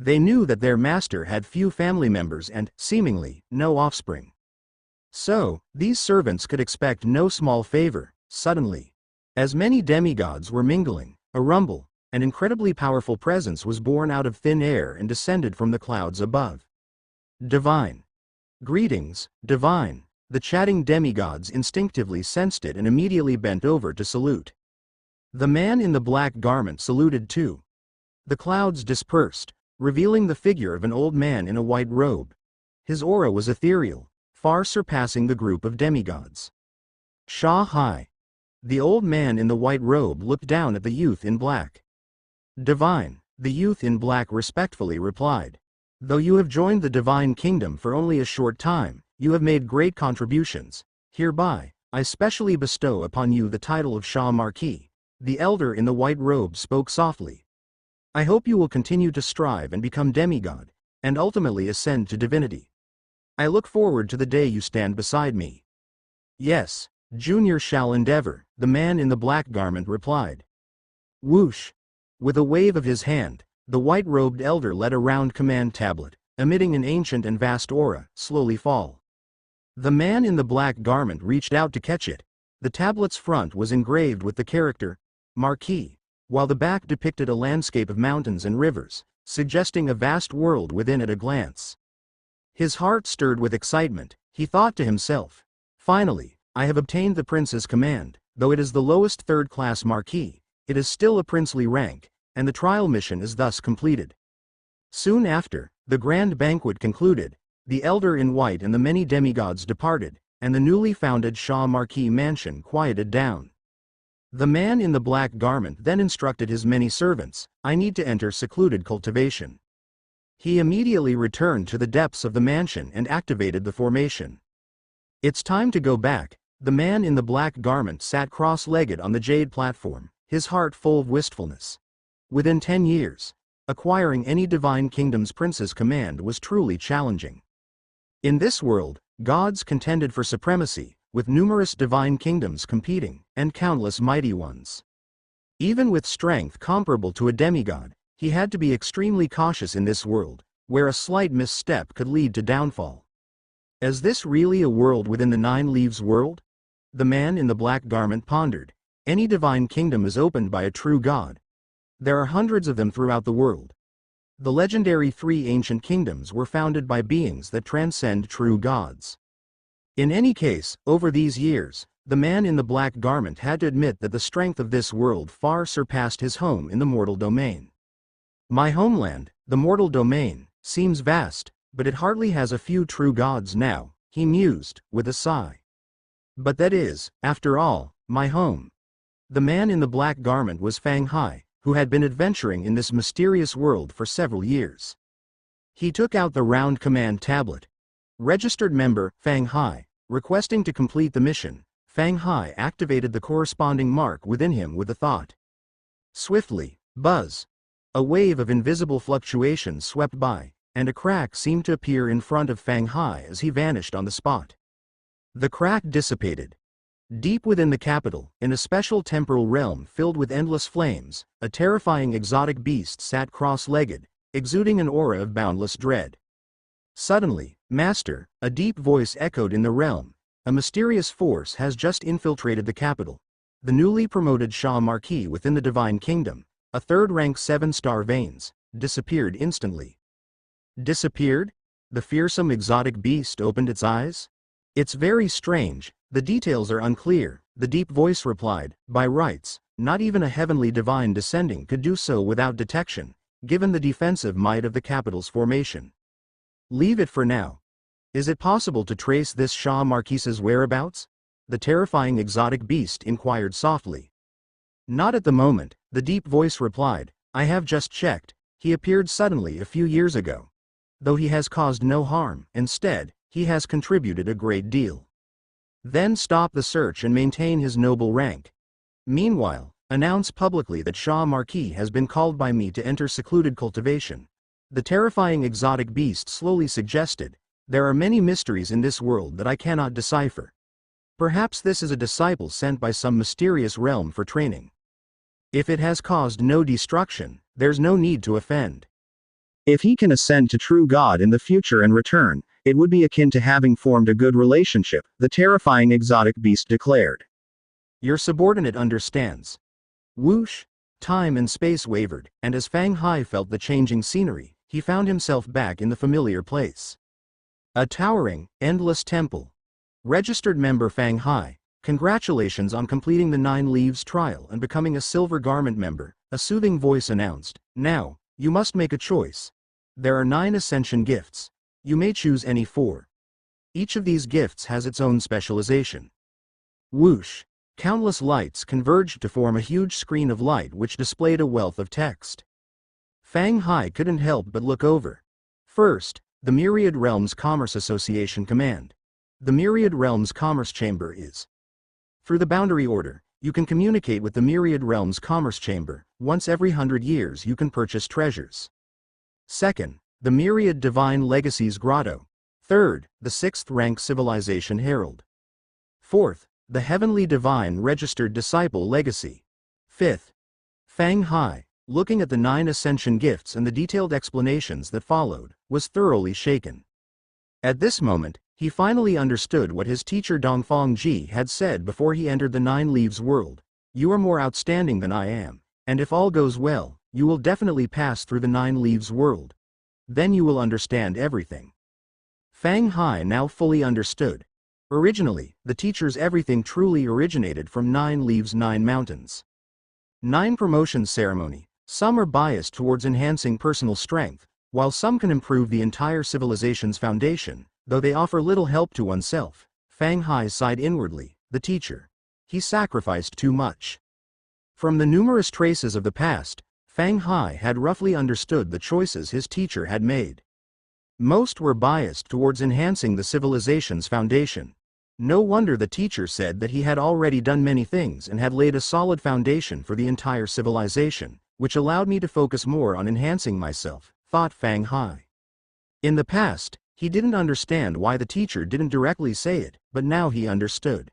They knew that their master had few family members and, seemingly, no offspring. So, these servants could expect no small favor. Suddenly, as many demigods were mingling, a rumble, an incredibly powerful presence was born out of thin air and descended from the clouds above. Divine. Greetings, divine. The chatting demigods instinctively sensed it and immediately bent over to salute. The man in the black garment saluted too. The clouds dispersed, revealing the figure of an old man in a white robe. His aura was ethereal, far surpassing the group of demigods. Sha Hai. The old man in the white robe looked down at the youth in black. Divine, the youth in black respectfully replied. Though you have joined the divine kingdom for only a short time, you have made great contributions. Hereby, I specially bestow upon you the title of Shah Marquis. The elder in the white robe spoke softly. I hope you will continue to strive and become demigod, and ultimately ascend to divinity. I look forward to the day you stand beside me. Yes, Junior shall endeavor, the man in the black garment replied. Whoosh! With a wave of his hand, the white-robed elder let a round command tablet, emitting an ancient and vast aura, slowly fall. The man in the black garment reached out to catch it. The tablet's front was engraved with the character, Marquis, while the back depicted a landscape of mountains and rivers, suggesting a vast world within at a glance. His heart stirred with excitement. He thought to himself, finally, I have obtained the prince's command. Though it is the lowest third-class marquis, it is still a princely rank, and the trial mission is thus completed. Soon after, the grand banquet concluded, the elder in white and the many demigods departed, and the newly founded Shah Marquis mansion quieted down. The man in the black garment then instructed his many servants, I need to enter secluded cultivation. He immediately returned to the depths of the mansion and activated the formation. It's time to go back. The man in the black garment sat cross-legged on the jade platform, his heart full of wistfulness. Within 10 years, acquiring any divine kingdom's prince's command was truly challenging. In this world, gods contended for supremacy, with numerous divine kingdoms competing, and countless mighty ones. Even with strength comparable to a demigod, he had to be extremely cautious in this world, where a slight misstep could lead to downfall. Is this really a world within the Nine Leaves world? The man in the black garment pondered. Any divine kingdom is opened by a true god. There are hundreds of them throughout the world. The legendary 3 ancient kingdoms were founded by beings that transcend true gods. In any case, over these years, the man in the black garment had to admit that the strength of this world far surpassed his home in the mortal domain. My homeland, the mortal domain, seems vast, but it hardly has a few true gods now, he mused, with a sigh. But that is, after all, my home. The man in the black garment was Fang Hai, who had been adventuring in this mysterious world for several years. He took out the round command tablet. Registered member, Fang Hai, requesting to complete the mission. Fang Hai activated the corresponding mark within him with a thought. Swiftly, buzz. A wave of invisible fluctuations swept by, and a crack seemed to appear in front of Fang Hai as he vanished on the spot. The crack dissipated. Deep within the capital, in a special temporal realm filled with endless flames, a terrifying exotic beast sat cross-legged, exuding an aura of boundless dread. Suddenly, Master, a deep voice echoed in the realm, a mysterious force has just infiltrated the capital. The newly promoted Shah Marquis within the Divine Kingdom, a third-rank 7-star Vanes, disappeared instantly. Disappeared? The fearsome exotic beast opened its eyes? It's very strange, the details are unclear, the deep voice replied, by rights, not even a heavenly divine descending could do so without detection, given the defensive might of the capital's formation. Leave it for now. Is it possible to trace this Shah Marquis's whereabouts? The terrifying exotic beast inquired softly. Not at the moment, the deep voice replied, I have just checked, he appeared suddenly a few years ago. Though he has caused no harm, instead, he has contributed a great deal. Then stop the search and maintain his noble rank. Meanwhile, announce publicly that Shah Marquis has been called by me to enter secluded cultivation. The terrifying exotic beast slowly suggested, there are many mysteries in this world that I cannot decipher. Perhaps this is a disciple sent by some mysterious realm for training. If it has caused no destruction, there's no need to offend. If he can ascend to true God in the future and return, it would be akin to having formed a good relationship, the terrifying exotic beast declared. Your subordinate understands. Whoosh! Time and space wavered, and as Fang Hai felt the changing scenery, he found himself back in the familiar place. A towering, endless temple. Registered member Fang Hai, congratulations on completing the 9 Leaves trial and becoming a Silver Garment member, a soothing voice announced. Now, you must make a choice. There are 9 ascension gifts. You may choose any 4. Each of these gifts has its own specialization. Whoosh! Countless lights converged to form a huge screen of light which displayed a wealth of text. Fang Hai couldn't help but look over. First, the Myriad Realms Commerce Association command. The Myriad Realms Commerce Chamber is. Through the Boundary Order, you can communicate with the Myriad Realms Commerce Chamber. Once every 100 years you can purchase treasures. Second, the Myriad Divine Legacies Grotto. Third, the 6th rank Civilization Herald. Fourth, the Heavenly Divine Registered Disciple Legacy. Fifth. Fang Hai, looking at the 9 ascension gifts and the detailed explanations that followed, was thoroughly shaken. At this moment, he finally understood what his teacher Dongfang Ji had said before he entered the 9 Leaves world. You are more outstanding than I am, and if all goes well, you will definitely pass through the 9 Leaves world. Then you will understand everything. Fang Hai now fully understood. Originally, the teacher's everything truly originated from 9 Leaves 9 Mountains. 9 promotion ceremony. Some are biased towards enhancing personal strength, while some can improve the entire civilization's foundation, though they offer little help to oneself. Fang Hai sighed inwardly. The teacher. He sacrificed too much. From the numerous traces of the past, Fang Hai had roughly understood the choices his teacher had made. Most were biased towards enhancing the civilization's foundation. No wonder the teacher said that he had already done many things and had laid a solid foundation for the entire civilization, which allowed me to focus more on enhancing myself, thought Fang Hai. In the past, he didn't understand why the teacher didn't directly say it, but now he understood.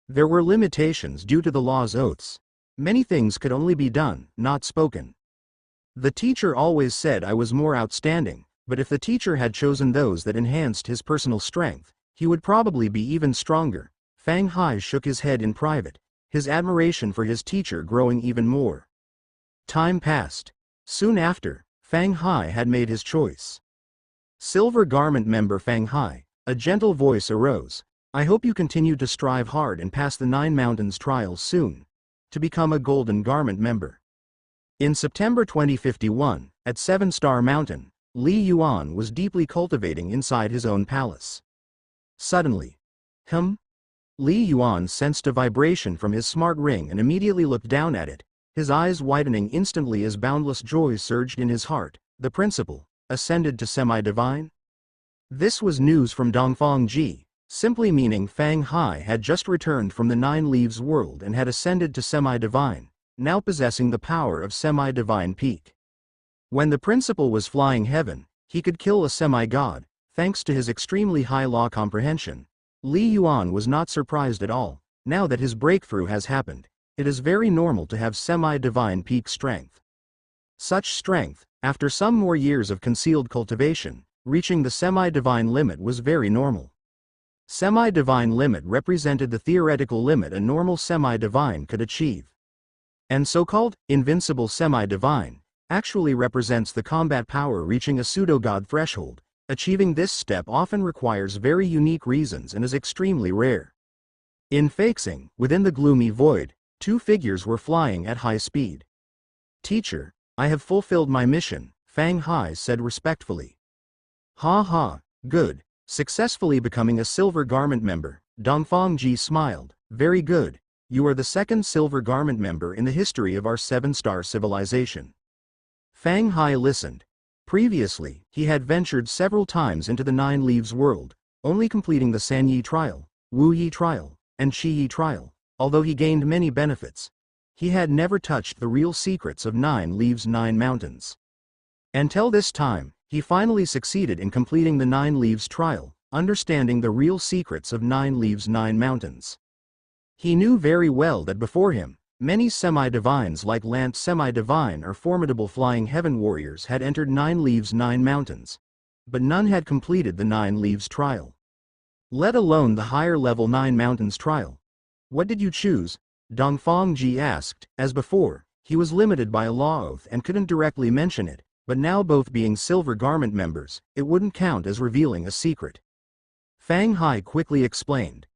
There were limitations due to the law's oaths. Many things could only be done, not spoken. The teacher always said I was more outstanding, but if the teacher had chosen those that enhanced his personal strength, he would probably be even stronger. Fang Hai shook his head in private, his admiration for his teacher growing even more. Time passed. Soon after, Fang Hai had made his choice. Silver Garment member Fang Hai, a gentle voice arose. I hope you continue to strive hard and pass the 9 Mountains trials soon, to become a Golden Garment member. In September 2051, at 7-Star Mountain, Li Yuan was deeply cultivating inside his own palace. Suddenly, Li Yuan sensed a vibration from his smart ring and immediately looked down at it, his eyes widening instantly as boundless joy surged in his heart. The principal, ascended to semi-divine? This was news from Dongfang Ji, simply meaning Fang Hai had just returned from the 9 Leaves world and had ascended to semi-divine, now possessing the power of semi-divine peak. When the principal was flying heaven, he could kill a semi-god. Thanks to his extremely high law comprehension, Li Yuan was not surprised at all. Now that his breakthrough has happened, it is very normal to have semi-divine peak strength. Such strength, after some more years of concealed cultivation, reaching the semi-divine limit was very normal. Semi-divine limit represented the theoretical limit a normal semi-divine could achieve. And so-called invincible semi-divine actually represents the combat power reaching a pseudo-god threshold. Achieving this step often requires very unique reasons and is extremely rare. In Faxing, within the gloomy void, 2 figures were flying at high speed. Teacher, I have fulfilled my mission, Fang Hai said respectfully. Ha ha, good, successfully becoming a Silver Garment member, Dongfang Ji smiled. Very good, you are the 2nd Silver Garment member in the history of our 7-star civilization. Fang Hai listened. Previously, he had ventured several times into the 9 Leaves world, only completing the Sanyi trial, Wu Yi trial, and Shi Yi trial. Although he gained many benefits, he had never touched the real secrets of 9 Leaves 9 Mountains. Until this time, he finally succeeded in completing the 9 Leaves trial, understanding the real secrets of 9 Leaves 9 Mountains. He knew very well that before him, Many semi-divines like Lance semi-divine or formidable flying heaven warriors had entered Nine Leaves Nine Mountains, but none had completed the Nine Leaves trial. Let alone the higher level Nine Mountains trial. What did you choose? Dongfang Ji asked. As before, he was limited by a law oath and couldn't directly mention it, but now both being Silver Garment members, it wouldn't count as revealing a secret. Fang Hai quickly explained.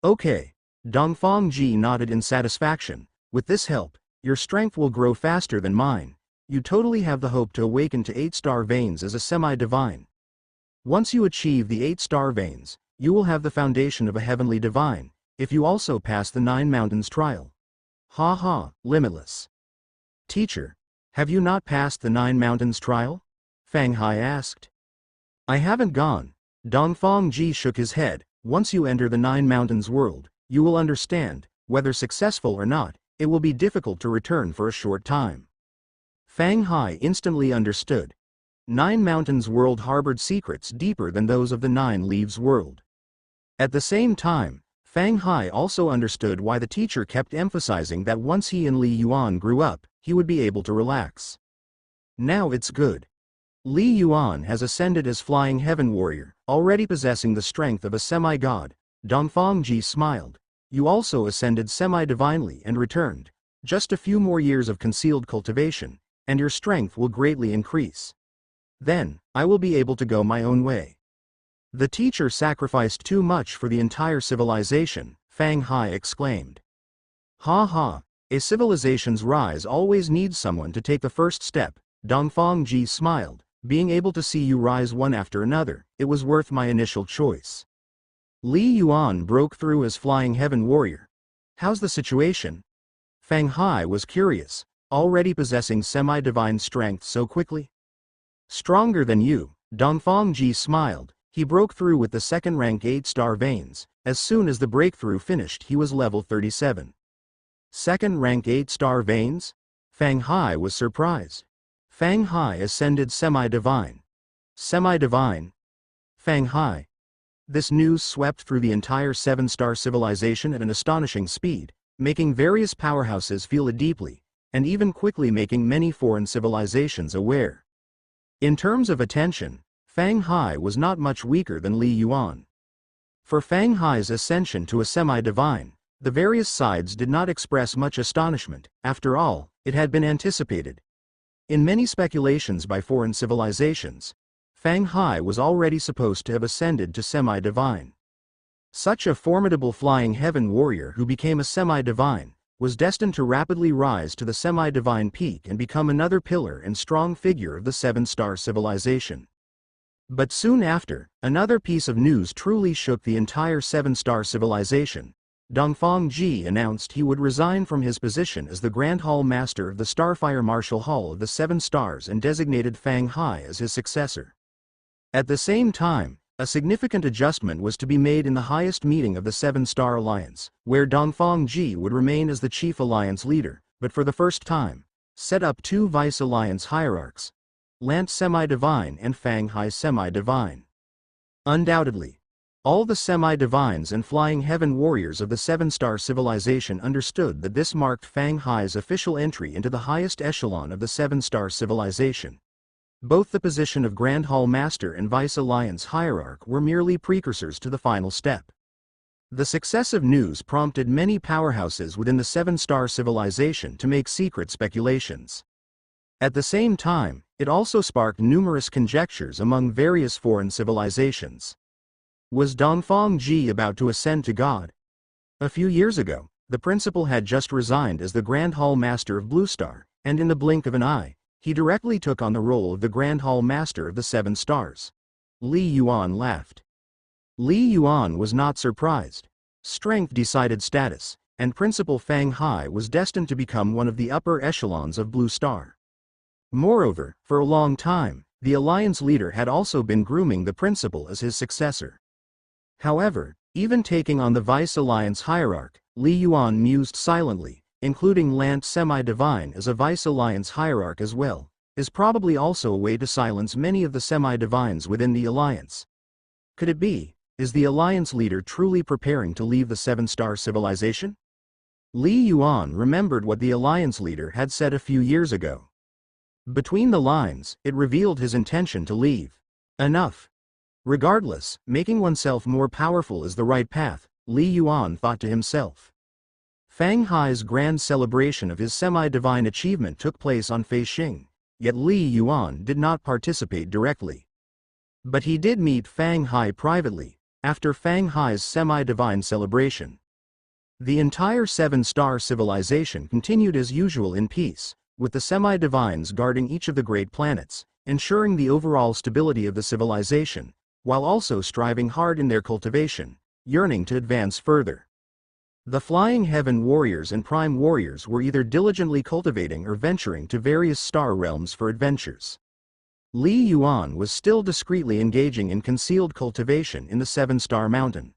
Okay. Dongfang Ji nodded in satisfaction. With this help, your strength will grow faster than mine. You totally have the hope to awaken to 8-star veins as a semi-divine. Once you achieve the 8-star veins, you will have the foundation of a heavenly divine, if you also pass the Nine Mountains trial. Ha ha, limitless. Teacher, have you not passed the Nine Mountains trial? Fang Hai asked. I haven't gone. Dongfang Ji shook his head. Once you enter the Nine Mountains world, you will understand, whether successful or not, it will be difficult to return for a short time. Fang Hai instantly understood. Nine Mountains world harbored secrets deeper than those of the Nine Leaves world. At the same time, Fang Hai also understood why the teacher kept emphasizing that once he and Li Yuan grew up, he would be able to relax. Now it's good. Li Yuan has ascended as Flying Heaven Warrior, already possessing the strength of a semi-god. Dongfang Ji smiled. You also ascended semi-divinely and returned. Just a few more years of concealed cultivation, and your strength will greatly increase. Then, I will be able to go my own way. The teacher sacrificed too much for the entire civilization, Fang Hai exclaimed. Ha ha, a civilization's rise always needs someone to take the first step. Dongfang Ji smiled. Being able to see you rise one after another, it was worth my initial choice. Li Yuan broke through as Flying Heaven Warrior. How's the situation? Fang Hai was curious, already possessing semi-divine strength so quickly. Stronger than you, Dongfang Ji smiled. He broke through with the second-rank 8-star veins. As soon as the breakthrough finished, he was level 37. Second-rank 8-star veins? Fang Hai was surprised. Fang Hai ascended semi-divine. Semi-divine? Fang Hai. This news swept through the entire 7-star civilization at an astonishing speed, making various powerhouses feel it deeply, and even quickly making many foreign civilizations aware. In terms of attention, Fang Hai was not much weaker than Li Yuan. For Fang Hai's ascension to a semi-divine, the various sides did not express much astonishment. After all, it had been anticipated. In many speculations by foreign civilizations, Fang Hai was already supposed to have ascended to semi-divine. Such a formidable Flying Heaven Warrior who became a semi-divine, was destined to rapidly rise to the semi-divine peak and become another pillar and strong figure of the 7-star civilization. But soon after, another piece of news truly shook the entire 7-star civilization. Dongfang Ji announced he would resign from his position as the Grand Hall Master of the Starfire Martial Hall of the 7 Stars and designated Fang Hai as his successor. At the same time, a significant adjustment was to be made in the highest meeting of the 7-Star Alliance, where Dongfang Ji would remain as the chief alliance leader, but for the first time, set up 2 vice alliance hierarchs, Lance Semi-Divine and Fang Hai Semi-Divine. Undoubtedly, all the semi-divines and Flying Heaven Warriors of the 7-Star civilization understood that this marked Fang Hai's official entry into the highest echelon of the 7-Star civilization. Both the position of Grand Hall Master and Vice Alliance Hierarch were merely precursors to the final step. The successive news prompted many powerhouses within the 7-Star civilization to make secret speculations. At the same time, it also sparked numerous conjectures among various foreign civilizations. Was Dongfang Ji about to ascend to God? A few years ago, the principal had just resigned as the Grand Hall Master of Blue Star, and in the blink of an eye, he directly took on the role of the Grand Hall Master of the 7 Stars. Li Yuan laughed. Li Yuan was not surprised. Strength decided status, and Principal Fang Hai was destined to become one of the upper echelons of Blue Star. Moreover, for a long time, the Alliance leader had also been grooming the principal as his successor. However, even taking on the Vice Alliance Hierarch, Li Yuan mused silently. Including Lance Semi-Divine as a Vice Alliance Hierarch as well, is probably also a way to silence many of the semi-divines within the Alliance. Could it be, is the Alliance leader truly preparing to leave the 7-Star civilization? Li Yuan remembered what the alliance leader had said a few years ago. Between the lines, it revealed his intention to leave. Enough. Regardless, making oneself more powerful is the right path, Li Yuan thought to himself. Fang Hai's grand celebration of his semi-divine achievement took place on Feixing, yet Li Yuan did not participate directly. But he did meet Fang Hai privately, after Fang Hai's semi-divine celebration. The entire seven-star civilization continued as usual in peace, with the semi-divines guarding each of the great planets, ensuring the overall stability of the civilization, while also striving hard in their cultivation, yearning to advance further. The Flying Heaven warriors and Prime warriors were either diligently cultivating or venturing to various star realms for adventures. Li Yuan was still discreetly engaging in concealed cultivation in the Seven-Star Mountain.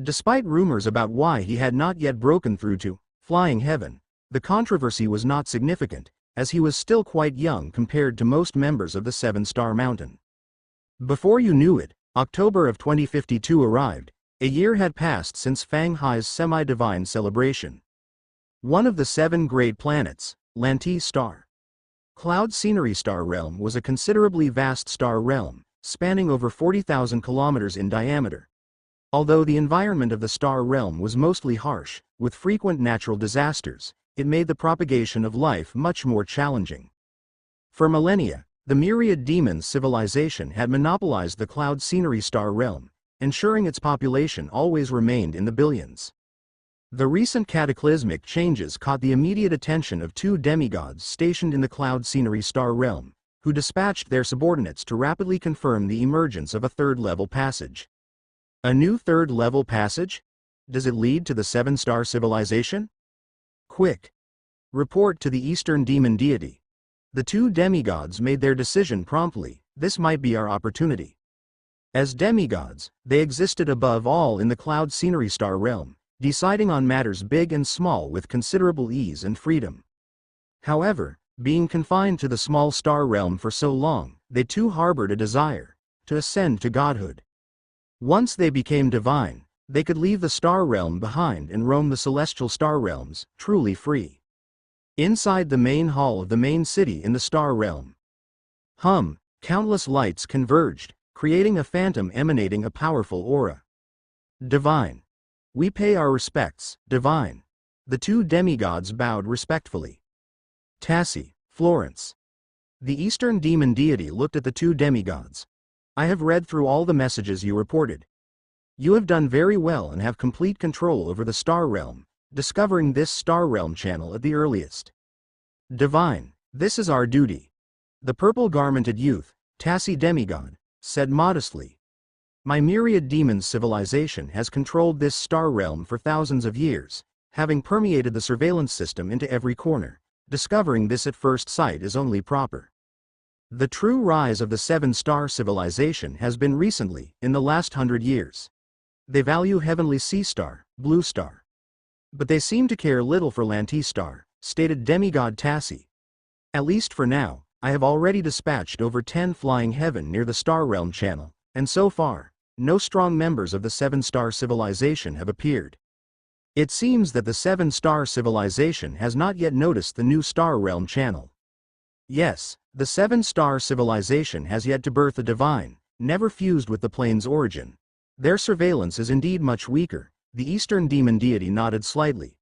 Despite rumors about why he had not yet broken through to Flying Heaven, the controversy was not significant, as he was still quite young compared to most members of the Seven-Star Mountain. Before you knew it, October of 2052 arrived. A year had passed since Fang Hai's semi-divine celebration. One of the seven great planets, Lanti Star. Cloud Scenery Star Realm was a considerably vast star realm, spanning over 40,000 kilometers in diameter. Although the environment of the star realm was mostly harsh, with frequent natural disasters, it made the propagation of life much more challenging. For millennia, the Myriad Demons civilization had monopolized the Cloud Scenery Star Realm, ensuring its population always remained in the billions. The recent cataclysmic changes caught the immediate attention of two demigods stationed in the Cloud Scenery Star Realm, who dispatched their subordinates to rapidly confirm the emergence of a third-level passage. A new third-level passage? Does it lead to the seven-star civilization? Quick! Report to the Eastern Demon Deity. The two demigods made their decision promptly. This might be our opportunity. As demigods, they existed above all in the Cloud Scenery Star Realm, deciding on matters big and small with considerable ease and freedom. However, being confined to the small star realm for so long, they too harbored a desire to ascend to godhood. Once they became divine, they could leave the star realm behind and roam the celestial star realms, truly free. Inside the main hall of the main city in the star realm, countless lights converged, creating a phantom emanating a powerful aura. Divine. We pay our respects, Divine. The two demigods bowed respectfully. Tassi, Florence. The Eastern Demon Deity looked at the two demigods. I have read through all the messages you reported. You have done very well and have complete control over the star realm, discovering this star realm channel at the earliest. Divine, this is our duty. The purple-garmented youth, Tassi demigod, said modestly. My Myriad Demons civilization has controlled this star realm for thousands of years, having permeated the surveillance system into every corner. Discovering this at first sight is only proper. The true rise of the seven-star civilization has been recently, in the last 100 years. They value Heavenly Sea Star, Blue Star. But they seem to care little for Lanti Star, stated demigod Tassi. At least for now, I have already dispatched over 10 Flying Heaven near the Star Realm channel, and so far, no strong members of the seven-star civilization have appeared. It seems that the seven-star civilization has not yet noticed the new Star Realm channel. Yes, the seven-star civilization has yet to birth a divine, never fused with the plane's origin. Their surveillance is indeed much weaker, the Eastern Demon Deity nodded slightly.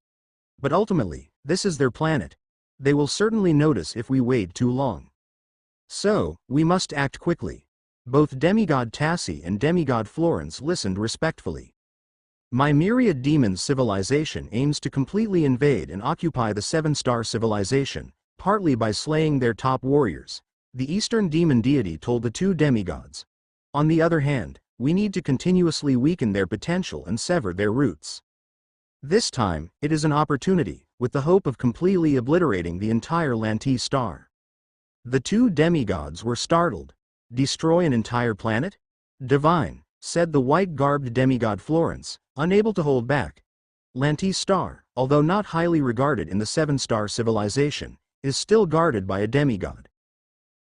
But ultimately, this is their planet. They will certainly notice if we wait too long. So, we must act quickly. Both demigod Tassi and demigod Florence listened respectfully. My Myriad Demons civilization aims to completely invade and occupy the seven-star civilization, partly by slaying their top warriors, the Eastern Demon Deity told the two demigods. On the other hand, we need to continuously weaken their potential and sever their roots. This time, it is an opportunity, with the hope of completely obliterating the entire Lanti star. The two demigods were startled. Destroy an entire planet? Divine, said the white-garbed demigod Florence, unable to hold back. Lanti star, although not highly regarded in the seven-star civilization, is still guarded by a demigod.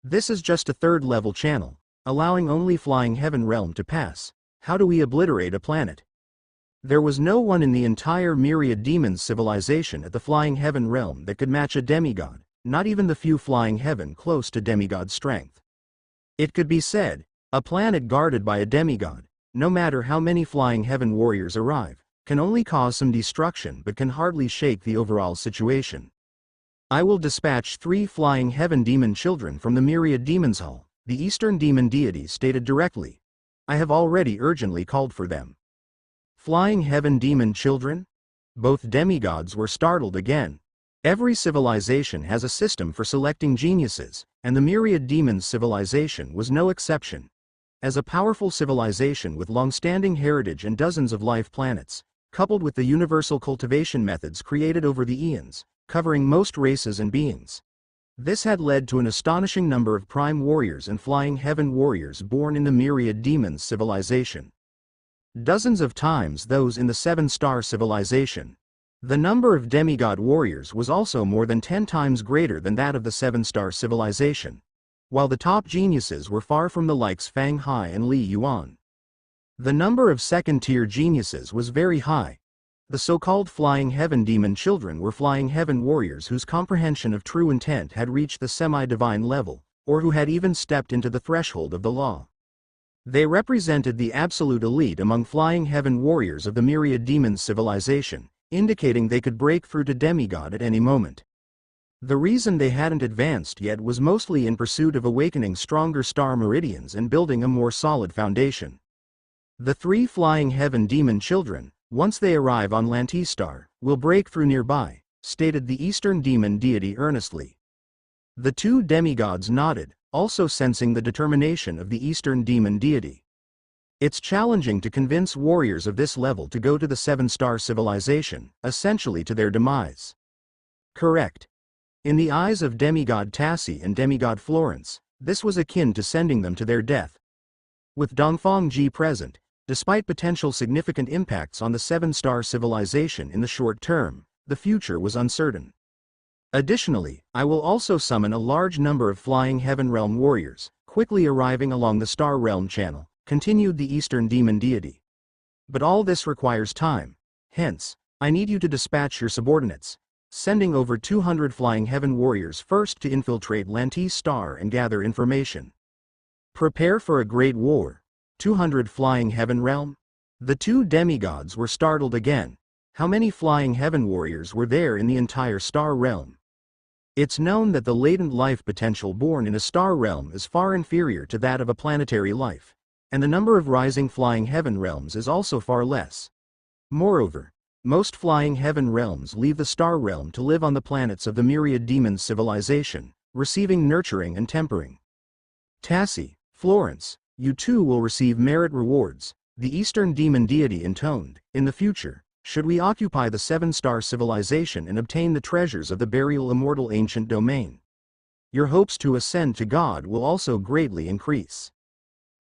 This is just a third-level channel, allowing only Flying Heaven realm to pass. How do we obliterate a planet? There was no one in the entire Myriad Demons civilization at the Flying Heaven realm that could match a demigod, not even the few Flying Heaven close to demigod strength. It could be said, a planet guarded by a demigod, no matter how many Flying Heaven warriors arrive, can only cause some destruction but can hardly shake the overall situation. I will dispatch 3 Flying Heaven demon children from the Myriad Demons Hall, the Eastern demon deity stated directly. I have already urgently called for them. Flying Heaven demon children? Both demigods were startled again. Every civilization has a system for selecting geniuses, and the Myriad Demons civilization was no exception. As a powerful civilization with long-standing heritage and dozens of life planets, coupled with the universal cultivation methods created over the eons, covering most races and beings, this had led to an astonishing number of prime warriors and Flying Heaven warriors born in the Myriad Demons civilization. Dozens of times those in the 7-star civilization. The number of demigod warriors was also more than 10 times greater than that of the 7-star civilization, while the top geniuses were far from the likes Fang Hai and Li Yuan. The number of second-tier geniuses was very high. The so-called Flying Heaven demon children were Flying Heaven warriors whose comprehension of true intent had reached the semi-divine level, or who had even stepped into the threshold of the law. They represented the absolute elite among Flying Heaven warriors of the Myriad Demons civilization, indicating they could break through to demigod at any moment. The reason they hadn't advanced yet was mostly in pursuit of awakening stronger star meridians and building a more solid foundation. The 3 Flying Heaven demon children, once they arrive on Lantistar, will break through nearby, stated the Eastern demon deity earnestly. The 2 demigods nodded, also sensing the determination of the Eastern demon deity. It's challenging to convince warriors of this level to go to the 7-star civilization, essentially to their demise. Correct. In the eyes of demigod Tassi and demigod Florence, this was akin to sending them to their death. With Dongfang Ji present, despite potential significant impacts on the 7-star civilization in the short term, the future was uncertain. Additionally, I will also summon a large number of Flying Heaven realm warriors, quickly arriving along the Star Realm channel, continued the Eastern demon deity. But all this requires time. Hence, I need you to dispatch your subordinates, sending over 200 Flying Heaven warriors first to infiltrate Lantistar and gather information. Prepare for a great war. 200 Flying Heaven realm? The 2 demigods were startled again. How many Flying Heaven warriors were there in the entire Star Realm? It's known that the latent life potential born in a star realm is far inferior to that of a planetary life, and the number of rising Flying Heaven realms is also far less. Moreover, most Flying Heaven realms leave the star realm to live on the planets of the Myriad Demons civilization, receiving nurturing and tempering. Tassi, Florence, you too will receive merit rewards, the Eastern demon deity intoned. In the future, should we occupy the 7-star civilization and obtain the treasures of the burial immortal ancient domain, your hopes to ascend to God will also greatly increase.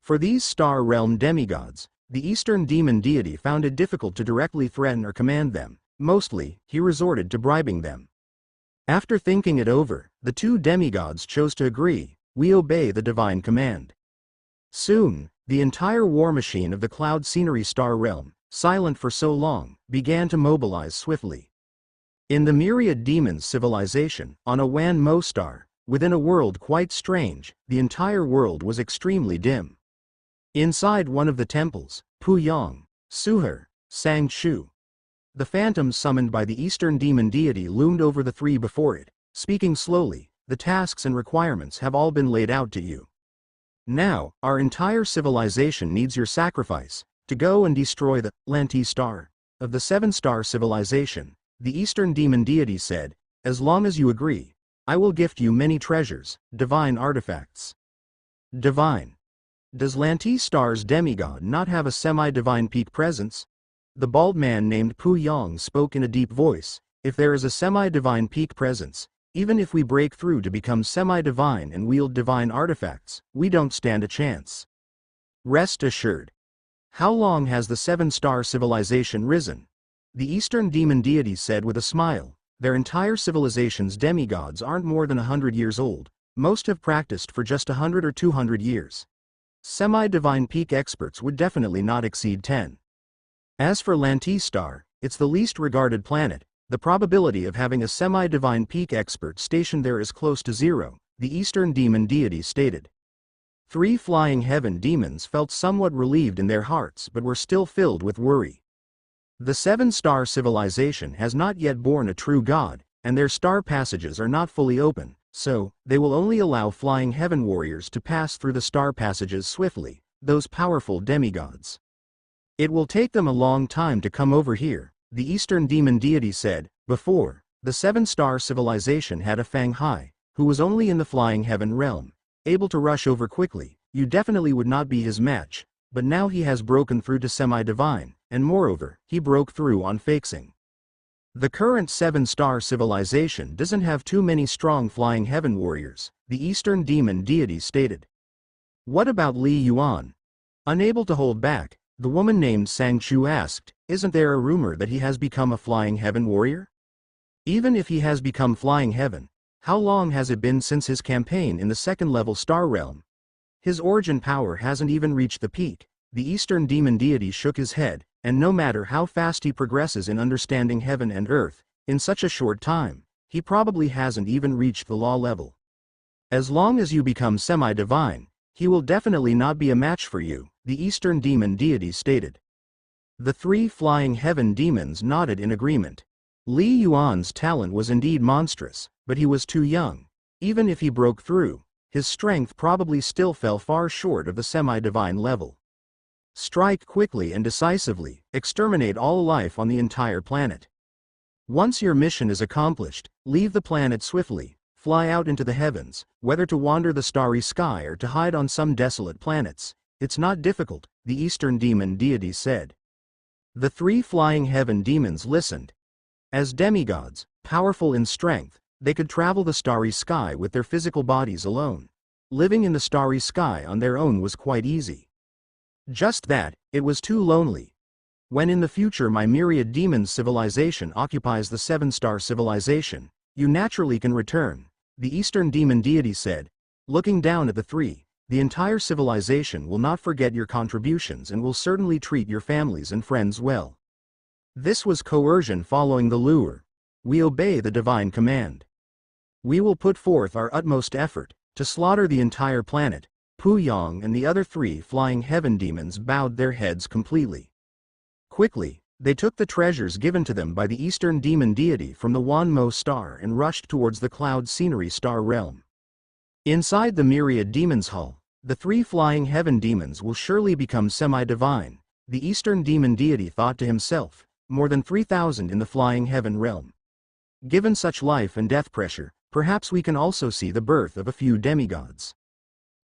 For these star realm demigods, the Eastern demon deity found it difficult to directly threaten or command them. Mostly, he resorted to bribing them. After thinking it over, the 2 demigods chose to agree. We obey the divine command. Soon, the entire war machine of the Cloud Scenery Star Realm, silent for so long, began to mobilize swiftly. In the Myriad Demons civilization, on a Wan Mo star, within a world quite strange, the entire world was extremely dim. Inside one of the temples, Pu Yang, Suher, Sang Chu, the phantoms summoned by the Eastern demon deity loomed over the 3 before it, speaking slowly. The tasks and requirements have all been laid out to you. Now, our entire civilization needs your sacrifice, to go and destroy the Lantistar of the 7-star civilization, the Eastern demon deity said. As long as you agree, I will gift you many treasures, divine artifacts. Divine. Does Lantistar's demigod not have a semi-divine peak presence? The bald man named Pu Yang spoke in a deep voice. If there is a semi-divine peak presence, even if we break through to become semi-divine and wield divine artifacts, we don't stand a chance. Rest assured. How long has the 7-star civilization risen? The Eastern demon deity said with a smile. Their entire civilization's demigods aren't more than 100 years old. Most have practiced for just 100 or 200 years. Semi-divine peak experts would definitely not exceed 10. As for Lantistar, it's the least regarded planet. The probability of having a semi-divine peak expert stationed there is close to zero, the Eastern demon deity stated. 3 flying heaven demons felt somewhat relieved in their hearts but were still filled with worry. The 7-star civilization has not yet born a true god, and their star passages are not fully open, so they will only allow flying heaven warriors to pass through the star passages swiftly, those powerful demigods. It will take them a long time to come over here, the Eastern demon deity said. Before, the 7-star civilization had a Fang Hai, who was only in the flying heaven realm, able to rush over quickly. You definitely would not be his match, but now he has broken through to semi-divine, and moreover, he broke through on Feixing. The current 7-star civilization doesn't have too many strong flying heaven warriors, the Eastern demon deity stated. What about Li Yuan? Unable to hold back, the woman named Sang Chu asked, isn't there a rumor that he has become a flying heaven warrior? Even if he has become flying heaven, how long has it been since his campaign in the 2nd-level star realm? His origin power hasn't even reached the peak. The Eastern demon deity shook his head, and no matter how fast he progresses in understanding heaven and earth, in such a short time, he probably hasn't even reached the law level. As long as you become semi-divine, he will definitely not be a match for you, the Eastern demon deity stated. The 3 flying heaven demons nodded in agreement. Li Yuan's talent was indeed monstrous, but he was too young. Even if he broke through, his strength probably still fell far short of the semi-divine level. Strike quickly and decisively, exterminate all life on the entire planet. Once your mission is accomplished, leave the planet swiftly, fly out into the heavens, whether to wander the starry sky or to hide on some desolate planets. It's not difficult, the Eastern demon deity said. The 3 flying heaven demons listened. As demigods, powerful in strength, they could travel the starry sky with their physical bodies alone. Living in the starry sky on their own was quite easy. Just that, it was too lonely. When in the future my myriad demons civilization occupies the 7-star civilization, you naturally can return, the Eastern demon deity said. Looking down at the 3, the entire civilization will not forget your contributions and will certainly treat your families and friends well. This was coercion following the lure. We obey the divine command. We will put forth our utmost effort to slaughter the entire planet. Pu Yang and the other 3 flying heaven demons bowed their heads completely. Quickly, they took the treasures given to them by the Eastern demon deity from the Wan Mo star and rushed towards the cloud scenery star realm. Inside the myriad demons hall, the 3 flying heaven demons will surely become semi-divine, the Eastern demon deity thought to himself, more than 3,000 in the flying heaven realm. Given such life and death pressure, perhaps we can also see the birth of a few demigods.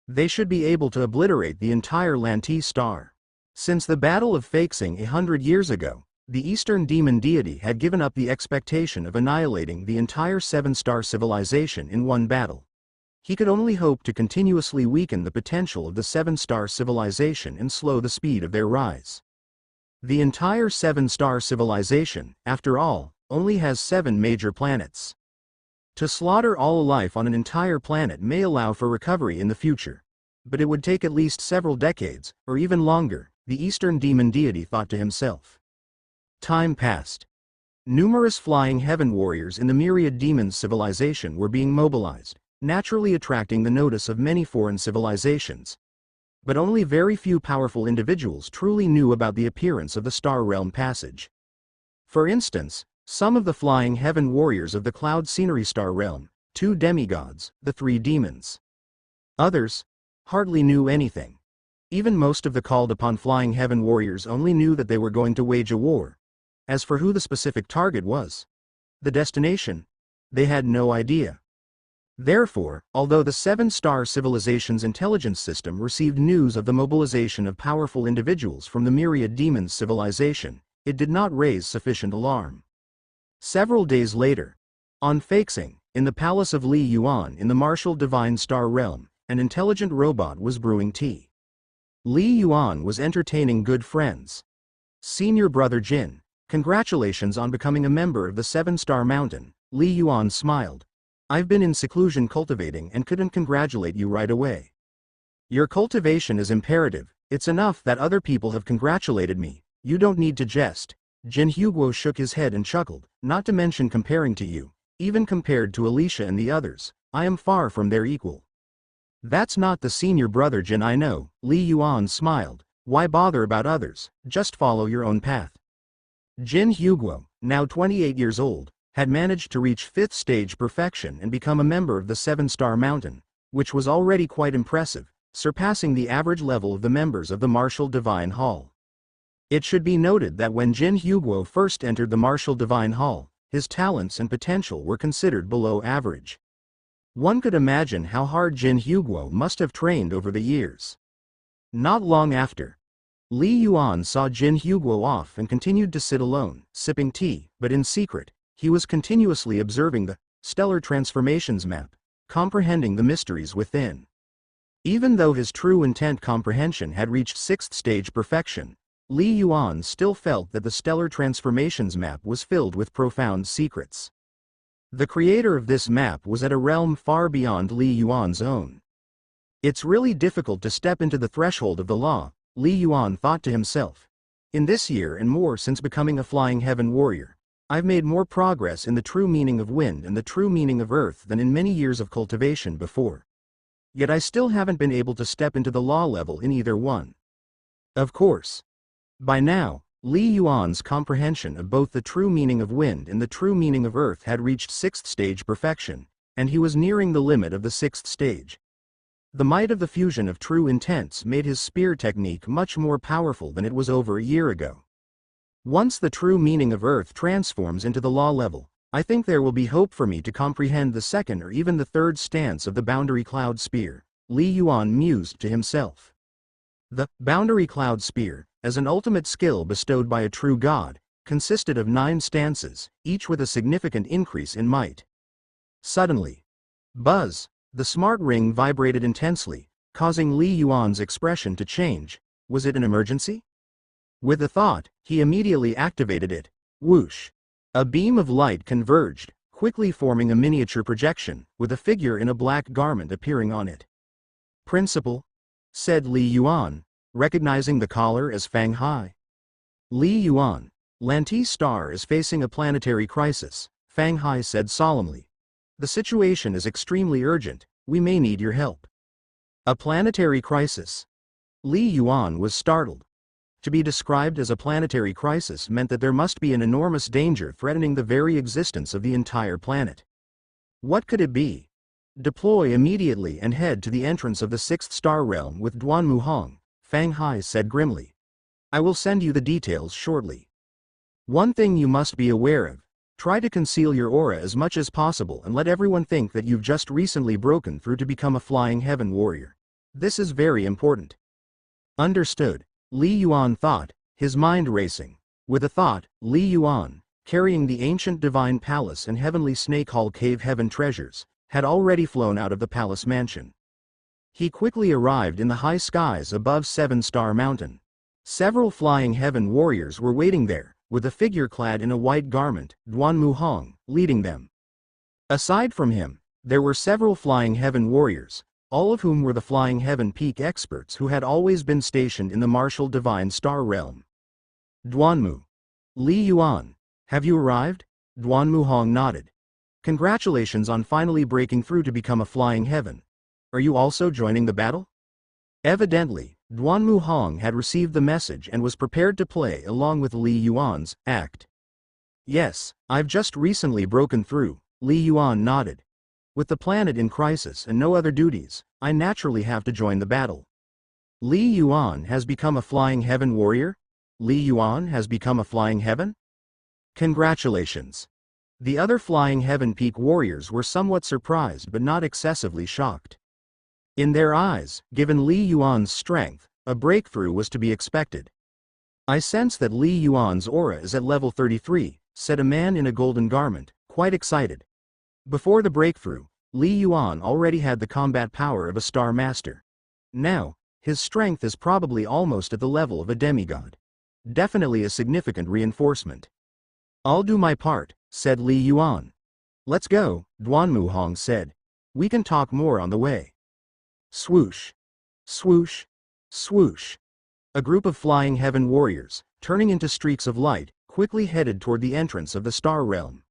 They should be able to obliterate the entire Lantis star. Since the Battle of Feixing 100 years ago, the Eastern demon deity had given up the expectation of annihilating the entire 7-star civilization in one battle. He could only hope to continuously weaken the potential of the 7-star civilization and slow the speed of their rise. The entire 7-star civilization, after all, only has 7 major planets. To slaughter all life on an entire planet may allow for recovery in the future. But it would take at least several decades, or even longer, the Eastern demon deity thought to himself. Time passed. Numerous flying heaven warriors in the myriad demons civilization were being mobilized, naturally attracting the notice of many foreign civilizations. But only very few powerful individuals truly knew about the appearance of the Star Realm Passage. For instance, some of the flying heaven warriors of the Cloud Scenery Star Realm, 2 demigods, the 3 demons. Others hardly knew anything. Even most of the called-upon flying heaven warriors only knew that they were going to wage a war. As for who the specific target was, the destination, they had no idea. Therefore, although the 7-star civilization's intelligence system received news of the mobilization of powerful individuals from the myriad demons civilization, it did not raise sufficient alarm. Several days later, on Feixing, in the palace of Li Yuan in the martial divine star realm, an intelligent robot was brewing tea. Li Yuan was entertaining good friends. Senior brother Jin, congratulations on becoming a member of the 7-star mountain, Li Yuan smiled. I've been in seclusion cultivating and couldn't congratulate you right away. Your cultivation is imperative, it's enough that other people have congratulated me, You don't need to jest. Jin Huguo shook his head and chuckled, not to mention comparing to you. Even compared to Alicia and the others, I am far from their equal. That's not the senior brother Jin I know, Li Yuan smiled. Why bother about others, just follow your own path. Jin Huguo, now 28 years old, had managed to reach 5th stage perfection and become a member of the 7-star mountain, which was already quite impressive, surpassing the average level of the members of the Martial Divine Hall. It should be noted that when Jin Huguo first entered the Martial Divine Hall, his talents and potential were considered below average. One could imagine how hard Jin Huguo must have trained over the years. Not long after, Li Yuan saw Jin Huguo off and continued to sit alone, sipping tea, but in secret, he was continuously observing the stellar transformations map, comprehending the mysteries within. Even though his true intent comprehension had reached 6th stage perfection, Li Yuan still felt that the stellar transformations map was filled with profound secrets. The creator of this map was at a realm far beyond Li Yuan's own. It's really difficult to step into the threshold of the law, Li Yuan thought to himself. In this year and more since becoming a Flying Heaven warrior, I've made more progress in the true meaning of wind and the true meaning of earth than in many years of cultivation before. Yet I still haven't been able to step into the law level in either one. Of course. By now, Li Yuan's comprehension of both the true meaning of wind and the true meaning of earth had reached 6th stage perfection, and he was nearing the limit of the 6th stage. The might of the fusion of true intents made his spear technique much more powerful than it was over a year ago. Once the true meaning of earth transforms into the law level, I think there will be hope for me to comprehend the 2nd or even the 3rd stance of the Boundary Cloud Spear, Li Yuan mused to himself. The Boundary Cloud Spear, as an ultimate skill bestowed by a true god, consisted of 9 stances, each with a significant increase in might. Suddenly, buzz, the smart ring vibrated intensely, causing Li Yuan's expression to change. Was it an emergency? With a thought, he immediately activated it. Whoosh! A beam of light converged, quickly forming a miniature projection, with a figure in a black garment appearing on it. Principal, said Li Yuan, recognizing the caller as Fang Hai. Li Yuan, Lanti Star is facing a planetary crisis, Fang Hai said solemnly. The situation is extremely urgent, we may need your help. A planetary crisis? Li Yuan was startled. To be described as a planetary crisis meant that there must be an enormous danger threatening the very existence of the entire planet. What could it be? Deploy immediately and head to the entrance of the 6th star realm with Duan Muhong, Fang Hai said grimly. I will send you the details shortly. One thing you must be aware of, try to conceal your aura as much as possible and let everyone think that you've just recently broken through to become a Flying Heaven warrior. This is very important. Understood, Li Yuan thought, his mind racing. With a thought, Li Yuan, carrying the ancient divine palace and heavenly Snake Hall Cave Heaven treasures, had already flown out of the palace mansion. He quickly arrived in the high skies above 7-Star Mountain. Several Flying Heaven warriors were waiting there, with a figure clad in a white garment, Duan Muhong, leading them. Aside from him, there were several Flying Heaven warriors, all of whom were the Flying Heaven Peak experts who had always been stationed in the Martial Divine Star Realm. Duanmu. Li Yuan, have you arrived? Duan Muhong nodded. Congratulations on finally breaking through to become a Flying Heaven. Are you also joining the battle? Evidently, Duan Muhong had received the message and was prepared to play along with Li Yuan's act. Yes, I've just recently broken through, Li Yuan nodded. With the planet in crisis and no other duties, I naturally have to join the battle. Li Yuan has become a Flying Heaven warrior? Li Yuan has become a Flying Heaven? Congratulations. The other Flying Heaven Peak warriors were somewhat surprised but not excessively shocked. In their eyes, given Li Yuan's strength, a breakthrough was to be expected. I sense that Li Yuan's aura is at level 33, said a man in a golden garment, quite excited. Before the breakthrough, Li Yuan already had the combat power of a Star Master. Now, his strength is probably almost at the level of a demigod. Definitely a significant reinforcement. I'll do my part, said Li Yuan. Let's go, Duan Muhong said. We can talk more on the way. Swoosh. Swoosh. Swoosh. A group of flying heaven warriors, turning into streaks of light, quickly headed toward the entrance of the star realm.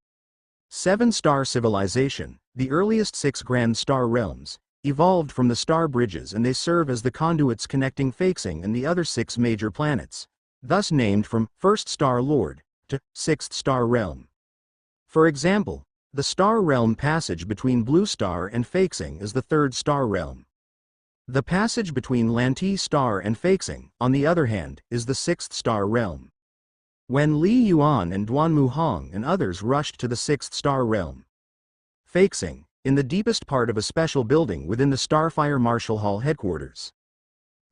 Seven-star civilization, the earliest 6 grand star realms, evolved from the star bridges, and they serve as the conduits connecting Feixing and the other 6 major planets, thus named from First Star Lord to Sixth Star Realm. For example, the Star Realm passage between Blue Star and Feixing is the 3rd Star Realm. The passage between Lantee Star and Feixing, on the other hand, is the 6th Star Realm. When Li Yuan and Duanmu Hong and others rushed to the 6th Star Realm, Feixing, in the deepest part of a special building within the Starfire Marshal Hall headquarters,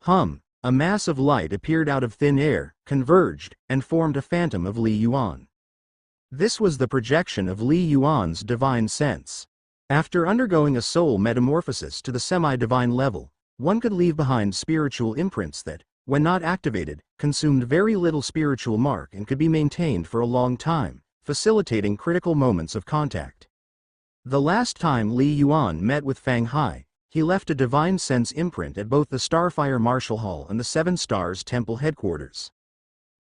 a mass of light appeared out of thin air, converged, and formed a phantom of Li Yuan. This was the projection of Li Yuan's divine sense. After undergoing a soul metamorphosis to the semi-divine level, one could leave behind spiritual imprints that, when not activated, consumed very little spiritual mark and could be maintained for a long time, facilitating critical moments of contact. The last time Li Yuan met with Fang Hai, he left a divine sense imprint at both the Starfire Marshal Hall and the Seven Stars Temple headquarters.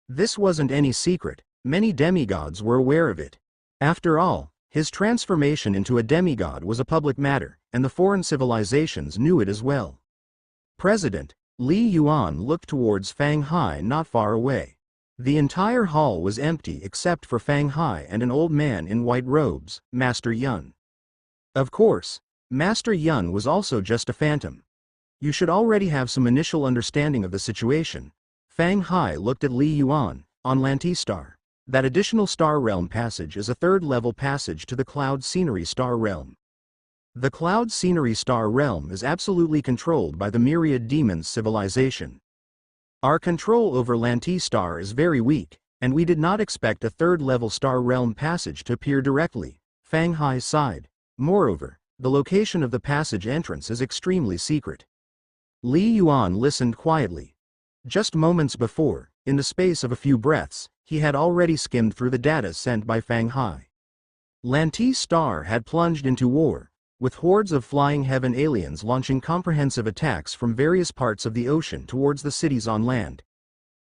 This wasn't any secret, many demigods were aware of it. After all, his transformation into a demigod was a public matter, and the foreign civilizations knew it as well. President Li Yuan looked towards Fang Hai not far away. The entire hall was empty except for Fang Hai and an old man in white robes, Master Yun. Of course, Master Yun was also just a phantom. You should already have some initial understanding of the situation. Fang Hai looked at Li Yuan, on Lantee Star. That additional Star Realm passage is a 3rd-level passage to the Cloud Scenery Star Realm. The Cloud Scenery Star Realm is absolutely controlled by the Myriad Demons civilization. Our control over Lantee Star is very weak, and we did not expect a 3rd-level Star Realm passage to appear directly, Fang Hai sighed. Moreover, the location of the passage entrance is extremely secret. Li Yuan listened quietly. Just moments before, in the space of a few breaths, he had already skimmed through the data sent by Fang Hai. Lantee Star had plunged into war, with hordes of flying heaven aliens launching comprehensive attacks from various parts of the ocean towards the cities on land.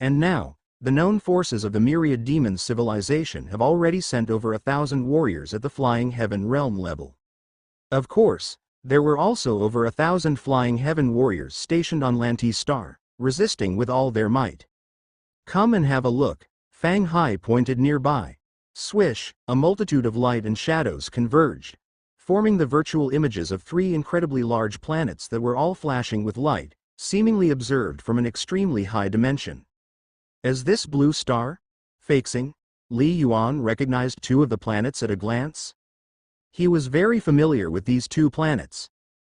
And now, the known forces of the Myriad Demons civilization have already sent over 1,000 warriors at the flying heaven realm level. Of course, there were also over 1,000 flying heaven warriors stationed on Lantee Star, resisting with all their might. Come and have a look, Fang Hai pointed nearby. Swish, a multitude of light and shadows converged, forming the virtual images of 3 incredibly large planets that were all flashing with light, seemingly observed from an extremely high dimension. As this blue star? Feixing? Li Yuan recognized 2 of the planets at a glance. He was very familiar with these 2 planets.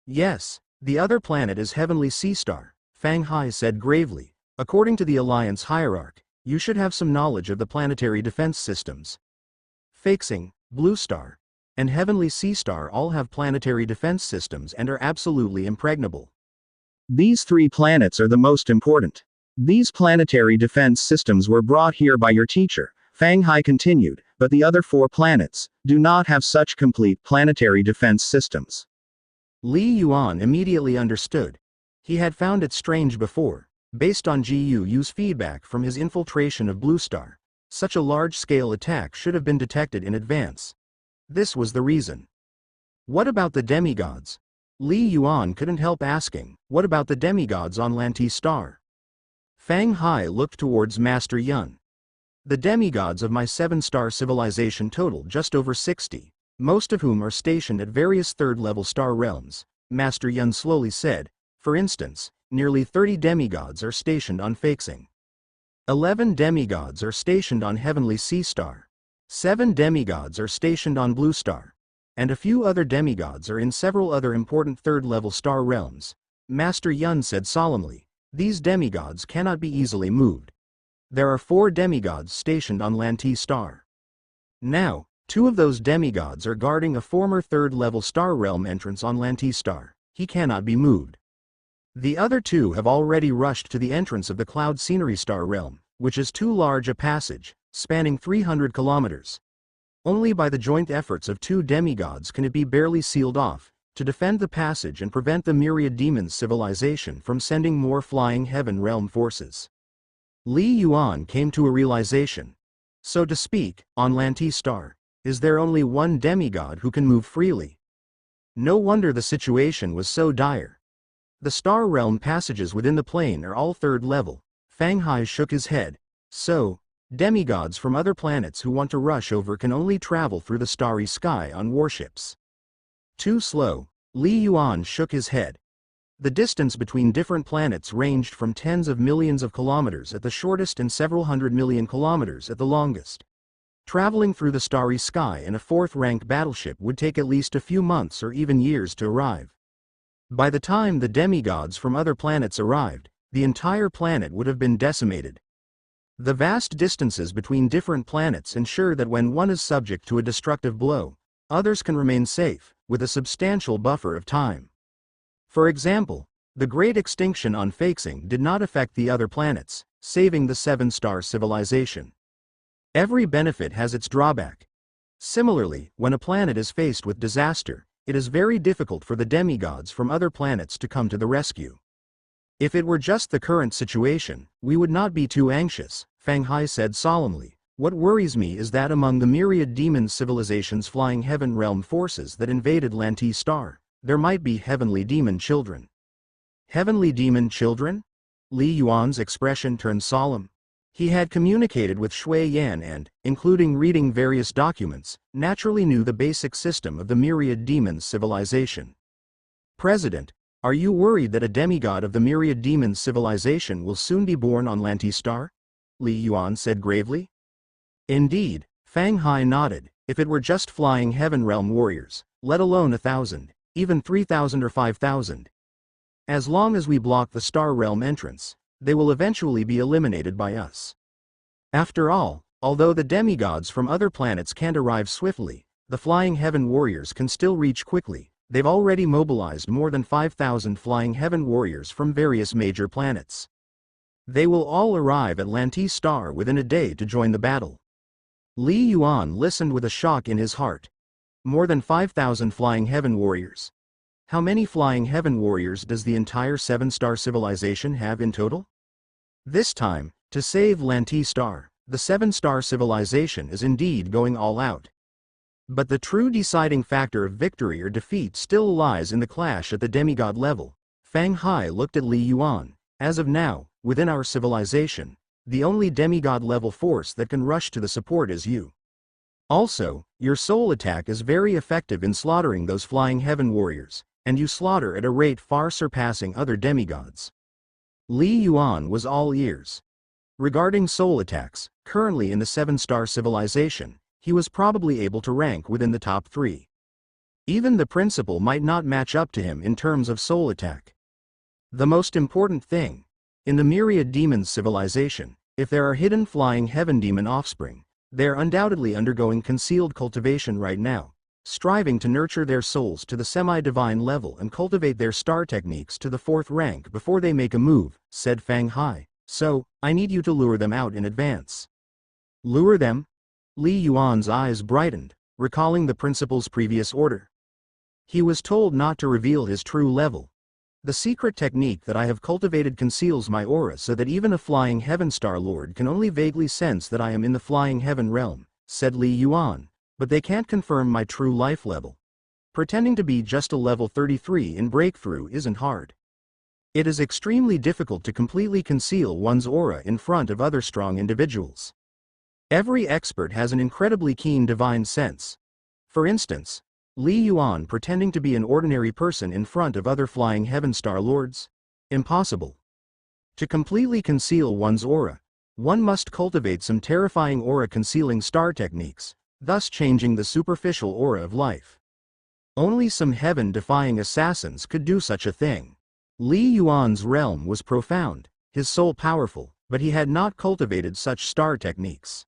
Yes, the other planet is Heavenly Sea Star, Fang Hai said gravely. According to the Alliance hierarch, you should have some knowledge of the planetary defense systems. Feixing, Blue Star, and Heavenly Sea Star all have planetary defense systems and are absolutely impregnable. These 3 planets are the most important. These planetary defense systems were brought here by your teacher, Fang Hai continued, but the other 4 planets do not have such complete planetary defense systems. Li Yuan immediately understood. He had found it strange before, based on Gu's feedback from his infiltration of Blue Star. Such a large-scale attack should have been detected in advance. This was the reason. What about the demigods? Li Yuan couldn't help asking, what about the demigods on Lantee Star? Fang Hai looked towards Master Yun. The demigods of my 7-star civilization total just over 60, most of whom are stationed at various 3rd-level star realms, Master Yun slowly said. For instance, nearly 30 demigods are stationed on Feixing. 11 demigods are stationed on Heavenly Sea Star. 7 demigods are stationed on Blue Star. And a few other demigods are in several other important 3rd-level star realms. Master Yun said solemnly, these demigods cannot be easily moved. There are 4 demigods stationed on Lantee Star. Now, 2 of those demigods are guarding a former 3rd-level star realm entrance on Lantee Star. He cannot be moved. The other 2 have already rushed to the entrance of the Cloud Scenery Star Realm, which is too large a passage, spanning 300 kilometers. Only by the joint efforts of 2 demigods can it be barely sealed off, to defend the passage and prevent the Myriad Demons civilization from sending more flying heaven realm forces. Li Yuan came to a realization. So to speak, on Lantistar, is there only one demigod who can move freely? No wonder the situation was so dire. The star realm passages within the plane are all third level. Fang Hai shook his head. So, demigods from other planets who want to rush over can only travel through the starry sky on warships. Too slow. Li Yuan shook his head. The distance between different planets ranged from tens of millions of kilometers at the shortest and several 100 million kilometers at the longest. Traveling through the starry sky in a fourth-rank battleship would take at least a few months or even years to arrive. By the time the demigods from other planets arrived, the entire planet would have been decimated. The vast distances between different planets ensure that when one is subject to a destructive blow, others can remain safe, with a substantial buffer of time. For example, the Great Extinction on Faxing did not affect the other planets, saving the seven-star civilization. Every benefit has its drawback. Similarly, when a planet is faced with disaster, it is very difficult for the demigods from other planets to come to the rescue. If it were just the current situation, we would not be too anxious, Fang Hai said solemnly. What worries me is that among the myriad demon civilizations flying heaven realm forces that invaded Lantistar, there might be heavenly demon children. Heavenly demon children? Li Yuan's expression turned solemn. He had communicated with Shui Yan and, including reading various documents, naturally knew the basic system of the myriad demons civilization. President, are you worried that a demigod of the myriad demons civilization will soon be born on Lantistar? Li Yuan said gravely. Indeed, Fang Hai nodded. If it were just flying heaven realm warriors, let alone 1,000, even 3,000 or 5,000. As long as we block the star realm entrance, they will eventually be eliminated by us. After all, although the demigods from other planets can't arrive swiftly, the flying heaven warriors can still reach quickly. They've already mobilized more than 5,000 flying heaven warriors from various major planets. They will all arrive at Lantistar within a day to join the battle. Li Yuan listened with a shock in his heart. More than 5,000 flying heaven warriors. How many flying heaven warriors does the entire seven-star civilization have in total? This time, to save Lantistar, the seven-star civilization is indeed going all out. But the true deciding factor of victory or defeat still lies in the clash at the demigod level. Fang Hai looked at Li Yuan. As of now, within our civilization, the only demigod-level force that can rush to the support is you. Also, your soul attack is very effective in slaughtering those flying heaven warriors, and you slaughter at a rate far surpassing other demigods. Li Yuan was all ears. Regarding soul attacks, currently in the seven-star civilization, he was probably able to rank within the top 3. Even the principal might not match up to him in terms of soul attack. The most important thing, in the myriad demons civilization, if there are hidden flying heaven demon offspring, they are undoubtedly undergoing concealed cultivation right now, striving to nurture their souls to the semi-divine level and cultivate their star techniques to the 4th rank before they make a move, said Fang Hai. So, I need you to lure them out in advance. Lure them? Li Yuan's eyes brightened, recalling the principal's previous order. He was told not to reveal his true level. The secret technique that I have cultivated conceals my aura so that even a flying heaven star lord can only vaguely sense that I am in the flying heaven realm, said Li Yuan, but they can't confirm my true life level. Pretending to be just a level 33 in breakthrough isn't hard. It is extremely difficult to completely conceal one's aura in front of other strong individuals. Every expert has an incredibly keen divine sense. For instance, Li Yuan pretending to be an ordinary person in front of other flying heaven star lords? Impossible. To completely conceal one's aura, one must cultivate some terrifying aura-concealing star techniques, thus changing the superficial aura of life. Only some heaven-defying assassins could do such a thing. Li Yuan's realm was profound, his soul powerful, but he had not cultivated such star techniques.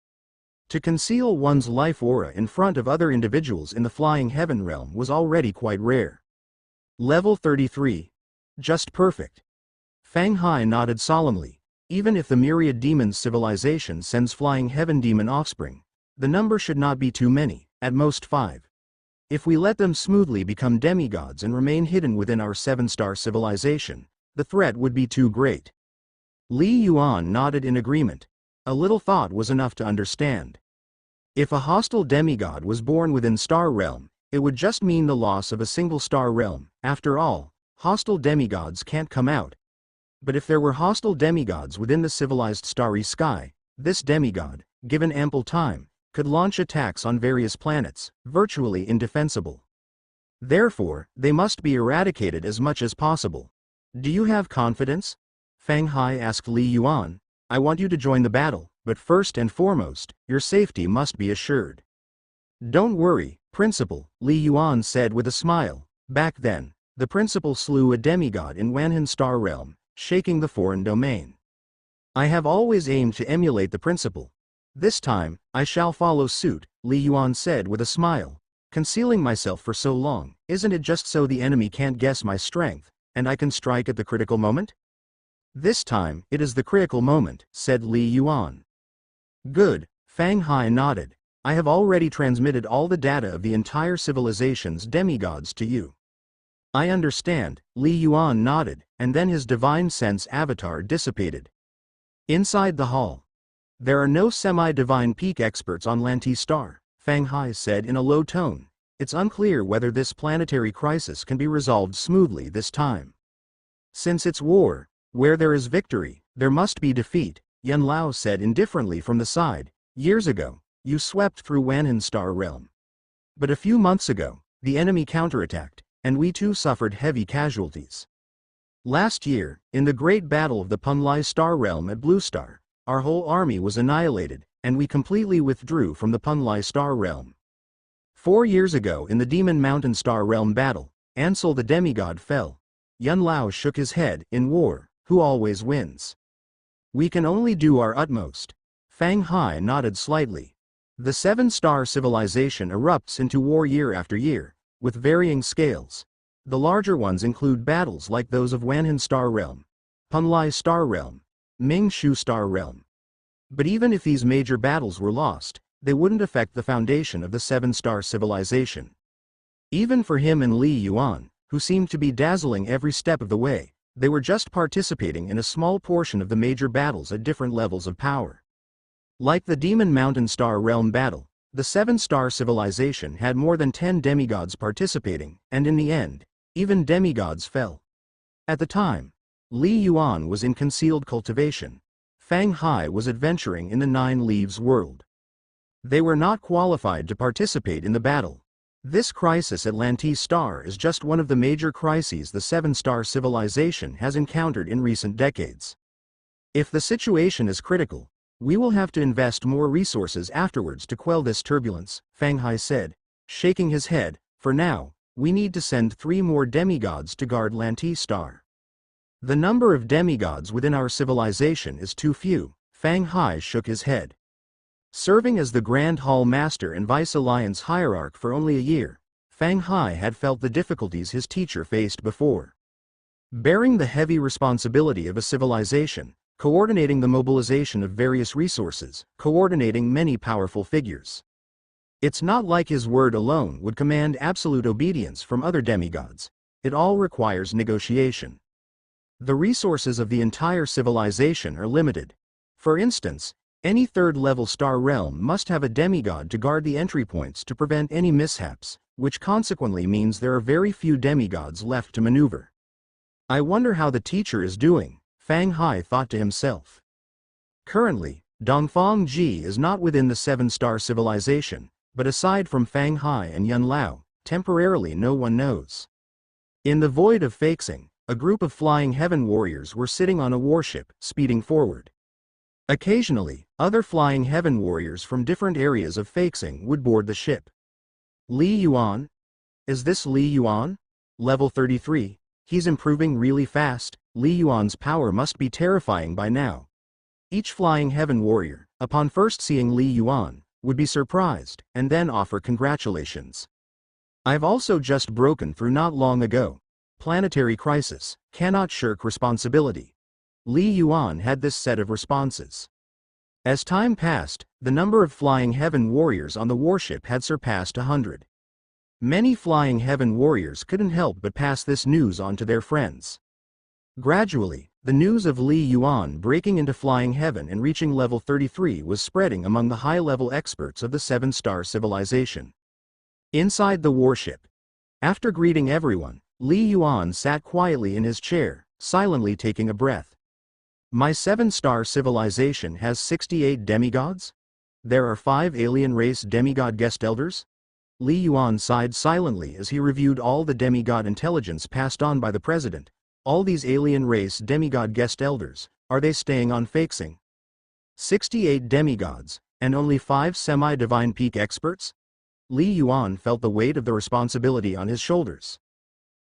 To conceal one's life aura in front of other individuals in the flying heaven realm was already quite rare. Level 33. Just perfect. Fang Hai nodded solemnly. Even if the myriad demons civilization sends flying heaven demon offspring, the number should not be too many, at most 5. If we let them smoothly become demigods and remain hidden within our 7-star civilization, the threat would be too great. Li Yuan nodded in agreement. A little thought was enough to understand. If a hostile demigod was born within Star Realm, it would just mean the loss of a single star realm. After all, hostile demigods can't come out. But if there were hostile demigods within the civilized starry sky, this demigod, given ample time, could launch attacks on various planets, virtually indefensible. Therefore, they must be eradicated as much as possible. Do you have confidence? Fang Hai asked Li Yuan. I want you to join the battle, but first and foremost, your safety must be assured. Don't worry, Principal, Li Yuan said with a smile. Back then, the Principal slew a demigod in Wanhan Star Realm, shaking the foreign domain. I have always aimed to emulate the Principal. This time, I shall follow suit, Li Yuan said with a smile. Concealing myself for so long, isn't it just so the enemy can't guess my strength, and I can strike at the critical moment? This time, it is the critical moment, said Li Yuan. Good, Fang Hai nodded. I have already transmitted all the data of the entire civilization's demigods to you. I understand, Li Yuan nodded, and then his divine sense avatar dissipated. Inside the hall. There are no semi-divine peak experts on Lanti Star, Fang Hai said in a low tone. It's unclear whether this planetary crisis can be resolved smoothly this time. Since it's war, where there is victory, there must be defeat, Yan Lao said indifferently from the side. Years ago, you swept through Wanhan Star Realm. But a few months ago, the enemy counterattacked, and we too suffered heavy casualties. Last year, in the great battle of the Punlai Star Realm at Blue Star, our whole army was annihilated, and we completely withdrew from the Punlai Star Realm. 4 years ago in the Demon Mountain Star Realm battle, Ansel the demigod fell. Yan Lao shook his head. In war, who always wins? We can only do our utmost. Fang Hai nodded slightly. The 7-star civilization erupts into war year after year, with varying scales. The larger ones include battles like those of Wanhan Star Realm, Punlai Star Realm, Ming Shu Star Realm. But even if these major battles were lost, they wouldn't affect the foundation of the 7-star civilization. Even for him and Li Yuan, who seemed to be dazzling every step of the way, they were just participating in a small portion of the major battles at different levels of power. Like the Demon Mountain Star Realm battle, the 7-star civilization had more than 10 demigods participating, and in the end, even demigods fell. At the time, Li Yuan was in concealed cultivation. Fang Hai was adventuring in the 9 Leaves world. They were not qualified to participate in the battle. This crisis at Lanti Star is just one of the major crises the 7-star civilization has encountered in recent decades. If the situation is critical, we will have to invest more resources afterwards to quell this turbulence, Fang Hai said, shaking his head. For now, we need to send 3 more demigods to guard Lanti Star. The number of demigods within our civilization is too few, Fang Hai shook his head. Serving as the Grand Hall Master and Vice Alliance Hierarch for only a year, Fang Hai had felt the difficulties his teacher faced before. Bearing the heavy responsibility of a civilization, coordinating the mobilization of various resources, coordinating many powerful figures. It's not like his word alone would command absolute obedience from other demigods. It all requires negotiation. The resources of the entire civilization are limited. For instance, any 3rd-level star realm must have a demigod to guard the entry points to prevent any mishaps, which consequently means there are very few demigods left to maneuver. I wonder how the teacher is doing, Fang Hai thought to himself. Currently, Dongfang Ji is not within the 7-star civilization, but aside from Fang Hai and Yan Lao, temporarily no one knows. In the void of Feixing, a group of flying heaven warriors were sitting on a warship, speeding forward. Occasionally, other flying heaven warriors from different areas of Feixing would board the ship. Li Yuan? Is this Li Yuan? Level 33, he's improving really fast. Li Yuan's power must be terrifying by now. Each flying heaven warrior, upon first seeing Li Yuan, would be surprised, and then offer congratulations. I've also just broken through not long ago. Planetary crisis, cannot shirk responsibility. Li Yuan had this set of responses. As time passed, the number of flying heaven warriors on the warship had surpassed 100. Many flying heaven warriors couldn't help but pass this news on to their friends. Gradually, the news of Li Yuan breaking into flying heaven and reaching level 33 was spreading among the high-level experts of the seven-star civilization. Inside the warship, after greeting everyone, Li Yuan sat quietly in his chair, silently taking a breath. My seven-star civilization has 68 demigods? There are 5 alien race demigod guest elders? Li Yuan sighed silently as he reviewed all the demigod intelligence passed on by the president. All these alien race demigod guest elders, are they staying on Feixing? 68 demigods, and only 5 semi-divine peak experts? Li Yuan felt the weight of the responsibility on his shoulders.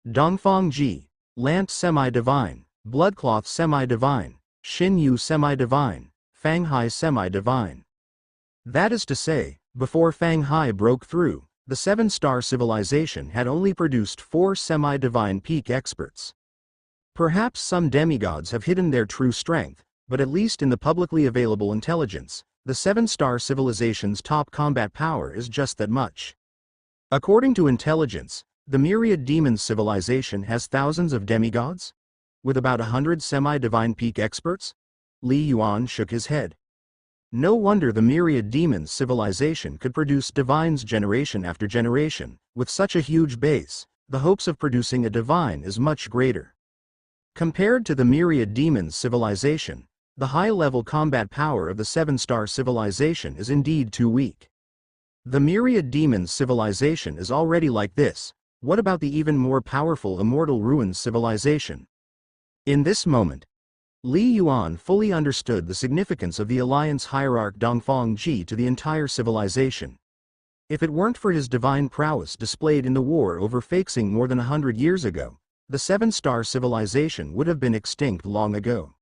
Dongfang Ji, Lant semi-divine, Bloodcloth semi-divine, Xin Yu semi-divine, Fang Hai semi-divine. That is to say, before Fang Hai broke through, the seven-star civilization had only produced 4 semi-divine peak experts. Perhaps some demigods have hidden their true strength, but at least in the publicly available intelligence, the seven-star civilization's top combat power is just that much. According to intelligence, the Myriad Demons civilization has thousands of demigods? With about 100 semi-divine peak experts? Li Yuan shook his head. No wonder the Myriad Demons civilization could produce divines generation after generation. With such a huge base, the hopes of producing a divine is much greater. Compared to the Myriad Demons civilization, the high-level combat power of the seven-star civilization is indeed too weak. The Myriad Demons civilization is already like this. What about the even more powerful Immortal Ruins civilization? In this moment, Li Yuan fully understood the significance of the alliance hierarch Dongfang Ji to the entire civilization. If it weren't for his divine prowess displayed in the war over Feixing more than 100 years ago, the seven-star civilization would have been extinct long ago.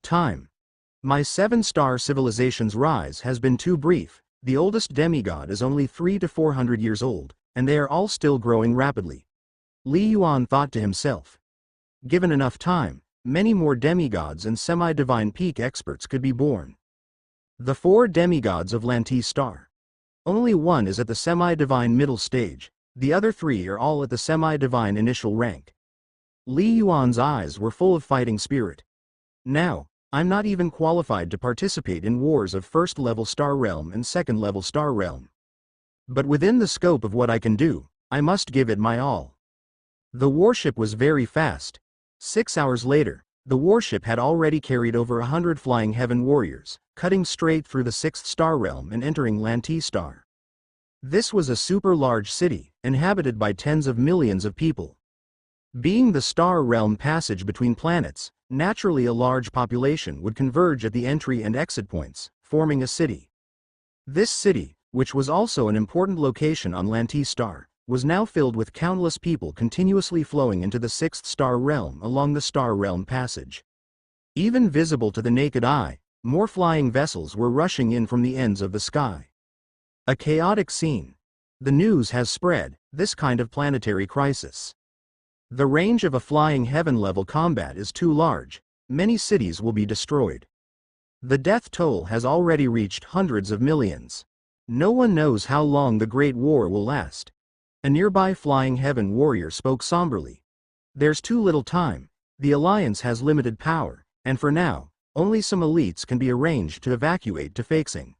Time. My seven-star civilization's rise has been too brief. The oldest demigod is only 300 to 400 years old, and they are all still growing rapidly. Li Yuan thought to himself. Given enough time, many more demigods and semi-divine peak experts could be born. The 4 demigods of Lanti Star. Only one is at the semi-divine middle stage, the other 3 are all at the semi-divine initial rank. Li Yuan's eyes were full of fighting spirit. Now, I'm not even qualified to participate in wars of first-level star realm and second-level star realm. But within the scope of what I can do, I must give it my all. The warship was very fast. 6 hours later, the warship had already carried over 100 flying heaven warriors, cutting straight through the 6th star realm and entering Lanti Star. This was a super-large city, inhabited by tens of millions of people. Being the star realm passage between planets, naturally a large population would converge at the entry and exit points, forming a city. This city, which was also an important location on Lanti Star, was now filled with countless people continuously flowing into the 6th star realm along the star realm passage. Even visible to the naked eye, more flying vessels were rushing in from the ends of the sky. A chaotic scene. The news has spread, this kind of planetary crisis. The range of a flying heaven-level combat is too large, many cities will be destroyed. The death toll has already reached hundreds of millions. No one knows how long the Great War will last. A nearby flying heaven warrior spoke somberly. There's too little time, the Alliance has limited power, and for now, only some elites can be arranged to evacuate to Feixing.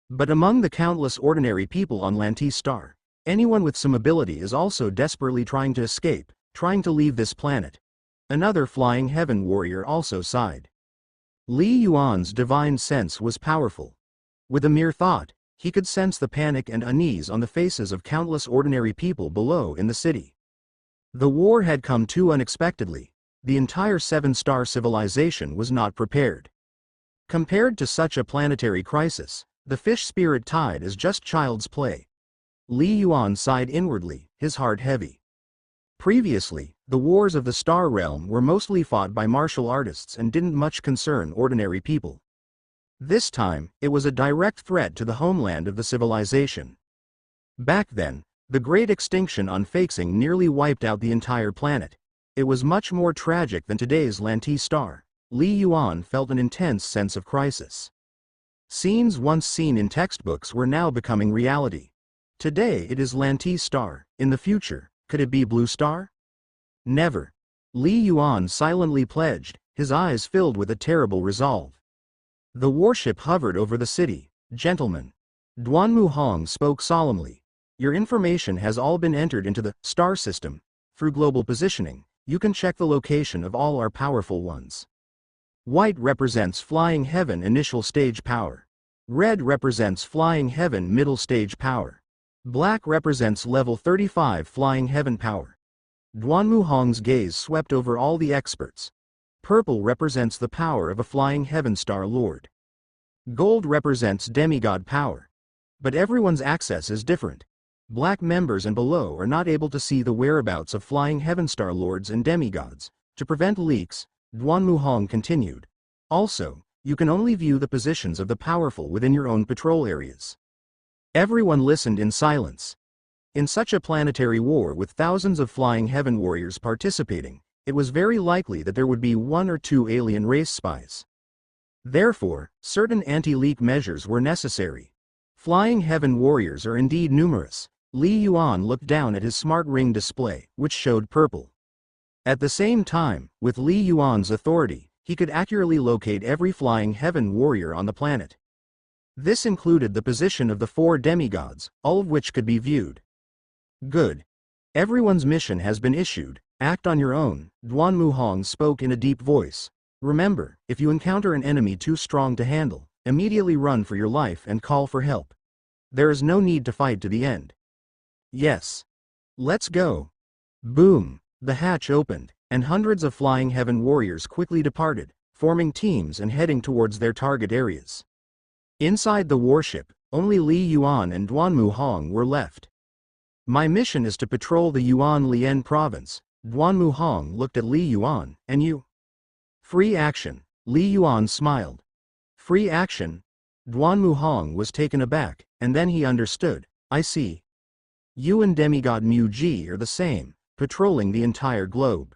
But among the countless ordinary people on Lanti Star, anyone with some ability is also desperately trying to escape, trying to leave this planet. Another flying heaven warrior also sighed. Li Yuan's divine sense was powerful. With a mere thought, he could sense the panic and unease on the faces of countless ordinary people below in the city. The war had come too unexpectedly. The entire seven-star civilization was not prepared. Compared to such a planetary crisis, the fish spirit tide is just child's play. Li Yuan sighed inwardly, his heart heavy. Previously, the wars of the star realm were mostly fought by martial artists and didn't much concern ordinary people. This time, it was a direct threat to the homeland of the civilization. Back then, the Great Extinction on Feixing nearly wiped out the entire planet. It was much more tragic than today's Lanti Star. Li Yuan felt an intense sense of crisis. Scenes once seen in textbooks were now becoming reality. Today it is Lanti Star. In the future, could it be Blue Star? Never. Li Yuan silently pledged, his eyes filled with a terrible resolve. The warship hovered over the city. Gentlemen. Duanmu Hong spoke solemnly. Your information has all been entered into the star system. Through global positioning, you can check the location of all our powerful ones. White represents Flying Heaven initial stage power. Red represents Flying Heaven middle stage power. Black represents level 35 Flying Heaven power. Duanmu Hong's gaze swept over all the experts. Purple represents the power of a Flying Heaven Star Lord. Gold represents demigod power. But everyone's access is different. Black members and below are not able to see the whereabouts of Flying Heaven Star Lords and demigods. To prevent leaks, Duanmu Hong continued. Also, you can only view the positions of the powerful within your own patrol areas. Everyone listened in silence. In such a planetary war with thousands of Flying Heaven warriors participating, it was very likely that there would be 1 or 2 alien race spies. Therefore, certain anti-leak measures were necessary. Flying Heaven warriors are indeed numerous. Li Yuan looked down at his smart ring display, which showed purple. At the same time, with Li Yuan's authority, he could accurately locate every Flying Heaven warrior on the planet. This included the position of the 4 demigods, all of which could be viewed. Good. Everyone's mission has been issued. Act on your own, Duanmu Hong spoke in a deep voice. Remember, if you encounter an enemy too strong to handle, immediately run for your life and call for help. There is no need to fight to the end. Yes. Let's go. Boom. The hatch opened, and hundreds of Flying Heaven warriors quickly departed, forming teams and heading towards their target areas. Inside the warship, only Li Yuan and Duanmu Hong were left. My mission is to patrol the Yuan Lian province. Duanmu Hong looked at Li Yuan, and you? Free action. Li Yuan smiled. Free action? Duanmu Hong was taken aback, and then he understood. I see. You and demigod Mu Ji are the same, patrolling the entire globe.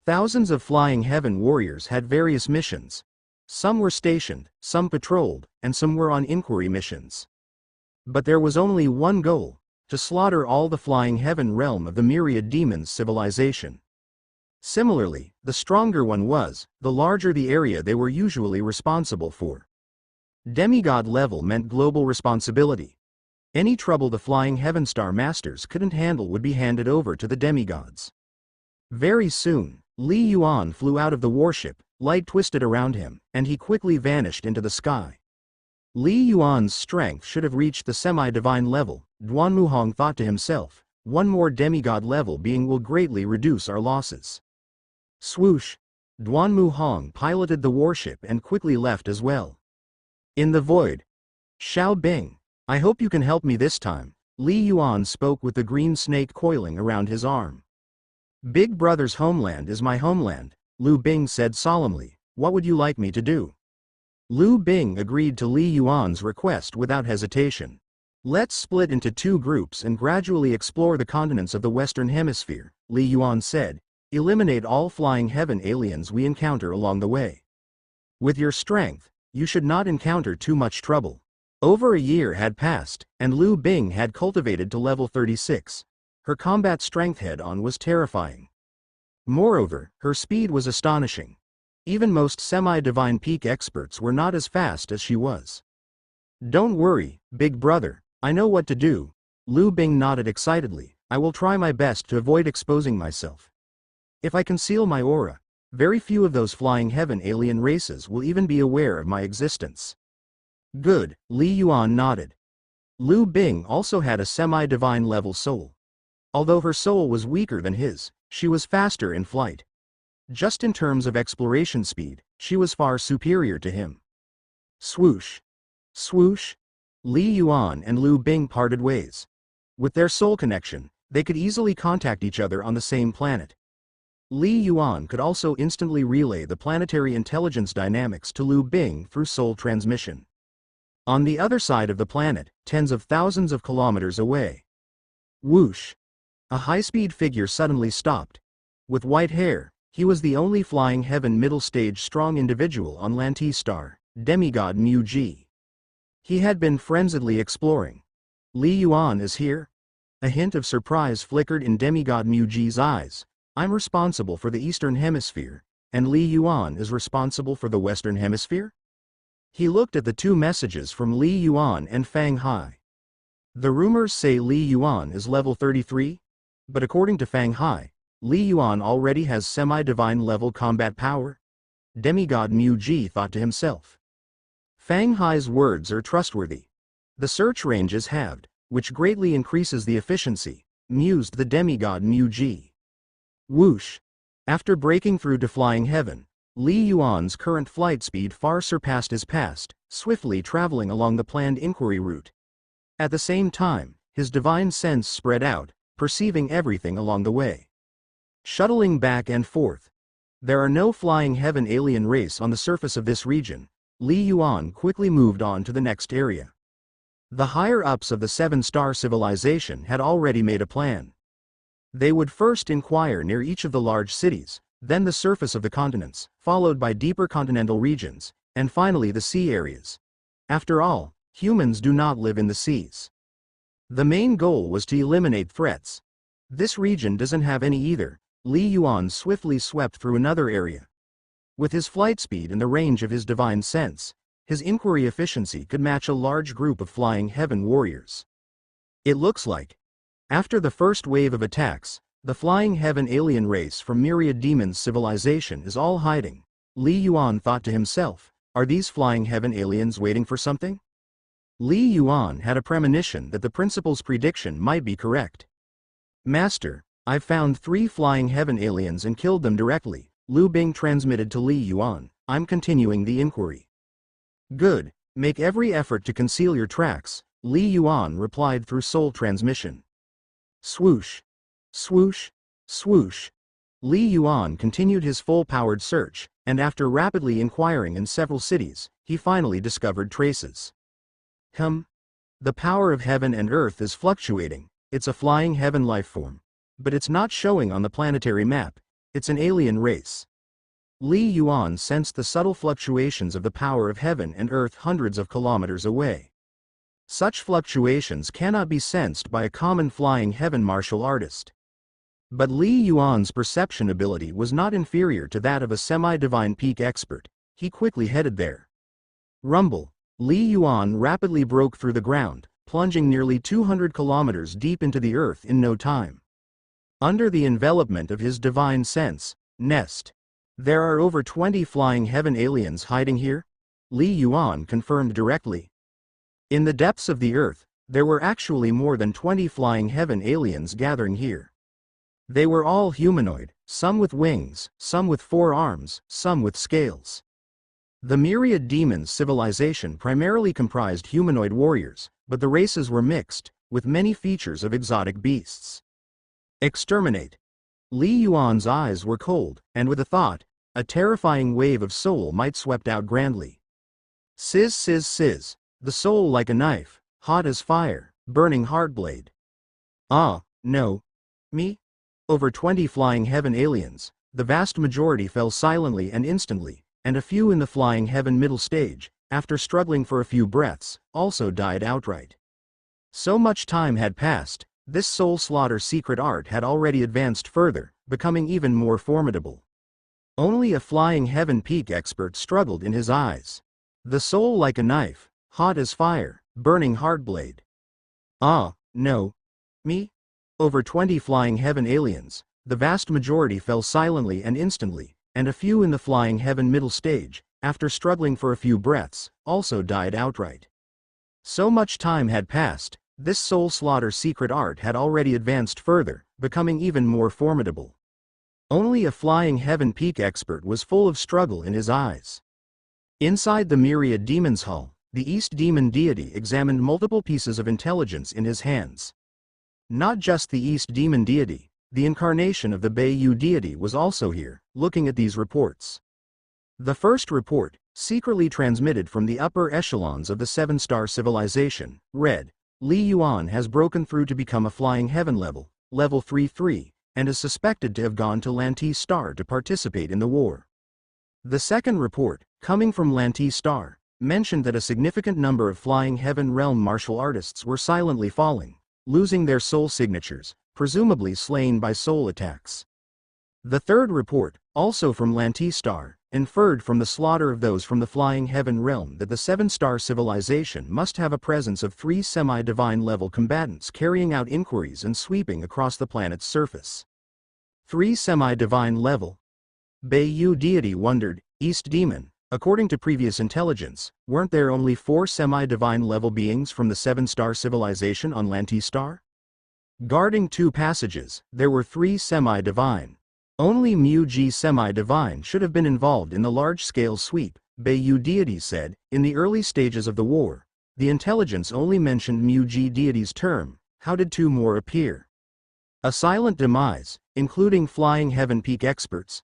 Thousands of Flying Heaven warriors had various missions. Some were stationed, some patrolled, and some were on inquiry missions. But there was only one goal: to slaughter all the Flying Heaven realm of the myriad demons civilization. Similarly, the stronger one was, the larger the area they were usually responsible for. Demigod level meant global responsibility. Any trouble the Flying Heaven Star Masters couldn't handle would be handed over to the demigods. Very soon, Li Yuan flew out of the warship, light twisted around him, and he quickly vanished into the sky. Li Yuan's strength should have reached the semi-divine level, Duanmu Hong thought to himself. One more demigod level being will greatly reduce our losses. Swoosh! Duanmu Hong piloted the warship and quickly left as well. In the void. Xiao Bing, I hope you can help me this time. Li Yuan spoke with the green snake coiling around his arm. Big Brother's homeland is my homeland, Lu Bing said solemnly. What would you like me to do? Lu Bing agreed to Li Yuan's request without hesitation. Let's split into 2 groups and gradually explore the continents of the Western Hemisphere, Li Yuan said. Eliminate all Flying Heaven aliens we encounter along the way. With your strength, you should not encounter too much trouble. Over a year had passed, and Lu Bing had cultivated to level 36. Her combat strength head-on was terrifying. Moreover, her speed was astonishing. Even most semi-divine peak experts were not as fast as she was. Don't worry, Big Brother, I know what to do. Lu Bing nodded excitedly. I will try my best to avoid exposing myself. If I conceal my aura, very few of those Flying Heaven alien races will even be aware of my existence. Good, Li Yuan nodded. Lu Bing also had a semi-divine level soul. Although her soul was weaker than his, she was faster in flight. Just in terms of exploration speed, she was far superior to him. Swoosh! Swoosh! Li Yuan and Lu Bing parted ways. With their soul connection, they could easily contact each other on the same planet. Li Yuan could also instantly relay the planetary intelligence dynamics to Lu Bing through soul transmission. On the other side of the planet, tens of thousands of kilometers away. Whoosh! A high-speed figure suddenly stopped. With white hair, he was the only Flying Heaven middle-stage strong individual on Lantistar, demigod Mu Ji. He had been frenziedly exploring. Li Yuan is here? A hint of surprise flickered in demigod Mu Ji's eyes. I'm responsible for the Eastern Hemisphere, and Li Yuan is responsible for the Western Hemisphere? He looked at the two messages from Li Yuan and Fang Hai. The rumors say Li Yuan is level 33, but according to Fang Hai, Li Yuan already has semi-divine level combat power. Demigod Mu Ji thought to himself. Fang Hai's words are trustworthy. The search range is halved, which greatly increases the efficiency, mused the demigod Mu Ji. Whoosh! After breaking through to flying heaven, Li Yuan's current flight speed far surpassed his past, swiftly traveling along the planned inquiry route. At the same time, his divine sense spread out, perceiving everything along the way. Shuttling back and forth. There are no flying heaven alien race on the surface of this region. Li Yuan quickly moved on to the next area. The higher-ups of the seven-star civilization had already made a plan. They would first inquire near each of the large cities, then the surface of the continents, followed by deeper continental regions, and finally the sea areas. After all, humans do not live in the seas. The main goal was to eliminate threats. This region doesn't have any either. Li Yuan swiftly swept through another area. With his flight speed and the range of his divine sense, his inquiry efficiency could match a large group of flying heaven warriors. It looks like, after the first wave of attacks, the flying heaven alien race from Myriad Demons civilization is all hiding. Li Yuan thought to himself, are these flying heaven aliens waiting for something? Li Yuan had a premonition that the principal's prediction might be correct. Master, I've found 3 flying heaven aliens and killed them directly, Lu Bing transmitted to Li Yuan. I'm continuing the inquiry. Good, make every effort to conceal your tracks, Li Yuan replied through soul transmission. Swoosh. Swoosh. Swoosh. Li Yuan continued his full-powered search, and after rapidly inquiring in several cities, he finally discovered traces. The power of heaven and earth is fluctuating. It's a flying heaven lifeform. But it's not showing on the planetary map. It's an alien race. Li Yuan sensed the subtle fluctuations of the power of heaven and earth hundreds of kilometers away. Such fluctuations cannot be sensed by a common flying heaven martial artist. But Li Yuan's perception ability was not inferior to that of a semi-divine peak expert. He quickly headed there. Rumble. Li Yuan rapidly broke through the ground, plunging nearly 200 kilometers deep into the earth in no time. Under the envelopment of his divine sense, nest. There are over 20 flying heaven aliens hiding here? Li Yuan confirmed directly. In the depths of the earth, there were actually more than 20 flying heaven aliens gathering here. They were all humanoid, some with wings, some with 4 arms, some with scales. The Myriad Demons civilization primarily comprised humanoid warriors, but the races were mixed, with many features of exotic beasts. Exterminate. Li Yuan's eyes were cold, and with a thought, a terrifying wave of soul might swept out grandly. Sizz sizz sizz, the soul like a knife, hot as fire, burning heartblade. Ah, no. Me? Over 20 flying heaven aliens, the vast majority fell silently and instantly, and a few in the flying heaven middle stage, after struggling for a few breaths, also died outright. So much time had passed, this soul slaughter secret art had already advanced further, becoming even more formidable. Only a flying heaven peak expert struggled in his eyes. The soul like a knife, hot as fire, burning heartblade. Ah, no. Me? Over 20 flying heaven aliens, the vast majority fell silently and instantly, and a few in the flying heaven middle stage, after struggling for a few breaths, also died outright. So much time had passed, this soul slaughter secret art had already advanced further, becoming even more formidable. Only a flying heaven peak expert was full of struggle in his eyes. Inside the Myriad Demons Hall, the East Demon deity examined multiple pieces of intelligence in his hands. Not just the East Demon deity, the incarnation of the Beiyu deity was also here, looking at these reports. The first report, secretly transmitted from the upper echelons of the 7-star civilization, read, Li Yuan has broken through to become a flying heaven level 3-3, and is suspected to have gone to Lantis Star to participate in the war. The second report, coming from Lantis Star, mentioned that a significant number of flying heaven realm martial artists were silently falling, losing their soul signatures, presumably slain by soul attacks. The third report, also from Lantistar, inferred from the slaughter of those from the flying heaven realm that the seven-star civilization must have a presence of 3 semi-divine level combatants carrying out inquiries and sweeping across the planet's surface. 3 semi-divine level? Bayu deity wondered. East Demon, according to previous intelligence, weren't there only 4 semi-divine level beings from the seven-star civilization on Lantistar? Guarding 2 passages, there were 3 semi-divine. Only Mu-G semi-divine should have been involved in the large-scale sweep, Bayu deity said. In the early stages of the war, the intelligence only mentioned Mu-G deity's term. How did 2 more appear? A silent demise, including flying heaven peak experts.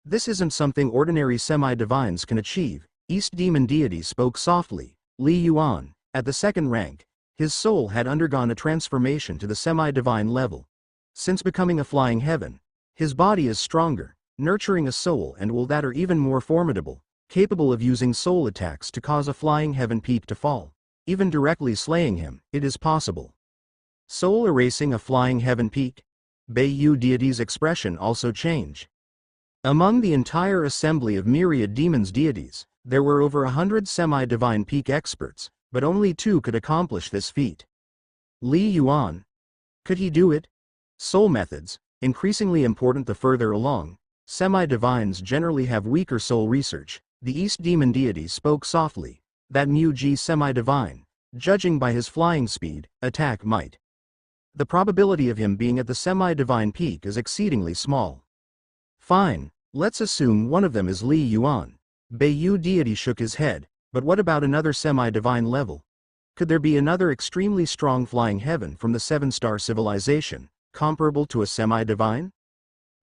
This isn't something ordinary semi-divines can achieve. East Demon deity spoke softly. Li Yuan, at the 2nd rank, his soul had undergone a transformation to the semi-divine level. Since becoming a flying heaven, his body is stronger, nurturing a soul and will that are even more formidable, capable of using soul attacks to cause a flying heaven peak to fall. Even directly slaying him, it is possible. Soul erasing a flying heaven peak? Bayu deity's expression also changed. Among the entire assembly of myriad demons deities, there were over 100 semi-divine peak experts, but only 2 could accomplish this feat. Li Yuan. Could he do it? Soul methods, increasingly important the further along, semi-divines generally have weaker soul research. The East Demon deity spoke softly. That Mu-G semi-divine, judging by his flying speed, attack might. The probability of him being at the semi-divine peak is exceedingly small. Fine, let's assume one of them is Li Yuan. Bayu deity shook his head. But what about another semi-divine level? Could there be another extremely strong flying heaven from the 7-star civilization, comparable to a semi-divine?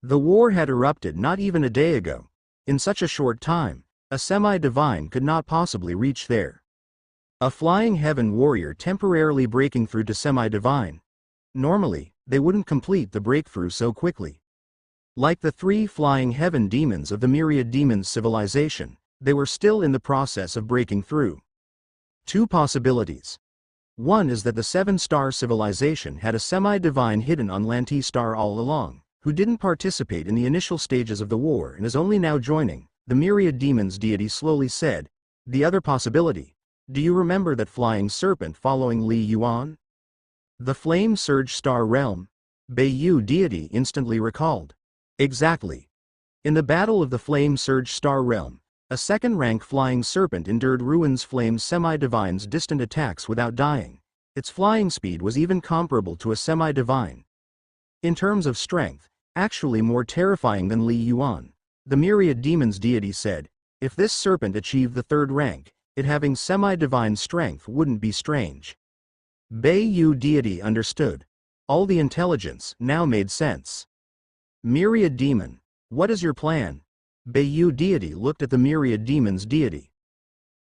The war had erupted not even a day ago. In such a short time, a semi-divine could not possibly reach there. A flying heaven warrior temporarily breaking through to semi-divine. Normally, they wouldn't complete the breakthrough so quickly. Like the 3 flying heaven demons of the myriad demons civilization, they were still in the process of breaking through. 2 possibilities. One is that the 7-star civilization had a semi-divine hidden on Lantistar all along, who didn't participate in the initial stages of the war and is only now joining, the myriad demons deity slowly said. The other possibility. Do you remember that flying serpent following Li Yuan? The flame surge star realm? Bayu deity instantly recalled. Exactly. In the battle of the flame surge star realm, a 2nd-rank flying serpent endured Ruin's flame semi-divine's distant attacks without dying. Its flying speed was even comparable to a semi-divine. In terms of strength, actually more terrifying than Li Yuan. The myriad demons deity said, if this serpent achieved the 3rd rank, it having semi-divine strength wouldn't be strange. Bayu deity understood. All the intelligence now made sense. Myriad demon, what is your plan? Bayu deity looked at the myriad demons deity.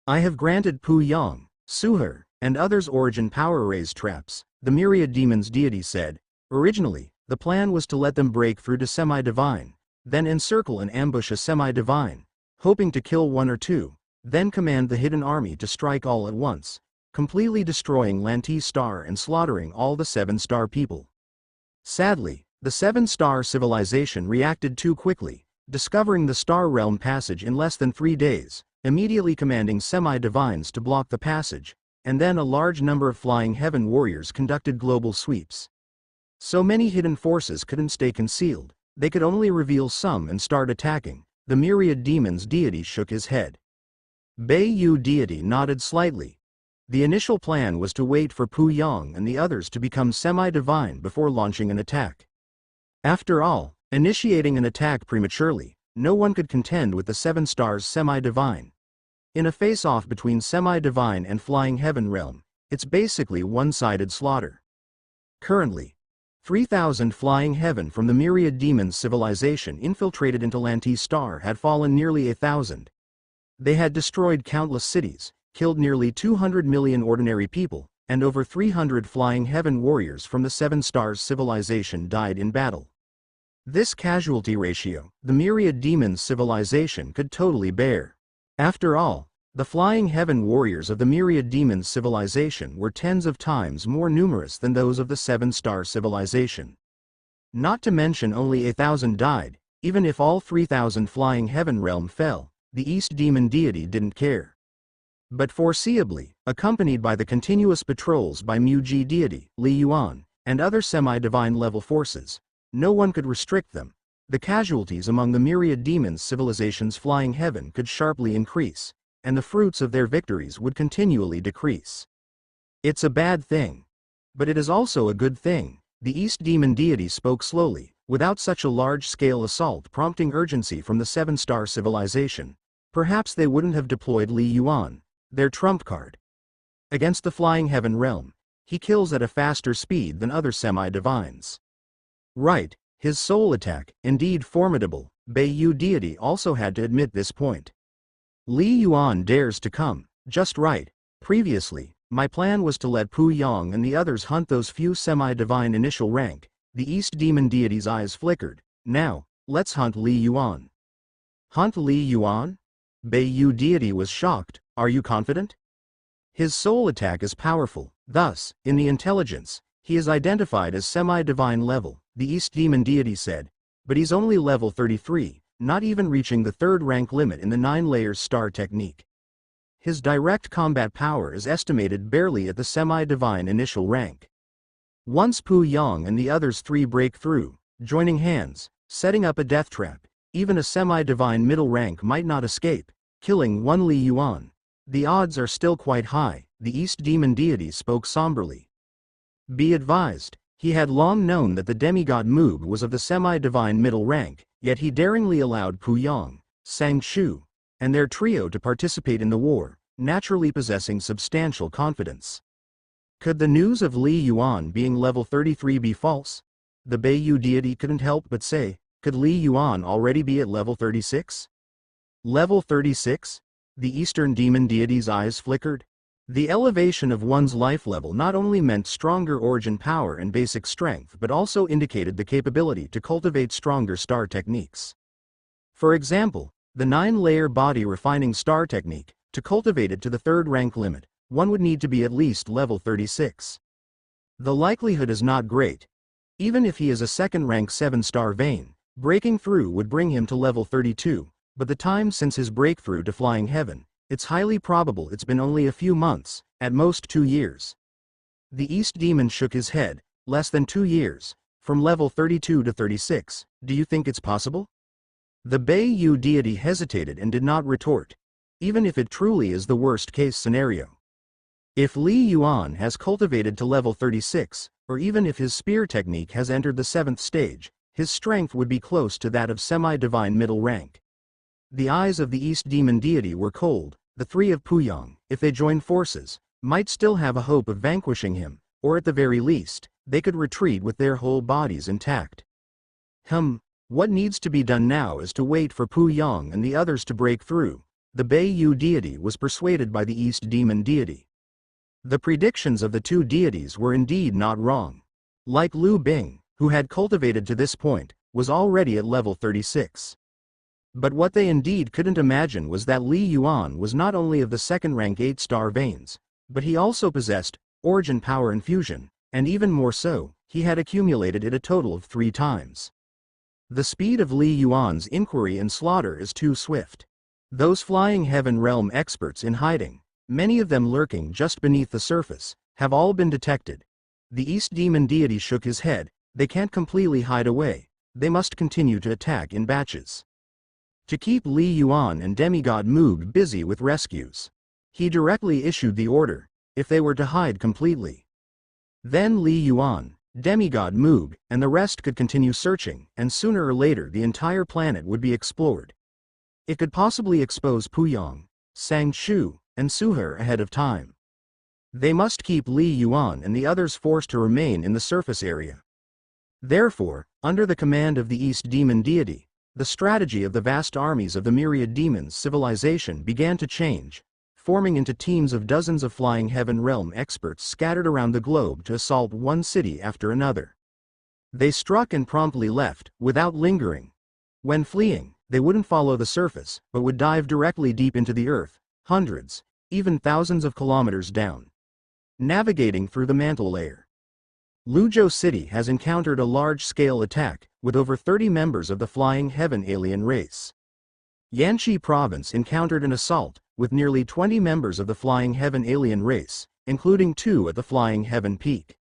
I have granted Pu Yang, Suher, and others origin power raise traps, the myriad demons deity said. Originally, the plan was to let them break through to semi-divine, then encircle and ambush a semi-divine, hoping to kill 1 or 2, then command the hidden army to strike all at once, completely destroying Lantistar and slaughtering all the 7-star people. Sadly, the 7-star civilization reacted too quickly, discovering the Star Realm passage in less than 3 days, immediately commanding semi-divines to block the passage, and then a large number of flying heaven warriors conducted global sweeps. So many hidden forces couldn't stay concealed, they could only reveal some and start attacking. The myriad demons deity shook his head. Bayu deity nodded slightly. The initial plan was to wait for Pu Yang and the others to become semi-divine before launching an attack. After all, initiating an attack prematurely, no one could contend with the 7 stars semi-divine. In a face-off between semi-divine and flying heaven realm, it's basically one-sided slaughter. Currently, 3,000 flying heaven from the myriad demons civilization infiltrated into Lantistar had fallen nearly 1,000. They had destroyed countless cities, killed nearly 200 million ordinary people, and over 300 flying heaven warriors from the 7 stars civilization died in battle. This casualty ratio, the myriad demons civilization could totally bear. After all, the flying heaven warriors of the myriad demons civilization were tens of times more numerous than those of the 7 star civilization. Not to mention only 1,000 died, Even if all 3,000 flying heaven realm fell, the East Demon deity didn't care. But foreseeably, accompanied by the continuous patrols by Mu-Ji deity, Li Yuan, and other semi-divine level forces, no one could restrict them. The casualties among the myriad demons civilizations flying heaven could sharply increase, and the fruits of their victories would continually decrease. It's a bad thing. But it is also a good thing. The East Demon deity spoke slowly, without such a large-scale assault prompting urgency from the seven-star civilization. Perhaps they wouldn't have deployed Li Yuan, their trump card. Against the flying heaven realm, he kills at a faster speed than other semi-divines. Right, his soul attack, indeed formidable. Beiyu deity also had to admit this point. Li Yuan dares to come, just right. Previously, my plan was to let Pu Yang and the others hunt those few semi-divine initial rank. The East Demon deity's eyes flickered. Now, let's hunt Li Yuan. Hunt Li Yuan? Beiyu deity was shocked. Are you confident? His soul attack is powerful. Thus, in the intelligence, he is identified as semi-divine level, the East Demon deity said. But he's only level 33, not even reaching the third rank limit in the 9 layers star technique. His direct combat power is estimated barely at the semi-divine initial rank. Once Pu Yang and the others 3 break through, joining hands, setting up a death trap, even a semi-divine middle rank might not escape, killing one Li Yuan. The odds are still quite high, the East Demon deity spoke somberly. Be advised, he had long known that the demigod Moog was of the semi-divine middle rank, yet he daringly allowed Pu Yang, Sang Shu, and their trio to participate in the war, naturally possessing substantial confidence. Could the news of Li Yuan being level 33 be false? The Beiyu deity couldn't help but say, could Li Yuan already be at level 36? Level 36? The Eastern Demon deity's eyes flickered. The elevation of one's life level not only meant stronger origin power and basic strength but also indicated the capability to cultivate stronger star techniques. For example, the 9-layer body refining star technique, to cultivate it to the 3rd rank limit, one would need to be at least level 36. The likelihood is not great. Even if he is a 2nd rank 7-star vein, breaking through would bring him to level 32, but the time since his breakthrough to flying heaven, it's highly probable it's been only a few months, at most 2 years. The East Demon shook his head. Less than 2 years, from level 32 to 36, do you think it's possible? The Beiyu deity hesitated and did not retort, even if it truly is the worst-case scenario. If Li Yuan has cultivated to level 36, or even if his spear technique has entered the 7th stage, his strength would be close to that of semi-divine middle rank. The eyes of the East Demon deity were cold. The 3 of Pu Yang, if they joined forces, might still have a hope of vanquishing him, or at the very least, they could retreat with their whole bodies intact. What needs to be done now is to wait for Pu Yang and the others to break through. The Beiyu deity was persuaded by the East Demon deity. The predictions of the 2 deities were indeed not wrong. Like Lu Bing, who had cultivated to this point, was already at level 36. But what they indeed couldn't imagine was that Li Yuan was not only of the 2nd rank 8-star veins, but he also possessed origin power infusion, and even more so, he had accumulated it a total of 3 times. The speed of Li Yuan's inquiry and slaughter is too swift. Those flying heaven realm experts in hiding, many of them lurking just beneath the surface, have all been detected. The East Demon deity shook his head. They can't completely hide away, they must continue to attack in batches. To keep Li Yuan and demigod Moog busy with rescues, he directly issued the order, if they were to hide completely. Then Li Yuan, demigod Moog, and the rest could continue searching, and sooner or later the entire planet would be explored. It could possibly expose Pu Yang, Sang Shu, and Suher ahead of time. They must keep Li Yuan and the others forced to remain in the surface area. Therefore, under the command of the East Demon deity, the strategy of the vast armies of the myriad demons civilization began to change, forming into teams of dozens of flying heaven realm experts scattered around the globe to assault one city after another. They struck and promptly left, without lingering. When fleeing, they wouldn't follow the surface, but would dive directly deep into the earth, hundreds, even thousands of kilometers down, navigating through the mantle layer. Luzhou City has encountered a large-scale attack, with over 30 members of the Flying Heaven alien race. Yanqi Province encountered an assault, with nearly 20 members of the Flying Heaven alien race, including 2 at the Flying Heaven Peak.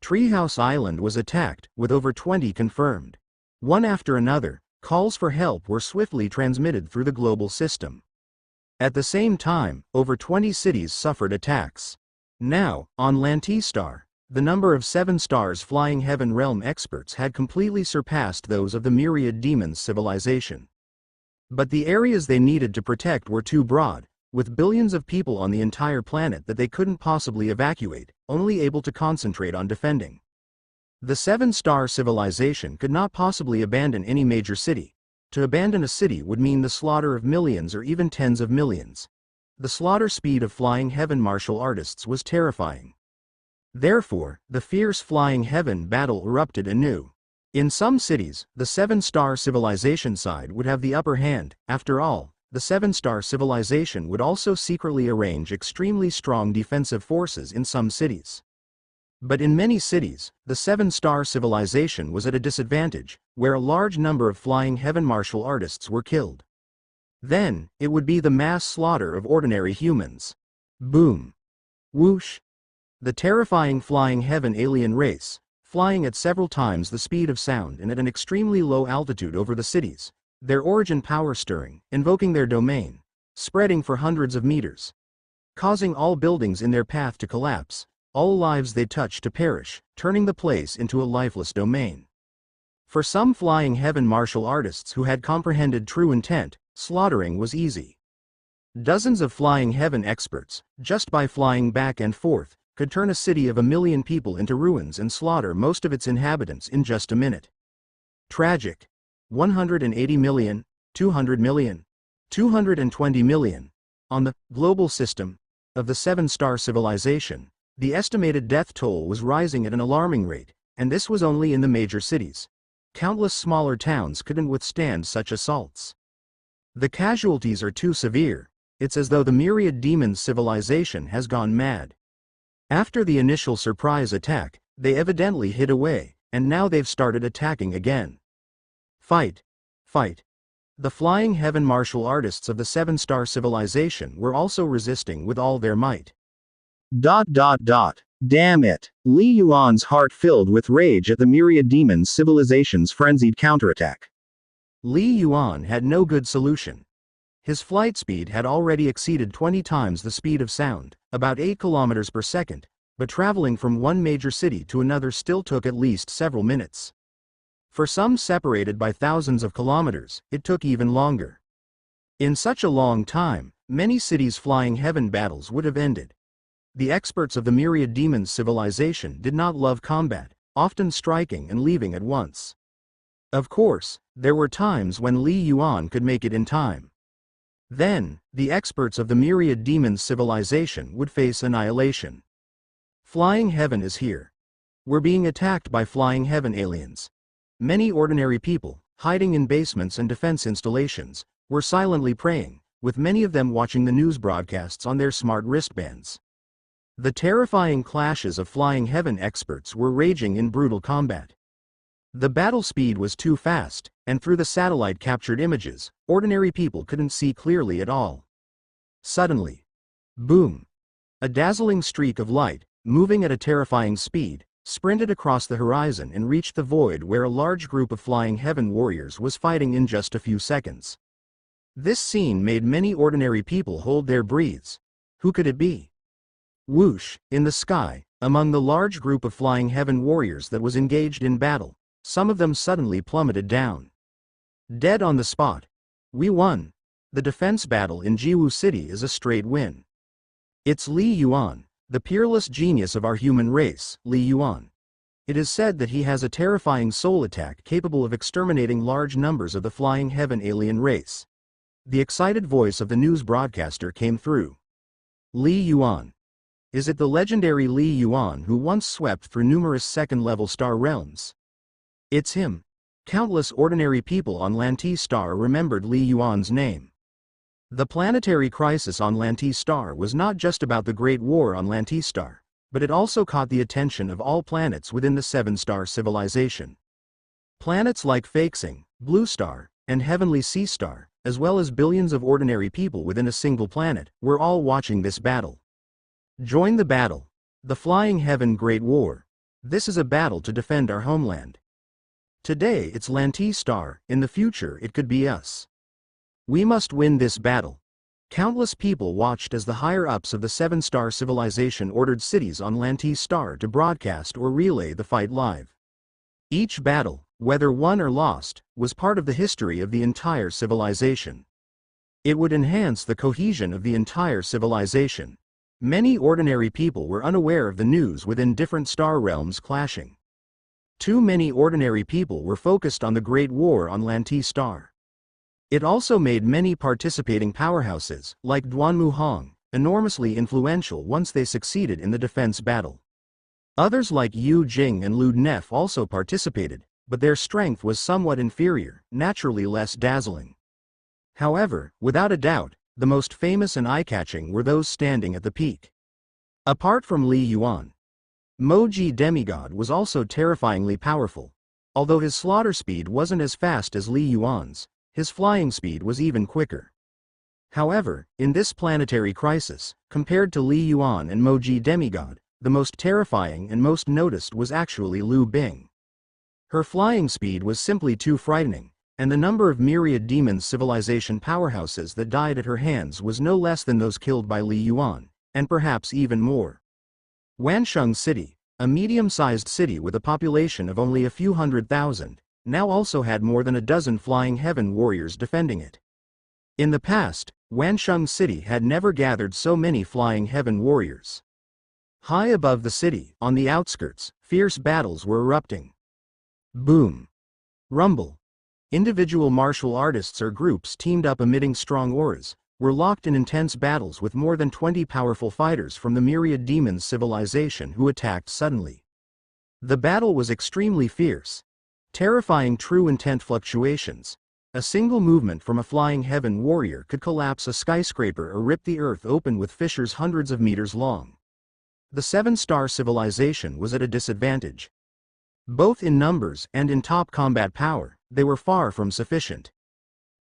Treehouse Island was attacked, with over 20 confirmed. One after another, calls for help were swiftly transmitted through the global system. At the same time, over 20 cities suffered attacks. Now, on Lantistar, the number of 7 stars Flying Heaven realm experts had completely surpassed those of the Myriad Demons civilization. But the areas they needed to protect were too broad, with billions of people on the entire planet that they couldn't possibly evacuate, only able to concentrate on defending. The 7-star civilization could not possibly abandon any major city. To abandon a city would mean the slaughter of millions or even tens of millions. The slaughter speed of Flying Heaven martial artists was terrifying. Therefore, the fierce Flying Heaven battle erupted anew. In some cities, the 7-star civilization side would have the upper hand. After all, the 7-star civilization would also secretly arrange extremely strong defensive forces in some cities. But in many cities, the 7-star civilization was at a disadvantage, where a large number of Flying Heaven martial artists were killed. Then, it would be the mass slaughter of ordinary humans. Boom. Whoosh. The terrifying Flying Heaven alien race, flying at several times the speed of sound and at an extremely low altitude over the cities, their origin power stirring, invoking their domain, spreading for hundreds of meters, causing all buildings in their path to collapse, all lives they touch to perish, turning the place into a lifeless domain. For some Flying Heaven martial artists who had comprehended true intent, slaughtering was easy. Dozens of Flying Heaven experts, just by flying back and forth, could turn a city of 1 million people into ruins and slaughter most of its inhabitants in just a minute. Tragic. 180 million, 200 million, 220 million. On the global system of the 7-star civilization, the estimated death toll was rising at an alarming rate, and this was only in the major cities. Countless smaller towns couldn't withstand such assaults. The casualties are too severe. It's as though the Myriad Demons civilization has gone mad. After the initial surprise attack, they evidently hid away, and now they've started attacking again. Fight. Fight. The Flying Heaven martial artists of the 7-star civilization were also resisting with all their might. Damn it. Li Yuan's heart filled with rage at the Myriad Demons civilization's frenzied counterattack. Li Yuan had no good solution. His flight speed had already exceeded 20 times the speed of sound, about 8 kilometers per second, but traveling from one major city to another still took at least several minutes. For some separated by thousands of kilometers, it took even longer. In such a long time, many cities' Flying Heaven battles would have ended. The experts of the Myriad Demons civilization did not love combat, often striking and leaving at once. Of course, there were times when Li Yuan could make it in time. Then, the experts of the Myriad Demons civilization would face annihilation. Flying Heaven is here. We're being attacked by Flying Heaven aliens. Many ordinary people, hiding in basements and defense installations, were silently praying, with many of them watching the news broadcasts on their smart wristbands. The terrifying clashes of Flying Heaven experts were raging in brutal combat. The battle speed was too fast, and through the satellite-captured images, ordinary people couldn't see clearly at all. Suddenly, boom! A dazzling streak of light, moving at a terrifying speed, sprinted across the horizon and reached the void where a large group of Flying Heaven warriors was fighting in just a few seconds. This scene made many ordinary people hold their breaths. Who could it be? Whoosh! In the sky, among the large group of Flying Heaven warriors that was engaged in battle, some of them suddenly plummeted down. Dead on the spot. We won. The defense battle in Jiwu City is a straight win. It's Li Yuan, the peerless genius of our human race, Li Yuan. It is said that he has a terrifying soul attack capable of exterminating large numbers of the Flying Heaven alien race. The excited voice of the news broadcaster came through. Li Yuan. Is it the legendary Li Yuan who once swept through numerous second-level star realms? It's him. Countless ordinary people on Lantistar remembered Li Yuan's name. The planetary crisis on Lantistar was not just about the Great War on Lantistar. but it also caught the attention of all planets within the seven-star civilization. Planets like Faxing, Blue Star, and Heavenly Sea Star, as well as billions of ordinary people within a single planet, were all watching this battle. Join the battle. The Flying Heaven Great War. This is a battle to defend our homeland. Today it's Lanti Star, in the future it could be us. We must win this battle. Countless people watched as the higher-ups of the seven-star civilization ordered cities on Lanti Star to broadcast or relay the fight live. Each battle, whether won or lost, was part of the history of the entire civilization. It would enhance the cohesion of the entire civilization. Many ordinary people were unaware of the news within different star realms clashing. Too many ordinary people were focused on the Great War on Lanti Star. It also made many participating powerhouses, like Duanmu Hong, enormously influential once they succeeded in the defense battle. Others like Yu Jing and Lu Nef also participated, but their strength was somewhat inferior, naturally less dazzling. However, without a doubt, the most famous and eye-catching were those standing at the peak. Apart from Li Yuan, Moji Demigod was also terrifyingly powerful. Although his slaughter speed wasn't as fast as Li Yuan's, his flying speed was even quicker. However, in this planetary crisis, compared to Li Yuan and Moji Demigod, the most terrifying and most noticed was actually Lu Bing. Her flying speed was simply too frightening, and the number of myriad demon civilization powerhouses that died at her hands was no less than those killed by Li Yuan, and perhaps even more. Wansheng City, a medium-sized city with a population of only a few 100,000, now also had more than a dozen Flying Heaven warriors defending it. In the past, Wansheng City had never gathered so many Flying Heaven warriors. High above the city, on the outskirts, fierce battles were erupting. Boom. Rumble. Individual martial artists or groups teamed up emitting strong auras, were locked in intense battles with more than 20 powerful fighters from the myriad demons civilization who attacked suddenly. The battle was extremely fierce. Terrifying true intent fluctuations. A single movement from a Flying Heaven warrior could collapse a skyscraper or rip the earth open with fissures hundreds of meters long. The seven-star civilization was at a disadvantage. Both in numbers and in top combat power, they were far from sufficient.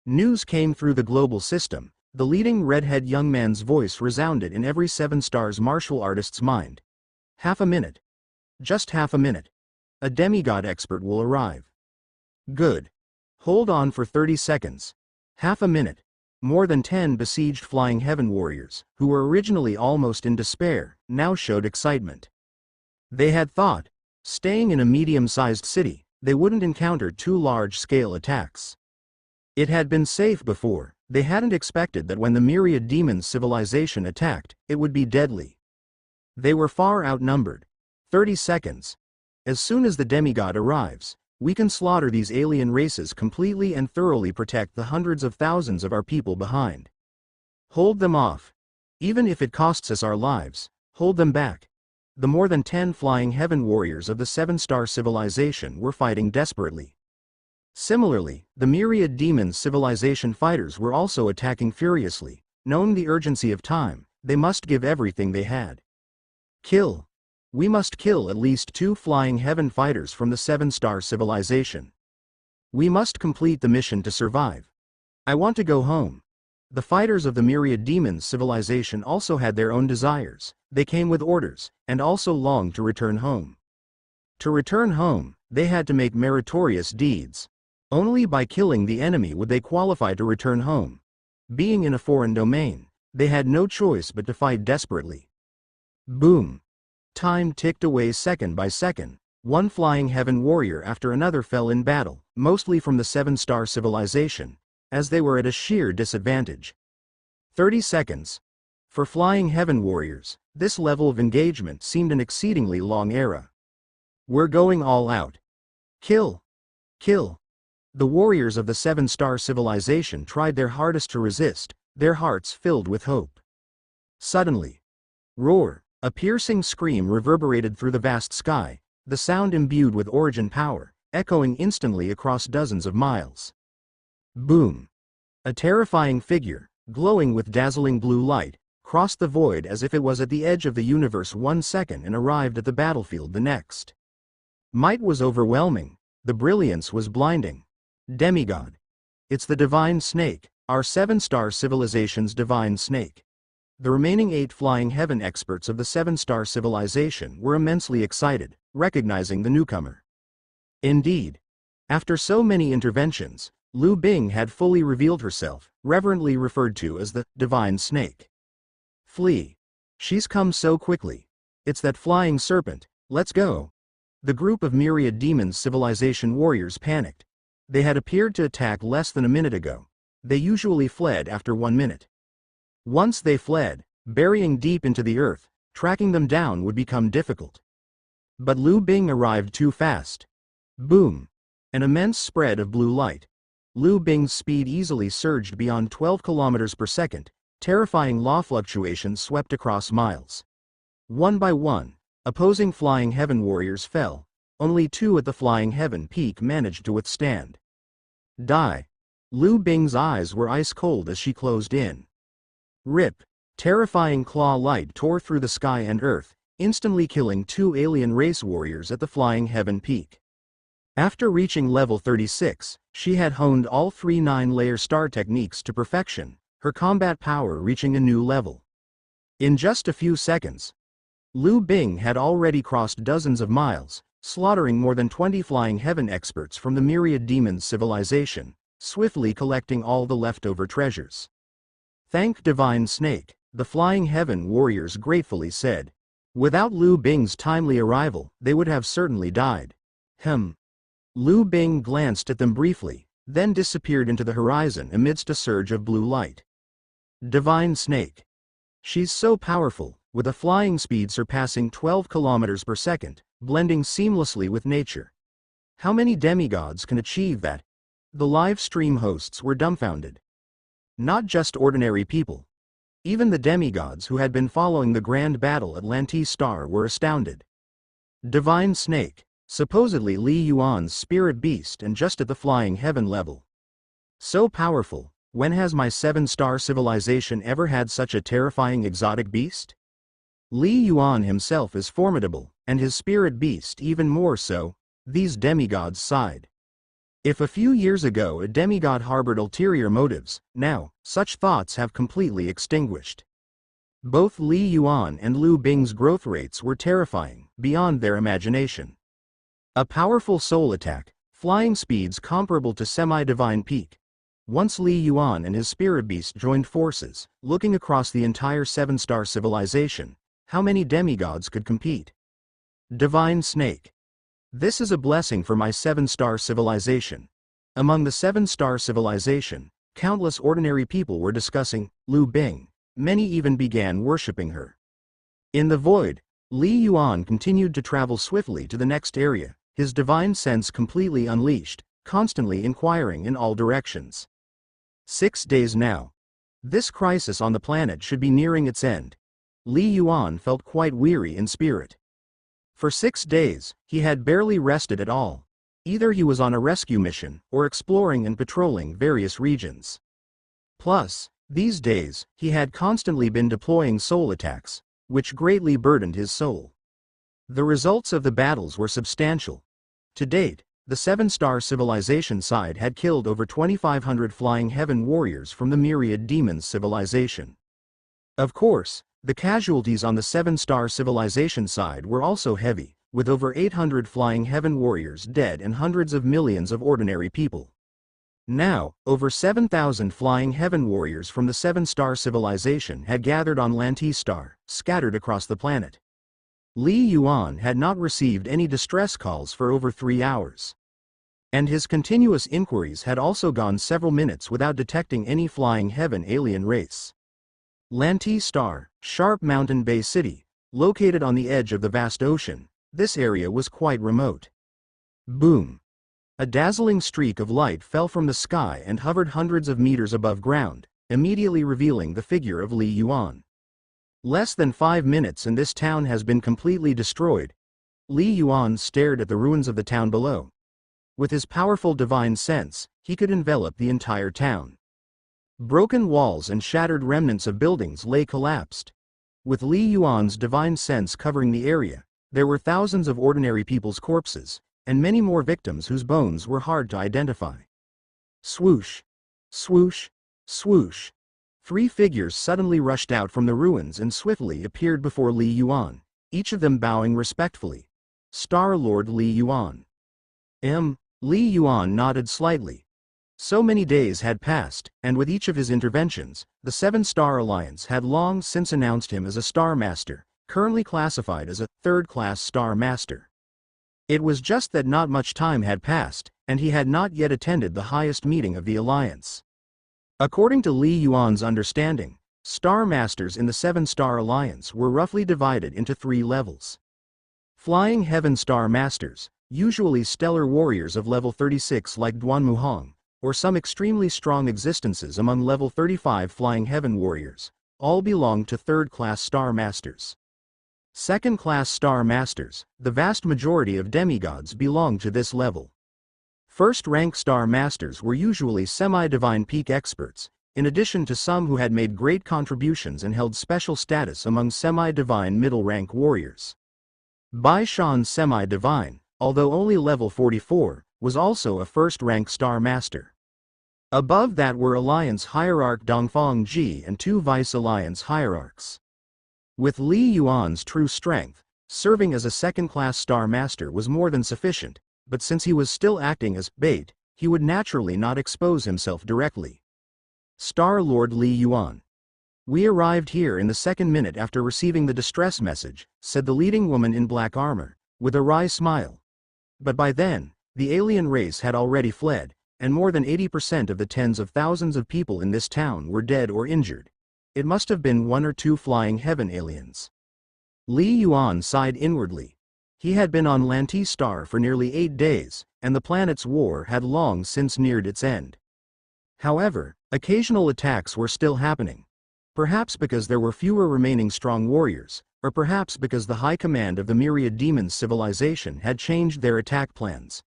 News came through the global system. The leading redhead young man's voice resounded in every seven-stars martial artist's mind. Half a minute. Just half a minute. A demigod expert will arrive. Good. Hold on for 30 seconds. Half a minute. More than 10 besieged Flying Heaven warriors, who were originally almost in despair, now showed excitement. They had thought, staying in a medium-sized city, they wouldn't encounter two large-scale attacks. It had been safe before. They hadn't expected that when the myriad demons civilization attacked, it would be deadly. They were far outnumbered. 30 seconds. As soon as the demigod arrives, we can slaughter these alien races completely and thoroughly protect the hundreds of thousands of our people behind. Hold them off. Even if it costs us our lives, hold them back. The more than 10 Flying Heaven warriors of the seven-star civilization were fighting desperately. Similarly, the myriad demons civilization fighters were also attacking furiously. Knowing the urgency of time, they must give everything they had. Kill. We must kill at least 2 Flying Heaven fighters from the seven-star civilization. We must complete the mission to survive. I want to go home. The fighters of the myriad demons civilization also had their own desires. They came with orders, and also longed to return home. To return home, they had to make meritorious deeds. Only by killing the enemy would they qualify to return home. Being in a foreign domain, they had no choice but to fight desperately. Boom. Time ticked away second by second. One Flying Heaven warrior after another fell in battle, mostly from the seven-star civilization, as they were at a sheer disadvantage. 30 seconds. For Flying Heaven warriors, this level of engagement seemed an exceedingly long era. We're going all out. Kill. Kill. The warriors of the seven-star civilization tried their hardest to resist, their hearts filled with hope. Suddenly, roar, a piercing scream reverberated through the vast sky, the sound imbued with origin power, echoing instantly across dozens of miles. Boom. A terrifying figure, glowing with dazzling blue light, crossed the void as if it was at the edge of the universe 1 second and arrived at the battlefield the next. Might was overwhelming, the brilliance was blinding. Demigod. It's the divine snake, our 7-star civilization's divine snake. The remaining 8 flying heaven experts of the 7-star civilization were immensely excited, recognizing the newcomer. Indeed, after so many interventions, Lu Bing had fully revealed herself, reverently referred to as the divine snake. Flee. She's come so quickly. It's that flying serpent, let's go. The group of myriad demons civilization warriors panicked. They had appeared to attack less than a minute ago. They usually fled after 1 minute. Once they fled, burying deep into the earth, tracking them down would become difficult. But Lu Bing arrived too fast. Boom! An immense spread of blue light. Lu Bing's speed easily surged beyond 12 kilometers per second, terrifying law fluctuations swept across miles. One by one, opposing flying heaven warriors fell. Only 2 at the flying heaven peak managed to withstand. Die. Lu Bing's eyes were ice cold as she closed in. Rip. Terrifying claw light tore through the sky and earth, instantly killing 2 alien race warriors at the flying heaven peak. After reaching level 36, she had honed all 3 9-layer star techniques to perfection, her combat power reaching a new level. In just a few seconds, Lu Bing had already crossed dozens of miles, slaughtering more than 20 flying heaven experts from the myriad demons civilization, swiftly collecting all the leftover treasures. Thank Divine Snake, the flying heaven warriors gratefully said. Without Lu Bing's timely arrival, they would have certainly died. Lu Bing glanced at them briefly, then disappeared into the horizon amidst a surge of blue light. Divine Snake. She's so powerful, with a flying speed surpassing 12 kilometers per second, blending seamlessly with nature. How many demigods can achieve that? The live stream hosts were dumbfounded. Not just ordinary people. Even the demigods who had been following the grand battle at Lantis Star were astounded. Divine Snake. Supposedly Li Yuan's spirit beast and just at the flying heaven level. So powerful, when has my 7-star civilization ever had such a terrifying exotic beast? Li Yuan himself is formidable, and his spirit beast even more so, these demigods sighed. If a few years ago a demigod harbored ulterior motives, now, such thoughts have completely extinguished. Both Li Yuan and Lu Bing's growth rates were terrifying, beyond their imagination. A powerful soul attack, flying speeds comparable to semi-divine peak. Once Li Yuan and his spirit beast joined forces, looking across the entire 7-star civilization, how many demigods could compete? Divine Snake. This is a blessing for my 7-star civilization. Among the 7-star civilization, countless ordinary people were discussing Lu Bing. Many even began worshipping her. In the void, Li Yuan continued to travel swiftly to the next area, his divine sense completely unleashed, constantly inquiring in all directions. 6 days now. This crisis on the planet should be nearing its end. Li Yuan felt quite weary in spirit. For 6 days, he had barely rested at all. Either he was on a rescue mission, or exploring and patrolling various regions. Plus, these days, he had constantly been deploying soul attacks, which greatly burdened his soul. The results of the battles were substantial. To date, the 7-star civilization side had killed over 2,500 flying heaven warriors from the myriad demons civilization. Of course, the casualties on the 7-star civilization side were also heavy, with over 800 flying heaven warriors dead and hundreds of millions of ordinary people. Now, over 7,000 flying heaven warriors from the 7-star civilization had gathered on Lantis Star, scattered across the planet. Li Yuan had not received any distress calls for over 3 hours. And his continuous inquiries had also gone several minutes without detecting any flying heaven alien race. Lantis Star, Sharp Mountain Bay City, located on the edge of the vast ocean, this area was quite remote. Boom! A dazzling streak of light fell from the sky and hovered hundreds of meters above ground, immediately revealing the figure of Li Yuan. Less than 5 minutes and this town has been completely destroyed. Li Yuan stared at the ruins of the town below. With his powerful divine sense, he could envelop the entire town. Broken walls and shattered remnants of buildings lay collapsed. With Li Yuan's divine sense covering the area, there were thousands of ordinary people's corpses, and many more victims whose bones were hard to identify. Swoosh! Swoosh! Swoosh! 3 figures suddenly rushed out from the ruins and swiftly appeared before Li Yuan, each of them bowing respectfully. Star-Lord Li Yuan. Li Yuan nodded slightly. So many days had passed, and with each of his interventions, the Seven-Star Alliance had long since announced him as a Star Master, currently classified as a third-class Star Master. It was just that not much time had passed, and he had not yet attended the highest meeting of the Alliance. According to Li Yuan's understanding, Star Masters in the Seven-Star Alliance were roughly divided into 3 levels. Flying Heaven Star Masters, usually stellar warriors of level 36 like Duan Muhong, or some extremely strong existences among level 35 Flying Heaven warriors, all belonged to third-class Star Masters. Second-class Star Masters, the vast majority of demigods belonged to this level. First-rank Star Masters were usually semi-divine peak experts, in addition to some who had made great contributions and held special status among semi-divine middle-rank warriors. Bai Shan Semi-Divine, although only level 44, was also a first-rank Star Master. Above that were Alliance Hierarch Dongfang Ji and 2 Vice Alliance Hierarchs. With Li Yuan's true strength, serving as a second-class Star Master was more than sufficient, but since he was still acting as bait, he would naturally not expose himself directly. Star-Lord Li Yuan. We arrived here in the second minute after receiving the distress message, said the leading woman in black armor, with a wry smile. But by then, the alien race had already fled, and more than 80% of the tens of thousands of people in this town were dead or injured. It must have been 1 or 2 Flying Heaven aliens. Li Yuan sighed inwardly. He had been on Lanti Star for nearly 8 days, and the planet's war had long since neared its end. However, occasional attacks were still happening. Perhaps because there were fewer remaining strong warriors, or perhaps because the high command of the Myriad Demons civilization had changed their attack plans.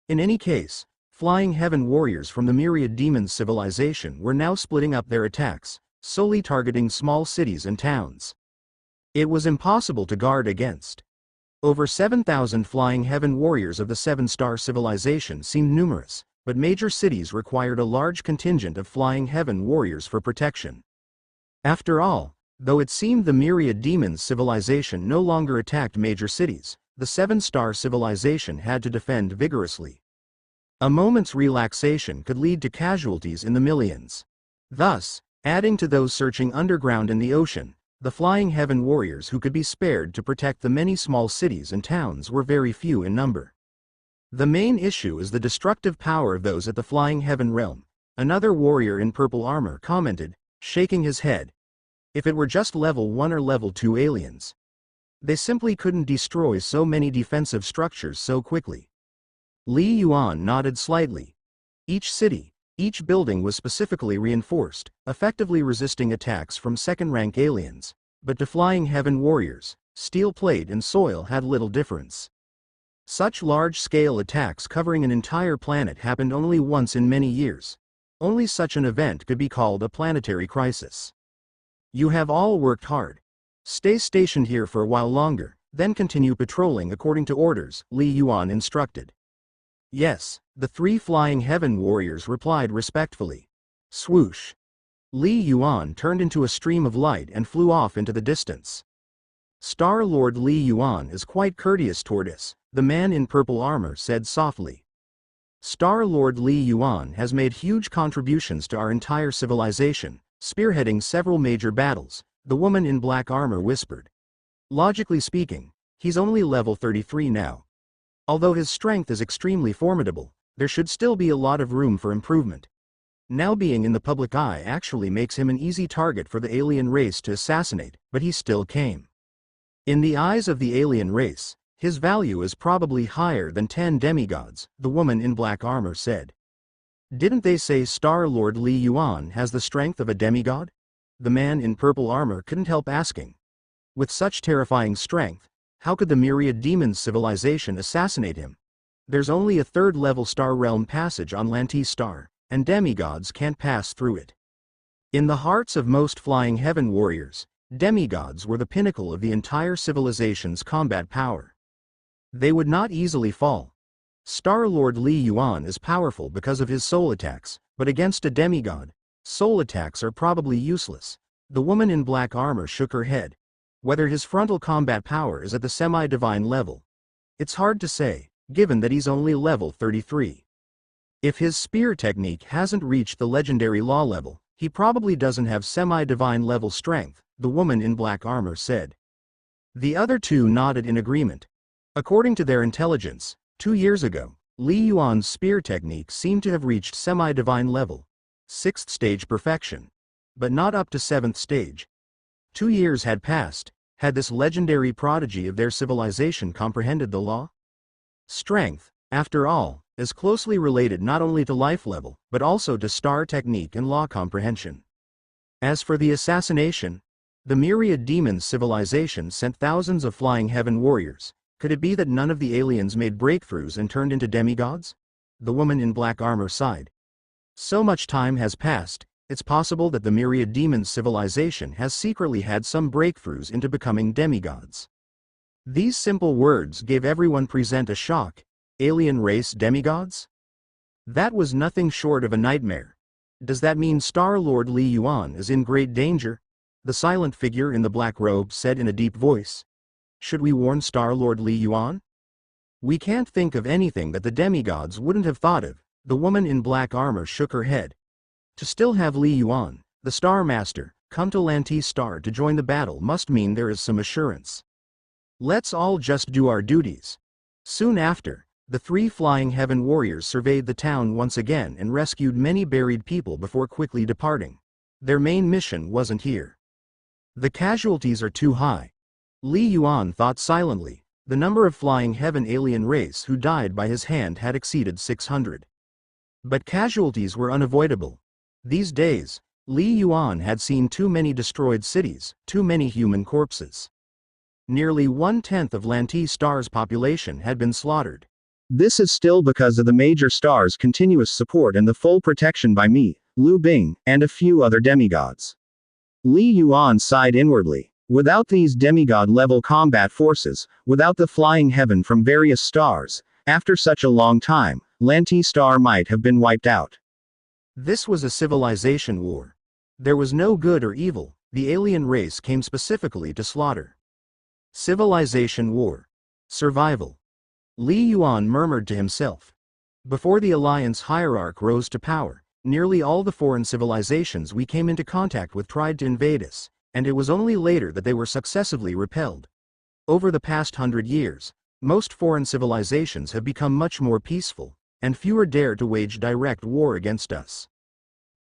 In any case, Flying Heaven warriors from the Myriad Demons civilization were now splitting up their attacks, solely targeting small cities and towns. It was impossible to guard against. Over 7,000 Flying Heaven warriors of the Seven-Star civilization seemed numerous, but major cities required a large contingent of Flying Heaven warriors for protection. After all, though it seemed the Myriad Demons civilization no longer attacked major cities, the Seven-Star civilization had to defend vigorously. A moment's relaxation could lead to casualties in the millions. Thus, adding to those searching underground in the ocean, the Flying Heaven warriors who could be spared to protect the many small cities and towns were very few in number. The main issue is the destructive power of those at the Flying Heaven realm, another warrior in purple armor commented, shaking his head. If it were just level 1 or level 2 aliens, they simply couldn't destroy so many defensive structures so quickly. Li Yuan nodded slightly. Each city, each building was specifically reinforced, effectively resisting attacks from second-rank aliens, but to Flying Heaven warriors, steel plate and soil had little difference. Such large-scale attacks covering an entire planet happened only once in many years. Only such an event could be called a planetary crisis. You have all worked hard. Stay stationed here for a while longer, then continue patrolling according to orders, Li Yuan instructed. Yes, the 3 Flying Heaven warriors replied respectfully. Swoosh! Li Yuan turned into a stream of light and flew off into the distance. Star-Lord Li Yuan is quite courteous toward us, the man in purple armor said softly. Star-Lord Li Yuan has made huge contributions to our entire civilization, spearheading several major battles, the woman in black armor whispered. Logically speaking, he's only level 33 now. Although his strength is extremely formidable, there should still be a lot of room for improvement. Now being in the public eye actually makes him an easy target for the alien race to assassinate, but he still came. In the eyes of the alien race, his value is probably higher than 10 demigods, the woman in black armor said. Didn't they say Star-Lord Li Yuan has the strength of a demigod? The man in purple armor couldn't help asking. With such terrifying strength, how could the Myriad Demons civilization assassinate him? There's only a 3rd-level star realm passage on Lanti Star, and demigods can't pass through it. In the hearts of most flying heaven warriors, demigods were the pinnacle of the entire civilization's combat power. They would not easily fall. Star-Lord Li Yuan is powerful because of his soul attacks, but against a demigod, soul attacks are probably useless. The woman in black armor shook her head. Whether his frontal combat power is at the semi-divine level, it's hard to say, given that he's only level 33. If his spear technique hasn't reached the legendary law level, he probably doesn't have semi-divine level strength, the woman in black armor said. The other two nodded in agreement. According to their intelligence, 2 years ago, Li Yuan's spear technique seemed to have reached semi-divine level, 6th stage perfection, but not up to 7th stage. 2 years had passed. Had this legendary prodigy of their civilization comprehended the law? Strength, after all, is closely related not only to life level, but also to star technique and law comprehension. As for the assassination, the myriad demons civilization sent thousands of flying heaven warriors. Could it be that none of the aliens made breakthroughs and turned into demigods? The woman in black armor sighed. So much time has passed, it's possible that the myriad demons civilization has secretly had some breakthroughs into becoming demigods. These simple words gave everyone present a shock. Alien race demigods? That was nothing short of a nightmare. Does that mean Star-Lord Li Yuan is in great danger? The silent figure in the black robe said in a deep voice. Should we warn Star-Lord Li Yuan? We can't think of anything that the demigods wouldn't have thought of. The woman in black armor shook her head. To still have Li Yuan, the Star Master, come to Lantis Star to join the battle must mean there is some assurance. Let's all just do our duties. Soon after, the 3 flying heaven warriors surveyed the town once again and rescued many buried people before quickly departing. Their main mission wasn't here. The casualties are too high. Li Yuan thought silently. The number of flying heaven alien race who died by his hand had exceeded 600. But casualties were unavoidable. These days, Li Yuan had seen too many destroyed cities, too many human corpses. Nearly 1/10 of Lantis Star's population had been slaughtered. This is still because of the major star's continuous support and the full protection by me, Liu Bing, and a few other demigods. Li Yuan sighed inwardly. Without these demigod-level combat forces, without the flying heaven from various stars, after such a long time, Lantis Star might have been wiped out. This was a civilization war. There was no good or evil, the alien race came specifically to slaughter. Civilization war. Survival. Li Yuan murmured to himself. Before the Alliance hierarch rose to power, nearly all the foreign civilizations we came into contact with tried to invade us, and it was only later that they were successively repelled. Over the past 100 years, most foreign civilizations have become much more peaceful, and fewer dare to wage direct war against us.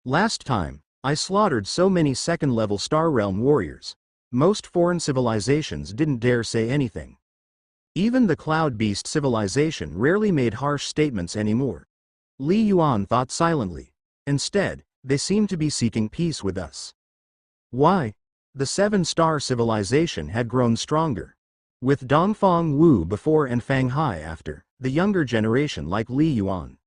Last time, I slaughtered so many second-level Star Realm warriors. Most foreign civilizations didn't dare say anything. Even the Cloud Beast civilization rarely made harsh statements anymore. Li Yuan thought silently. Instead, they seemed to be seeking peace with us. Why? The 7-star civilization had grown stronger. With Dongfang Wu before and Fang Hai after, the younger generation like Li Yuan.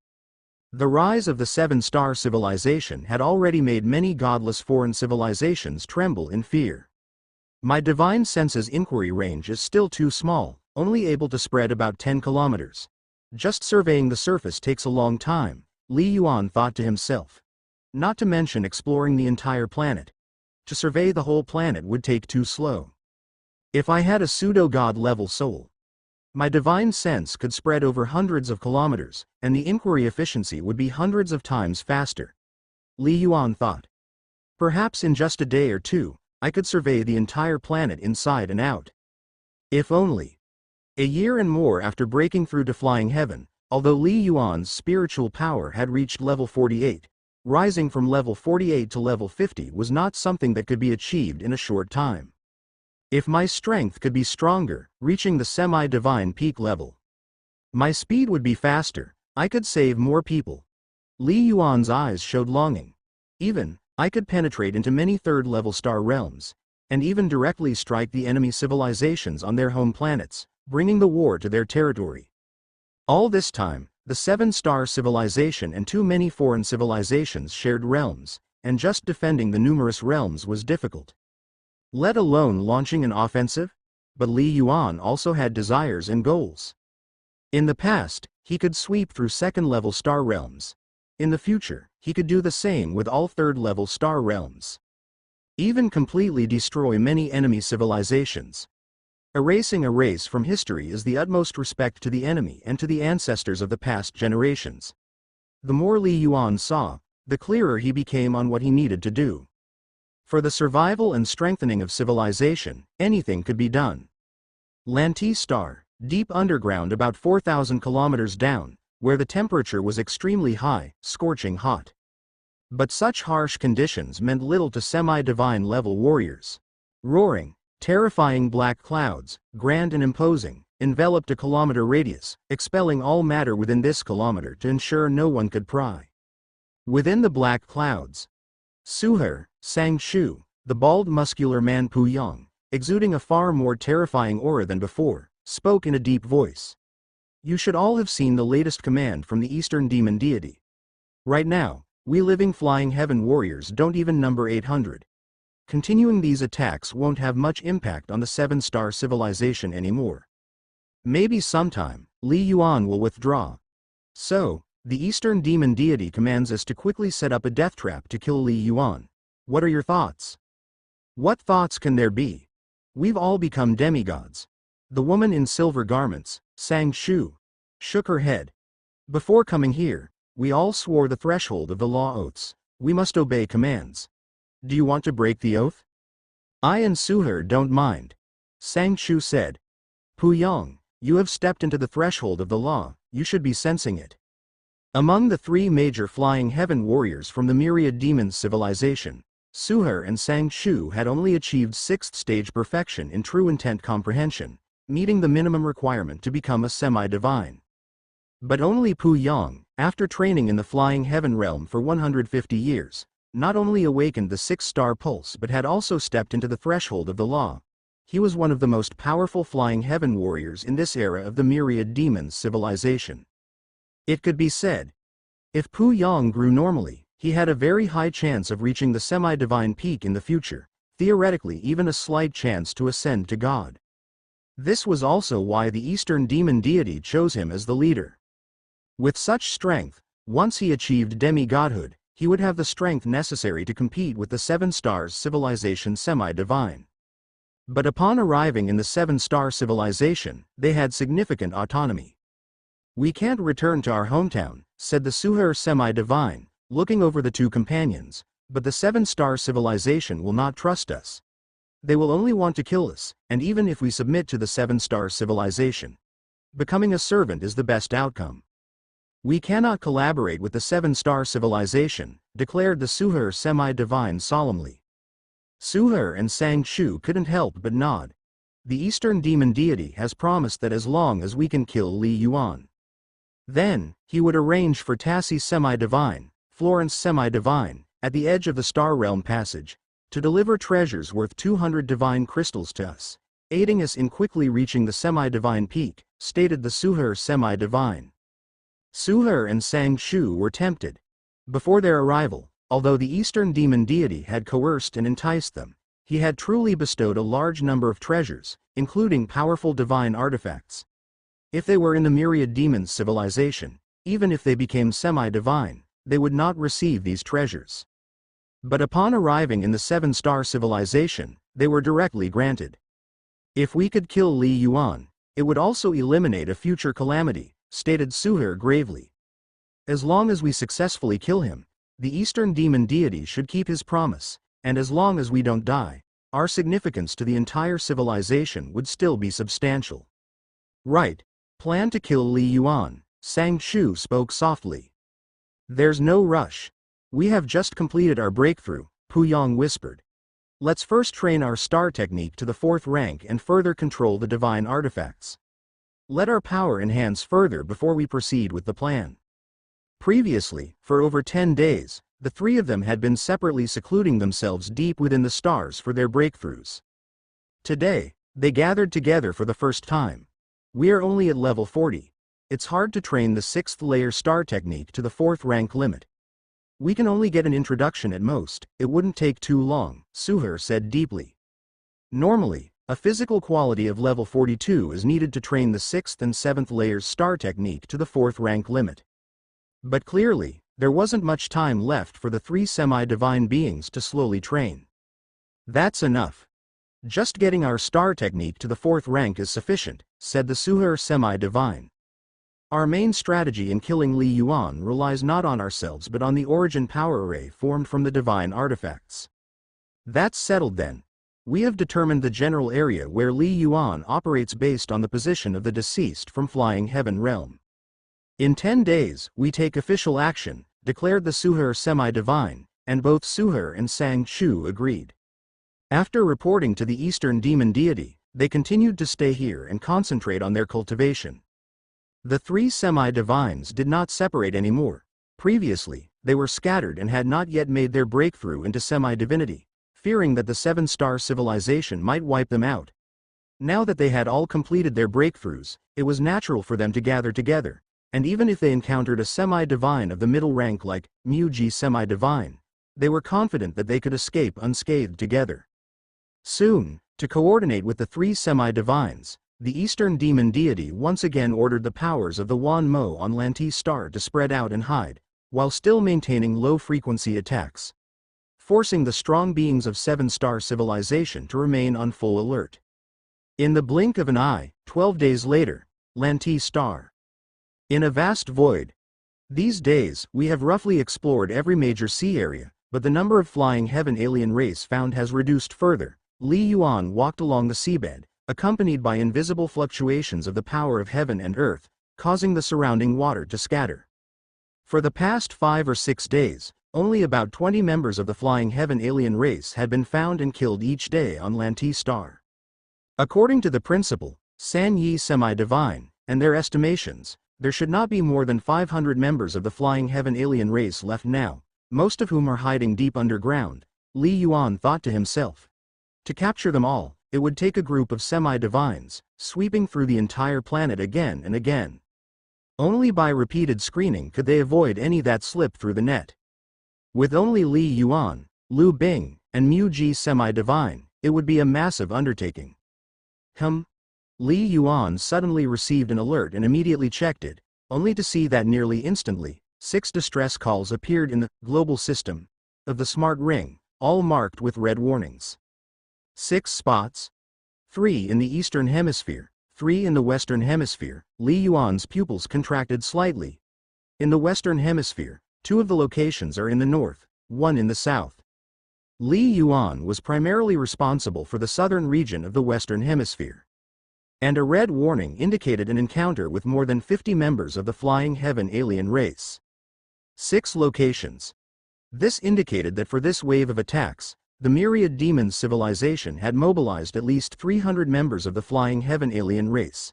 The rise of the 7-star civilization had already made many godless foreign civilizations tremble in fear. My divine sense's inquiry range is still too small, only able to spread about 10 kilometers. Just surveying the surface takes a long time, Li Yuan thought to himself. Not to mention exploring the entire planet. To survey the whole planet would take too slow. If I had a pseudo-god level soul, my divine sense could spread over hundreds of kilometers, and the inquiry efficiency would be hundreds of times faster. Li Yuan thought. Perhaps in just a day or two, I could survey the entire planet inside and out. If only. A year and more after breaking through to flying heaven, although Li Yuan's spiritual power had reached level 48, rising from level 48 to level 50 was not something that could be achieved in a short time. If my strength could be stronger, reaching the semi-divine peak level, my speed would be faster, I could save more people. Li Yuan's eyes showed longing. I could penetrate into many third-level star realms, and even directly strike the enemy civilizations on their home planets, bringing the war to their territory. All this time, the 7-star civilization and too many foreign civilizations shared realms, and just defending the numerous realms was difficult. Let alone launching an offensive? But Li Yuan also had desires and goals. In the past, he could sweep through second-level star realms. In the future, he could do the same with all third-level star realms. Even completely destroy many enemy civilizations. Erasing a race from history is the utmost respect to the enemy and to the ancestors of the past generations. The more Li Yuan saw, the clearer he became on what he needed to do. For the survival and strengthening of civilization, anything could be done. Lanti Star, deep underground about 4,000 kilometers down, where the temperature was extremely high, scorching hot. But such harsh conditions meant little to semi-divine level warriors. Roaring, terrifying black clouds, grand and imposing, enveloped a kilometer radius, expelling all matter within this kilometer to ensure no one could pry. Within the black clouds, Suher, Sang Shu, the bald muscular man Pu Yang, exuding a far more terrifying aura than before, spoke in a deep voice. You should all have seen the latest command from the Eastern Demon Deity. Right now, we living flying heaven warriors don't even number 800. Continuing these attacks won't have much impact on the 7-star civilization anymore. Maybe sometime, Li Yuan will withdraw. So, the Eastern Demon Deity commands us to quickly set up a death trap to kill Li Yuan. What are your thoughts? What thoughts can there be? We've all become demigods. The woman in silver garments, Sang Shu, shook her head. Before coming here, we all swore the threshold of the law oaths. We must obey commands. Do you want to break the oath? I and Suher don't mind. Sang Shu said. Pu Yang, you have stepped into the threshold of the law, you should be sensing it. Among the 3 major flying heaven warriors from the Myriad Demons civilization, Suher and Sang Shu had only achieved 6th stage perfection in true intent comprehension, meeting the minimum requirement to become a semi-divine. But only Pu Yang, after training in the flying heaven realm for 150 years, not only awakened the 6-star pulse but had also stepped into the threshold of the law. He was one of the most powerful flying heaven warriors in this era of the Myriad Demons civilization. It could be said, if Pu Yang grew normally, he had a very high chance of reaching the semi-divine peak in the future, theoretically even a slight chance to ascend to God. This was also why the Eastern Demon Deity chose him as the leader. With such strength, once he achieved demi-godhood, he would have the strength necessary to compete with the 7-star civilization semi-divine. But upon arriving in the 7-star civilization, they had significant autonomy. We can't return to our hometown, said the Suher semi-divine, looking over the 2 companions, but the 7-star civilization will not trust us. They will only want to kill us, and even if we submit to the 7-star civilization, becoming a servant is the best outcome. We cannot collaborate with the 7-star civilization, declared the Suher semi-divine solemnly. Suher and Sang Shu couldn't help but nod. The Eastern Demon Deity has promised that as long as we can kill Li Yuan, then he would arrange for Tassi semi-divine, Florence semi-divine, at the edge of the Star Realm passage, to deliver treasures worth 200 divine crystals to us, aiding us in quickly reaching the semi-divine peak, stated the Suher semi-divine. Suher and Sang Shu were tempted. Before their arrival, although the Eastern Demon Deity had coerced and enticed them, he had truly bestowed a large number of treasures, including powerful divine artifacts. If they were in the Myriad Demons civilization, even if they became semi-divine, they would not receive these treasures. But upon arriving in the 7-star civilization, they were directly granted. If we could kill Li Yuan, it would also eliminate a future calamity, stated Suher gravely. As long as we successfully kill him, the Eastern Demon Deity should keep his promise, and as long as we don't die, our significance to the entire civilization would still be substantial. Right. Plan to kill Li Yuan, Sang Shu spoke softly. There's no rush. We have just completed our breakthrough, Pu Yang whispered. Let's first train our star technique to the 4th rank and further control the divine artifacts. Let our power enhance further before we proceed with the plan. Previously, for over 10 days, the 3 of them had been separately secluding themselves deep within the stars for their breakthroughs. Today, they gathered together for the first time. We are only at level 40. It's hard to train the 6th layer star technique to the 4th rank limit. We can only get an introduction at most, it wouldn't take too long, Suher said deeply. Normally, a physical quality of level 42 is needed to train the 6th and 7th layers star technique to the 4th rank limit. But clearly, there wasn't much time left for the 3 semi-divine beings to slowly train. That's enough. Just getting our star technique to the 4th rank is sufficient, said the Suher semi-divine. Our main strategy in killing Li Yuan relies not on ourselves but on the origin power array formed from the divine artifacts. That's settled then. We have determined the general area where Li Yuan operates based on the position of the deceased from Flying Heaven Realm. In 10 days, we take official action, declared the Suher semi-divine, and both Suher and Sang Chu agreed. After reporting to the Eastern Demon Deity, they continued to stay here and concentrate on their cultivation. The 3 semi-divines did not separate anymore. Previously, they were scattered and had not yet made their breakthrough into semi-divinity, fearing that the 7-star civilization might wipe them out. Now that they had all completed their breakthroughs, it was natural for them to gather together, and even if they encountered a semi-divine of the middle rank like Muji semi-divine, they were confident that they could escape unscathed together. Soon, to coordinate with the 3 semi-divines, the Eastern Demon Deity once again ordered the powers of the Wan Mo on Lanti Star to spread out and hide, while still maintaining low-frequency attacks, forcing the strong beings of 7-star civilization to remain on full alert. In the blink of an eye, 12 days later, Lanti Star. In a vast void. These days, we have roughly explored every major sea area, but the number of Flying Heaven alien race found has reduced further. Li Yuan walked along the seabed, accompanied by invisible fluctuations of the power of heaven and earth, causing the surrounding water to scatter. For the past 5 or 6 days, only about 20 members of the Flying Heaven alien race had been found and killed each day on Lanti Star. According to the principal, San Yi semi-divine, and their estimations, there should not be more than 500 members of the Flying Heaven alien race left now, most of whom are hiding deep underground, Li Yuan thought to himself. To capture them all, it would take a group of semi-divines, sweeping through the entire planet again and again. Only by repeated screening could they avoid any that slip through the net. With only Li Yuan, Lu Bing, and Mu Ji semi-divine, it would be a massive undertaking. Li Yuan suddenly received an alert and immediately checked it, only to see that nearly instantly, 6 distress calls appeared in the global system of the smart ring, all marked with red warnings. 6 spots. 3 in the Eastern Hemisphere, 3 in the Western Hemisphere. Li Yuan's pupils contracted slightly. In the Western Hemisphere, 2 of the locations are in the north, 1 in the south. Li Yuan was primarily responsible for the southern region of the Western Hemisphere. And a red warning indicated an encounter with more than 50 members of the Flying Heaven alien race. 6 locations. This indicated that for this wave of attacks, the Myriad Demons civilization had mobilized at least 300 members of the Flying Heaven alien race.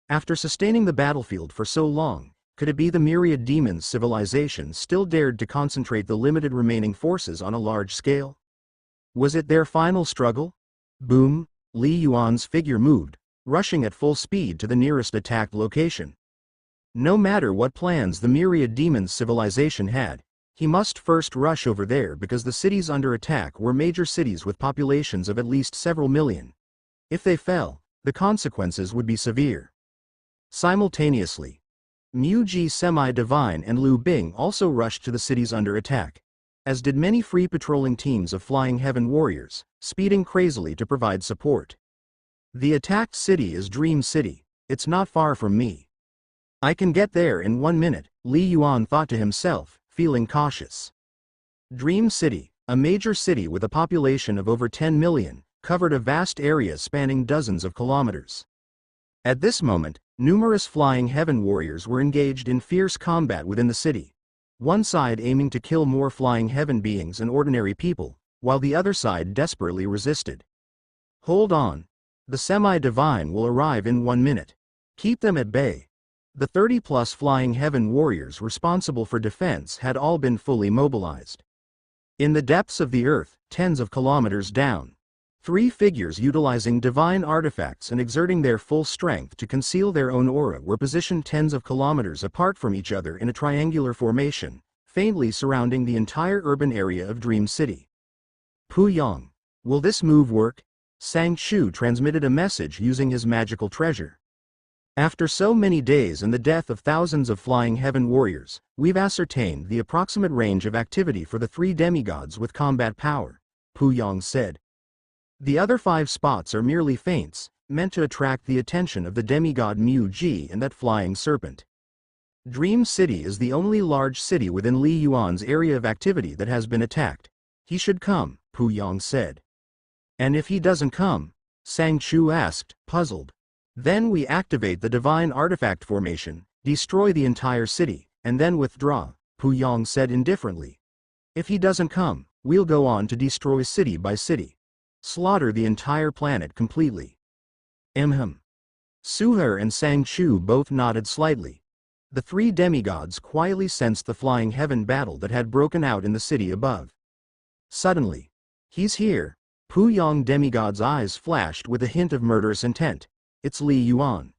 After sustaining the battlefield for so long, could it be the Myriad Demons civilization still dared to concentrate the limited remaining forces on a large scale? Was it their final struggle? Boom! Li Yuan's figure moved, rushing at full speed to the nearest attacked location. No matter what plans the Myriad Demons civilization had, he must first rush over there because the cities under attack were major cities with populations of at least several million. If they fell, the consequences would be severe. Simultaneously, Mu Ji semi-divine and Lu Bing also rushed to the cities under attack, as did many free patrolling teams of Flying Heaven warriors, speeding crazily to provide support. The attacked city is Dream City. It's not far from me. I can get there in 1 minute, Li Yuan thought to himself, feeling cautious. Dream City, a major city with a population of over 10 million, covered a vast area spanning dozens of kilometers. At this moment, numerous Flying Heaven warriors were engaged in fierce combat within the city, one side aiming to kill more Flying Heaven beings and ordinary people, while the other side desperately resisted. Hold on. The semi-divine will arrive in 1 minute. Keep them at bay. The 30-plus Flying Heaven warriors responsible for defense had all been fully mobilized. In the depths of the earth, tens of kilometers down, 3 figures utilizing divine artifacts and exerting their full strength to conceal their own aura were positioned tens of kilometers apart from each other in a triangular formation, faintly surrounding the entire urban area of Dream City. Puyang. Will this move work? Sang Chu transmitted a message using his magical treasure. After so many days and the death of thousands of flying heaven warriors, we've ascertained the approximate range of activity for the 3 demigods with combat power, Puyang said. The other 5 spots are merely feints, meant to attract the attention of the demigod Mu Ji and that flying serpent. Dream City is the only large city within Li Yuan's area of activity that has been attacked. He should come, Puyang said. And if he doesn't come? Sang Chu asked, puzzled. Then we activate the divine artifact formation, destroy the entire city, and then withdraw, Puyang said indifferently. If he doesn't come, we'll go on to destroy city by city. Slaughter the entire planet completely. Suher and Sang Chu both nodded slightly. The 3 demigods quietly sensed the flying heaven battle that had broken out in the city above. Suddenly, he's here. Puyang demigod's eyes flashed with a hint of murderous intent. It's Li Yuan.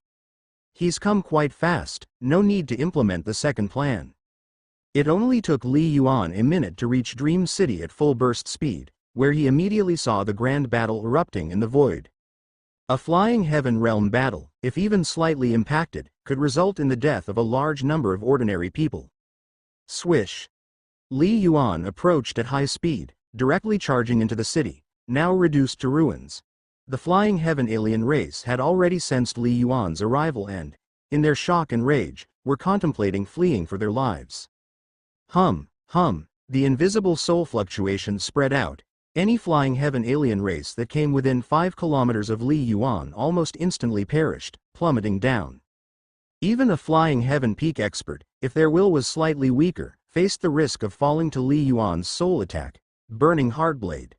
He's come quite fast, no need to implement the second plan. It only took Li Yuan a minute to reach Dream City at full burst speed, where he immediately saw the grand battle erupting in the void. A flying heaven realm battle, if even slightly impacted, could result in the death of a large number of ordinary people. Swish. Li Yuan approached at high speed, directly charging into the city, now reduced to ruins. The flying heaven alien race had already sensed Li Yuan's arrival and, in their shock and rage, were contemplating fleeing for their lives. The invisible soul fluctuations spread out. Any flying heaven alien race that came within 5 kilometers of Li Yuan almost instantly perished, plummeting down. Even a flying heaven peak expert, if their will was slightly weaker, faced the risk of falling to Li Yuan's soul attack, Burning Heartblade.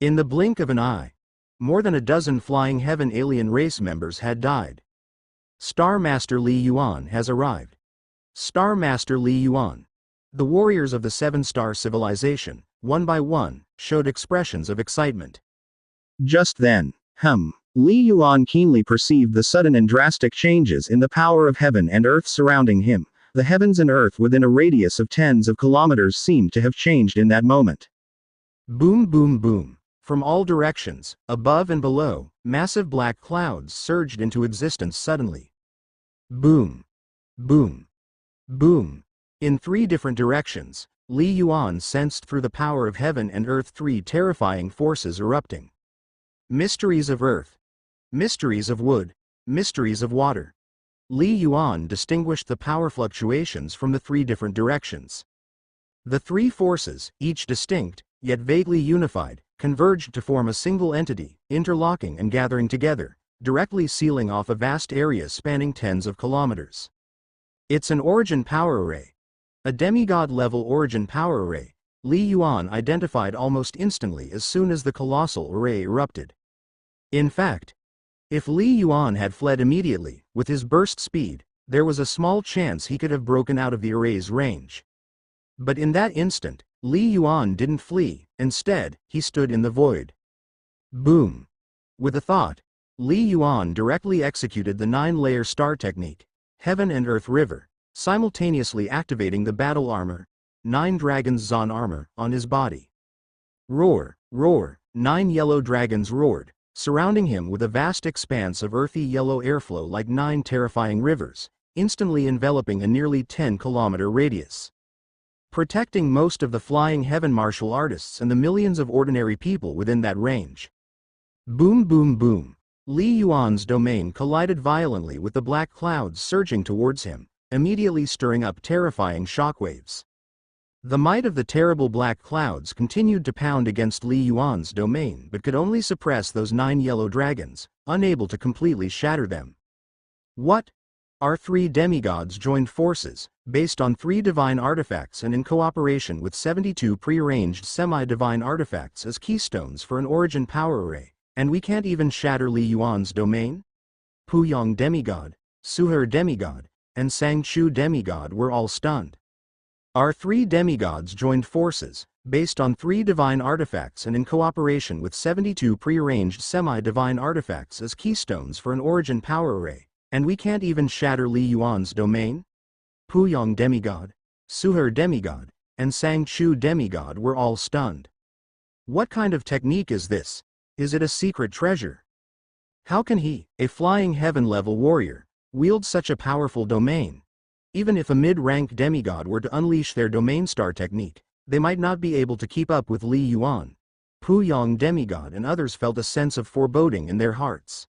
In the blink of an eye, more than a dozen flying heaven alien race members had died. Star Master Li Yuan has arrived. Star Master Li Yuan. The warriors of the 7-star civilization, one by one, showed expressions of excitement. Just then, Li Yuan keenly perceived the sudden and drastic changes in the power of heaven and earth surrounding him. The heavens and earth within a radius of tens of kilometers seemed to have changed in that moment. Boom, boom, boom. From all directions, above and below, massive black clouds surged into existence suddenly. Boom. Boom. Boom. In 3 different directions, Li Yuan sensed through the power of heaven and earth 3 terrifying forces erupting. Mysteries of earth. Mysteries of wood. Mysteries of water. Li Yuan distinguished the power fluctuations from the 3 different directions. The 3 forces, each distinct, yet vaguely unified, converged to form a single entity, interlocking and gathering together, directly sealing off a vast area spanning tens of kilometers. It's an origin power array. A demigod-level origin power array, Li Yuan identified almost instantly as soon as the colossal array erupted. In fact, if Li Yuan had fled immediately, with his burst speed, there was a small chance he could have broken out of the array's range. But in that instant, Li Yuan didn't flee, instead, he stood in the void. Boom. With a thought, Li Yuan directly executed the 9-layer star technique, Heaven and Earth River, simultaneously activating the battle armor, 9 dragons Zon armor, on his body. Roar, roar, 9 yellow dragons roared, surrounding him with a vast expanse of earthy yellow airflow like 9 terrifying rivers, instantly enveloping a nearly 10-kilometer radius. Protecting most of the flying heaven martial artists and the millions of ordinary people within that range. Boom, boom, boom. Li Yuan's domain collided violently with the black clouds surging towards him, immediately stirring up terrifying shockwaves. The might of the terrible black clouds continued to pound against Li Yuan's domain but could only suppress those 9 yellow dragons, unable to completely shatter them. What? Our 3 demigods joined forces, based on 3 divine artifacts and in cooperation with 72 prearranged semi-divine artifacts as keystones for an origin power array, and we can't even shatter Li Yuan's domain? Puyang demigod, Suher demigod, and Sang Chu demigod were all stunned. Our 3 demigods joined forces, based on 3 divine artifacts and in cooperation with 72 prearranged semi-divine artifacts as keystones for an origin power array, and we can't even shatter Li Yuan's domain? Puyang demigod, Suher demigod, and Sang-Chu demigod were all stunned. What kind of technique is this? Is it a secret treasure? How can he, a flying heaven-level warrior, wield such a powerful domain? Even if a mid-rank demigod were to unleash their domain star technique, they might not be able to keep up with Li Yuan. Puyang demigod and others felt a sense of foreboding in their hearts.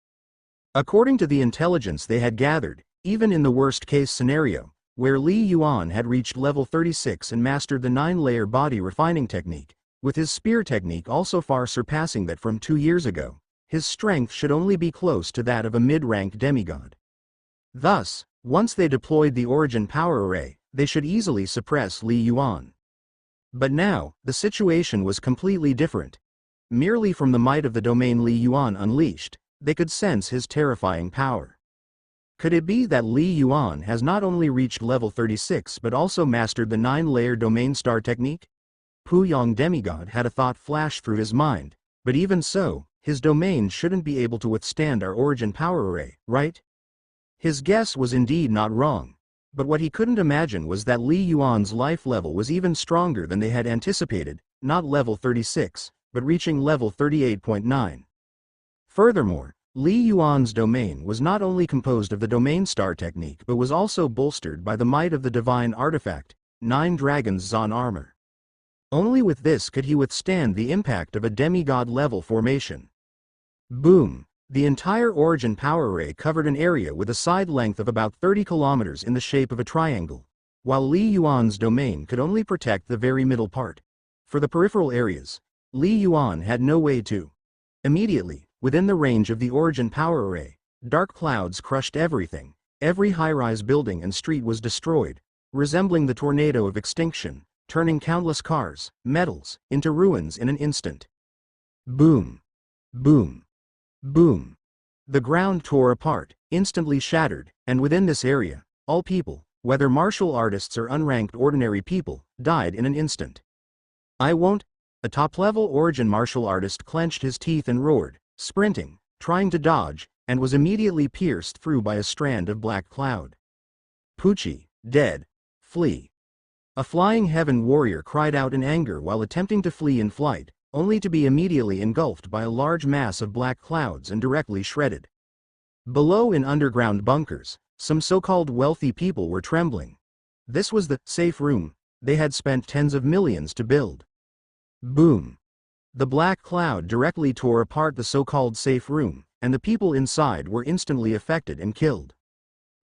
According to the intelligence they had gathered, even in the worst-case scenario, where Li Yuan had reached level 36 and mastered the 9-layer body refining technique, with his spear technique also far surpassing that from 2 years ago, his strength should only be close to that of a mid-rank demigod. Thus, once they deployed the Origin Power Array, they should easily suppress Li Yuan. But now, the situation was completely different. Merely from the might of the domain Li Yuan unleashed, they could sense his terrifying power. Could it be that Li Yuan has not only reached level 36 but also mastered the 9-layer domain star technique? Puyang demigod had a thought flash through his mind, but even so, his domain shouldn't be able to withstand our Origin Power Array, right? His guess was indeed not wrong, but what he couldn't imagine was that Li Yuan's life level was even stronger than they had anticipated, not level 36, but reaching level 38.9. Furthermore, Li Yuan's domain was not only composed of the domain star technique but was also bolstered by the might of the divine artifact, 9 Dragons Zon armor. Only with this could he withstand the impact of a demigod-level formation. Boom! The entire Origin Power Array covered an area with a side length of about 30 kilometers in the shape of a triangle, while Li Yuan's domain could only protect the very middle part. For the peripheral areas, Li Yuan had no way to. Immediately, within the range of the Origin Power Array, dark clouds crushed everything. Every high-rise building and street was destroyed, resembling the tornado of extinction, turning countless cars, metals, into ruins in an instant. Boom! Boom! Boom! The ground tore apart, instantly shattered, and within this area, all people, whether martial artists or unranked ordinary people, died in an instant. I won't. A top-level Origin martial artist clenched his teeth and roared, sprinting, trying to dodge, and was immediately pierced through by a strand of black cloud. Pucci, dead. Flee. A flying heaven warrior cried out in anger while attempting to flee in flight, only to be immediately engulfed by a large mass of black clouds and directly shredded. Below in underground bunkers, some so-called wealthy people were trembling. This was the safe room they had spent tens of millions to build. Boom! The black cloud directly tore apart the so-called safe room, and the people inside were instantly affected and killed.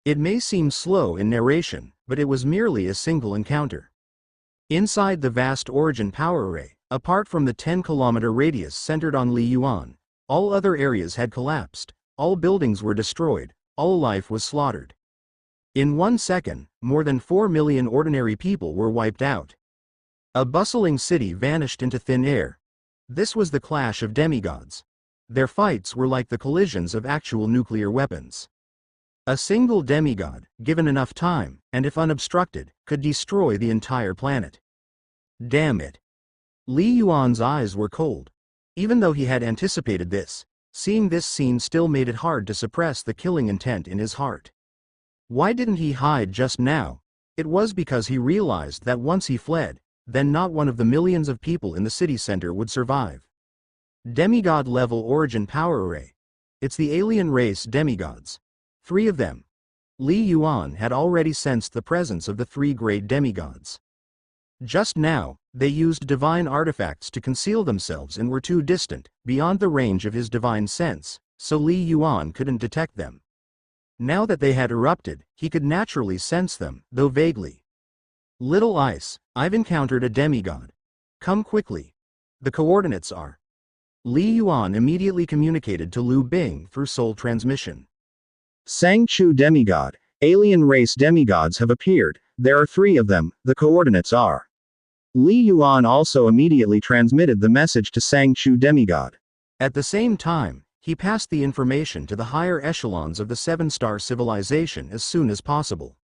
It may seem slow in narration, but it was merely a single encounter. Inside the vast Origin Power Array, apart from the 10-kilometer radius centered on Li Yuan, all other areas had collapsed, all buildings were destroyed, all life was slaughtered. In 1 second, more than 4 million ordinary people were wiped out. A bustling city vanished into thin air. This was the clash of demigods. Their fights were like the collisions of actual nuclear weapons. A single demigod, given enough time, and if unobstructed, could destroy the entire planet. Damn it! Li Yuan's eyes were cold. Even though he had anticipated this, seeing this scene still made it hard to suppress the killing intent in his heart. Why didn't he hide just now? It was because he realized that once he fled, then not one of the millions of people in the city center would survive. Demigod-level Origin Power Array. It's the alien race demigods. 3 of them. Li Yuan had already sensed the presence of the 3 great demigods. Just now, they used divine artifacts to conceal themselves and were too distant, beyond the range of his divine sense, so Li Yuan couldn't detect them. Now that they had erupted, he could naturally sense them, though vaguely. Little Ice, I've encountered a demigod. Come quickly. The coordinates are. Li Yuan immediately communicated to Lu Bing through soul transmission. Sang-Chu demigod, alien race demigods have appeared, there are 3 of them, the coordinates are. Li Yuan also immediately transmitted the message to Sang-Chu demigod. At the same time, he passed the information to the higher echelons of the 7-star civilization as soon as possible.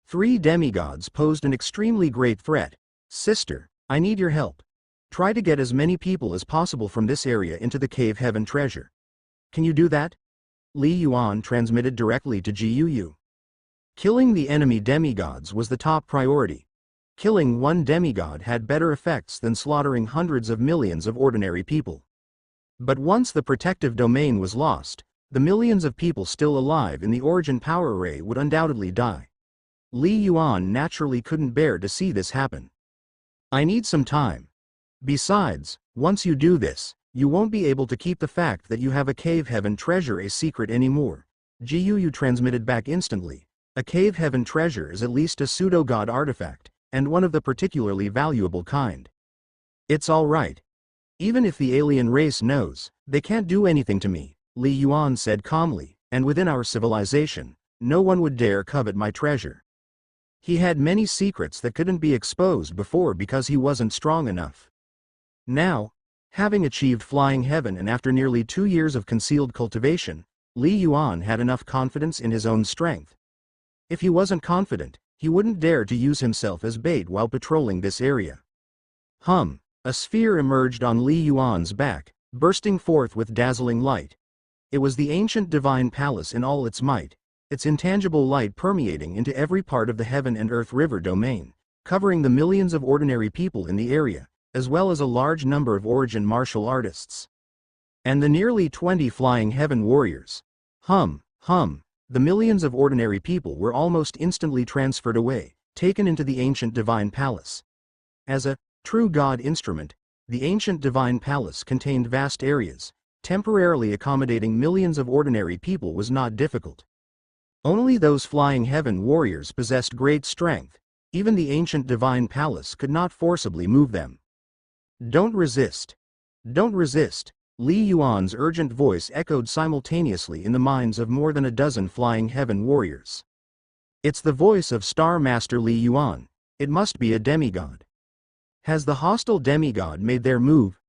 3 demigods posed an extremely great threat. Sister, I need your help. Try to get as many people as possible from this area into the Cave Heaven treasure. Can you do that? Li Yuan transmitted directly to Ji Yuyu. Killing the enemy demigods was the top priority. Killing one demigod had better effects than slaughtering hundreds of millions of ordinary people. But once the protective domain was lost, the millions of people still alive in the origin power array would undoubtedly die. Li Yuan naturally couldn't bear to see this happen. I need some time. Besides, once you do this, you won't be able to keep the fact that you have a cave heaven treasure a secret anymore. Jiu transmitted back instantly. A cave heaven treasure is at least a pseudo-god artifact, and one of the particularly valuable kind. It's all right. Even if the alien race knows, they can't do anything to me, Li Yuan said calmly, and within our civilization, no one would dare covet my treasure. He had many secrets that couldn't be exposed before because he wasn't strong enough. Now, having achieved flying heaven and after nearly 2 years of concealed cultivation, Li Yuan had enough confidence in his own strength. If he wasn't confident, he wouldn't dare to use himself as bait while patrolling this area. A sphere emerged on Li Yuan's back, bursting forth with dazzling light. It was the ancient divine palace in all its might, its intangible light permeating into every part of the heaven and earth river domain, covering the millions of ordinary people in the area, as well as a large number of origin martial artists. And the nearly 20 flying heaven warriors. The millions of ordinary people were almost instantly transferred away, taken into the ancient divine palace. As a true god instrument, the ancient divine palace contained vast areas. Temporarily accommodating millions of ordinary people was not difficult. Only those flying heaven warriors possessed great strength. Even the ancient divine palace could not forcibly move them. Don't resist. Don't resist. Li Yuan's urgent voice echoed simultaneously in the minds of more than a dozen flying heaven warriors. It's the voice of Star Master Li Yuan. It must be a demigod. Has the hostile demigod made their move?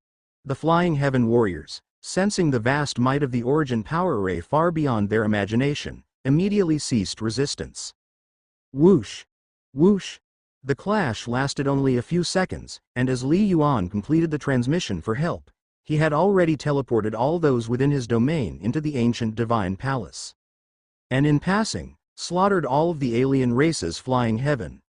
The flying heaven warriors, sensing the vast might of the origin power array far beyond their imagination, immediately ceased resistance. Whoosh! Whoosh! The clash lasted only a few seconds, and as Li Yuan completed the transmission for help, he had already teleported all those within his domain into the ancient divine palace. And in passing, slaughtered all of the alien races flying heaven.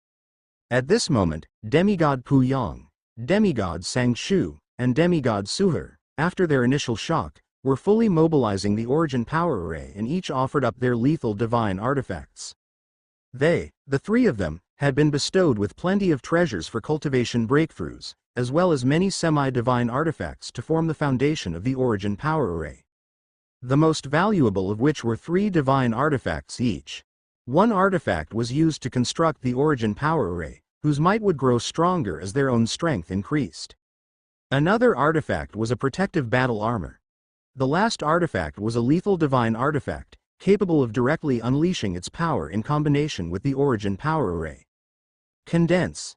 At this moment, demigod Pu Yang, demigod Sang Shu, and demigod Suher, after their initial shock, were fully mobilizing the origin power array and each offered up their lethal divine artifacts. They, the three of them, had been bestowed with plenty of treasures for cultivation breakthroughs, as well as many semi-divine artifacts to form the foundation of the origin power array. The most valuable of which were 3 divine artifacts each. One artifact was used to construct the origin power array, whose might would grow stronger as their own strength increased. Another artifact was a protective battle armor. The last artifact was a lethal divine artifact, capable of directly unleashing its power in combination with the origin power array. Condense.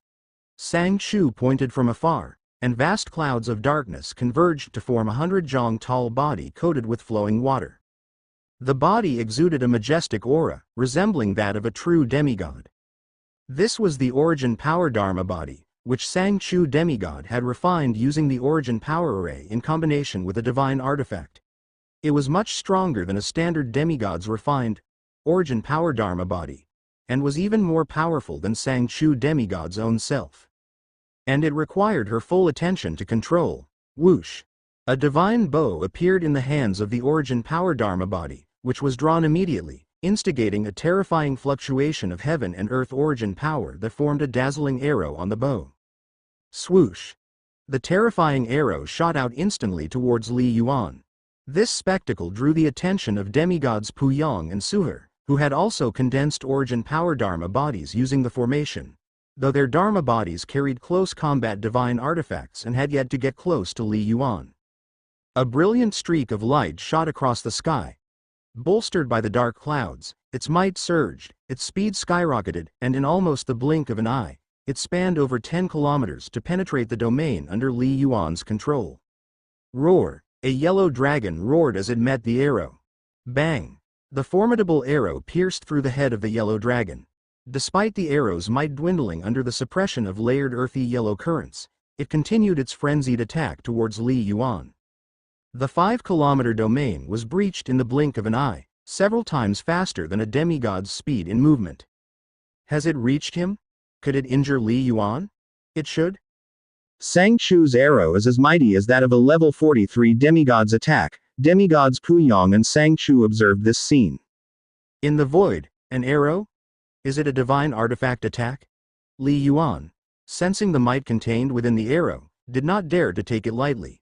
Sang Shu pointed from afar, and vast clouds of darkness converged to form a 100-jong tall body coated with flowing water. The body exuded a majestic aura, resembling that of a true demigod. This was the origin power dharma body, which Sang Shu demigod had refined using the origin power array in combination with a divine artifact. It was much stronger than a standard demigod's refined origin power dharma body, and was even more powerful than Sang Shu demigod's own self. And it required her full attention to control. Whoosh! A divine bow appeared in the hands of the origin power dharma body, which was drawn immediately, instigating a terrifying fluctuation of heaven and earth origin power that formed a dazzling arrow on the bow. Swoosh! The terrifying arrow shot out instantly towards Li Yuan. This spectacle drew the attention of demigods Pu Yang and Suher, who had also condensed origin power dharma bodies using the formation, though their dharma bodies carried close combat divine artifacts and had yet to get close to Li Yuan. A brilliant streak of light shot across the sky. Bolstered by the dark clouds, its might surged, its speed skyrocketed, and in almost the blink of an eye, it spanned over 10 kilometers to penetrate the domain under Li Yuan's control. Roar! A yellow dragon roared as it met the arrow. Bang! The formidable arrow pierced through the head of the yellow dragon. Despite the arrow's might dwindling under the suppression of layered earthy yellow currents, it continued its frenzied attack towards Li Yuan. The 5-kilometer domain was breached in the blink of an eye, several times faster than a demigod's speed in movement. Has it reached him? Could it injure Li Yuan? It should. Sang Chu's arrow is as mighty as that of a level 43 demigod's attack. Demigods Pu Yong and Sang Chu observed this scene. In the void, an arrow? Is it a divine artifact attack? Li Yuan, sensing the might contained within the arrow, did not dare to take it lightly.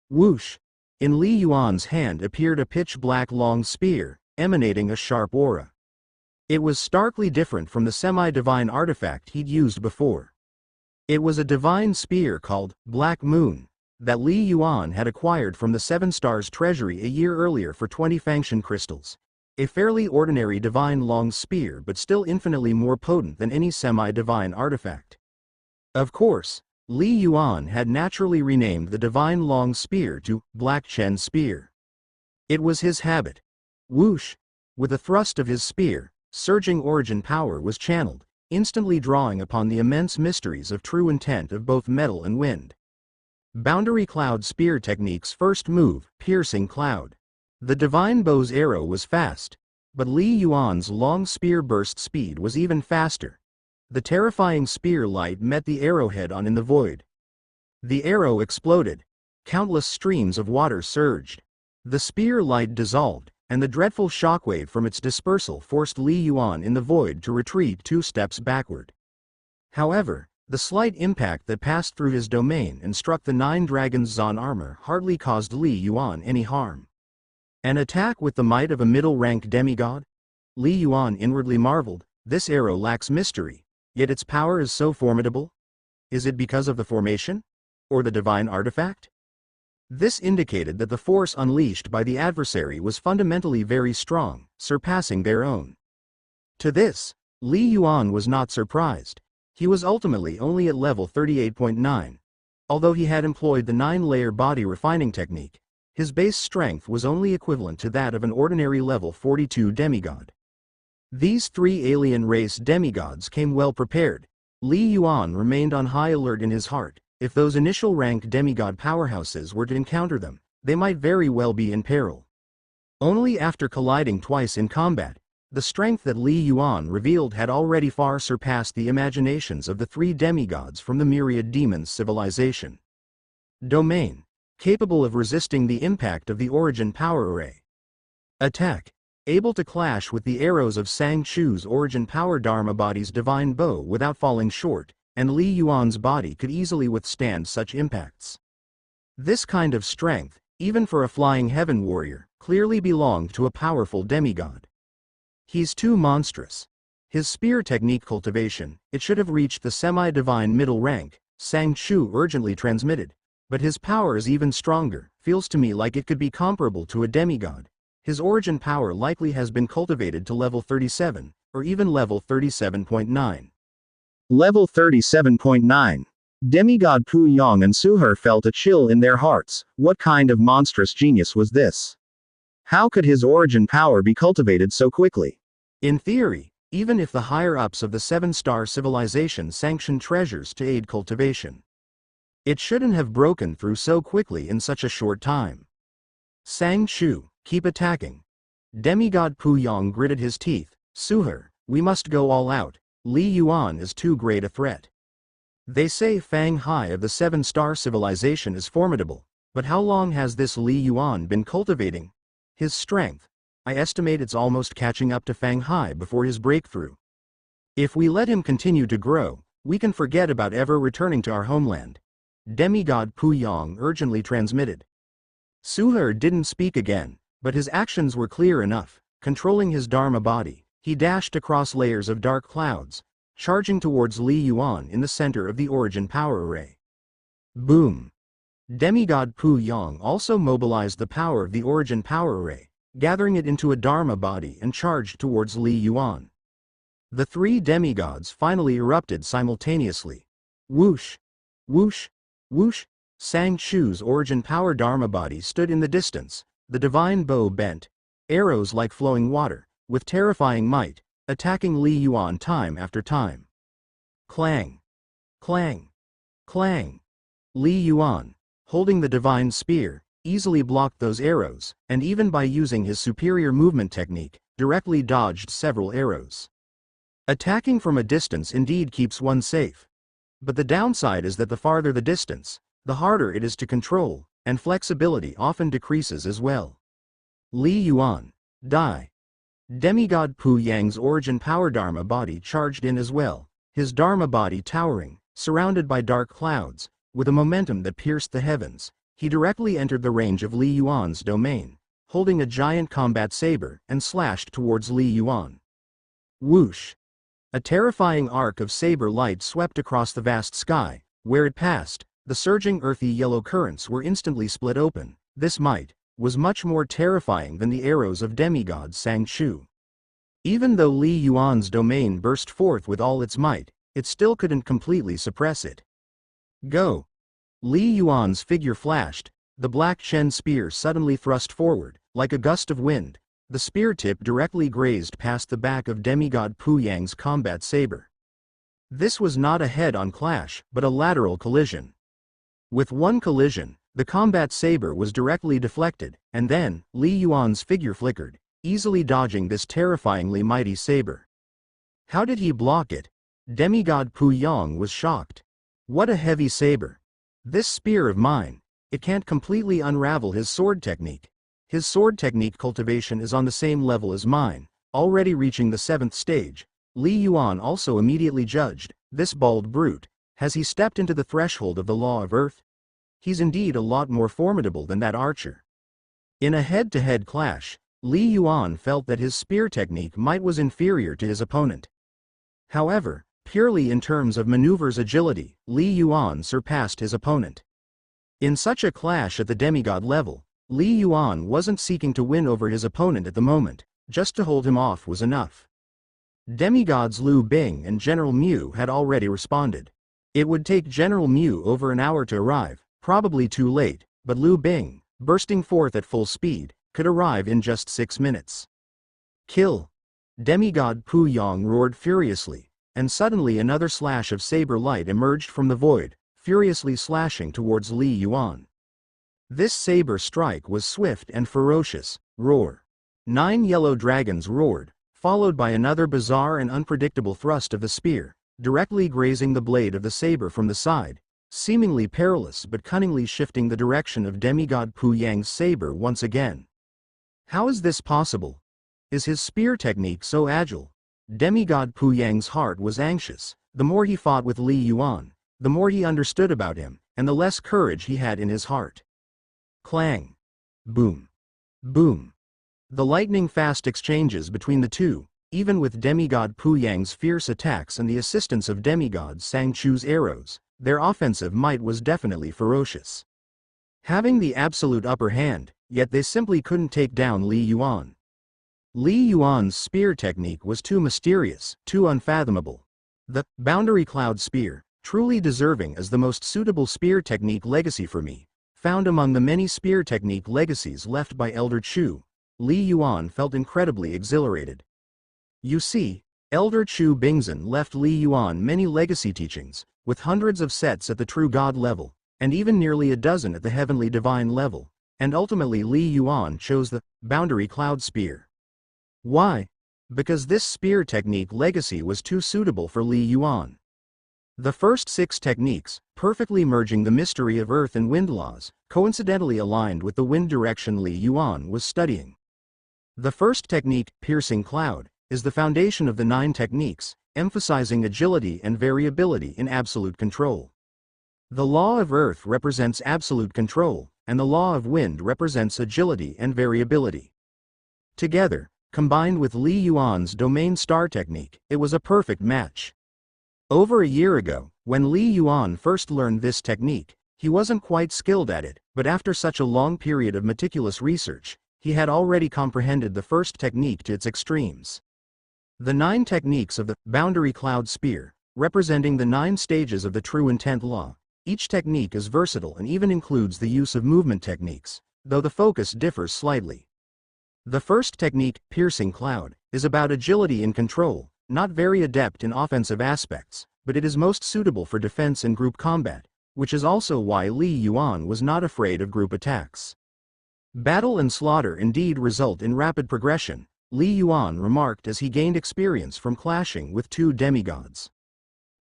Whoosh! In Li Yuan's hand appeared a pitch-black long spear, emanating a sharp aura. It was starkly different from the semi-divine artifact he'd used before. It was a divine spear called Black Moon that Li Yuan had acquired from the Seven Stars treasury a year earlier for 20 Fangshan crystals. A fairly ordinary divine long spear, but still infinitely more potent than any semi-divine artifact. Of course, Li Yuan had naturally renamed the divine long spear to Black Chen Spear. It was his habit. Whoosh! With a thrust of his spear, surging origin power was channeled, instantly drawing upon the immense mysteries of true intent of both metal and wind. Boundary Cloud Spear Technique's first move, Piercing Cloud. The divine bow's arrow was fast, but Li Yuan's long spear burst speed was even faster. The terrifying spear light met the arrowhead on in the void. The arrow exploded. Countless streams of water surged. The spear light dissolved, and the dreadful shockwave from its dispersal forced Li Yuan in the void to retreat 2 steps backward. However, the slight impact that passed through his domain and struck the 9 dragons' Zon armor hardly caused Li Yuan any harm. An attack with the might of a middle-rank demigod? Li Yuan inwardly marveled. This arrow lacks mystery, yet its power is so formidable. Is it because of the formation? Or the divine artifact? This indicated that the force unleashed by the adversary was fundamentally very strong, surpassing their own. To this, Li Yuan was not surprised. He was ultimately only at level 38.9. Although he had employed the 9-layer body refining technique, his base strength was only equivalent to that of an ordinary level 42 demigod. These 3 alien race demigods came well prepared. Li Yuan remained on high alert in his heart. If those initial rank demigod powerhouses were to encounter them, they might very well be in peril. Only after colliding twice in combat, the strength that Li Yuan revealed had already far surpassed the imaginations of the 3 demigods from the myriad demons civilization. Domain. Capable of resisting the impact of the origin power array. Attack. Able to clash with the arrows of Sang Chu's origin power Dharma body's divine bow without falling short, and Li Yuan's body could easily withstand such impacts. This kind of strength, even for a flying heaven warrior, clearly belonged to a powerful demigod. He's too monstrous. His spear technique cultivation, it should have reached the semi-divine middle rank, Sang Chu urgently transmitted. But his power is even stronger, feels to me like it could be comparable to a demigod. His origin power likely has been cultivated to level 37, or even level 37.9. Level 37.9. Demigod Pu Yong and Suher felt a chill in their hearts. What kind of monstrous genius was this? How could his origin power be cultivated so quickly? In theory, even if the higher-ups of the 7-star civilization sanctioned treasures to aid cultivation, it shouldn't have broken through so quickly in such a short time. Sang Chu, keep attacking. Demigod Pu Yong gritted his teeth. Suher, we must go all out. Li Yuan is too great a threat. They say Fang Hai of the 7-star civilization is formidable, but how long has this Li Yuan been cultivating? His strength, I estimate it's almost catching up to Fang Hai before his breakthrough. If we let him continue to grow, we can forget about ever returning to our homeland. Demigod Pu Yong urgently transmitted. Suher didn't speak again, but his actions were clear enough. Controlling his Dharma body, he dashed across layers of dark clouds, charging towards Li Yuan in the center of the origin power array. Boom! Demigod Pu Yong also mobilized the power of the origin power array, gathering it into a Dharma body and charged towards Li Yuan. The 3 demigods finally erupted simultaneously. Whoosh! Whoosh! Whoosh! Sang Chu's origin power Dharma body stood in the distance, the divine bow bent, arrows like flowing water, with terrifying might, attacking Li Yuan time after time. Clang! Clang! Clang! Li Yuan, holding the divine spear, easily blocked those arrows, and even by using his superior movement technique, directly dodged several arrows. Attacking from a distance indeed keeps one safe. But the downside is that the farther the distance, the harder it is to control, and flexibility often decreases as well. Li Yuan. Die. Demigod Pu Yang's origin power Dharma body charged in as well, his Dharma body towering, surrounded by dark clouds, with a momentum that pierced the heavens. He directly entered the range of Li Yuan's domain, holding a giant combat saber, and slashed towards Li Yuan. Whoosh! A terrifying arc of saber light swept across the vast sky. Where it passed, the surging earthy yellow currents were instantly split open. This might was much more terrifying than the arrows of demigod Sang-Chu. Even though Li Yuan's domain burst forth with all its might, it still couldn't completely suppress it. Go! Li Yuan's figure flashed, the black Chen spear suddenly thrust forward, like a gust of wind. The spear tip directly grazed past the back of demigod Pu Yang's combat saber. This was not a head-on clash, but a lateral collision. With one collision, the combat saber was directly deflected, and then, Li Yuan's figure flickered, easily dodging this terrifyingly mighty saber. How did he block it? Demigod Pu Yang was shocked. What a heavy saber! This spear of mine, it can't completely unravel his sword technique. His sword technique cultivation is on the same level as mine, already reaching the 7th stage. Li Yuan also immediately judged, this bald brute, has he stepped into the threshold of the law of earth? He's indeed a lot more formidable than that archer. In a head-to-head clash, Li Yuan felt that his spear technique might was inferior to his opponent. However, purely in terms of maneuver's agility, Li Yuan surpassed his opponent. In such a clash at the demigod level, Li Yuan wasn't seeking to win over his opponent at the moment, just to hold him off was enough. Demigods Liu Bing and General Mu had already responded. It would take General Mu over an hour to arrive, probably too late, but Liu Bing, bursting forth at full speed, could arrive in just 6 minutes. Kill! Demigod Pu Yang roared furiously, and suddenly another slash of saber light emerged from the void, furiously slashing towards Li Yuan. This saber strike was swift and ferocious. Roar! 9 yellow dragons roared, followed by another bizarre and unpredictable thrust of the spear, directly grazing the blade of the saber from the side, seemingly perilous but cunningly shifting the direction of demigod Pu Yang's saber once again. How is this possible? Is his spear technique so agile? Demigod Pu Yang's heart was anxious. The more he fought with Li Yuan, the more he understood about him, and the less courage he had in his heart. Clang! Boom! Boom! The lightning-fast exchanges between the two, even with demigod Pu Yang's fierce attacks and the assistance of demigod Sang-Chu's arrows, their offensive might was definitely ferocious. Having the absolute upper hand, yet they simply couldn't take down Li Yuan. Li Yuan's spear technique was too mysterious, too unfathomable. The Boundary Cloud Spear, truly deserving as the most suitable spear technique legacy for me, found among the many spear technique legacies left by Elder Chu, Li Yuan felt incredibly exhilarated. You see, Elder Chu Bingzhen left Li Yuan many legacy teachings, with hundreds of sets at the true God level, and even nearly a dozen at the heavenly divine level, and ultimately Li Yuan chose the Boundary Cloud Spear. Why? Because this spear technique legacy was too suitable for Li Yuan. The first 6 techniques, perfectly merging the mystery of earth and wind laws, coincidentally aligned with the wind direction Li Yuan was studying. The first technique, Piercing Cloud, is the foundation of the 9 techniques, emphasizing agility and variability in absolute control. The law of earth represents absolute control, and the law of wind represents agility and variability. Together, combined with Li Yuan's domain star technique, it was a perfect match. Over a year ago, when Li Yuan first learned this technique, he wasn't quite skilled at it, but after such a long period of meticulous research, he had already comprehended the first technique to its extremes. The 9 techniques of the Boundary Cloud Spear, representing the 9 stages of the true intent law. Each technique is versatile and even includes the use of movement techniques, though the focus differs slightly. The first technique, Piercing Cloud, is about agility and control, not very adept in offensive aspects, but it is most suitable for defense and group combat, which is also why Li Yuan was not afraid of group attacks. Battle and slaughter indeed result in rapid progression, Li Yuan remarked as he gained experience from clashing with two demigods.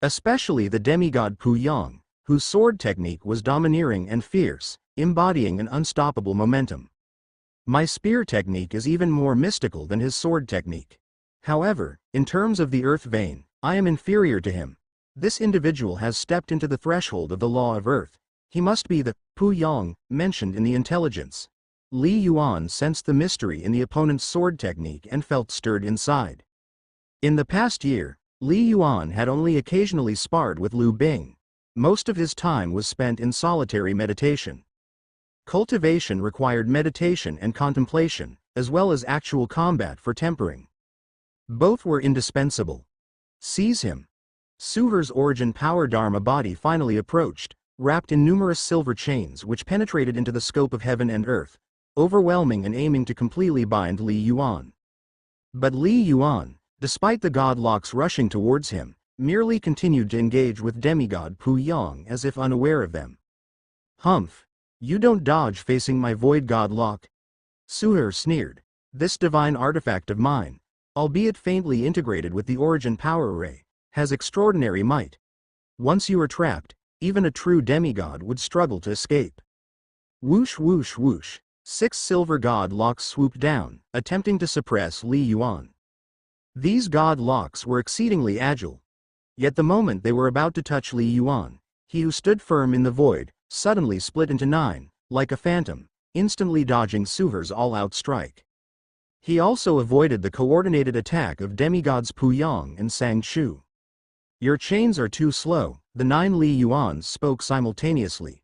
Especially the demigod Pu Yang, whose sword technique was domineering and fierce, embodying an unstoppable momentum. My spear technique is even more mystical than his sword technique. However, in terms of the earth vein, I am inferior to him. This individual has stepped into the threshold of the law of earth. He must be the Pu Yang mentioned in the intelligence. Li Yuan sensed the mystery in the opponent's sword technique and felt stirred inside. In the past year, Li Yuan had only occasionally sparred with Liu Bing. Most of his time was spent in solitary meditation. Cultivation required meditation and contemplation, as well as actual combat for tempering. Both were indispensable. Seize him. Suher's origin power Dharma body finally approached, wrapped in numerous silver chains which penetrated into the scope of heaven and earth, overwhelming and aiming to completely bind Li Yuan. But Li Yuan, despite the godlocks rushing towards him, merely continued to engage with demigod Pu Yang as if unaware of them. Humph! You don't dodge facing my void godlock. Suher sneered. This divine artifact of mine, albeit faintly integrated with the origin power array, has extraordinary might. Once you are trapped, even a true demigod would struggle to escape. Whoosh whoosh whoosh. 6 silver god locks swooped down, attempting to suppress Li Yuan. These god locks were exceedingly agile. Yet the moment they were about to touch Li Yuan, he who stood firm in the void, suddenly split into 9, like a phantom, instantly dodging Suher's all-out strike. He also avoided the coordinated attack of demigods Pu Yang and Sang Chu. Your chains are too slow, the 9 Li Yuans spoke simultaneously.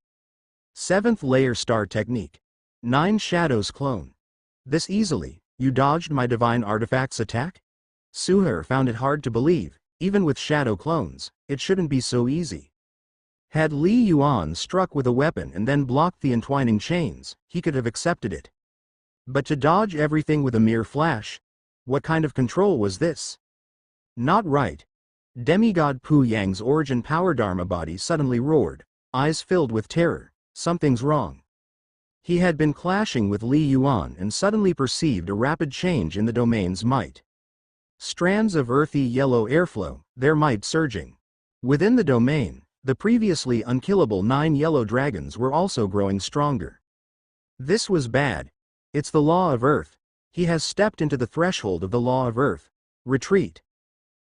7th layer star technique. 9 shadows clone. This easily, you dodged my divine artifact's attack? Suher found it hard to believe, even with shadow clones, it shouldn't be so easy. Had Li Yuan struck with a weapon and then blocked the entwining chains, he could have accepted it. But to dodge everything with a mere flash? What kind of control was this? Not right. Demigod Pu Yang's origin power Dharma body suddenly roared, eyes filled with terror. Something's wrong. He had been clashing with Li Yuan and suddenly perceived a rapid change in the domain's might. Strands of earthy yellow airflow, their might surging. Within the domain, the previously unkillable 9 yellow dragons were also growing stronger. This was bad. It's the law of earth. He has stepped into the threshold of the law of earth. Retreat.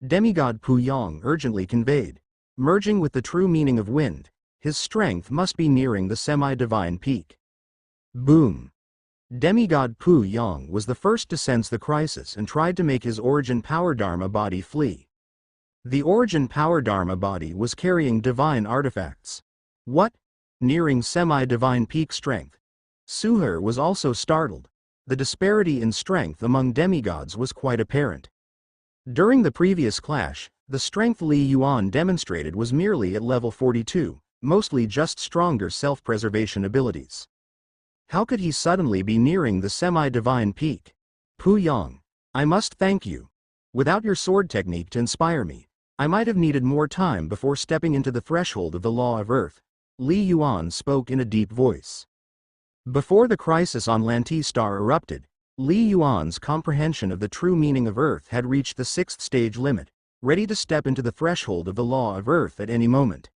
Demigod Pu Yang urgently conveyed. Merging with the true meaning of wind, his strength must be nearing the semi-divine peak. Boom. Demigod Pu Yang was the first to sense the crisis and tried to make his origin power Dharma body flee. The origin power Dharma body was carrying divine artifacts. What? Nearing semi-divine peak strength. Suher was also startled. The disparity in strength among demigods was quite apparent. During the previous clash, the strength Li Yuan demonstrated was merely at level 42, mostly just stronger self-preservation abilities. How could he suddenly be nearing the semi-divine peak? Pu Yang, I must thank you. Without your sword technique to inspire me, I might have needed more time before stepping into the threshold of the law of earth. Li Yuan spoke in a deep voice. Before the crisis on Lanti Star erupted, Li Yuan's comprehension of the true meaning of earth had reached the 6th stage limit, ready to step into the threshold of the law of earth at any moment.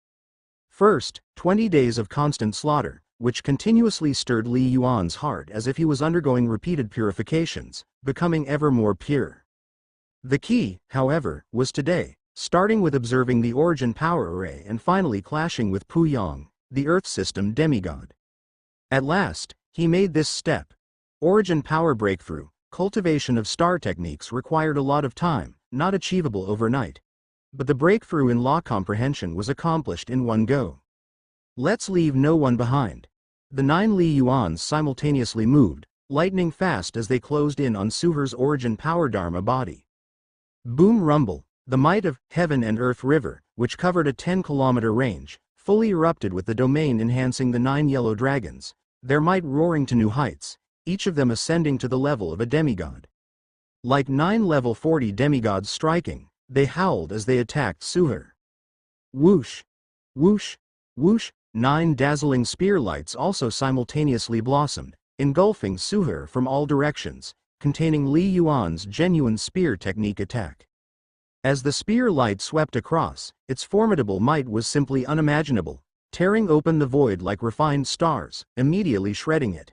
First, 20 days of constant slaughter, which continuously stirred Li Yuan's heart as if he was undergoing repeated purifications, becoming ever more pure. The key, however, was today, starting with observing the origin power array and finally clashing with Pu Yang, the Earth system demigod. At last, he made this step. Origin power breakthrough, cultivation of star techniques required a lot of time, not achievable overnight. But the breakthrough in law comprehension was accomplished in one go. Let's leave no one behind. The 9 Li Yuans simultaneously moved, lightning fast as they closed in on Suher's origin power Dharma body. Boom rumble, the might of Heaven and Earth River, which covered a 10-kilometer range, fully erupted with the domain enhancing the 9 yellow dragons, their might roaring to new heights, each of them ascending to the level of a demigod. Like 9 level 40 demigods striking, they howled as they attacked Suher. Whoosh! Whoosh! Whoosh! 9 dazzling spear lights also simultaneously blossomed, engulfing Suher from all directions, containing Li Yuan's genuine spear technique attack. As the spear light swept across, its formidable might was simply unimaginable, tearing open the void like refined stars, immediately shredding it.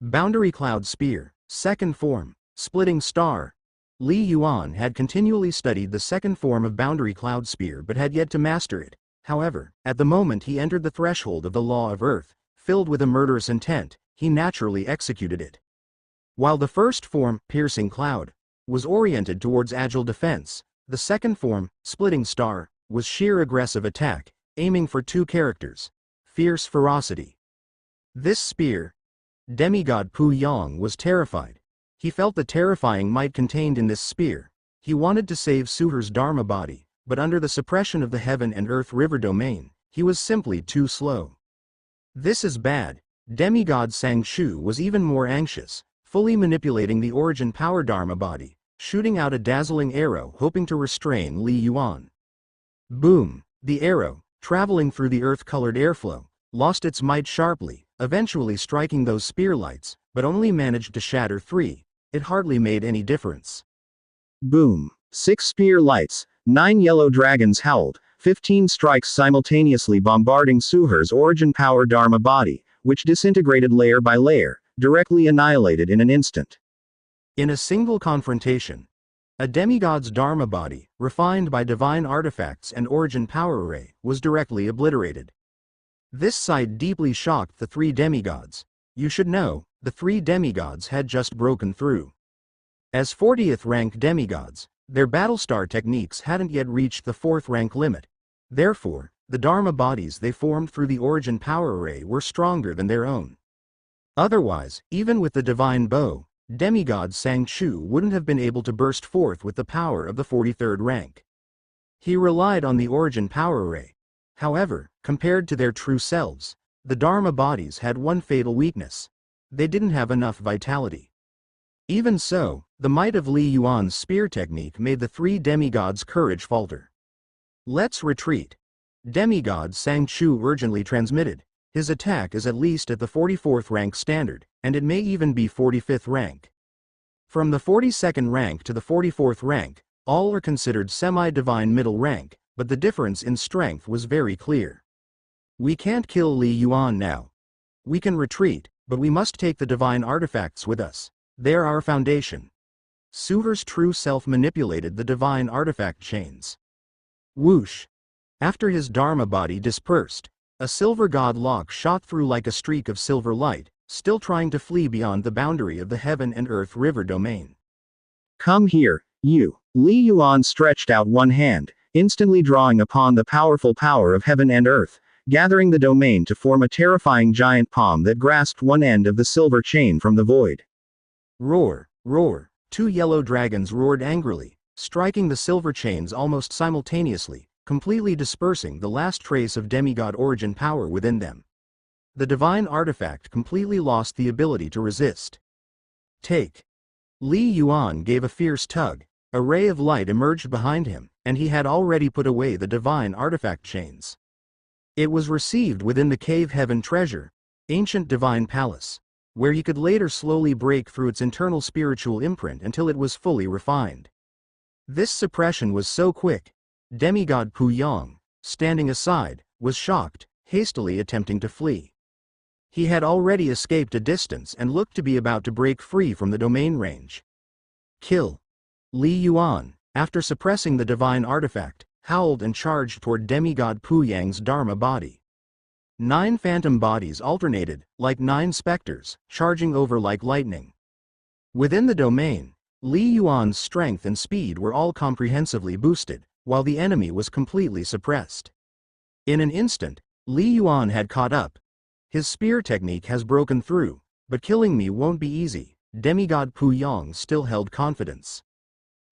Boundary Cloud Spear, second form, Splitting Star. Li Yuan had continually studied the second form of Boundary Cloud Spear but had yet to master it. However, at the moment he entered the threshold of the Law of Earth, filled with a murderous intent, he naturally executed it. While the first form, Piercing Cloud, was oriented towards agile defense, the second form, Splitting Star, was sheer aggressive attack, aiming for two characters: fierce ferocity. This spear, demigod Pu Yang was terrified. He felt the terrifying might contained in this spear. He wanted to save Suher's Dharma body, but under the suppression of the Heaven and Earth River domain, he was simply too slow. This is bad. Demigod Sang Shu was even more anxious, fully manipulating the origin power Dharma body, shooting out a dazzling arrow hoping to restrain Li Yuan. Boom! The arrow, traveling through the earth-colored airflow, lost its might sharply, eventually striking those spear lights, but only managed to shatter 3. It hardly made any difference. Boom. 6 spear lights, 9 yellow dragons howled, 15 strikes simultaneously bombarding Suher's origin power Dharma body, which disintegrated layer by layer, directly annihilated in an instant. In a single confrontation, a demigod's Dharma body, refined by divine artifacts and origin power array, was directly obliterated. This sight deeply shocked the 3 demigods. You should know, the 3 demigods had just broken through. As 40th rank demigods, their Battlestar techniques hadn't yet reached the 4th rank limit. Therefore, the Dharma bodies they formed through the origin power array were stronger than their own. Otherwise, even with the divine bow, demigod Sang Shu wouldn't have been able to burst forth with the power of the 43rd rank. He relied on the origin power array. However, compared to their true selves, the Dharma bodies had one fatal weakness: they didn't have enough vitality. Even so, the might of Li Yuan's spear technique made the 3 demigods' courage falter. "Let's retreat," demigod Sang Shu urgently transmitted. His attack is at least at the 44th rank standard, and it may even be 45th rank. From the 42nd rank to the 44th rank, all are considered semi-divine middle rank, but the difference in strength was very clear. "We can't kill Li Yuan now. We can retreat, but we must take the divine artifacts with us. They're our foundation." Suher's true self manipulated the divine artifact chains. Whoosh! After his Dharma body dispersed, a silver god lock shot through like a streak of silver light, still trying to flee beyond the boundary of the Heaven and Earth River domain. "Come here, you." Li Yuan stretched out one hand, instantly drawing upon the powerful power of heaven and earth, gathering the domain to form a terrifying giant palm that grasped one end of the silver chain from the void. Roar, roar! 2 yellow dragons roared angrily, striking the silver chains almost simultaneously, completely dispersing the last trace of demigod origin power within them. The divine artifact completely lost the ability to resist. Take! Li Yuan gave a fierce tug. A ray of light emerged behind him, and he had already put away the divine artifact chains. It was received within the Cave Heaven treasure, ancient divine palace, where he could later slowly break through its internal spiritual imprint until it was fully refined. This suppression was so quick, demigod Pu Yang, standing aside, was shocked, hastily attempting to flee. He had already escaped a distance and looked to be about to break free from the domain range. Kill! Li Yuan, after suppressing the divine artifact, howled and charged toward demigod Pu Yang's Dharma body. 9 phantom bodies alternated, like 9 specters, charging over like lightning. Within the domain, Li Yuan's strength and speed were all comprehensively boosted, while the enemy was completely suppressed. In an instant, Li Yuan had caught up. His spear technique has broken through, but killing me won't be easy. Demigod Pu Yang still held confidence.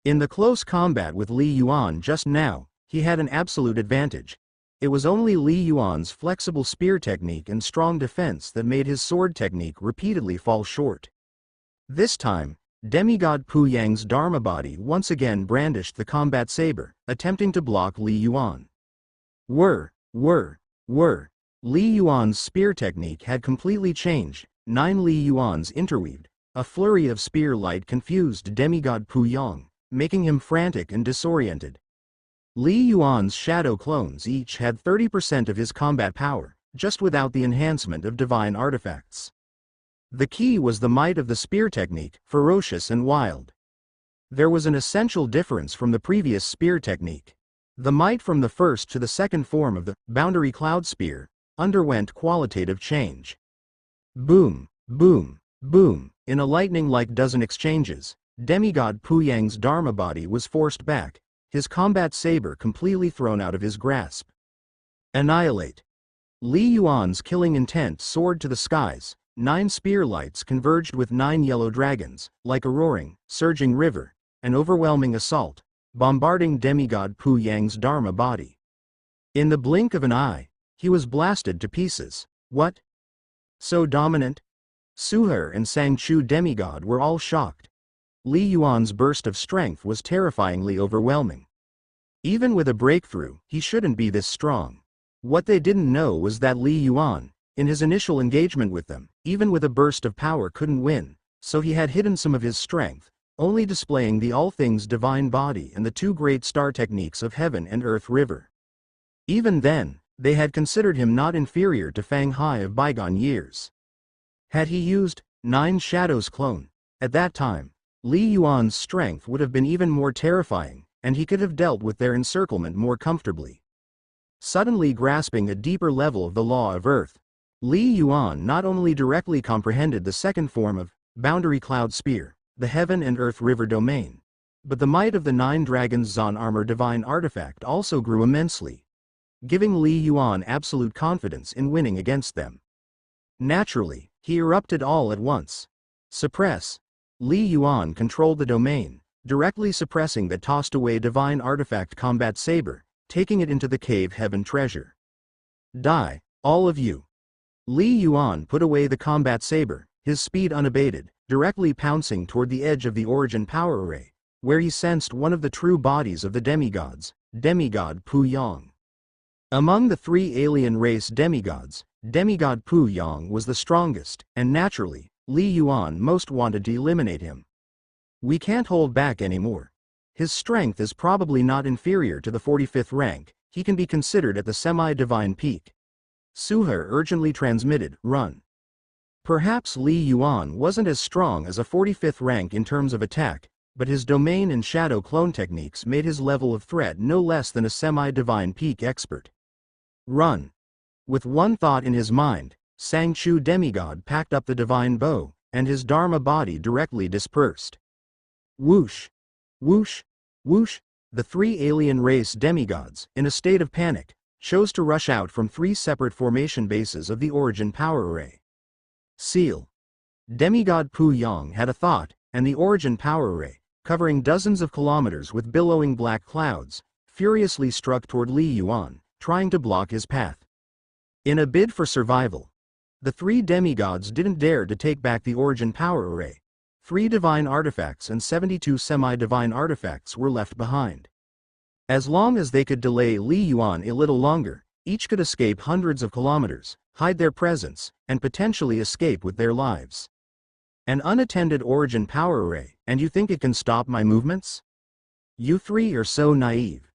In the close combat with Li Yuan just now, he had an absolute advantage. It was only Li Yuan's flexible spear technique and strong defense that made his sword technique repeatedly fall short. This time, demigod Pu Yang's Dharma body once again brandished the combat saber, attempting to block Li Yuan. Whir! Li Yuan's spear technique had completely changed. 9 Li Yuans interweaved, A flurry of spear light confused demigod Pu Yang, making him frantic and disoriented. Li Yuan's shadow clones each had 30% of his combat power, just without the enhancement of divine artifacts. The key was the might of the spear technique, ferocious and wild. There was an essential difference from the previous spear technique. The might from the first to the second form of the boundary cloud spear underwent qualitative change. Boom, boom, boom. In a lightning-like dozen exchanges, demigod Pu Yang's Dharma body was forced back, his combat saber completely thrown out of his grasp. Annihilate. Li Yuan's killing intent soared to the skies. 9 spear lights converged with 9 yellow dragons, like a roaring, surging river, an overwhelming assault, bombarding demigod Pu Yang's Dharma body. In the blink of an eye, he was blasted to pieces. What? So dominant? Suher and Sangchu demigod were all shocked. Li Yuan's burst of strength was terrifyingly overwhelming. Even with a breakthrough, he shouldn't be this strong. What they didn't know was that Li Yuan, in his initial engagement with them, even with a burst of power couldn't win, so he had hidden some of his strength, only displaying the all things divine body and the 2 great star techniques of heaven and earth river. Even then, they had considered him not inferior to Fang Hai of bygone years. Had he used 9 Shadows clone, at that time, Li Yuan's strength would have been even more terrifying, and he could have dealt with their encirclement more comfortably. Suddenly grasping a deeper level of the law of earth, Li Yuan not only directly comprehended the second form of boundary cloud spear, the heaven and earth river domain, but the might of the 9 dragons Zon armor divine artifact also grew immensely, giving Li Yuan absolute confidence in winning against them. Naturally, he erupted all at once. Suppress. Li Yuan controlled the domain, directly suppressing the tossed away divine artifact combat saber, taking it into the cave heaven treasure. Die, all of you. Li Yuan put away the combat saber, his speed unabated, directly pouncing toward the edge of the origin power array, where he sensed one of the true bodies of the demigods, demigod Pu Yang. Among the 3 alien race demigods, demigod Pu Yang was the strongest, and naturally, Li Yuan most wanted to eliminate him. We can't hold back anymore. His strength is probably not inferior to the 45th rank, he can be considered at the semi-divine peak. Suher urgently transmitted, run. Perhaps Li Yuan wasn't as strong as a 45th rank in terms of attack, but his domain and shadow clone techniques made his level of threat no less than a semi-divine peak expert. Run. With one thought in his mind, Sangchu demigod packed up the divine bow, and his Dharma body directly dispersed. Whoosh! Whoosh! Whoosh! The 3 alien race demigods, in a state of panic, chose to rush out from 3 separate formation bases of the origin power array. Seal. Demigod Pu Yang had a thought, and the origin power array, covering dozens of kilometers with billowing black clouds, furiously struck toward Li Yuan, trying to block his path. In a bid for survival, the 3 demigods didn't dare to take back the origin power array. 3 divine artifacts and 72 semi-divine artifacts were left behind. As long as they could delay Li Yuan a little longer, each could escape hundreds of kilometers, hide their presence, and potentially escape with their lives. An unattended origin power array, and you think it can stop my movements? You 3 are so naive.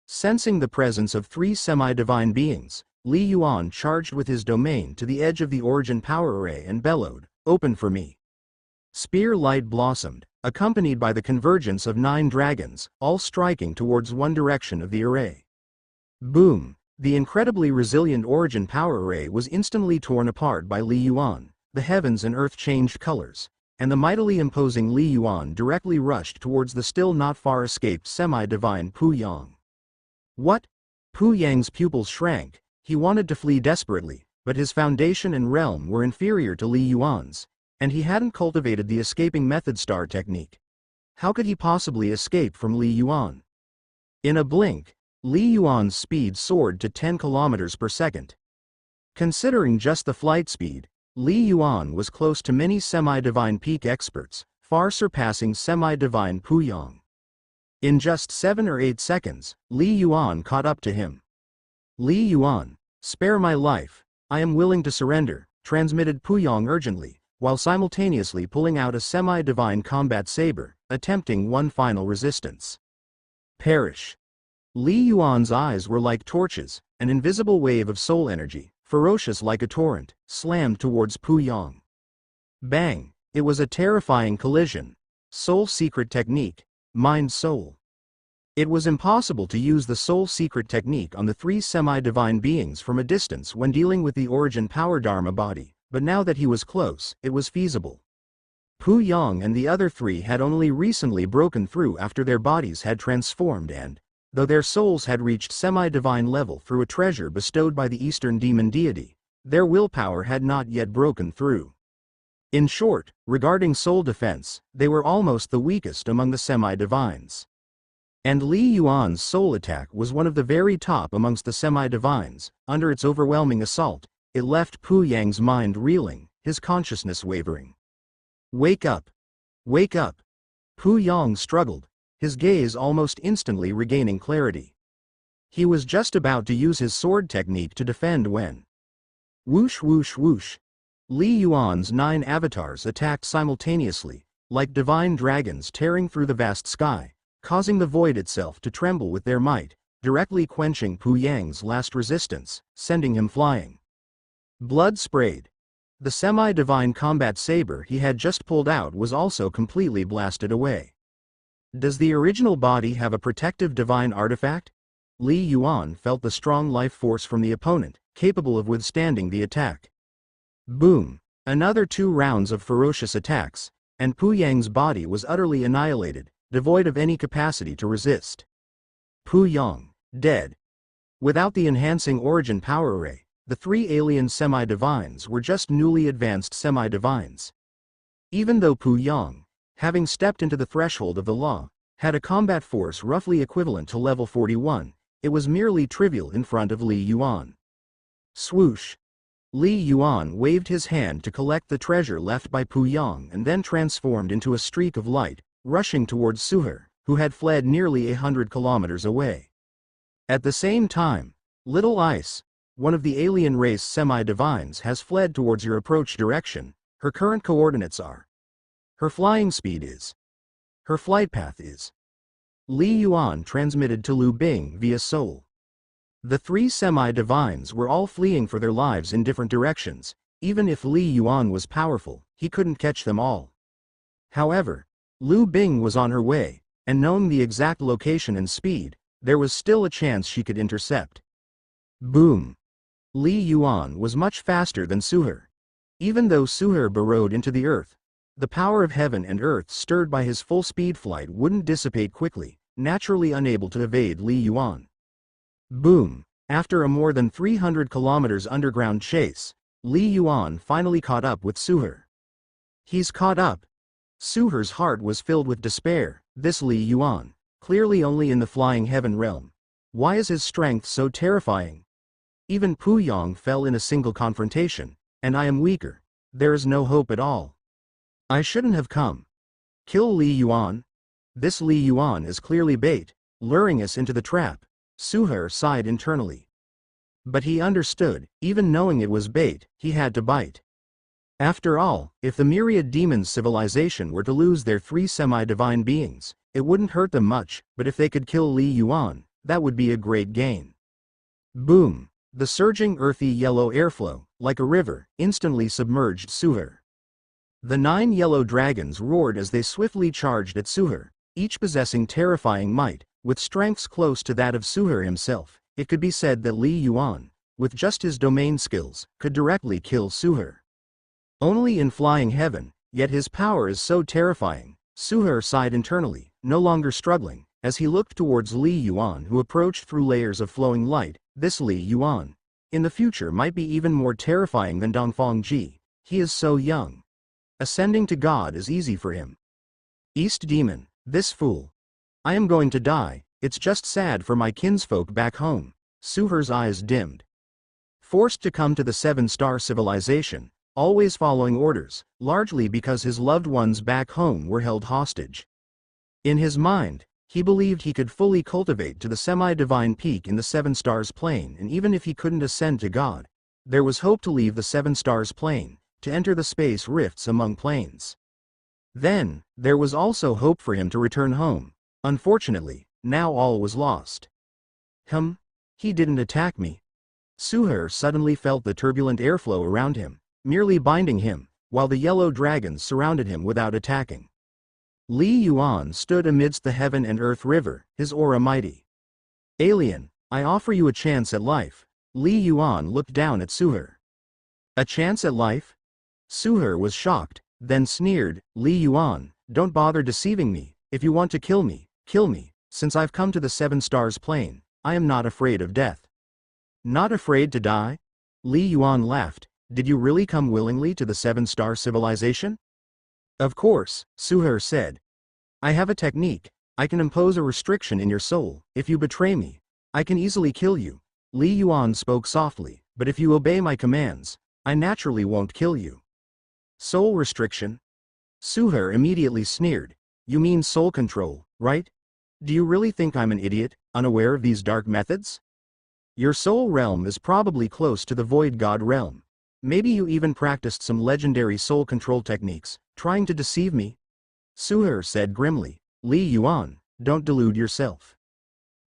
Sensing the presence of 3 semi-divine beings, Li Yuan charged with his domain to the edge of the origin power array and bellowed, "Open for me." Spear light blossomed, accompanied by the convergence of 9 dragons, all striking towards one direction of the array. Boom! The incredibly resilient origin power array was instantly torn apart by Li Yuan, the heavens and earth changed colors, and the mightily imposing Li Yuan directly rushed towards the still not far escaped semi-divine Pu Yang. What? Pu Yang's pupils shrank. He wanted to flee desperately, but his foundation and realm were inferior to Li Yuan's, and he hadn't cultivated the escaping method star technique. How could he possibly escape from Li Yuan? In a blink, Li Yuan's speed soared to 10 kilometers per second. Considering just the flight speed, Li Yuan was close to many semi-divine peak experts, far surpassing semi-divine Pu Yang. In just 7 or 8 seconds, Li Yuan caught up to him. Li Yuan, spare my life, I am willing to surrender, transmitted Pu Yang urgently, while simultaneously pulling out a semi-divine combat saber, attempting one final resistance. Perish. Li Yuan's eyes were like torches, an invisible wave of soul energy, ferocious like a torrent, slammed towards Pu Yang. Bang! It was a terrifying collision. Soul secret technique. Mind-soul. It was impossible to use the soul secret technique on the three semi-divine beings from a distance when dealing with the origin power Dharma body, but now that he was close, it was feasible. Pu Yang and the other three had only recently broken through after their bodies had transformed and, though their souls had reached semi-divine level through a treasure bestowed by the Eastern demon deity, their willpower had not yet broken through. In short, regarding soul defense, they were almost the weakest among the semi-divines. And Li Yuan's soul attack was one of the very top amongst the semi-divines. Under its overwhelming assault, it left Pu Yang's mind reeling, his consciousness wavering. Wake up! Wake up! Pu Yang struggled, his gaze almost instantly regaining clarity. He was just about to use his sword technique to defend when... Whoosh whoosh whoosh! Li Yuan's 9 avatars attacked simultaneously, like divine dragons tearing through the vast sky, causing the void itself to tremble with their might, directly quenching Pu Yang's last resistance, sending him flying. Blood sprayed. The semi-divine combat saber he had just pulled out was also completely blasted away. Does the original body have a protective divine artifact? Li Yuan felt the strong life force from the opponent, capable of withstanding the attack. Boom! Another 2 rounds of ferocious attacks, and Pu Yang's body was utterly annihilated, devoid of any capacity to resist. Pu Yang, dead. Without the enhancing origin power array, the 3 alien semi-divines were just newly advanced semi-divines. Even though Pu Yang, having stepped into the threshold of the law, had a combat force roughly equivalent to level 41, it was merely trivial in front of Li Yuan. Swoosh! Li Yuan waved his hand to collect the treasure left by Pu Yang and then transformed into a streak of light, rushing towards Suher, who had fled nearly 100 kilometers away. At the same time, Little Ice, one of the alien race semi-divines, has fled towards your approach direction. Her current coordinates are. Her flying speed is. Her flight path is. Li Yuan transmitted to Lu Bing via soul. The 3 semi-divines were all fleeing for their lives in different directions. Even if Li Yuan was powerful, he couldn't catch them all. However, Lu Bing was on her way, and knowing the exact location and speed, there was still a chance she could intercept. Boom! Li Yuan was much faster than Suher. Even though Suher burrowed into the earth, the power of heaven and earth stirred by his full-speed flight wouldn't dissipate quickly, naturally unable to evade Li Yuan. Boom! After a more than 300 kilometers underground chase, Li Yuan finally caught up with Suher. He's caught up. Suher's heart was filled with despair. This Li Yuan, clearly only in the flying heaven realm. Why is his strength so terrifying? Even Pu Yang fell in a single confrontation, and I am weaker. There is no hope at all. I shouldn't have come. Kill Li Yuan? This Li Yuan is clearly bait, luring us into the trap. Suher sighed internally. But he understood, even knowing it was bait, he had to bite. After all, if the myriad demons civilization were to lose their 3 semi-divine beings, it wouldn't hurt them much, but if they could kill Li Yuan, that would be a great gain. Boom! The surging earthy yellow airflow, like a river, instantly submerged Suher. The 9 yellow dragons roared as they swiftly charged at Suher, each possessing terrifying might, with strengths close to that of Suher himself. It could be said that Li Yuan, with just his domain skills, could directly kill Suher. Only in flying heaven, yet his power is so terrifying. Suher sighed internally, no longer struggling, as he looked towards Li Yuan, who approached through layers of flowing light. This Li Yuan, in the future, might be even more terrifying than Dongfang Ji. He is so young. Ascending to God is easy for him. East Demon, this fool. I am going to die. It's just sad for my kinsfolk back home. Suher's eyes dimmed. Forced to come to the 7-star civilization, always following orders, largely because his loved ones back home were held hostage. In his mind, he believed he could fully cultivate to the semi-divine peak in the 7 stars plane, and even if he couldn't ascend to God, there was hope to leave the 7 stars plane, to enter the space rifts among planes. Then, there was also hope for him to return home. Unfortunately, now all was lost. He didn't attack me. Suher suddenly felt the turbulent airflow around him, merely binding him, while the yellow dragons surrounded him without attacking. Li Yuan stood amidst the heaven and earth river, his aura mighty. Alien, I offer you a chance at life. Li Yuan looked down at Suher. A chance at life? Suher was shocked, then sneered, Li Yuan, don't bother deceiving me. If you want to kill me, kill me. Since I've come to the Seven Stars plane, I am not afraid of death. Not afraid to die? Li Yuan laughed. Did you really come willingly to the Seven-Star civilization? Of course, Suher said. I have a technique. I can impose a restriction in your soul. If you betray me, I can easily kill you. Li Yuan spoke softly, but if you obey my commands, I naturally won't kill you. Soul restriction? Suher immediately sneered. You mean soul control, right? Do you really think I'm an idiot, unaware of these dark methods? Your soul realm is probably close to the Void God realm. Maybe you even practiced some legendary soul control techniques, trying to deceive me? Suher said grimly. Li Yuan, don't delude yourself.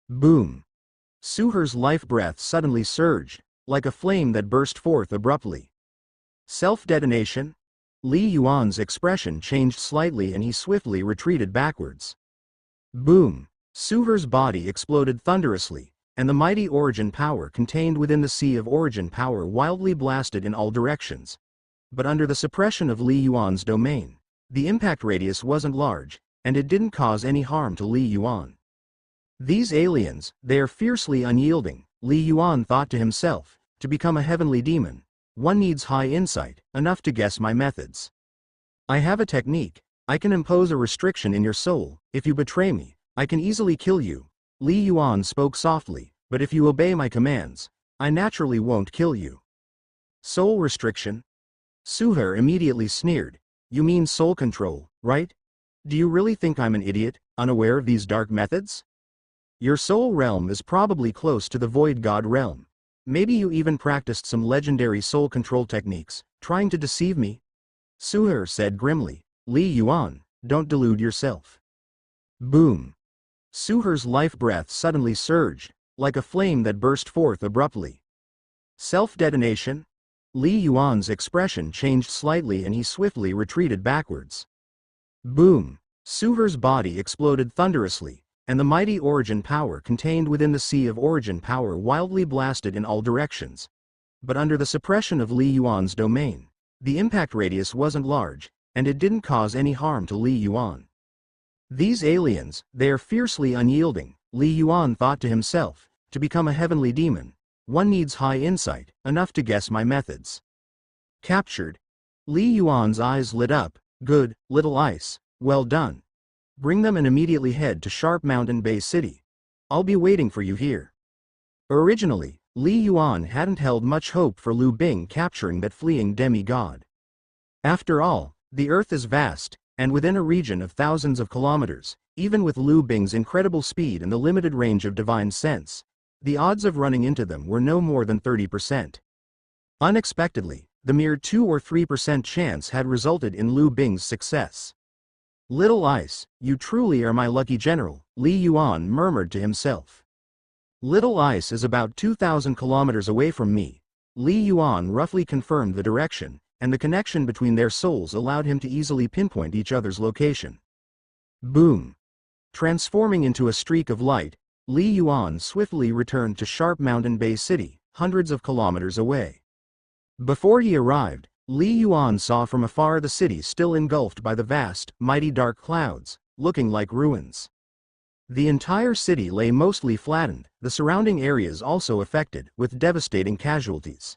Boom. Suher's life breath suddenly surged, like a flame that burst forth abruptly. Self-detonation? Li Yuan's expression changed slightly and he swiftly retreated backwards. Boom. Suher's body exploded thunderously, and the mighty origin power contained within the sea of origin power wildly blasted in all directions. But under the suppression of Li Yuan's domain, the impact radius wasn't large, and it didn't cause any harm to Li Yuan. These aliens, they are fiercely unyielding, Li Yuan thought to himself. To become a heavenly demon, one needs high insight, enough to guess my methods. I have a technique. I can impose a restriction in your soul. If you betray me, I can easily kill you. Li Yuan spoke softly, but if you obey my commands, I naturally won't kill you. Soul restriction? Suher immediately sneered. You mean soul control, right? Do you really think I'm an idiot, unaware of these dark methods? Your soul realm is probably close to the Void God realm. Maybe you even practiced some legendary soul control techniques, trying to deceive me? Suher said grimly. Li Yuan, don't delude yourself. Boom. Suher's life breath suddenly surged, like a flame that burst forth abruptly. Self-detonation? Li Yuan's expression changed slightly and he swiftly retreated backwards. Boom. Suher's body exploded thunderously, and the mighty origin power contained within the sea of origin power wildly blasted in all directions. But under the suppression of Li Yuan's domain, the impact radius wasn't large, and it didn't cause any harm to Li Yuan. These aliens, they are fiercely unyielding, Li Yuan thought to himself. To become a heavenly demon, one needs high insight, enough to guess my methods. Captured. Li Yuan's eyes lit up. Good, Little Ice, well done. Bring them and immediately head to Sharp Mountain Bay City. I'll be waiting for you here. Originally, Li Yuan hadn't held much hope for Lu Bing capturing that fleeing demigod. After all, the Earth is vast, and within a region of thousands of kilometers, even with Lu Bing's incredible speed and the limited range of divine sense, the odds of running into them were no more than 30%. Unexpectedly, the mere 2 or 3% chance had resulted in Lu Bing's success. Little Ice, you truly are my lucky general, Li Yuan murmured to himself. Little Ice is about 2,000 kilometers away from me. Li Yuan roughly confirmed the direction, and the connection between their souls allowed him to easily pinpoint each other's location. Boom. Transforming into a streak of light, Li Yuan swiftly returned to Sharp Mountain Bay City, hundreds of kilometers away. Before he arrived, Li Yuan saw from afar the city still engulfed by the vast, mighty dark clouds, looking like ruins. The entire city lay mostly flattened, the surrounding areas also affected, with devastating casualties.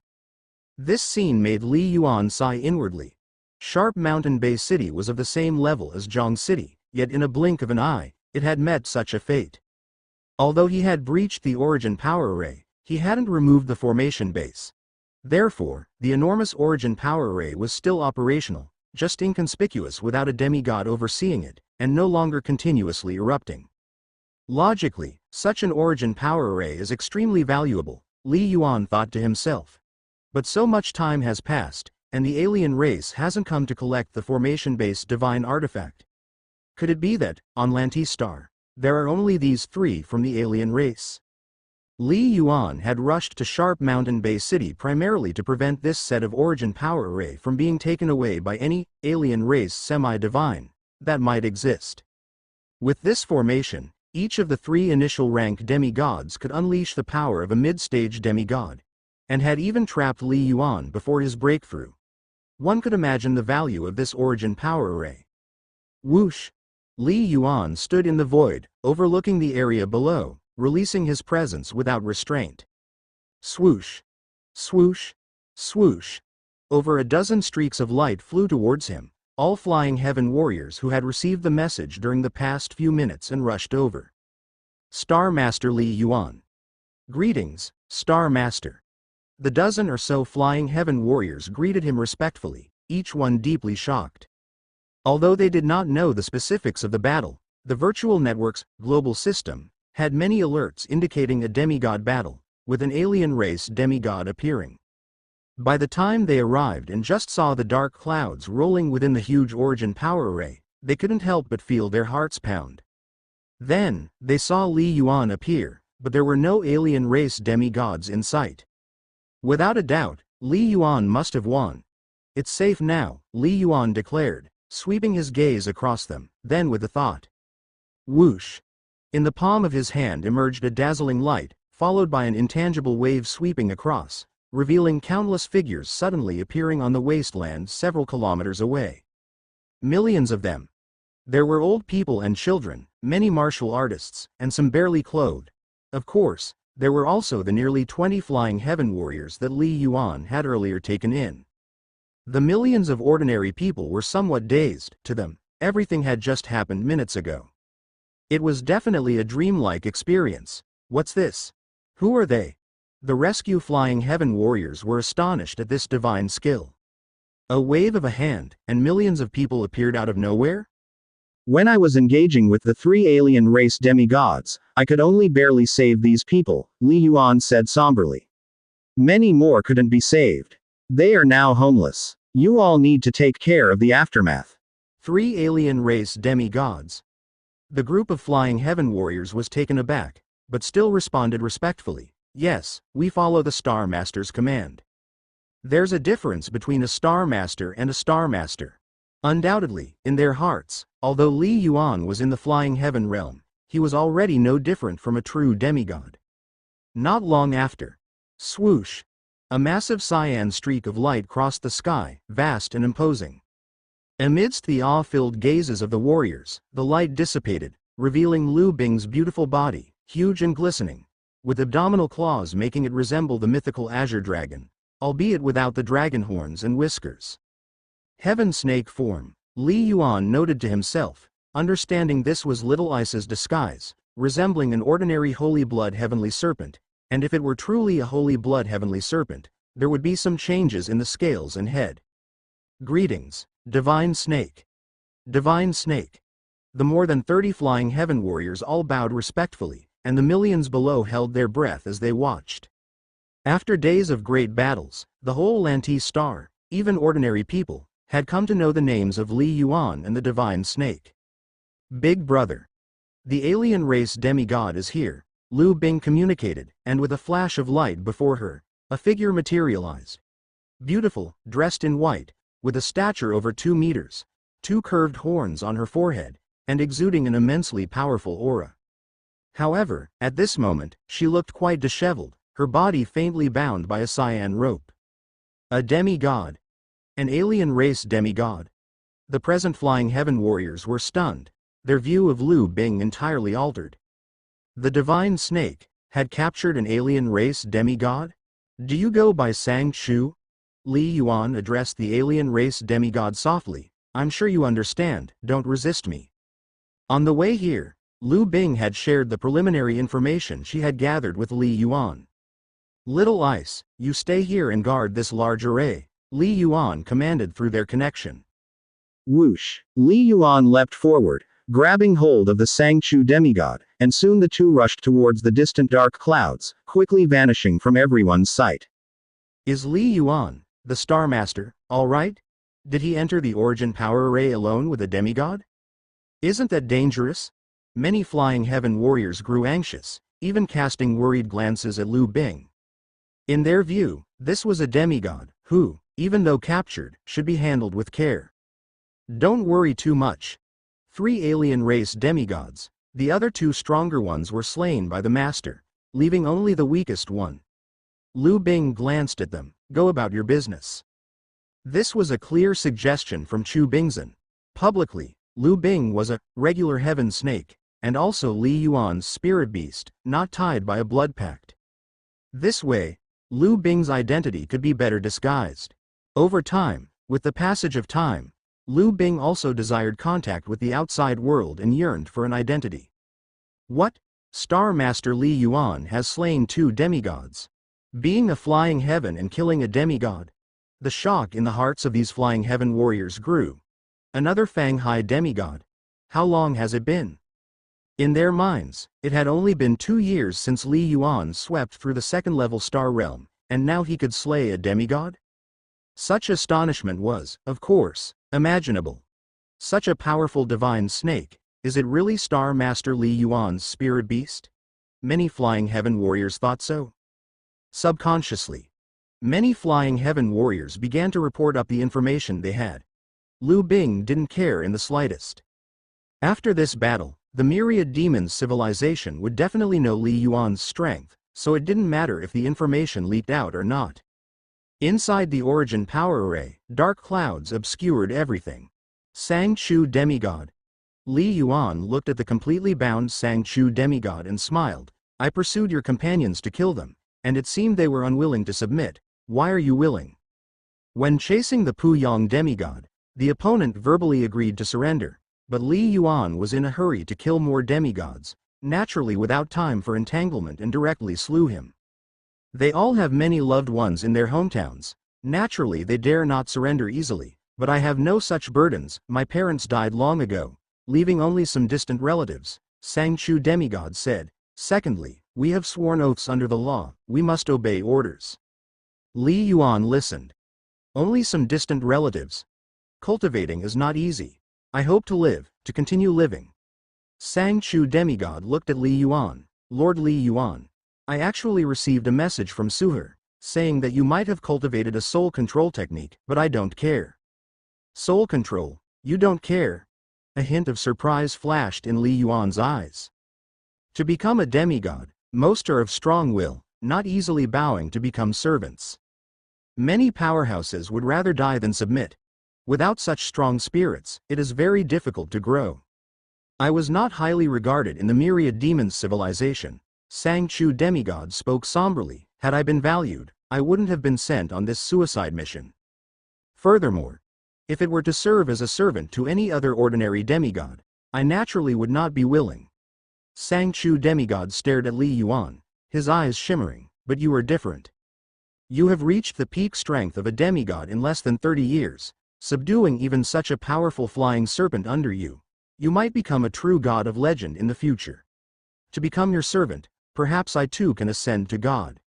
This scene made Li Yuan sigh inwardly. Sharp Mountain Bay City was of the same level as Zhong City, yet in a blink of an eye, it had met such a fate. Although he had breached the origin power array, he hadn't removed the formation base. Therefore, the enormous origin power array was still operational, just inconspicuous without a demigod overseeing it, and no longer continuously erupting. Logically, such an origin power array is extremely valuable, Li Yuan thought to himself. But so much time has passed, and the alien race hasn't come to collect the formation-based divine artifact. Could it be that, on Lantistar, there are only these 3 from the alien race? Li Yuan had rushed to Sharp Mountain Bay City primarily to prevent this set of origin power array from being taken away by any alien race semi-divine that might exist. With this formation, each of the 3 initial rank demigods could unleash the power of a mid-stage demigod, and had even trapped Li Yuan before his breakthrough. One could imagine the value of this origin power array. Whoosh! Li Yuan stood in the void, overlooking the area below, releasing his presence without restraint. Swoosh! Swoosh! Swoosh! Over a dozen streaks of light flew towards him, all flying heaven warriors who had received the message during the past few minutes and rushed over. Star Master Li Yuan. Greetings, Star Master. The dozen or so flying heaven warriors greeted him respectfully, each one deeply shocked. Although they did not know the specifics of the battle, the virtual network's global system had many alerts indicating a demigod battle, with an alien race demigod appearing. By the time they arrived and just saw the dark clouds rolling within the huge origin power array, they couldn't help but feel their hearts pound. Then, they saw Li Yuan appear, but there were no alien race demigods in sight. Without a doubt, Li Yuan must have won. It's safe now, Li Yuan declared, sweeping his gaze across them, then with a thought. Whoosh! In the palm of his hand emerged a dazzling light, followed by an intangible wave sweeping across, revealing countless figures suddenly appearing on the wasteland several kilometers away. Millions of them. There were old people and children, many martial artists, and some barely clothed. Of course, there were also the nearly 20 flying heaven warriors that Li Yuan had earlier taken in. The millions of ordinary people were somewhat dazed. To them, everything had just happened minutes ago. It was definitely a dreamlike experience. What's this? Who are they? The rescue flying heaven warriors were astonished at this divine skill. A wave of a hand, and millions of people appeared out of nowhere? When I was engaging with the 3 alien race demigods, I could only barely save these people, Li Yuan said somberly. Many more couldn't be saved. They are now homeless. You all need to take care of the aftermath. 3 alien race demigods. The group of flying heaven warriors was taken aback, but still responded respectfully. Yes, we follow the Star Master's command. There's a difference between a Star Master and a Star Master. Undoubtedly, in their hearts, although Li Yuan was in the flying heaven realm, he was already no different from a true demigod. Not long after. Swoosh! A massive cyan streak of light crossed the sky, vast and imposing. Amidst the awe-filled gazes of the warriors, the light dissipated, revealing Lu Bing's beautiful body, huge and glistening, with abdominal claws making it resemble the mythical azure dragon, albeit without the dragon horns and whiskers. Heaven snake form, Li Yuan noted to himself, understanding this was Little Ice's disguise, resembling an ordinary holy blood heavenly serpent, and if it were truly a holy blood heavenly serpent, there would be some changes in the scales and head. Greetings, Divine Snake. Divine Snake. The more than 30 flying heaven warriors all bowed respectfully, and the millions below held their breath as they watched. After days of great battles, the whole Lantistar, even ordinary people, had come to know the names of Li Yuan and the Divine Snake. Big Brother. The alien race demigod is here, Lu Bing communicated, and with a flash of light before her, a figure materialized. Beautiful, dressed in white, with a stature over 2 meters, 2 curved horns on her forehead, and exuding an immensely powerful aura. However, at this moment, she looked quite disheveled, her body faintly bound by a cyan rope. A demigod. An alien race demigod. The present flying heaven warriors were stunned, their view of Lu Bing entirely altered. The Divine Snake had captured an alien race demigod? Do you go by Sang Chu? Li Yuan addressed the alien race demigod softly. I'm sure you understand, don't resist me. On the way here, Lu Bing had shared the preliminary information she had gathered with Li Yuan. Little Ice, you stay here and guard this large array, Li Yuan commanded through their connection. Whoosh! Li Yuan leapt forward, grabbing hold of the Sangchu demigod, and soon the 2 rushed towards the distant dark clouds, quickly vanishing from everyone's sight. Is Li Yuan, The Star Master, all right? Did he enter the origin power array alone with a demigod? Isn't that dangerous? Many flying heaven warriors grew anxious, even casting worried glances at Lu Bing. In their view, this was a demigod, who, even though captured, should be handled with care. Don't worry too much. 3 alien race demigods, the other 2 stronger ones were slain by the master, leaving only the weakest one. Lu Bing glanced at them. Go about your business. This was a clear suggestion from Chu Bingzhen. Publicly, Lu Bing was a regular heaven snake, and also Li Yuan's spirit beast, not tied by a blood pact. This way, Lu Bing's identity could be better disguised. Over time, with the passage of time, Lu Bing also desired contact with the outside world and yearned for an identity. What? Star Master Li Yuan has slain 2 demigods. Being a flying heaven and killing a demigod? The shock in the hearts of these flying heaven warriors grew. Another Fanghai demigod? How long has it been? In their minds, it had only been 2 years since Li Yuan swept through the second-level star realm, and now he could slay a demigod? Such astonishment was, of course, imaginable. Such a powerful divine snake, is it really Star Master Li Yuan's spirit beast? Many flying heaven warriors thought so. Subconsciously, many flying heaven warriors began to report up the information they had. Lu Bing didn't care in the slightest. After this battle, the Myriad Demons civilization would definitely know Li Yuan's strength, so it didn't matter if the information leaked out or not. Inside the origin power array, dark clouds obscured everything. Sang-Chu demigod. Li Yuan looked at the completely bound Sang-Chu demigod and smiled. I pursued your companions to kill them, and it seemed they were unwilling to submit. Why are you willing? When chasing the Puyang demigod, the opponent verbally agreed to surrender, but Li Yuan was in a hurry to kill more demigods, naturally without time for entanglement, and directly slew him. They all have many loved ones in their hometowns. Naturally they dare not surrender easily, but I have no such burdens. My parents died long ago, leaving only some distant relatives, Sang-Chu demigod said. Secondly, we have sworn oaths under the law, we must obey orders. Li Yuan listened. Only some distant relatives. Cultivating is not easy. I hope to live, to continue living. Sang-Chu demigod looked at Li Yuan. Lord Li Yuan, I actually received a message from Suher, saying that you might have cultivated a soul control technique, but I don't care. Soul control? You don't care? A hint of surprise flashed in Li Yuan's eyes. To become a demigod, most are of strong will, not easily bowing to become servants. Many powerhouses would rather die than submit. Without such strong spirits, it is very difficult to grow. I was not highly regarded in the Myriad Demons civilization. Sang-Chu demigod spoke somberly. Had I been valued, I wouldn't have been sent on this suicide mission. Furthermore, if it were to serve as a servant to any other ordinary demigod, I naturally would not be willing. Sang-Chu demigod stared at Li Yuan, his eyes shimmering. But you are different. You have reached the peak strength of a demigod in less than 30 years, subduing even such a powerful flying serpent under you. You might become a true god of legend in the future. To become your servant, perhaps I too can ascend to God.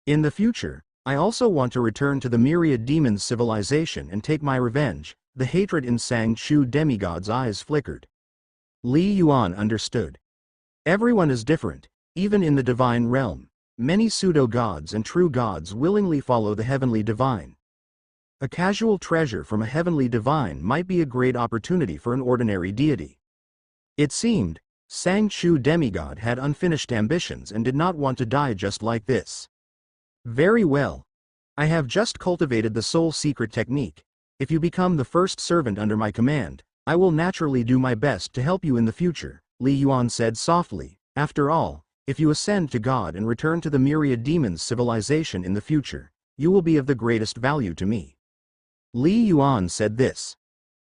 In the future, I also want to return to the Myriad Demons civilization and take my revenge. The hatred in Sang-Chu demigod's eyes flickered. Li Yuan understood. Everyone is different, even in the divine realm. Many pseudo-gods and true gods willingly follow the heavenly divine. A casual treasure from a heavenly divine might be a great opportunity for an ordinary deity. It seemed, Sang-Chu demigod had unfinished ambitions and did not want to die just like this. Very well. I have just cultivated the soul secret technique. If you become the first servant under my command, I will naturally do my best to help you in the future, Li Yuan said softly. After all, if you ascend to God and return to the Myriad Demons civilization in the future, you will be of the greatest value to me. Li Yuan said this.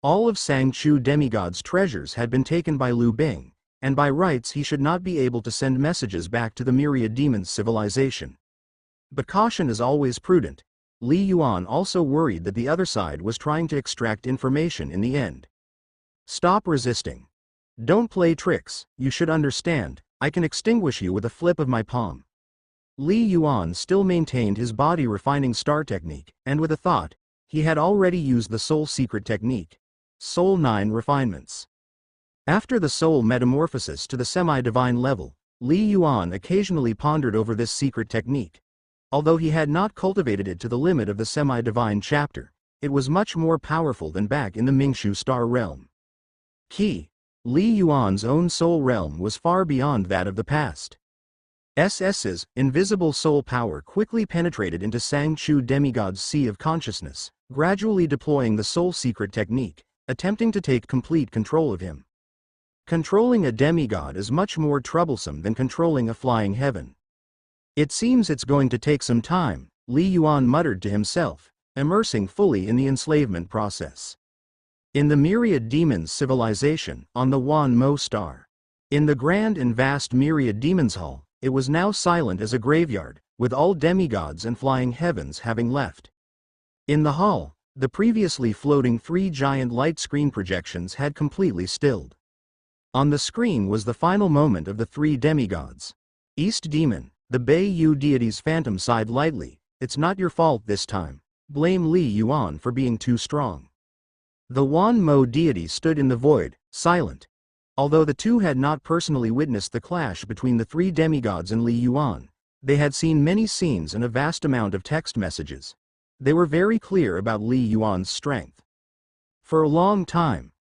All of Sang-Chu demigod's treasures had been taken by Lu Bing, and by rights he should not be able to send messages back to the Myriad Demons civilization. But caution is always prudent. Li Yuan also worried that the other side was trying to extract information in the end. Stop resisting. Don't play tricks. You should understand, I can extinguish you with a flip of my palm. Li Yuan still maintained his body-refining star technique, and with a thought, he had already used the soul secret technique. Soul 9 refinements. After the soul metamorphosis to the semi-divine level, Li Yuan occasionally pondered over this secret technique. Although he had not cultivated it to the limit of the semi-divine chapter, it was much more powerful than back in the Mingshu star realm. Key. Li Yuan's own soul realm was far beyond that of the past. SS's invisible soul power quickly penetrated into Sangchu demigod's sea of consciousness, gradually deploying the soul secret technique, attempting to take complete control of him. Controlling a demigod is much more troublesome than controlling a flying heaven. It seems it's going to take some time, Li Yuan muttered to himself, immersing fully in the enslavement process. In the Myriad Demons civilization, on the Wan Mo star. In the grand and vast Myriad Demons Hall, it was now silent as a graveyard, with all demigods and flying heavens having left. In the hall, the previously floating 3 giant light screen projections had completely stilled. On the screen was the final moment of the 3 demigods. East Demon, the Bei-Yu deity's phantom sighed lightly, "It's not your fault this time. Blame Li Yuan for being too strong." The Wan Mo deity stood in the void, silent. Although the two had not personally witnessed the clash between the 3 demigods and Li Yuan, they had seen many scenes and a vast amount of text messages. They were very clear about Li Yuan's strength. For a long time,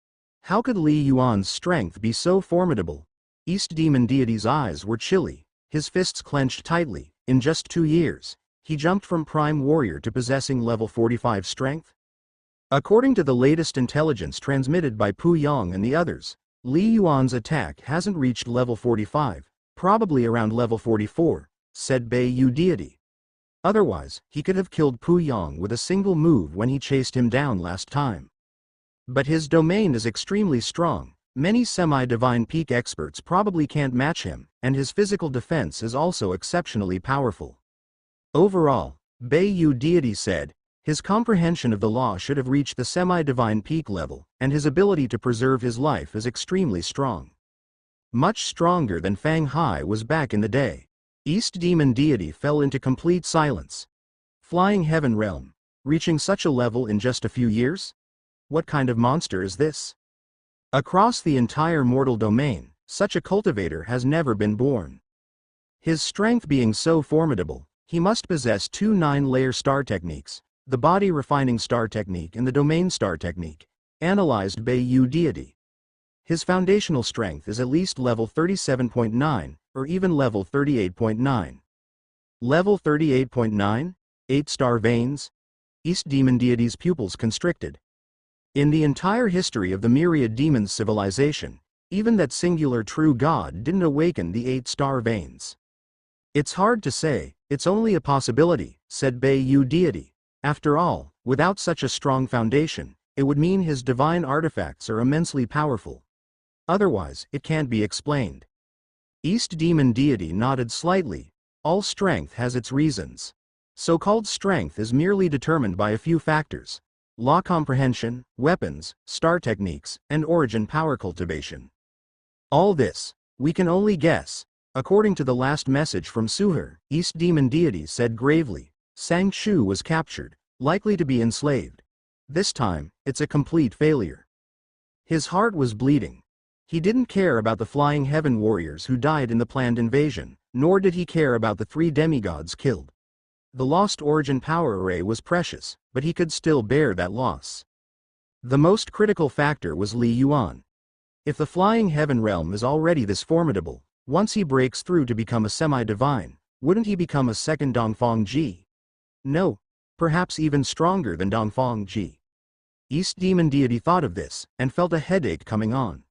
how could Li Yuan's strength be so formidable? East Demon deity's eyes were chilly, his fists clenched tightly. In just 2 years, he jumped from Prime Warrior to possessing level 45 strength? According to the latest intelligence transmitted by Pu Yang and the others, Li Yuan's attack hasn't reached level 45, probably around level 44, said Bei-Yu deity. Otherwise, he could have killed Pu Yang with a single move when he chased him down last time. But his domain is extremely strong, many semi-divine peak experts probably can't match him, and his physical defense is also exceptionally powerful. Overall, Bei-Yu deity said, his comprehension of the law should have reached the semi-divine peak level, and his ability to preserve his life is extremely strong. Much stronger than Fang Hai was back in the day. East Demon deity fell into complete silence. Flying Heaven realm, reaching such a level in just a few years? What kind of monster is this? Across the entire mortal domain, such a cultivator has never been born. His strength being so formidable, he must possess 2 9-layer star techniques, the body refining star technique and the domain star technique, analyzed Bei-Yu deity. His foundational strength is at least level 37.9, or even level 38.9. Level 38.9? 8-star veins? East Demon deity's pupils constricted. In the entire history of the Myriad Demons civilization, even that singular true god didn't awaken the 8-star veins. It's hard to say, it's only a possibility, said Bei-Yu deity. After all, without such a strong foundation, it would mean his divine artifacts are immensely powerful. Otherwise, it can't be explained. East Demon deity nodded slightly. All strength has its reasons. So-called strength is merely determined by a few factors: law comprehension, weapons, star techniques, and origin power cultivation. All this, we can only guess. According to the last message from Suher, East Demon deity said gravely, Sangchu was captured, likely to be enslaved. This time, it's a complete failure. His heart was bleeding. He didn't care about the Flying Heaven warriors who died in the planned invasion, nor did he care about the 3 demigods killed. The lost origin power array was precious, but he could still bear that loss. The most critical factor was Li Yuan. If the Flying Heaven realm is already this formidable, once he breaks through to become a semi-divine, wouldn't he become a second Dongfang Ji? No, perhaps even stronger than Dongfang Ji. East Demon deity thought of this, and felt a headache coming on.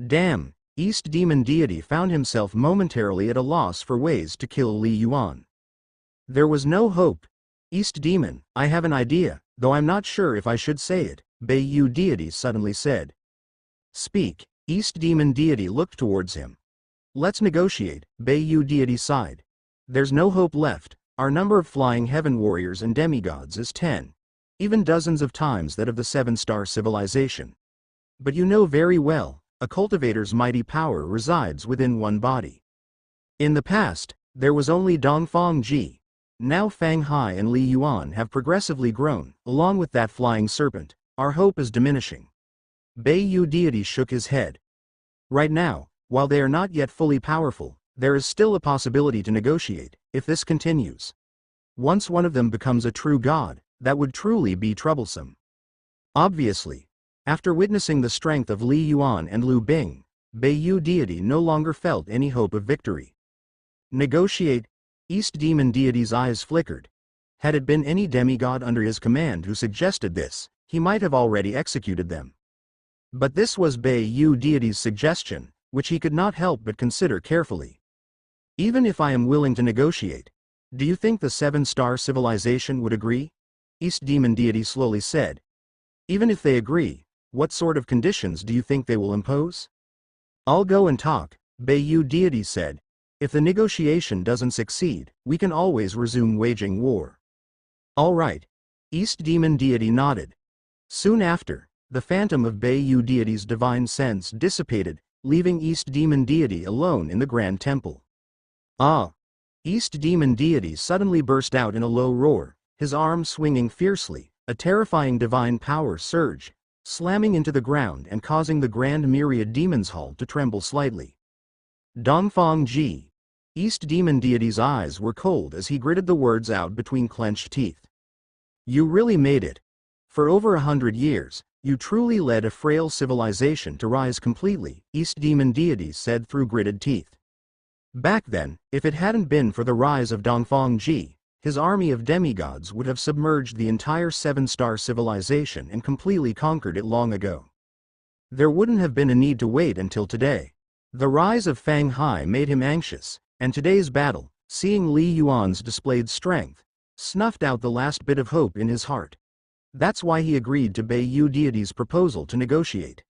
Damn, East Demon deity found himself momentarily at a loss for ways to kill Li Yuan. There was no hope. East Demon, I have an idea, though I'm not sure if I should say it, Bei-Yu deity suddenly said. Speak. East Demon deity looked towards him. Let's negotiate, Bei-Yu deity sighed. There's no hope left. Our number of Flying Heaven warriors and demigods is 10. Even dozens of times that of the 7-star civilization. But you know very well, a cultivator's mighty power resides within one body. In the past, There was only Dongfang Ji. Now Fang Hai and Li Yuan have progressively grown, along with that flying serpent. Our hope is diminishing. Beiyu deity shook his head. Right now, while they are not yet fully powerful, there is still a possibility to negotiate, if this continues. Once one of them becomes a true god, that would truly be troublesome. Obviously, after witnessing the strength of Li Yuan and Lu Bing, Beiyu deity no longer felt any hope of victory. Negotiate? East Demon deity's eyes flickered. Had it been any demigod under his command who suggested this, he might have already executed them. But this was Beiyu deity's suggestion, which he could not help but consider carefully. Even if I am willing to negotiate, do you think the seven-star civilization would agree? East Demon deity slowly said. Even if they agree, what sort of conditions do you think they will impose? I'll go and talk, Beiyu deity said. If the negotiation doesn't succeed, we can always resume waging war. All right. East Demon deity nodded. Soon after, the phantom of Beiyu deity's divine sense dissipated, leaving East Demon deity alone in the Grand Temple. Ah! East Demon deity suddenly burst out in a low roar, his arms swinging fiercely, a terrifying divine power surge, slamming into the ground and causing the Grand Myriad Demons Hall to tremble slightly. Dongfang Ji. East Demon deity's eyes were cold as he gritted the words out between clenched teeth. You really made it. For over 100 years, you truly led a frail civilization to rise completely, East Demon deity said through gritted teeth. Back then, if it hadn't been for the rise of Dongfang Ji, his army of demigods would have submerged the entire seven-star civilization and completely conquered it long ago. There wouldn't have been a need to wait until today. The rise of Fang Hai made him anxious, and today's battle, seeing Li Yuan's displayed strength, snuffed out the last bit of hope in his heart. That's why he agreed to Beiyu deity's proposal to negotiate.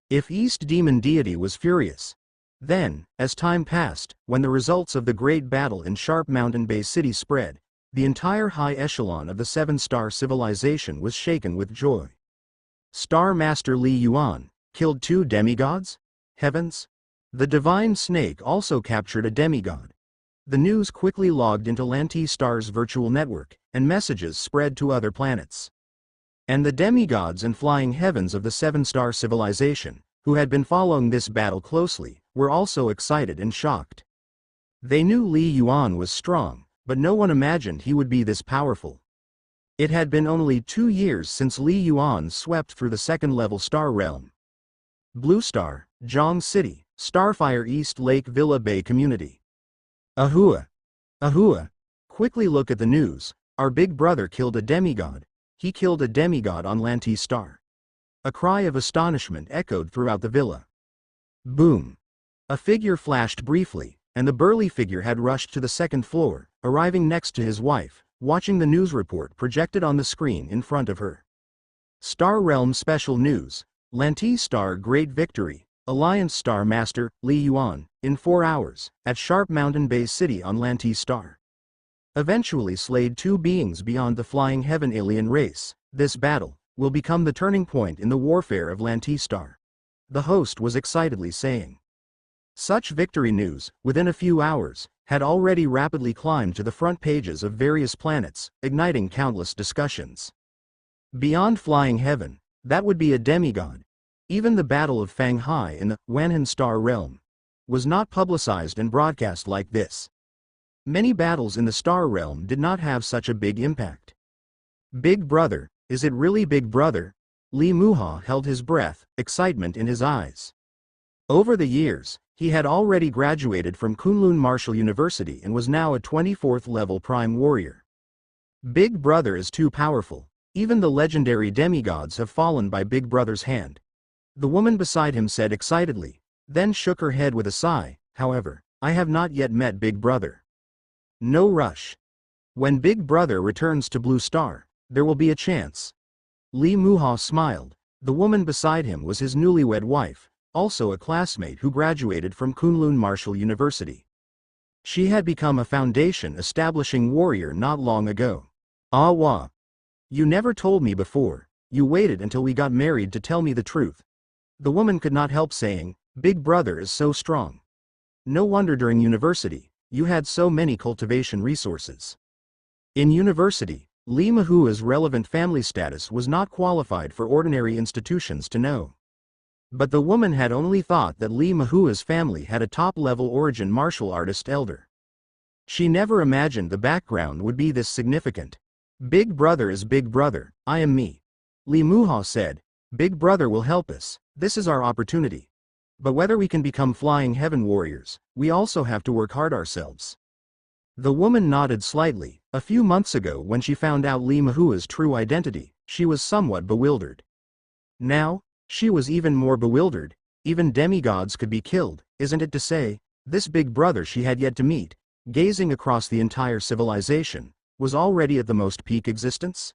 If East Demon deity was furious. Then, as time passed, when the results of the great battle in Sharp Mountain Bay City spread, the entire high echelon of the seven-star civilization was shaken with joy. Star Master Li Yuan killed 2 demigods? Heavens! The Divine Snake also captured a demigod. The news quickly logged into Lanti-Star's virtual network, and messages spread to other planets. And the demigods and flying heavens of the seven-star civilization, who had been following this battle closely, were also excited and shocked. They knew Li Yuan was strong, but no one imagined he would be this powerful. It had been only 2 years since Li Yuan swept through the second-level star realm. Blue Star, Zhang City, Starfire East Lake Villa Bay Community. Ahua! Ahua! Quickly look at the news. Our big brother killed a demigod. He killed a demigod on Lanti-Star. A cry of astonishment echoed throughout the villa. Boom! A figure flashed briefly, and the burly figure had rushed to the second floor, arriving next to his wife, watching the news report projected on the screen in front of her. Star Realm Special News. Lanti-Star Great Victory. Alliance Star Master, Li Yuan, in 4 hours, at Sharp Mountain Bay City on Lanti-Star. Eventually slayed 2 beings beyond the flying heaven alien race. This battle will become the turning point in the warfare of Lanti-Star. The host was excitedly saying. Such victory news, within a few hours, had already rapidly climbed to the front pages of various planets, igniting countless discussions. Beyond flying heaven, that would be a demigod. Even the Battle of Fang Hai in the Wanhan Star Realm was not publicized and broadcast like this. Many battles in the Star Realm did not have such a big impact. Big Brother, is it really Big Brother? Li Muha held his breath, excitement in his eyes. Over the years, he had already graduated from Kunlun Martial University and was now a 24th level Prime Warrior. Big Brother is too powerful. Even the legendary demigods have fallen by Big Brother's hand. The woman beside him said excitedly, then shook her head with a sigh. However, I have not yet met Big Brother. No rush. When Big Brother returns to Blue Star, there will be a chance. Li Muha smiled. The woman beside him was his newlywed wife, also a classmate who graduated from Kunlun Martial University. She had become a foundation-establishing warrior not long ago. Ah wah. You never told me before. You waited until we got married to tell me the truth. The woman could not help saying, Big Brother is so strong. No wonder during university, You had so many cultivation resources. In university, Li Mahua's relevant family status was not qualified for ordinary institutions to know. But the woman had only thought that Li Mahua's family had a top-level origin martial artist elder. She never imagined the background would be this significant. Big brother is big brother, I am me. Li Muha said, Big brother will help us, this is our opportunity. But whether we can become flying heaven warriors, we also have to work hard ourselves. The woman nodded slightly. A few months ago when she found out Li Mahua's true identity, she was somewhat bewildered. Now, she was even more bewildered. Even demigods could be killed, isn't it to say? This big brother she had yet to meet, gazing across the entire civilization, was already at the most peak existence?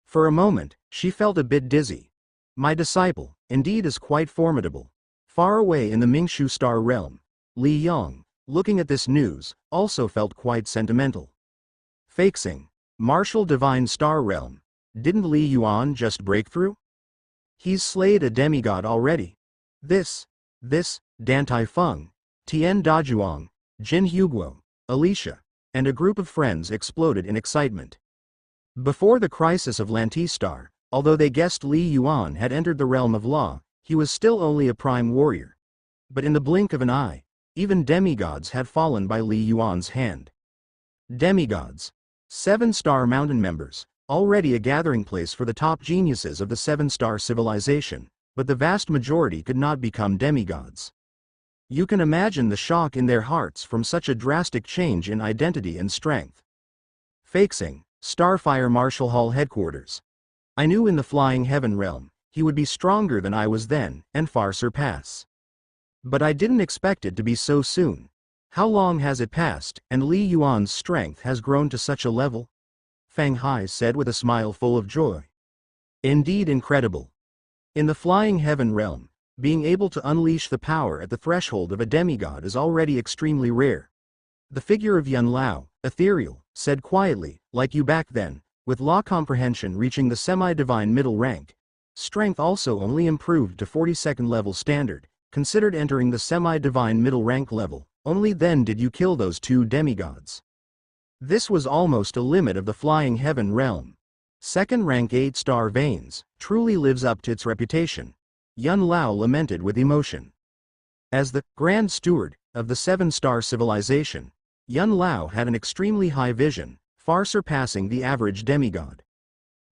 For a moment, she felt a bit dizzy. My disciple, indeed, is quite formidable. Far away in the Mingshu star realm, Li Yang, looking at this news, also felt quite sentimental. Faxing, martial divine star realm. Didn't Li Yuan just break through? He's slayed a demigod already. This, Dan Taifeng, Tian Dajuang, Jin Huguo, Alicia, and a group of friends exploded in excitement. Before the crisis of Lantistar, although they guessed Li Yuan had entered the realm of law, he was still only a prime warrior. But in the blink of an eye, even demigods had fallen by Li Yuan's hand. Demigods. 7-star mountain members, already a gathering place for the top geniuses of the 7-star civilization, but the vast majority could not become demigods. You can imagine the shock in their hearts from such a drastic change in identity and strength. Faxing, Starfire Martial Hall headquarters. I knew in the flying heaven realm, he would be stronger than I was then, and far surpass. But I didn't expect it to be so soon. How long has it passed, and Li Yuan's strength has grown to such a level? Fang Hai said with a smile full of joy. Indeed incredible. In the flying heaven realm, being able to unleash the power at the threshold of a demigod is already extremely rare. The figure of Yun Lao, ethereal, said quietly, like you back then, with law comprehension reaching the semi-divine middle rank. Strength also only improved to 42nd level standard, considered entering the semi-divine middle rank level, only then did you kill those 2 demigods. This was almost a limit of the flying heaven realm. Second rank 8-star veins, truly lives up to its reputation. Yun Lao lamented with emotion. As the Grand Steward of the 7-star civilization, Yun Lao had an extremely high vision, far surpassing the average demigod.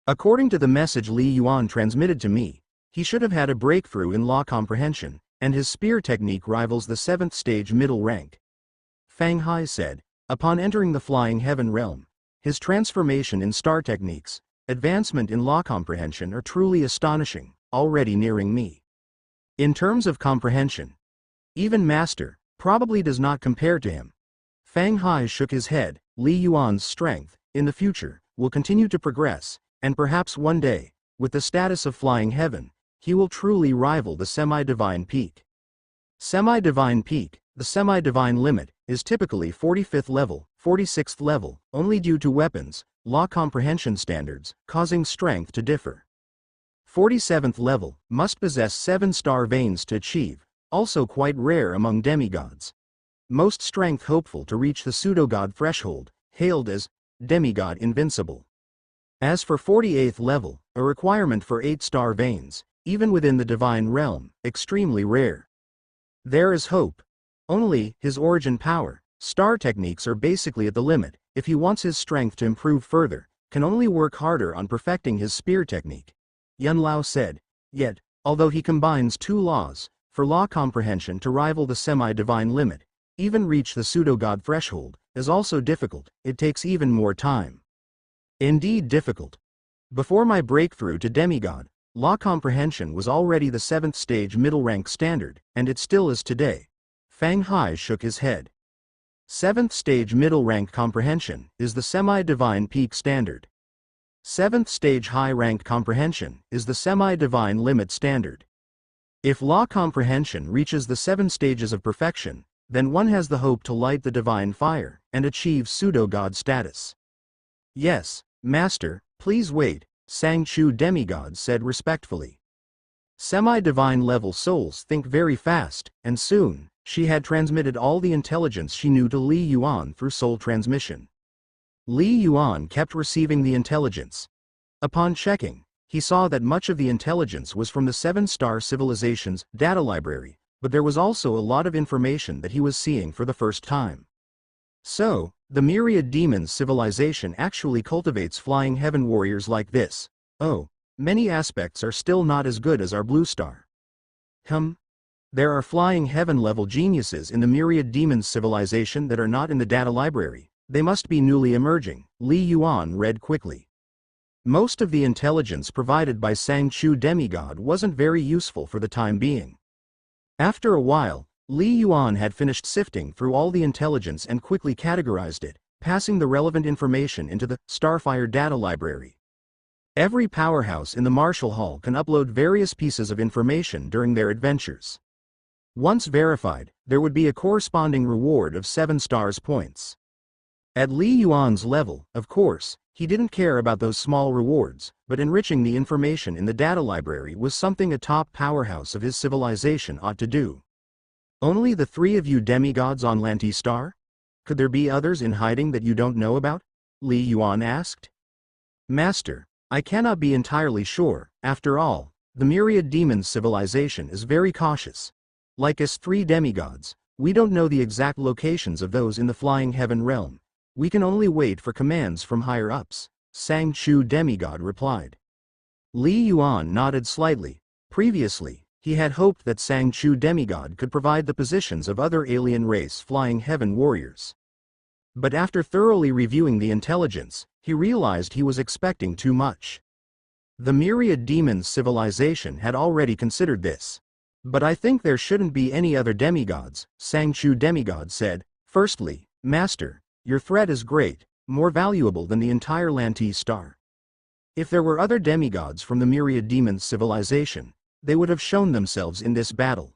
According to the message Li Yuan transmitted to me, he should have had a breakthrough in law comprehension, and his spear technique rivals the 7th stage middle rank. Fang Hai said, upon entering the flying heaven realm, his transformation in star techniques, advancement in law comprehension are truly astonishing, already nearing me. In terms of comprehension, even Master probably does not compare to him. Fang Hai shook his head. Li Yuan's strength, in the future, will continue to progress, and perhaps one day, with the status of flying heaven, he will truly rival the semi-divine peak. Semi-divine peak, the semi-divine limit, is typically 45th level, 46th level, only due to weapons, law comprehension standards, causing strength to differ. 47th level, must possess 7-star veins to achieve, also quite rare among demigods. Most strength hopeful to reach the pseudo-god threshold, hailed as demigod invincible. As for 48th level, a requirement for 8-star veins, even within the divine realm, extremely rare. There is hope. Only, his origin power, star techniques are basically at the limit. If he wants his strength to improve further, can only work harder on perfecting his spear technique. Yun Lao said, yet, although he combines 2 laws, for law comprehension to rival the semi-divine limit, even reach the pseudo-god threshold, is also difficult. It takes even more time. Indeed difficult. Before my breakthrough to demigod, law comprehension was already the 7th stage middle rank standard, and it still is today. Fang Hai shook his head. 7th stage middle rank comprehension is the semi-divine peak standard. 7th stage high rank comprehension is the semi-divine limit standard. If law comprehension reaches the 7 stages of perfection, then one has the hope to light the divine fire and achieve pseudo-god status. Yes, Master, please wait, Sang-Chu demigod said respectfully. Semi-divine level souls think very fast, and soon, She had transmitted all the intelligence she knew to Li Yuan through soul transmission. Li Yuan kept receiving the intelligence. Upon checking, he saw that much of the intelligence was from the Seven-Star Civilization's data library, but there was also a lot of information that he was seeing for the first time. So, the Myriad Demons civilization actually cultivates flying heaven warriors like this. Oh, many aspects are still not as good as our Blue Star. There are flying heaven-level geniuses in the Myriad Demons civilization that are not in the data library. They must be newly emerging, Li Yuan read quickly. Most of the intelligence provided by Sang-Chu Demigod wasn't very useful for the time being. After a while, Li Yuan had finished sifting through all the intelligence and quickly categorized it, passing the relevant information into the Starfire data library. Every powerhouse in the Marshall Hall can upload various pieces of information during their adventures. Once verified, there would be a corresponding reward of 7 stars points. At Li Yuan's level, of course, he didn't care about those small rewards, but enriching the information in the data library was something a top powerhouse of his civilization ought to do. Only the 3 of you demigods on Lantistar? Could there be others in hiding that you don't know about? Li Yuan asked. Master, I cannot be entirely sure. After all, the Myriad Demons civilization is very cautious. Like us 3 demigods, we don't know the exact locations of those in the flying heaven realm. We can only wait for commands from higher-ups, Sang-Chu Demigod replied. Li Yuan nodded slightly. Previously, he had hoped that Sang-Chu Demigod could provide the positions of other alien race flying heaven warriors. But after thoroughly reviewing the intelligence, he realized he was expecting too much. The Myriad Demons civilization had already considered this. But I think there shouldn't be any other demigods, Sang-Chu Demigod said. Firstly, Master, your threat is great, more valuable than the entire Lantistar. If there were other demigods from the Myriad Demons civilization, they would have shown themselves in this battle.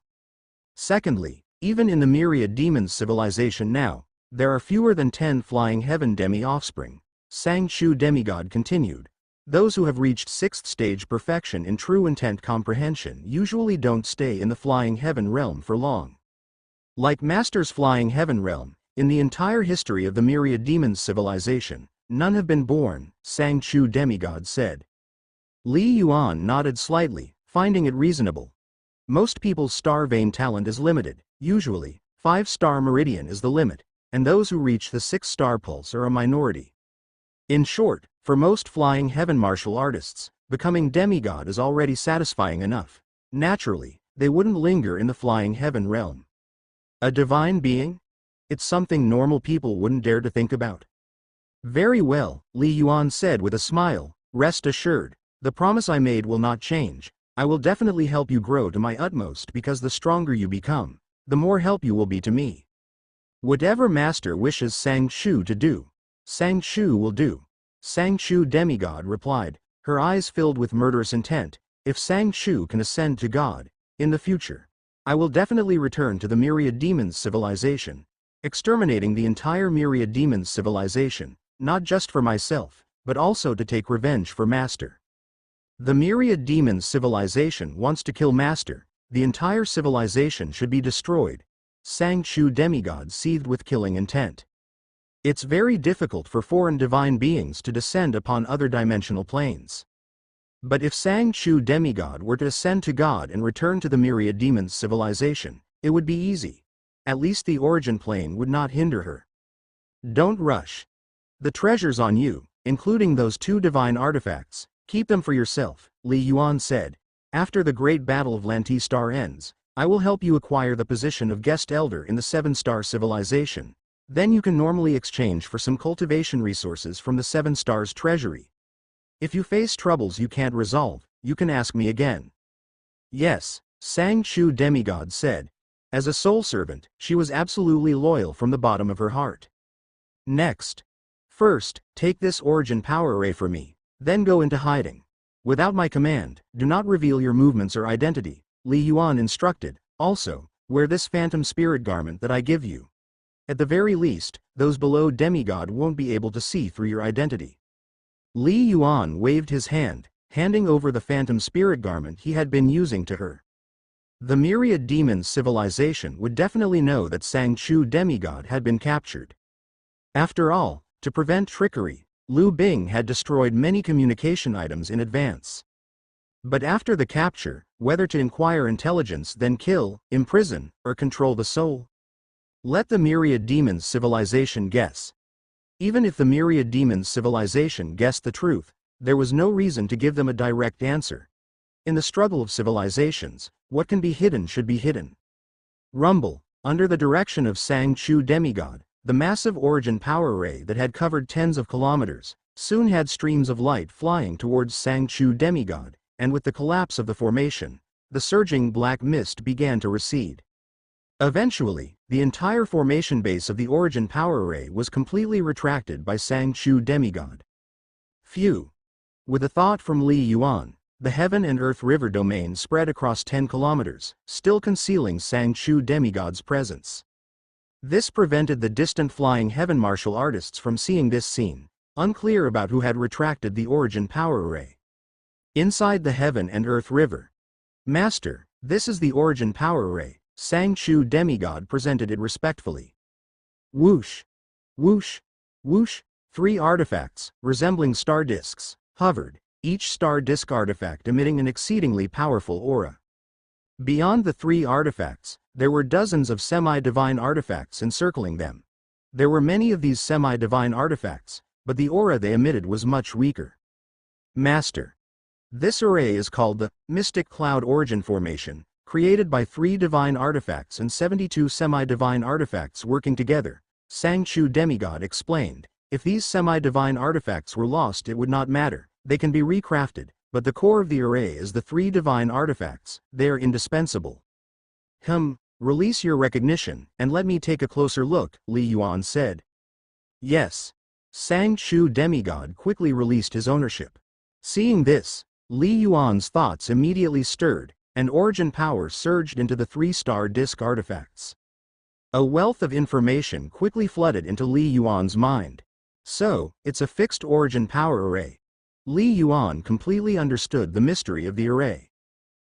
Secondly, even in the Myriad Demons civilization now, there are fewer than 10 flying heaven demi-offspring, Sang-Chu Demigod continued. Those who have reached 6th stage perfection in true intent comprehension usually don't stay in the flying heaven realm for long. Like Master's flying heaven realm, in the entire history of the Myriad Demons civilization, none have been born, Sang-Chu Demigod said. Li Yuan nodded slightly, finding it reasonable. Most people's star vein talent is limited. Usually, 5-star meridian is the limit, and those who reach the 6-star pulse are a minority. In short, for most flying heaven martial artists, becoming demigod is already satisfying enough. Naturally, they wouldn't linger in the flying heaven realm. A divine being? It's something normal people wouldn't dare to think about. Very well, Li Yuan said with a smile. Rest assured, the promise I made will not change. I will definitely help you grow to my utmost because the stronger you become, the more help you will be to me. Whatever Master wishes Sang-Chu to do, Sang-Chu will do. Sang-Chu Demigod replied, her eyes filled with murderous intent. If Sang-Chu can ascend to God, in the future, I will definitely return to the Myriad Demons civilization, exterminating the entire Myriad Demons civilization, not just for myself, but also to take revenge for Master. The Myriad Demons civilization wants to kill Master. The entire civilization should be destroyed. Sang-Chu Demigod seethed with killing intent. It's very difficult for foreign divine beings to descend upon other dimensional planes. But if Sang-Chu Demigod were to ascend to God and return to the Myriad Demons civilization, it would be easy. At least the origin plane would not hinder her. Don't rush. The treasure's on you, including those 2 divine artifacts. Keep them for yourself, Li Yuan said. After the great battle of Lantistar ends, I will help you acquire the position of guest elder in the 7-star civilization. Then you can normally exchange for some cultivation resources from the 7 stars treasury. If you face troubles you can't resolve, you can ask me again. Yes, Sang-Chu Demigod said. As a soul servant, she was absolutely loyal from the bottom of her heart. Next. First, take this origin power array for me, then go into hiding. Without my command, do not reveal your movements or identity, Li Yuan instructed. Also, wear this phantom spirit garment that I give you. At the very least, those below demigod won't be able to see through your identity. Li Yuan waved his hand, handing over the phantom spirit garment he had been using to her. The Myriad Demons civilization would definitely know that Sang-Chu demigod had been captured. After all, to prevent trickery, Liu Bing had destroyed many communication items in advance. But after the capture, whether to inquire intelligence then kill, imprison, or control the soul? Let the Myriad Demons civilization guess. Even if the Myriad Demons civilization guessed the truth, there was no reason to give them a direct answer. In the struggle of civilizations, what can be hidden should be hidden. Rumble, under the direction of Sang-Chu demigod, the massive origin power array that had covered tens of kilometers, soon had streams of light flying towards Sang-Chu demigod, and with the collapse of the formation, the surging black mist began to recede. Eventually, the entire formation base of the origin power array was completely retracted by Sang-Chu demigod. Phew! With a thought from Li Yuan, the Heaven and Earth River domain spread across 10 kilometers, still concealing Sang-Chu demigod's presence. This prevented the distant flying heaven martial artists from seeing this scene, unclear about who had retracted the origin power array. Inside the Heaven and Earth River. Master, this is the origin power array, Sang-Chu demigod presented it respectfully. Whoosh! Whoosh! Whoosh! 3 artifacts, resembling star discs, hovered, each star disk artifact emitting an exceedingly powerful aura. Beyond the 3 artifacts, there were dozens of semi-divine artifacts encircling them. There were many of these semi-divine artifacts, but the aura they emitted was much weaker. Master. This array is called the Mystic Cloud Origin Formation, created by 3 divine artifacts and 72 semi-divine artifacts working together, Sang-Chu demigod explained. If these semi-divine artifacts were lost it would not matter, they can be recrafted, but the core of the array is the 3 divine artifacts, they are indispensable. Release your recognition, and let me take a closer look, Li Yuan said. Yes. Sang-Chu demigod quickly released his ownership. Seeing this, Li Yuan's thoughts immediately stirred, and origin power surged into the 3-star disk artifacts. A wealth of information quickly flooded into Li Yuan's mind. So, it's a fixed origin power array. Li Yuan completely understood the mystery of the array.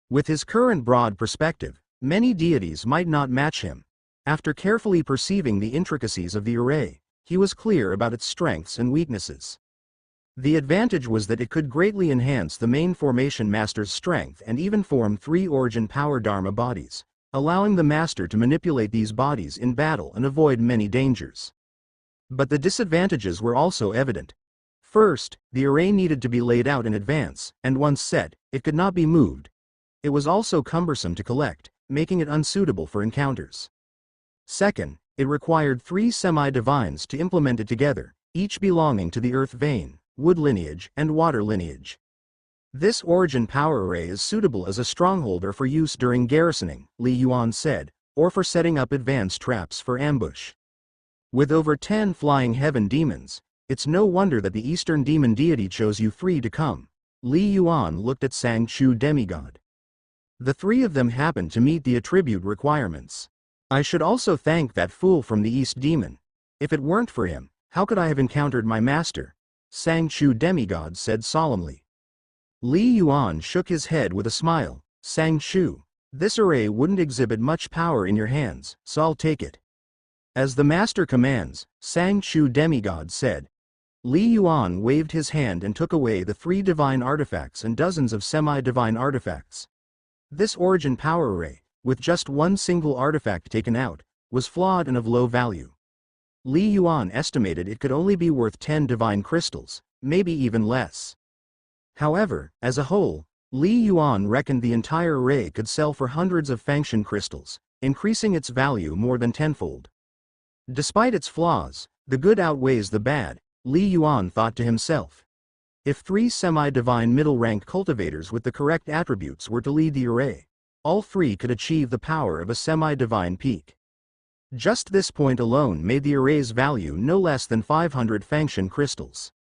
With his current broad perspective, many deities might not match him. After carefully perceiving the intricacies of the array, he was clear about its strengths and weaknesses. The advantage was that it could greatly enhance the main formation master's strength and even form 3 origin power Dharma bodies, allowing the master to manipulate these bodies in battle and avoid many dangers. But the disadvantages were also evident. First, the array needed to be laid out in advance, and once set, it could not be moved. It was also cumbersome to collect, making it unsuitable for encounters. Second, it required 3 semi-divines to implement it together, each belonging to the earth vein, wood lineage, and water lineage. This origin power array is suitable as a stronghold or for use during garrisoning, Li Yuan said, or for setting up advanced traps for ambush. With over 10 flying heaven demons, it's no wonder that the Eastern demon deity chose you 3 to come. Li Yuan looked at Sang-Chu demigod. The 3 of them happened to meet the attribute requirements. I should also thank that fool from the East demon. If it weren't for him, how could I have encountered my master? Sang-Chu demigod said solemnly. Li Yuan shook his head with a smile. Sang-Chu, this array wouldn't exhibit much power in your hands, so I'll take it. As the master commands, Sang-Chu demigod said. Li Yuan waved his hand and took away the 3 divine artifacts and dozens of semi-divine artifacts. This origin power array, with just 1 single artifact taken out, was flawed and of low value. Li Yuan estimated it could only be worth 10 divine crystals, maybe even less. However, as a whole, Li Yuan reckoned the entire array could sell for hundreds of Fangshan crystals, increasing its value more than tenfold. Despite its flaws, the good outweighs the bad, Li Yuan thought to himself. If 3 semi-divine middle-rank cultivators with the correct attributes were to lead the array, all 3 could achieve the power of a semi-divine peak. Just this point alone made the array's value no less than 500 Fangshan crystals.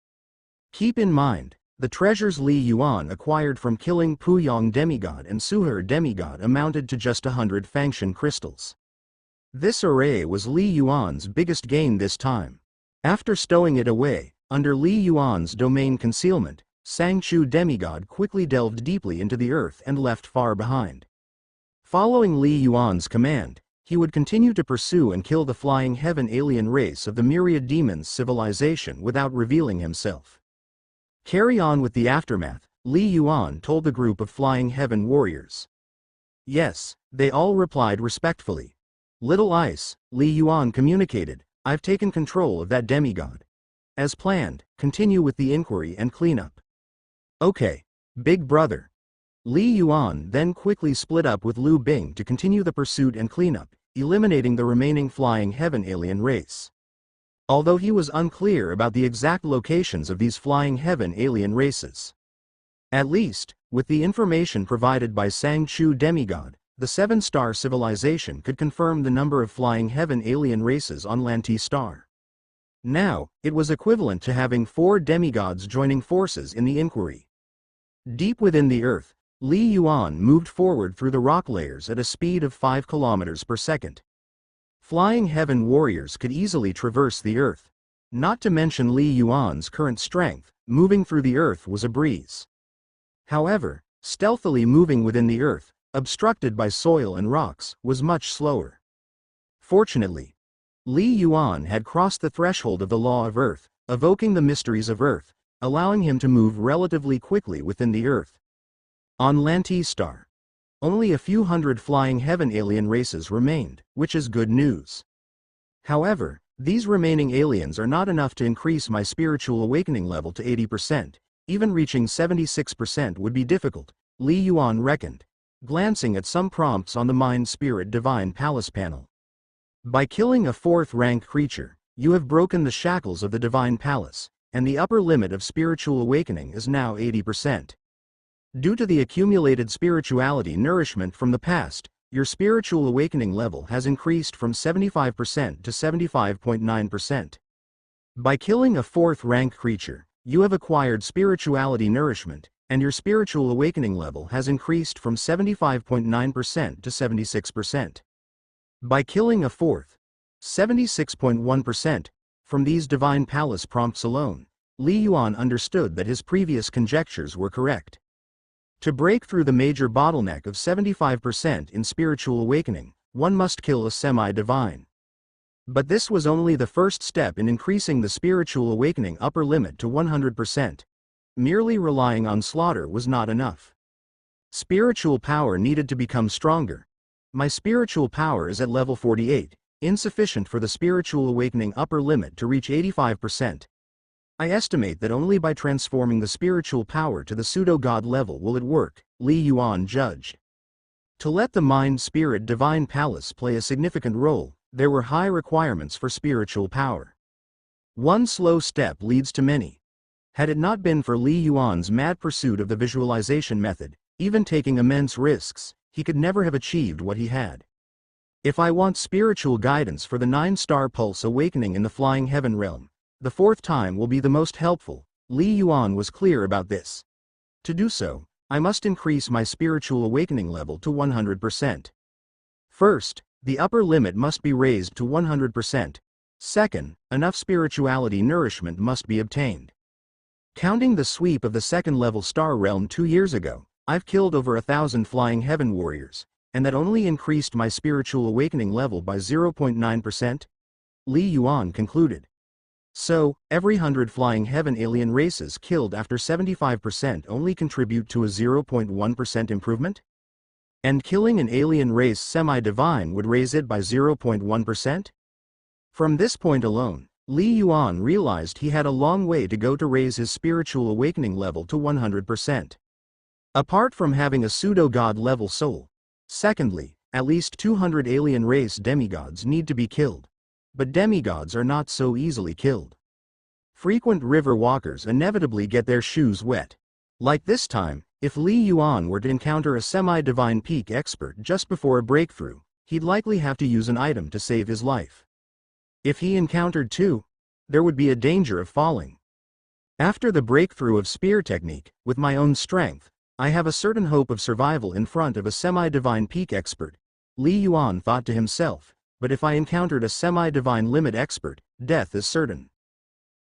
Keep in mind, the treasures Li Yuan acquired from killing Puyang demigod and Suher demigod amounted to just 100 Fangshan crystals. This array was Li Yuan's biggest gain this time. After stowing it away, under Li Yuan's domain concealment, Sang-Chu demigod quickly delved deeply into the earth and left far behind. Following Li Yuan's command, he would continue to pursue and kill the Flying Heaven alien race of the Myriad Demons civilization without revealing himself. Carry on with the aftermath, Li Yuan told the group of Flying Heaven warriors. Yes, they all replied respectfully. Little Ice, Li Yuan communicated, I've taken control of that demigod. As planned, continue with the inquiry and cleanup. Okay, big brother. Li Yuan then quickly split up with Liu Bing to continue the pursuit and cleanup, eliminating the remaining Flying Heaven alien race. Although he was unclear about the exact locations of these Flying Heaven alien races. At least, with the information provided by Sang Chu demigod, the 7-star civilization could confirm the number of Flying Heaven alien races on Lanti Star. Now, it was equivalent to having 4 demigods joining forces in the inquiry. Deep within the Earth, Li Yuan moved forward through the rock layers at a speed of 5 kilometers per second. Flying Heaven warriors could easily traverse the Earth. Not to mention Li Yuan's current strength, moving through the Earth was a breeze. However, stealthily moving within the Earth, obstructed by soil and rocks, was much slower. Fortunately, Li Yuan had crossed the threshold of the law of Earth, evoking the mysteries of Earth, allowing him to move relatively quickly within the Earth. On Lanti Star, only a few hundred Flying Heaven alien races remained, which is good news. However, these remaining aliens are not enough to increase my spiritual awakening level to 80%, even reaching 76% would be difficult, Li Yuan reckoned, glancing at some prompts on the Mind-Spirit Divine Palace panel. By killing a 4th-rank creature, you have broken the shackles of the Divine Palace, and the upper limit of spiritual awakening is now 80%. Due to the accumulated spirituality nourishment from the past, your spiritual awakening level has increased from 75% to 75.9%. By killing a 4th-rank creature, you have acquired spirituality nourishment, and your spiritual awakening level has increased from 75.9% to 76%. By killing a 4th, 76.1%, from these Divine Palace prompts alone, Li Yuan understood that his previous conjectures were correct. To break through the major bottleneck of 75% in spiritual awakening, one must kill a semi-divine. But this was only the first step in increasing the spiritual awakening upper limit to 100%. Merely relying on slaughter was not enough. Spiritual power needed to become stronger. My spiritual power is at level 48, insufficient for the spiritual awakening upper limit to reach 85%. I estimate that only by transforming the spiritual power to the pseudo-god level will it work, Li Yuan judged. To let the Mind-Spirit Divine Palace play a significant role, there were high requirements for spiritual power. One slow step leads to many. Had it not been for Li Yuan's mad pursuit of the visualization method, even taking immense risks, he could never have achieved what he had. If I want spiritual guidance for the 9-star pulse awakening in the Flying Heaven realm, the 4th time will be the most helpful, Li Yuan was clear about this. To do so, I must increase my spiritual awakening level to 100%. First, the upper limit must be raised to 100%. Second, enough spirituality nourishment must be obtained. Counting the sweep of the 2nd-level star realm 2 years ago, I've killed over 1,000 Flying Heaven warriors, and that only increased my spiritual awakening level by 0.9%? Li Yuan concluded. So, every 100 Flying Heaven alien races killed after 75% only contribute to a 0.1% improvement? And killing an alien race semi-divine would raise it by 0.1%? From this point alone, Li Yuan realized he had a long way to go to raise his spiritual awakening level to 100%. Apart from having a pseudo-god level soul. Secondly, at least 200 alien race demigods need to be killed. But demigods are not so easily killed. Frequent river walkers inevitably get their shoes wet. Like this time, if Li Yuan were to encounter a semi-divine peak expert just before a breakthrough, he'd likely have to use an item to save his life. If he encountered 2, there would be a danger of falling. After the breakthrough of spear technique, with my own strength, I have a certain hope of survival in front of a semi-divine peak expert, Li Yuan thought to himself. But if I encountered a semi-divine limit expert, death is certain.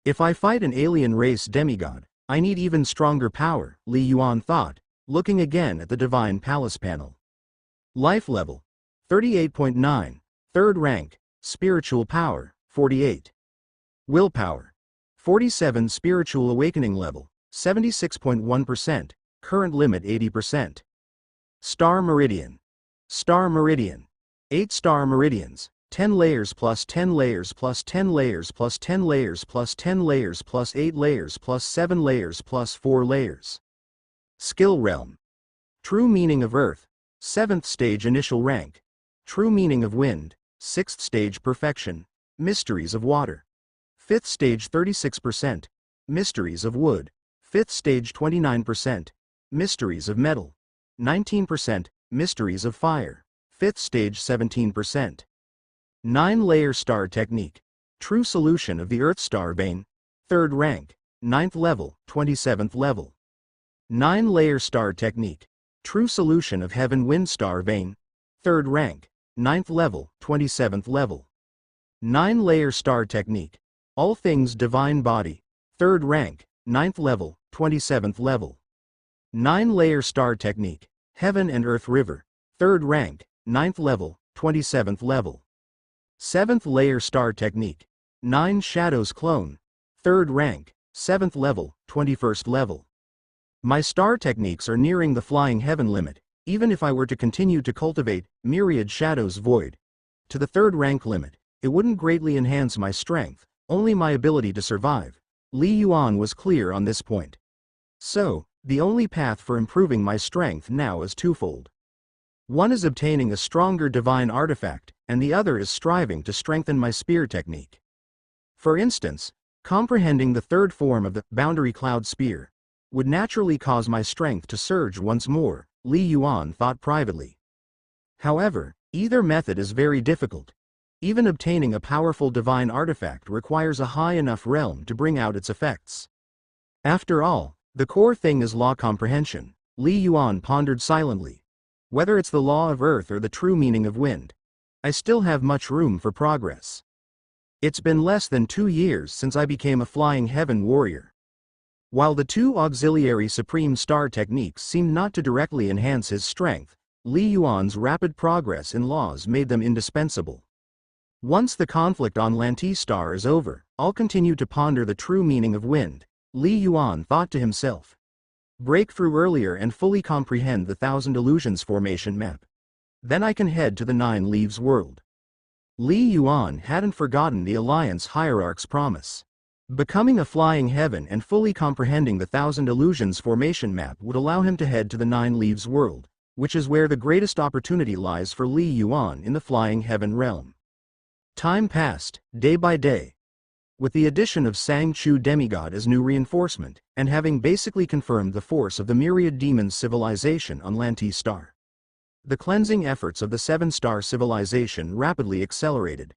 If I fight an alien race demigod, I need even stronger power, Li Yuan thought, looking again at the Divine Palace panel. Life level, 38.9. Third rank, spiritual power, 48. Willpower, 47. Spiritual awakening level, 76.1%, current limit 80%. Star meridian. Star meridian. 8 star meridians, 10 layers plus 10 layers plus 10 layers plus 10 layers plus 10 layers plus 8 layers plus 7 layers plus 4 layers. Skill realm. True meaning of earth, 7th stage initial rank. True meaning of wind, 6th stage perfection. Mysteries of water, 5th stage 36%. Mysteries of wood, 5th stage 29%. Mysteries of metal, 19%. Mysteries of fire, 5th stage 17%. 9-layer star technique. True solution of the Earth star vein, 3rd rank, 9th level, 27th level. 9-layer star technique. True solution of heaven wind star vein, 3rd rank, 9th level, 27th level. 9-layer star technique. All things divine body, 3rd rank, 9th level, 27th level. 9-layer star technique. Heaven and earth river, 3rd rank, 9th level, 27th level. 7th layer star technique. 9 shadows clone, 3rd rank, 7th level, 21st level. My star techniques are nearing the flying heaven limit, even if I were to continue to cultivate myriad shadows void to the 3rd rank limit, it wouldn't greatly enhance my strength, only my ability to survive. Li Yuan was clear on this point. So, the only path for improving my strength now is twofold. One is obtaining a stronger divine artifact, and the other is striving to strengthen my spear technique. For instance, comprehending the 3rd form of the boundary cloud spear would naturally cause my strength to surge once more, Li Yuan thought privately. However, either method is very difficult. Even obtaining a powerful divine artifact requires a high enough realm to bring out its effects. After all, the core thing is law comprehension, Li Yuan pondered silently. Whether it's the law of earth or the true meaning of wind, I still have much room for progress. It's been less than 2 years since I became a flying heaven warrior. While the 2 auxiliary supreme star techniques seemed not to directly enhance his strength, Li Yuan's rapid progress in laws made them indispensable. Once the conflict on Lanti Star is over, I'll continue to ponder the true meaning of wind, Li Yuan thought to himself. Break through earlier and fully comprehend the Thousand Illusions formation map. Then I can head to the 9 Leaves world. Li Yuan hadn't forgotten the Alliance Hierarch's promise. Becoming a flying heaven and fully comprehending the Thousand Illusions formation map would allow him to head to the 9 Leaves world, which is where the greatest opportunity lies for Li Yuan in the flying heaven realm. Time passed, day by day. With the addition of Sang-Chu demigod as new reinforcement, and having basically confirmed the force of the myriad demons civilization on Lanti Star, the cleansing efforts of the 7-star civilization rapidly accelerated.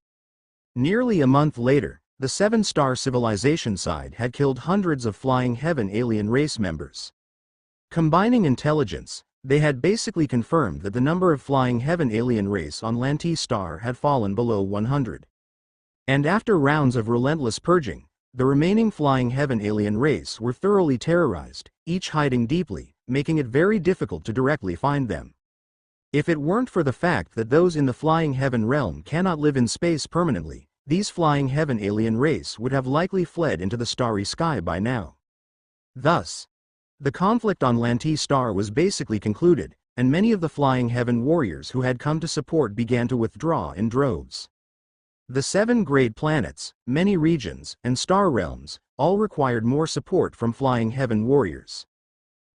Nearly a month later, the 7-star civilization side had killed hundreds of flying heaven alien race members. Combining intelligence, they had basically confirmed that the number of flying heaven alien race on Lanti Star had fallen below 100. And after rounds of relentless purging, the remaining flying heaven alien race were thoroughly terrorized, each hiding deeply, making it very difficult to directly find them. If it weren't for the fact that those in the flying heaven realm cannot live in space permanently, these flying heaven alien race would have likely fled into the starry sky by now. Thus, the conflict on Lanti Star was basically concluded, and many of the flying heaven warriors who had come to support began to withdraw in droves. The 7 great planets, many regions, and star realms, all required more support from flying heaven warriors.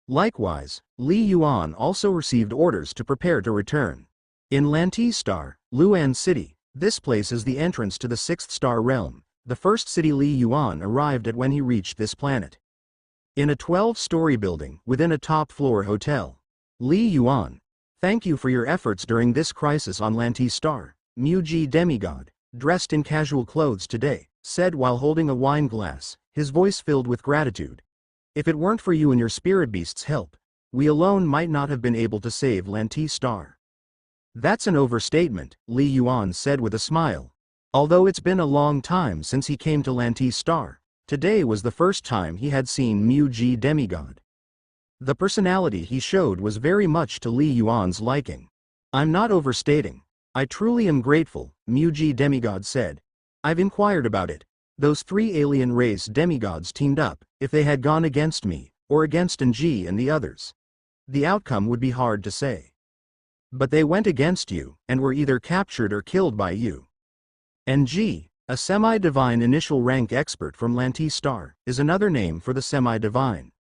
Likewise, Li Yuan also received orders to prepare to return. In Lanti Star, Luan City, this place is the entrance to the 6th star realm, the first city Li Yuan arrived at when he reached this planet. In a 12-story building within a top-floor hotel. Li Yuan, thank you for your efforts during this crisis on Lanti Star, Muji demigod, dressed in casual clothes today, said while holding a wine glass, his voice filled with gratitude. If it weren't for you and your spirit beast's help, we alone might not have been able to save Lanti Star. That's an overstatement, Li Yuan said with a smile. Although it's been a long time since he came to Lanti Star, today was the first time he had seen Muji demigod. The personality he showed was very much to Li Yuan's liking. I'm not overstating. I truly am grateful, Muji demigod said. I've inquired about it. Those 3 alien race demigods teamed up. If they had gone against me, or against Enji and the others, the outcome would be hard to say. But they went against you, and were either captured or killed by you. Enji, a semi-divine initial rank expert from Lanti Star, is another name for the semi-divine.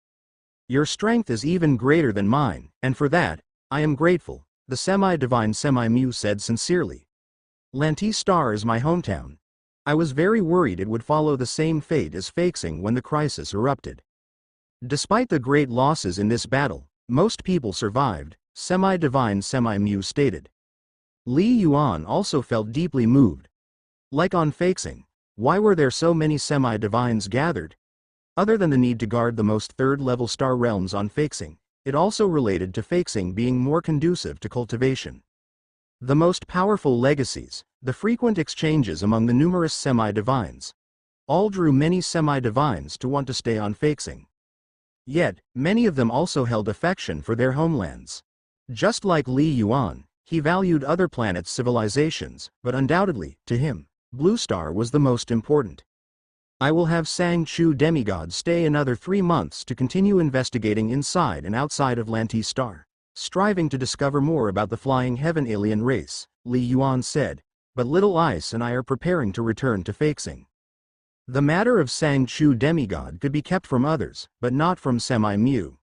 Your strength is even greater than mine, and for that, I am grateful, the semi-divine Semi-Mu said sincerely. Lanti Star is my hometown. I was very worried it would follow the same fate as Feixing when the crisis erupted. Despite the great losses in this battle, most people survived, semi-divine Semi-Mu stated. Li Yuan also felt deeply moved. Like on Feixing, why were there so many semi-divines gathered? Other than the need to guard the most third-level star realms on Feixing, it also related to Feixing being more conducive to cultivation. The most powerful legacies, the frequent exchanges among the numerous semi-divines, all drew many semi-divines to want to stay on Feixing. Yet, many of them also held affection for their homelands. Just like Li Yuan, he valued other planets' civilizations, but undoubtedly, to him, Blue Star was the most important. I will have Sang Chu demigod stay another 3 months to continue investigating inside and outside of Lanti Star, striving to discover more about the flying heaven alien race, Li Yuan said, but Little Ice and I are preparing to return to Feixing. The matter of Sang Chu demigod could be kept from others, but not from Semi-Mu.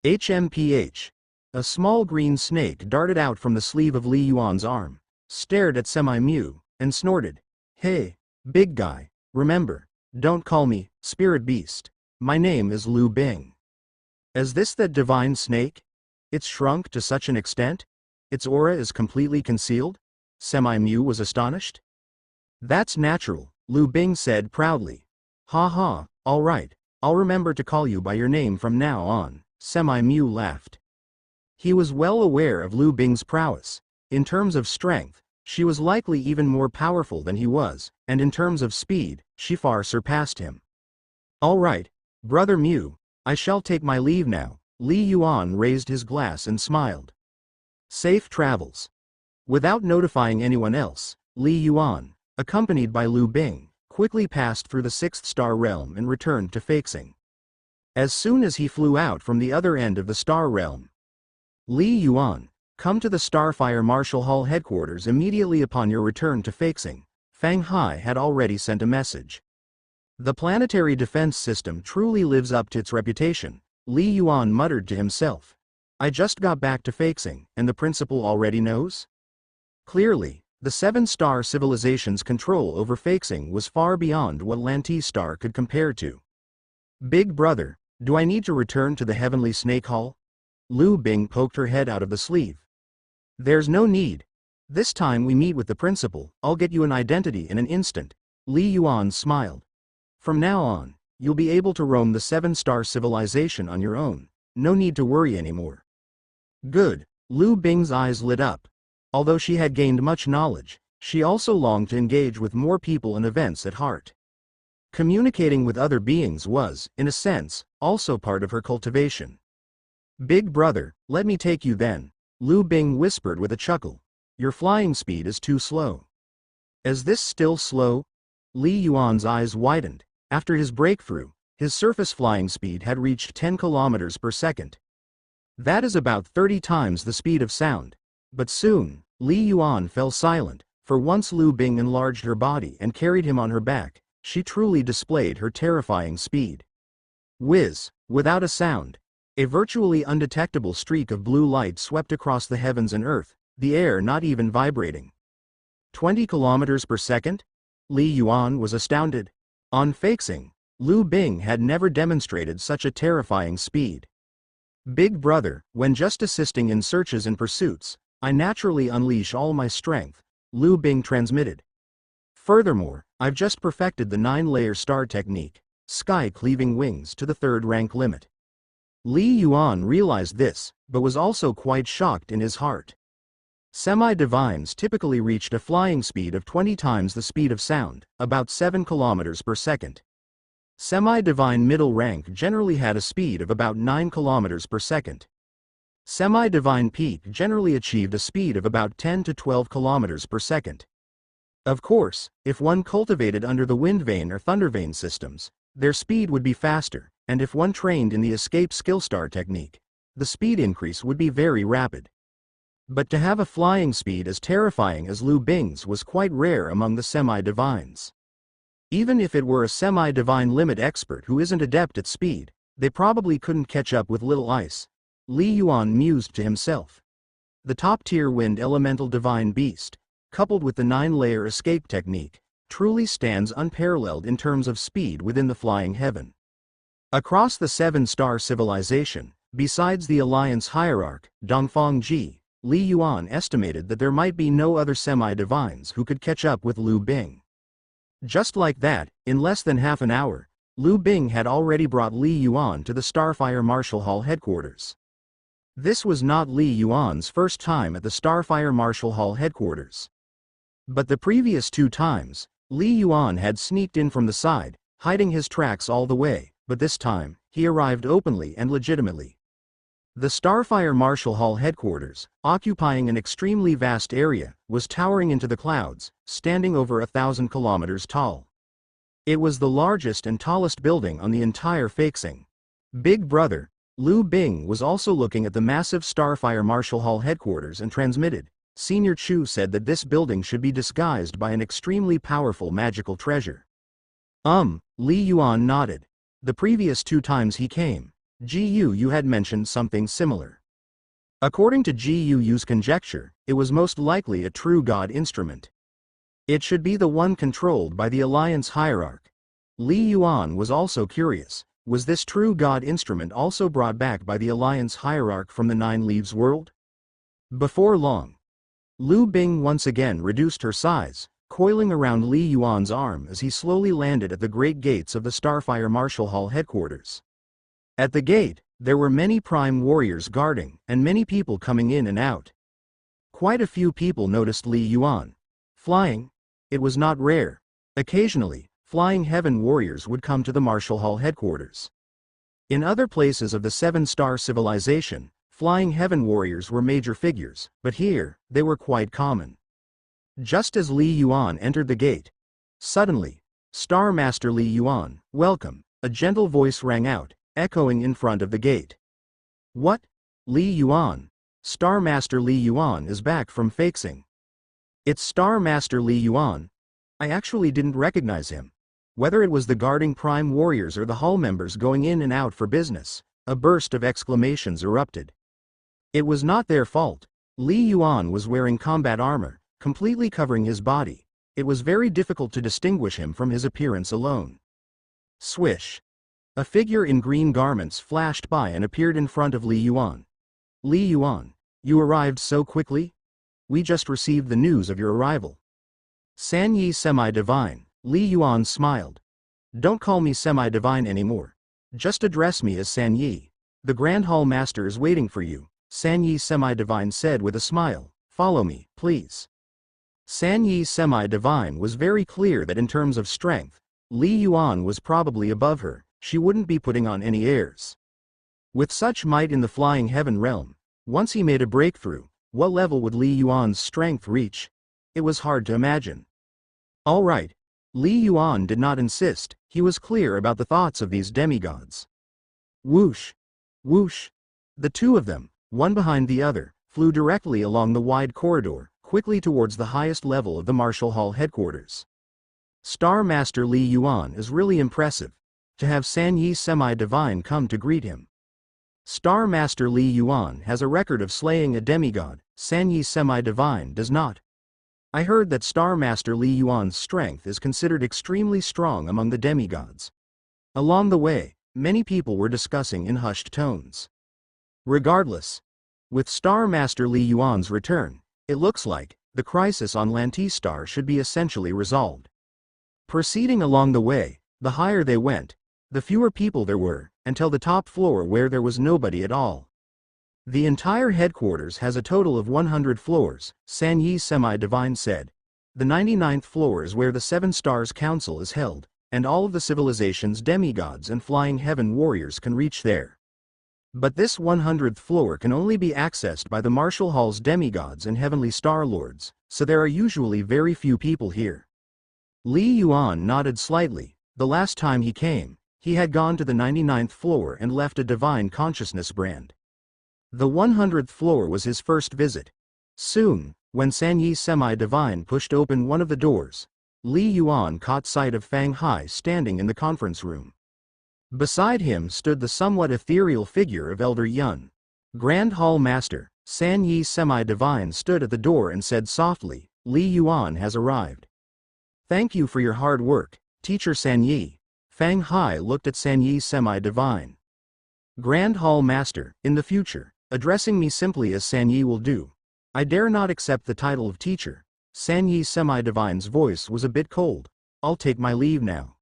HMPH. A small green snake darted out from the sleeve of Li Yuan's arm, stared at Semi-Mu, and snorted. Hey, big guy, remember, don't call me Spirit Beast. My name is Lu Bing. Is this that divine snake? It's shrunk to such an extent? Its aura is completely concealed? Semi-Mu was astonished. That's natural, Lu Bing said proudly. Ha ha, all right, I'll remember to call you by your name from now on, Semi-Mu laughed. He was well aware of Lu Bing's prowess. In terms of strength, she was likely even more powerful than he was, and in terms of speed, she far surpassed him. All right, Brother Mu, I shall take my leave now. Li Yuan raised his glass and smiled. Safe travels. Without notifying anyone else, Li Yuan, accompanied by Lu Bing, quickly passed through the 6th star realm and returned to Feixing. As soon as he flew out from the other end of the star realm, Li Yuan, come to the Starfire Marshal Hall headquarters immediately upon your return to Feixing, Fang Hai had already sent a message. The planetary defense system truly lives up to its reputation, Li Yuan muttered to himself. I just got back to Feixing, and the principal already knows? Clearly, the 7-star civilization's control over Feixing was far beyond what Lanti Star could compare to. Big brother, do I need to return to the Heavenly Snake Hall? Lu Bing poked her head out of the sleeve. There's no need. This time we meet with the principal, I'll get you an identity in an instant. Li Yuan smiled. From now on, you'll be able to roam the 7-star civilization on your own. No need to worry anymore. Good. Lu Bing's eyes lit up. Although she had gained much knowledge, she also longed to engage with more people and events at heart. Communicating with other beings was, in a sense, also part of her cultivation. Big brother, let me take you then, Lu Bing whispered with a chuckle. Your flying speed is too slow. Is this still slow? Li Yuan's eyes widened. After his breakthrough, his surface flying speed had reached 10 kilometers per second. That is about 30 times the speed of sound. But soon, Li Yuan fell silent, for once Lu Bing enlarged her body and carried him on her back, she truly displayed her terrifying speed. Whiz, without a sound, a virtually undetectable streak of blue light swept across the heavens and earth, the air not even vibrating. 20 kilometers per second? Li Yuan was astounded. On Feixing, Lu Bing had never demonstrated such a terrifying speed. Big brother, when just assisting in searches and pursuits, I naturally unleash all my strength, Lu Bing transmitted. Furthermore, I've just perfected the 9-layer star technique, sky-cleaving wings to the 3rd rank limit. Li Yuan realized this, but was also quite shocked in his heart. Semi-divines typically reached a flying speed of 20 times the speed of sound, about 7 kilometers per second. Semi-divine middle rank generally had a speed of about 9 kilometers per second. Semi-divine peak generally achieved a speed of about 10 to 12 kilometers per second. Of course, if one cultivated under the wind vane or thunder vane systems, their speed would be faster, and if one trained in the escape skillstar technique, the speed increase would be very rapid. But to have a flying speed as terrifying as Lu Bing's was quite rare among the semi-divines. Even if it were a semi-divine limit expert who isn't adept at speed, they probably couldn't catch up with Little Ice, Li Yuan mused to himself. The top-tier wind elemental divine beast, coupled with the 9-layer escape technique, truly stands unparalleled in terms of speed within the flying heaven. Across the 7-star civilization, besides the Alliance hierarch, Dongfang Ji, Li Yuan estimated that there might be no other semi-divines who could catch up with Lu Bing. Just like that, in less than half an hour, Lu Bing had already brought Li Yuan to the Starfire Marshal Hall headquarters. This was not Li Yuan's first time at the Starfire Marshal Hall headquarters. But the previous 2 times, Li Yuan had sneaked in from the side, hiding his tracks all the way, but this time, he arrived openly and legitimately. The Starfire Marshal Hall headquarters, occupying an extremely vast area, was towering into the clouds, standing over 1,000 kilometers tall. It was the largest and tallest building on the entire Feixing. Big Brother, Lu Bing was also looking at the massive Starfire Marshal Hall headquarters and transmitted. Senior Chu said that this building should be disguised by an extremely powerful magical treasure. Li Yuan nodded. The previous 2 times he came, Yu had mentioned something similar. According to Yu's conjecture, it was most likely a true god instrument. It should be the one controlled by the Alliance hierarch. Li Yuan was also curious, was this true god instrument also brought back by the Alliance hierarch from the 9 Leaves world? Before long, Lu Bing once again reduced her size, coiling around Li Yuan's arm as he slowly landed at the great gates of the Starfire Marshal Hall headquarters. At the gate, there were many prime warriors guarding, and many people coming in and out. Quite a few people noticed Li Yuan. Flying? It was not rare. Occasionally, flying heaven warriors would come to the Marshal Hall headquarters. In other places of the 7-star civilization, flying heaven warriors were major figures, but here, they were quite common. Just as Li Yuan entered the gate, suddenly, Star Master Li Yuan, welcome, a gentle voice rang out, echoing in front of the gate. What? Li Yuan? Star Master Li Yuan is back from Feixing. It's Star Master Li Yuan. I actually didn't recognize him. Whether it was the guarding prime warriors or the hall members going in and out for business, a burst of exclamations erupted. It was not their fault. Li Yuan was wearing combat armor, completely covering his body. It was very difficult to distinguish him from his appearance alone. Swish. A figure in green garments flashed by and appeared in front of Li Yuan. Li Yuan, you arrived so quickly? We just received the news of your arrival. San Yi Semi-Divine, Li Yuan smiled. Don't call me Semi-Divine anymore. Just address me as San Yi. The Grand Hall Master is waiting for you, San Yi Semi-Divine said with a smile. Follow me, please. San Yi Semi-Divine was very clear that in terms of strength, Li Yuan was probably above her. She wouldn't be putting on any airs. With such might in the flying heaven realm, once he made a breakthrough, what level would Li Yuan's strength reach? It was hard to imagine. All right. Li Yuan did not insist, he was clear about the thoughts of these demigods. Whoosh! Whoosh! The 2 of them, one behind the other, flew directly along the wide corridor, quickly towards the highest level of the Marshal Hall headquarters. Star Master Li Yuan is really impressive. To have San Yi Semi-Divine come to greet him. Star Master Li Yuan has a record of slaying a demigod, San Yi Semi-Divine does not. I heard that Star Master Li Yuan's strength is considered extremely strong among the demigods. Along the way, many people were discussing in hushed tones. Regardless, with Star Master Li Yuan's return, it looks like the crisis on Lantistar should be essentially resolved. Proceeding along the way, the higher they went, the fewer people there were, until the top floor where there was nobody at all. The entire headquarters has a total of 100 floors, San Yi Semi-Divine said. The 99th floor is where the 7 Stars Council is held, and all of the civilization's demigods and flying heaven warriors can reach there. But this 100th floor can only be accessed by the Martial Hall's demigods and heavenly star lords, so there are usually very few people here. Li Yuan nodded slightly. The last time he came, he had gone to the 99th floor and left a divine consciousness brand. The 100th floor was his first visit. Soon, when Sanyi Semi-Divine pushed open one of the doors, Li Yuan caught sight of Fang Hai standing in the conference room. Beside him stood the somewhat ethereal figure of Elder Yun. Grand Hall Master, Sanyi Semi-Divine stood at the door and said softly, "Li Yuan has arrived. Thank you for your hard work, Teacher Sanyi." Fang Hai looked at Sanyi Semi-Divine. Grand Hall Master, in the future, addressing me simply as Sanyi will do. I dare not accept the title of teacher. Sanyi Semi-Divine's voice was a bit cold. I'll take my leave now.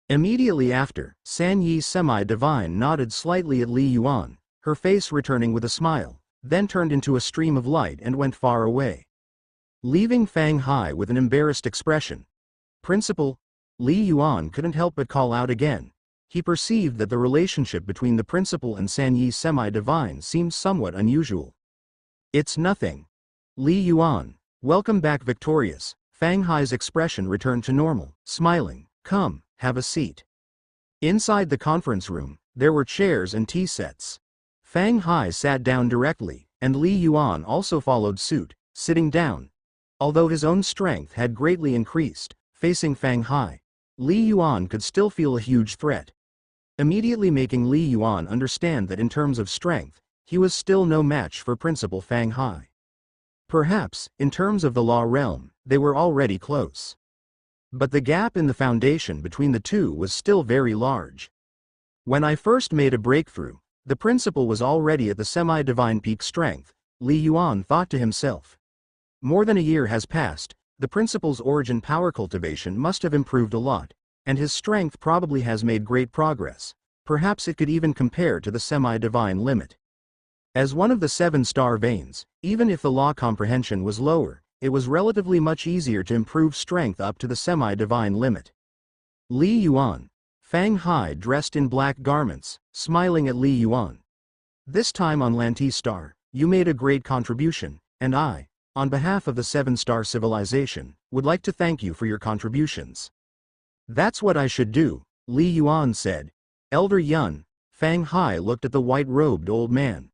Immediately after, Sanyi Semi-Divine nodded slightly at Li Yuan, her face returning with a smile, then turned into a stream of light and went far away, leaving Fang Hai with an embarrassed expression. Principal? Li Yuan couldn't help but call out again. He perceived that the relationship between the principal and Sanyi Semi-Divine seemed somewhat unusual. It's nothing. Li Yuan, welcome back victorious. Fang Hai's expression returned to normal, smiling. Come, have a seat. Inside the conference room, there were chairs and tea sets. Fang Hai sat down directly, and Li Yuan also followed suit, sitting down. Although his own strength had greatly increased, facing Fang Hai, Li Yuan could still feel a huge threat, immediately making Li Yuan understand that in terms of strength, he was still no match for Principal Fang Hai. Perhaps, in terms of the law realm, they were already close. But the gap in the foundation between the two was still very large. When I first made a breakthrough, the principal was already at the semi-divine peak strength, Li Yuan thought to himself. More than a year has passed, the principal's origin power cultivation must have improved a lot, and his strength probably has made great progress. Perhaps it could even compare to the semi-divine limit. As one of the 7-star veins, even if the law comprehension was lower, it was relatively much easier to improve strength up to the semi-divine limit. Li Yuan. Fang Hai dressed in black garments, smiling at Li Yuan. This time on Lanti Star, you made a great contribution, and I, on behalf of the 7-star civilization, would like to thank you for your contributions. That's what I should do, Li Yuan said. Elder Yun. Fang Hai looked at the white-robed old man.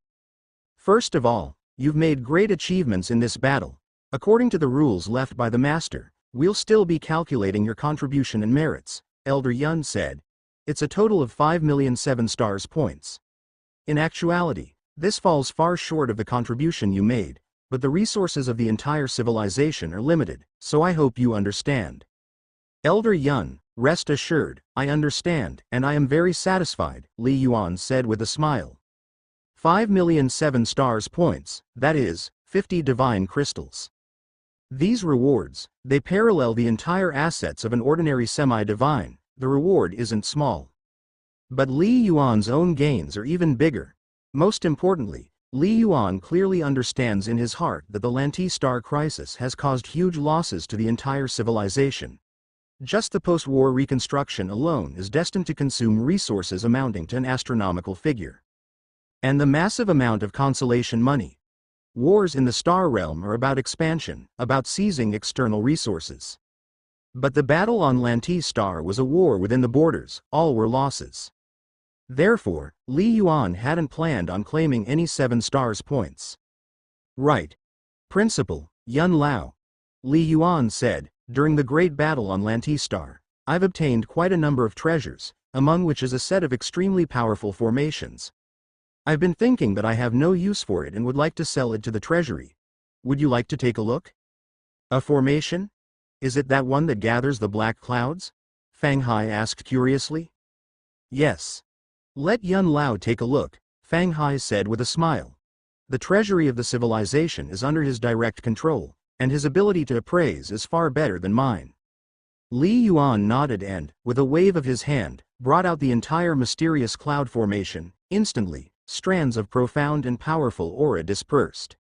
First of all, you've made great achievements in this battle. According to the rules left by the master, we'll still be calculating your contribution and merits, Elder Yun said. It's a total of 5 million 7-stars points. In actuality, this falls far short of the contribution you made, but the resources of the entire civilization are limited, so I hope you understand. Elder Yun, rest assured, I understand, and I am very satisfied, Li Yuan said with a smile. 5 million 7-stars points, that is, 50 divine crystals. These rewards, they parallel the entire assets of an ordinary semi-divine. The reward isn't small. But Li Yuan's own gains are even bigger. Most importantly, Li Yuan clearly understands in his heart that the Lanti Star crisis has caused huge losses to the entire civilization. Just the post-war reconstruction alone is destined to consume resources amounting to an astronomical figure. And the massive amount of consolation money. Wars in the star realm are about expansion, about seizing external resources. But the battle on Lanti Star was a war within the borders, all were losses. Therefore, Li Yuan hadn't planned on claiming any 7-stars points. Right. Principal, Yun Lao. Li Yuan said, during the great battle on Lanti Star, I've obtained quite a number of treasures, among which is a set of extremely powerful formations. I've been thinking that I have no use for it and would like to sell it to the treasury. Would you like to take a look? A formation? Is it that one that gathers the black clouds? Fang Hai asked curiously. Yes. Let Yun Lao take a look, Fang Hai said with a smile. The treasury of the civilization is under his direct control, and his ability to appraise is far better than mine. Li Yuan nodded and, with a wave of his hand, brought out the entire mysterious cloud formation. Instantly, strands of profound and powerful aura dispersed.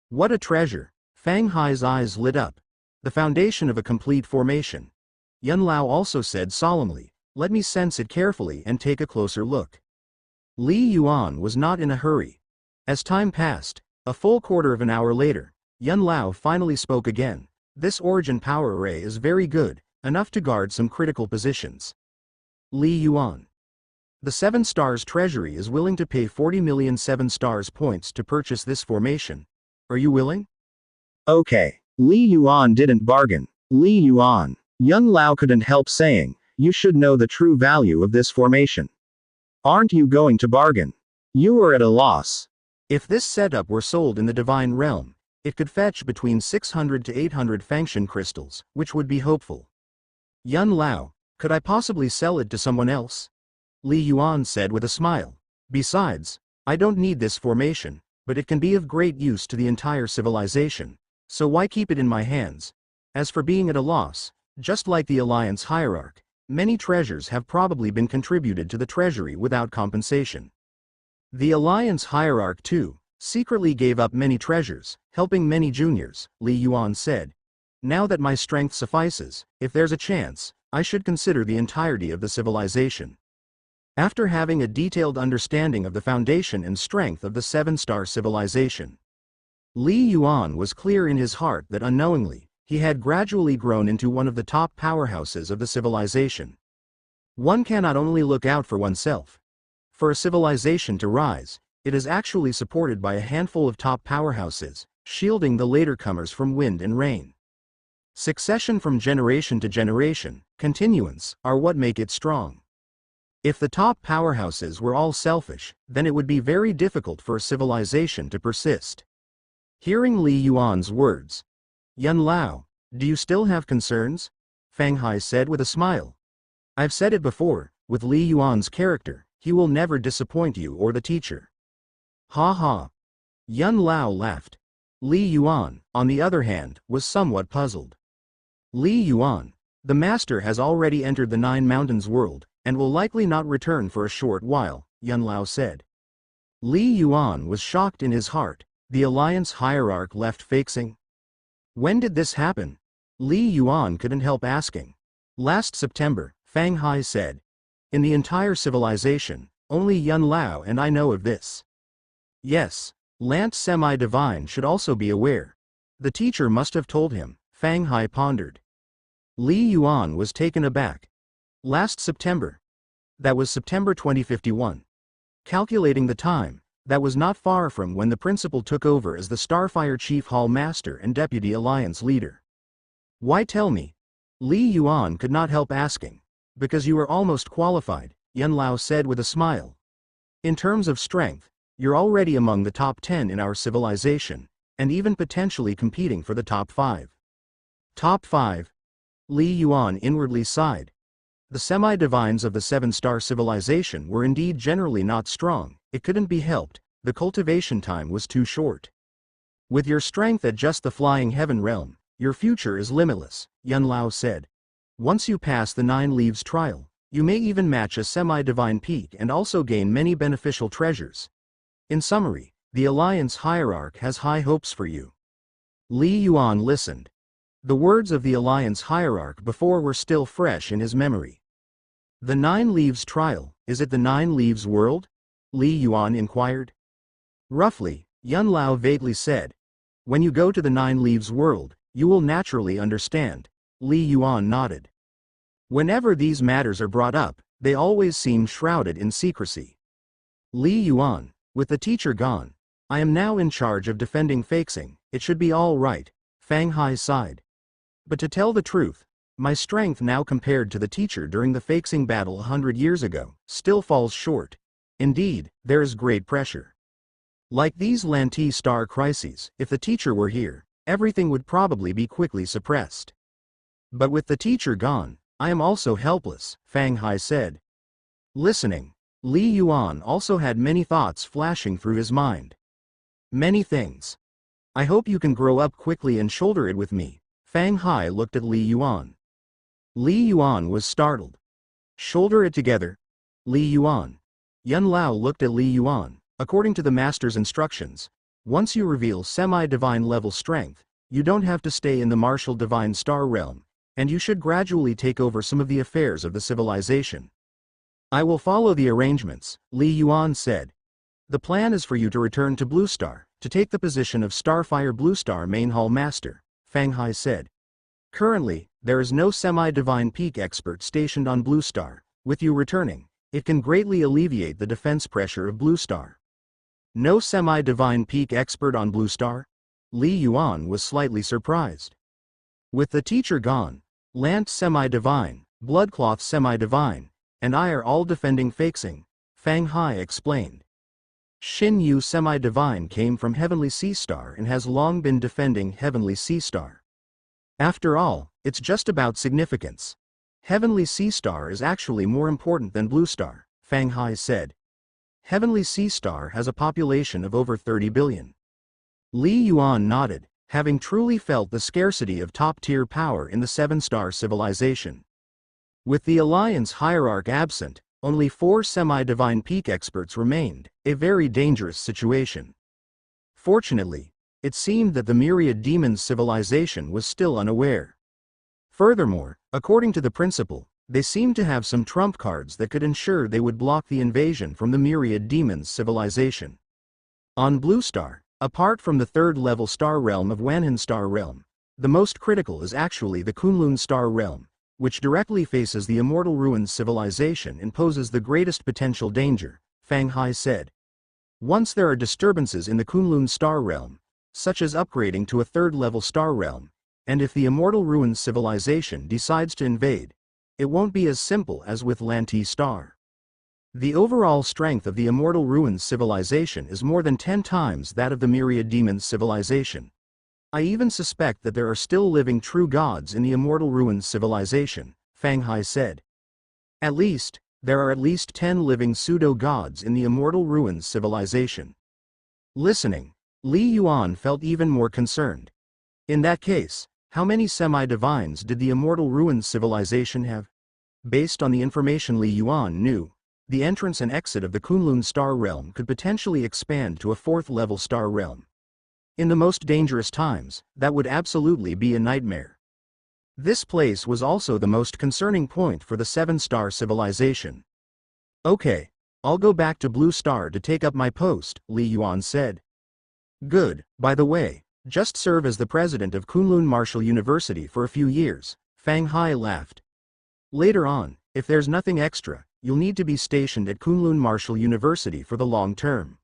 What a treasure! Fang Hai's eyes lit up. The foundation of a complete formation. Yun Lao also said solemnly, let me sense it carefully and take a closer look. Li Yuan was not in a hurry. As time passed, a full quarter of an hour later, Yun Lao finally spoke again. This origin power array is very good, enough to guard some critical positions. Li Yuan. The 7 Stars Treasury is willing to pay 40 million 7 Stars points to purchase this formation. Are you willing? Okay. Li Yuan didn't bargain. Li Yuan. Yun Lao couldn't help saying, you should know the true value of this formation. Aren't you going to bargain? You are at a loss. If this setup were sold in the Divine Realm, it could fetch between 600 to 800 Fangshan crystals, which would be hopeful. Yun Lao, could I possibly sell it to someone else? Li Yuan said with a smile. Besides, I don't need this formation, but it can be of great use to the entire civilization, so why keep it in my hands? As for being at a loss, just like the Alliance Hierarch, many treasures have probably been contributed to the treasury without compensation. The Alliance Hierarch too secretly gave up many treasures, helping many juniors, Li Yuan said. Now that my strength suffices, if there's a chance, I should consider the entirety of the civilization. After having a detailed understanding of the foundation and strength of the 7-star civilization, Li Yuan was clear in his heart that unknowingly, he had gradually grown into one of the top powerhouses of the civilization. One cannot only look out for oneself. For a civilization to rise, it is actually supported by a handful of top powerhouses, shielding the later comers from wind and rain. Succession from generation to generation, continuance, are what make it strong. If the top powerhouses were all selfish, then it would be very difficult for a civilization to persist. Hearing Li Yuan's words, Yun Lao, do you still have concerns? Fang Hai said with a smile. I've said it before, with Li Yuan's character, he will never disappoint you or the teacher. Ha ha. Yun Lao laughed. Li Yuan, on the other hand, was somewhat puzzled. Li Yuan, the master has already entered the Nine Mountains world, and will likely not return for a short while, Yun Lao said. Li Yuan was shocked in his heart. The Alliance Hierarch left Faxing. When did this happen? Li Yuan couldn't help asking. Last September, Fang Hai said. In the entire civilization, only Yun Lao and I know of this. Yes, Lance Semi-Divine should also be aware. The teacher must have told him, Fang Hai pondered. Li Yuan was taken aback. Last September. That was September 2051. Calculating the time, that was not far from when the principal took over as the Starfire Chief Hall Master and Deputy Alliance Leader. Why tell me? Li Yuan could not help asking. Because you are almost qualified, Yun Lao said with a smile. In terms of strength, you're already among the top 10 in our civilization, and even potentially competing for the top 5. Top 5? Li Yuan inwardly sighed. The semi-divines of the 7-star civilization were indeed generally not strong. It couldn't be helped, the cultivation time was too short. With your strength at just the flying heaven realm, your future is limitless, Yun Lao said. Once you pass the 9 Leaves trial, you may even match a semi-divine peak and also gain many beneficial treasures. In summary, the Alliance Hierarch has high hopes for you. Li Yuan listened. The words of the Alliance Hierarch before were still fresh in his memory. The 9 Leaves trial, is it the 9 Leaves world? Li Yuan inquired. Roughly, Yun Lao vaguely said. When you go to the 9 Leaves world, you will naturally understand. Li Yuan nodded. Whenever these matters are brought up, they always seem shrouded in secrecy. Li Yuan, with the teacher gone, I am now in charge of defending Faxing, it should be all right, Fang Hai sighed. But to tell the truth, my strength now compared to the teacher during the Faxing battle 100 years ago, still falls short. Indeed, there is great pressure. Like these Lanti star crises, if the teacher were here, everything would probably be quickly suppressed. But with the teacher gone, I am also helpless, Fang Hai said. Listening, Li Yuan also had many thoughts flashing through his mind. Many things. I hope you can grow up quickly and shoulder it with me. Fang Hai looked at Li Yuan. Li Yuan was startled. Shoulder it together? Li Yuan. Yun Lao looked at Li Yuan. According to the master's instructions, once you reveal semi-divine level strength, you don't have to stay in the martial divine star realm, and you should gradually take over some of the affairs of the civilization. I will follow the arrangements, Li Yuan said. The plan is for you to return to Blue Star, to take the position of Starfire Blue Star Main Hall Master, Fang Hai said. Currently, there is no semi-divine peak expert stationed on Blue Star. With you returning, it can greatly alleviate the defense pressure of Blue Star. No semi-divine peak expert on Blue Star? Li Yuan was slightly surprised. With the teacher gone, Lant semi-divine, Bloodcloth semi-divine, and I are all defending Feixing, Fang Hai explained. Xin Yu semi-divine came from Heavenly Sea Star and has long been defending Heavenly Sea Star. After all, it's just about significance. Heavenly Sea Star is actually more important than Blue Star, Fang Hai said. Heavenly Sea Star has a population of over 30 billion. Li Yuan nodded, having truly felt the scarcity of top-tier power in the seven-star civilization. With the Alliance hierarch absent, only 4 semi-divine peak experts remained, a very dangerous situation. Fortunately, it seemed that the Myriad Demons civilization was still unaware. Furthermore, according to the principal, they seemed to have some trump cards that could ensure they would block the invasion from the Myriad Demons civilization. On Blue Star, apart from the third-level star realm of Wanhan Star Realm, the most critical is actually the Kunlun Star Realm, which directly faces the Immortal Ruins civilization and poses the greatest potential danger, Fang Hai said. Once there are disturbances in the Kunlun Star Realm, such as upgrading to a third-level star realm, and if the Immortal Ruins civilization decides to invade, it won't be as simple as with Lanti Star. The overall strength of the Immortal Ruins civilization is more than 10 times that of the Myriad Demons civilization. I even suspect that there are still living true gods in the Immortal Ruins civilization, Fang Hai said. At least, there are at least 10 living pseudo-gods in the Immortal Ruins civilization. Listening, Li Yuan felt even more concerned. In that case, how many semi-divines did the Immortal Ruins civilization have? Based on the information Li Yuan knew, the entrance and exit of the Kunlun Star Realm could potentially expand to a 4th-level star realm. In the most dangerous times, that would absolutely be a nightmare. This place was also the most concerning point for the 7-star civilization. Okay, I'll go back to Blue Star to take up my post, Li Yuan said. Good, by the way, just serve as the president of Kunlun Martial University for a few years, Fang Hai laughed. Later on, if there's nothing extra, you'll need to be stationed at Kunlun Martial University for the long term.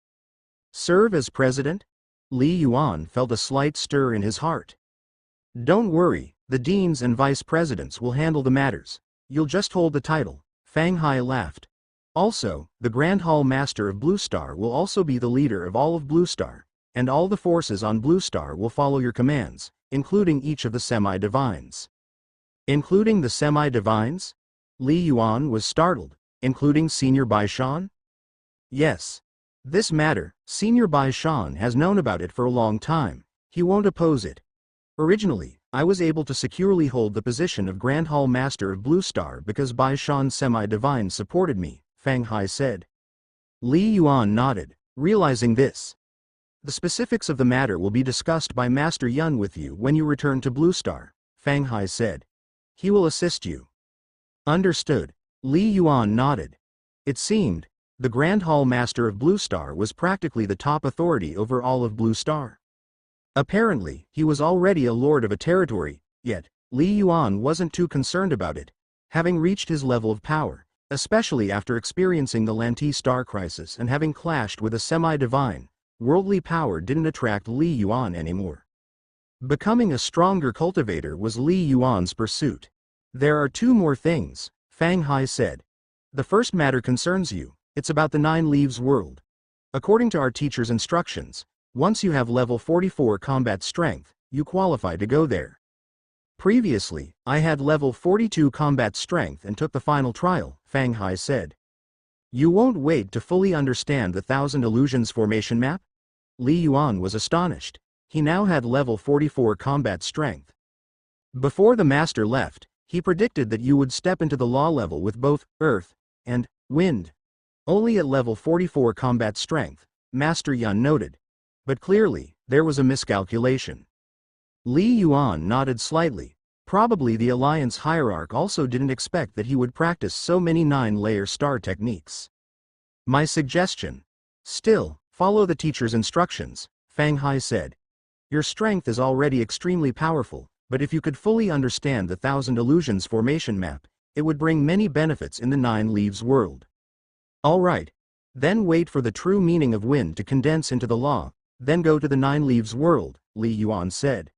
Serve as president? Li Yuan felt a slight stir in his heart. Don't worry, the deans and vice presidents will handle the matters. You'll just hold the title, Fang Hai laughed. Also, the Grand Hall Master of Blue Star will also be the leader of all of Blue Star, and all the forces on Blue Star will follow your commands, including each of the semi-divines. Including the semi-divines? Li Yuan was startled. Including Senior Bai Shan? Yes. This matter, Senior Bai Shan has known about it for a long time. He won't oppose it. Originally, I was able to securely hold the position of Grand Hall Master of Blue Star because Bai Shan semi-divine supported me, Fang Hai said. Li Yuan nodded, realizing this. The specifics of the matter will be discussed by Master Yun with you when you return to Blue Star, Fang Hai said. He will assist you. Understood. Li Yuan nodded. It seemed, the Grand Hall Master of Blue Star was practically the top authority over all of Blue Star. Apparently, he was already a lord of a territory, yet, Li Yuan wasn't too concerned about it, having reached his level of power, especially after experiencing the Lanti Star crisis and having clashed with a semi-divine, worldly power didn't attract Li Yuan anymore. Becoming a stronger cultivator was Li Yuan's pursuit. There are 2 more things, Fang Hai said. The first matter concerns you. It's about the 9 Leaves world. According to our teacher's instructions, once you have level 44 combat strength, you qualify to go there. Previously, I had level 42 combat strength and took the final trial, Fang Hai said. You won't wait to fully understand the Thousand Illusions formation map? Li Yuan was astonished. He now had level 44 combat strength. Before the master left, he predicted that you would step into the law level with both earth and wind. Only at level 44 combat strength, Master Yun noted. But clearly, there was a miscalculation. Li Yuan nodded slightly. Probably the Alliance hierarch also didn't expect that he would practice so many 9-layer star techniques. My suggestion. Still, follow the teacher's instructions, Fang Hai said. Your strength is already extremely powerful, but if you could fully understand the Thousand Illusions formation map, it would bring many benefits in the Nine Leaves world. Alright. Then wait for the true meaning of wind to condense into the law, then go to the Nine Leaves world, Li Yuan said.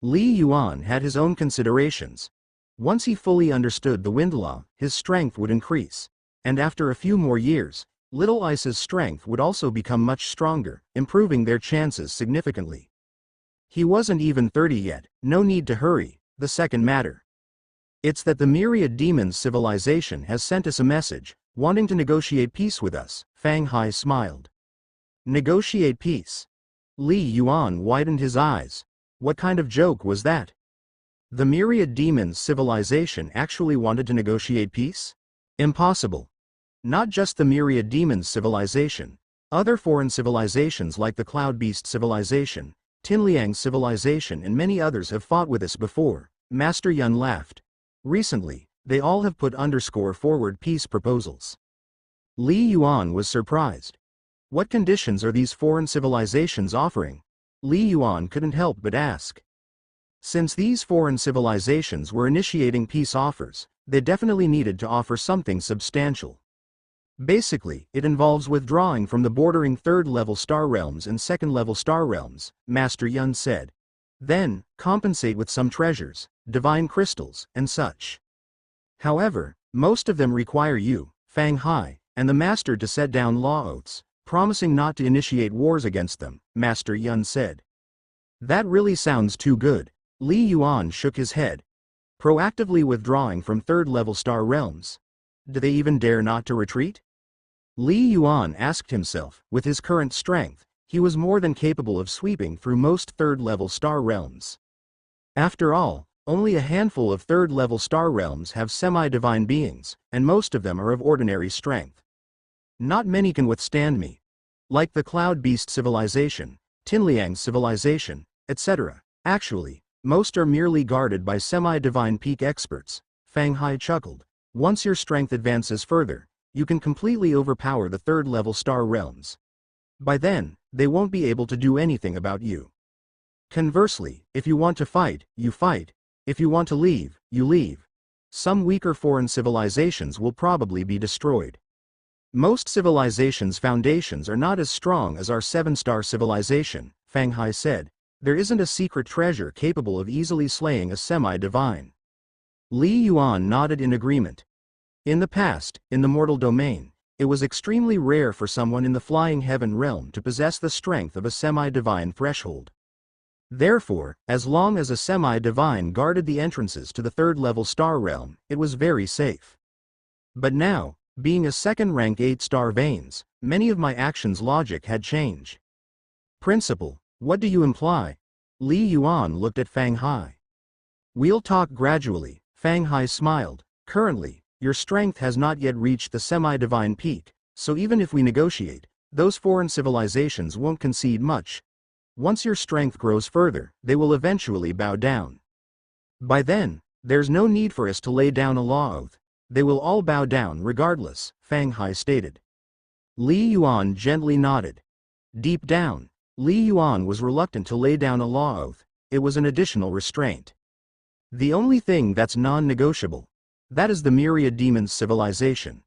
Li Yuan had his own considerations. Once he fully understood the wind law, his strength would increase. And after a few more years, Little Ice's strength would also become much stronger, improving their chances significantly. He wasn't even 30 yet, no need to hurry. The second matter. It's that the Myriad Demons civilization has sent us a message, wanting to negotiate peace with us, Fang Hai smiled. Negotiate peace? Li Yuan widened his eyes. What kind of joke was that? The Myriad Demons civilization actually wanted to negotiate peace? Impossible. Not just the Myriad Demons civilization. Other foreign civilizations like the Cloud Beast civilization, Tinliang civilization and many others have fought with us before, Master Yun laughed. Recently, they all have put _forward peace proposals. Li Yuan was surprised. What conditions are these foreign civilizations offering? Li Yuan couldn't help but ask. Since these foreign civilizations were initiating peace offers, they definitely needed to offer something substantial. Basically, it involves withdrawing from the bordering third-level star realms and second-level star realms, Master Yun said. Then, compensate with some treasures, divine crystals, and such. However, most of them require you, Fang Hai, and the Master to set down law oaths, promising not to initiate wars against them, Master Yun said. That really sounds too good. Li Yuan shook his head. Proactively withdrawing from third-level star realms. Do they even dare not to retreat? Li Yuan asked himself, with his current strength, he was more than capable of sweeping through most third-level star realms. After all, only a handful of third-level star realms have semi-divine beings, and most of them are of ordinary strength. Not many can withstand me. Like the Cloud Beast civilization, Tinliang civilization, etc. Actually, most are merely guarded by semi-divine peak experts, Fang Hai chuckled. Once your strength advances further, you can completely overpower the third-level star realms. By then, they won't be able to do anything about you. Conversely, if you want to fight, you fight. If you want to leave, you leave. Some weaker foreign civilizations will probably be destroyed. Most civilizations' foundations are not as strong as our 7-star civilization, Fang Hai said. There isn't a secret treasure capable of easily slaying a semi-divine. Li Yuan nodded in agreement. In the past, in the mortal domain, it was extremely rare for someone in the flying heaven realm to possess the strength of a semi-divine threshold. Therefore, as long as a semi-divine guarded the entrances to the third-level star realm, it was very safe. But now, being a second-rank 8-star veins, many of my actions' logic had changed. Principal, what do you imply? Li Yuan looked at Fang Hai. We'll talk gradually, Fang Hai smiled. Currently, your strength has not yet reached the semi-divine peak, so even if we negotiate, those foreign civilizations won't concede much. Once your strength grows further, they will eventually bow down. By then, there's no need for us to lay down a law oath. They will all bow down regardless, Fang Hai stated. Li Yuan gently nodded. Deep down, Li Yuan was reluctant to lay down a law oath. It was an additional restraint. The only thing that's non-negotiable. That is the Myriad Demons civilization.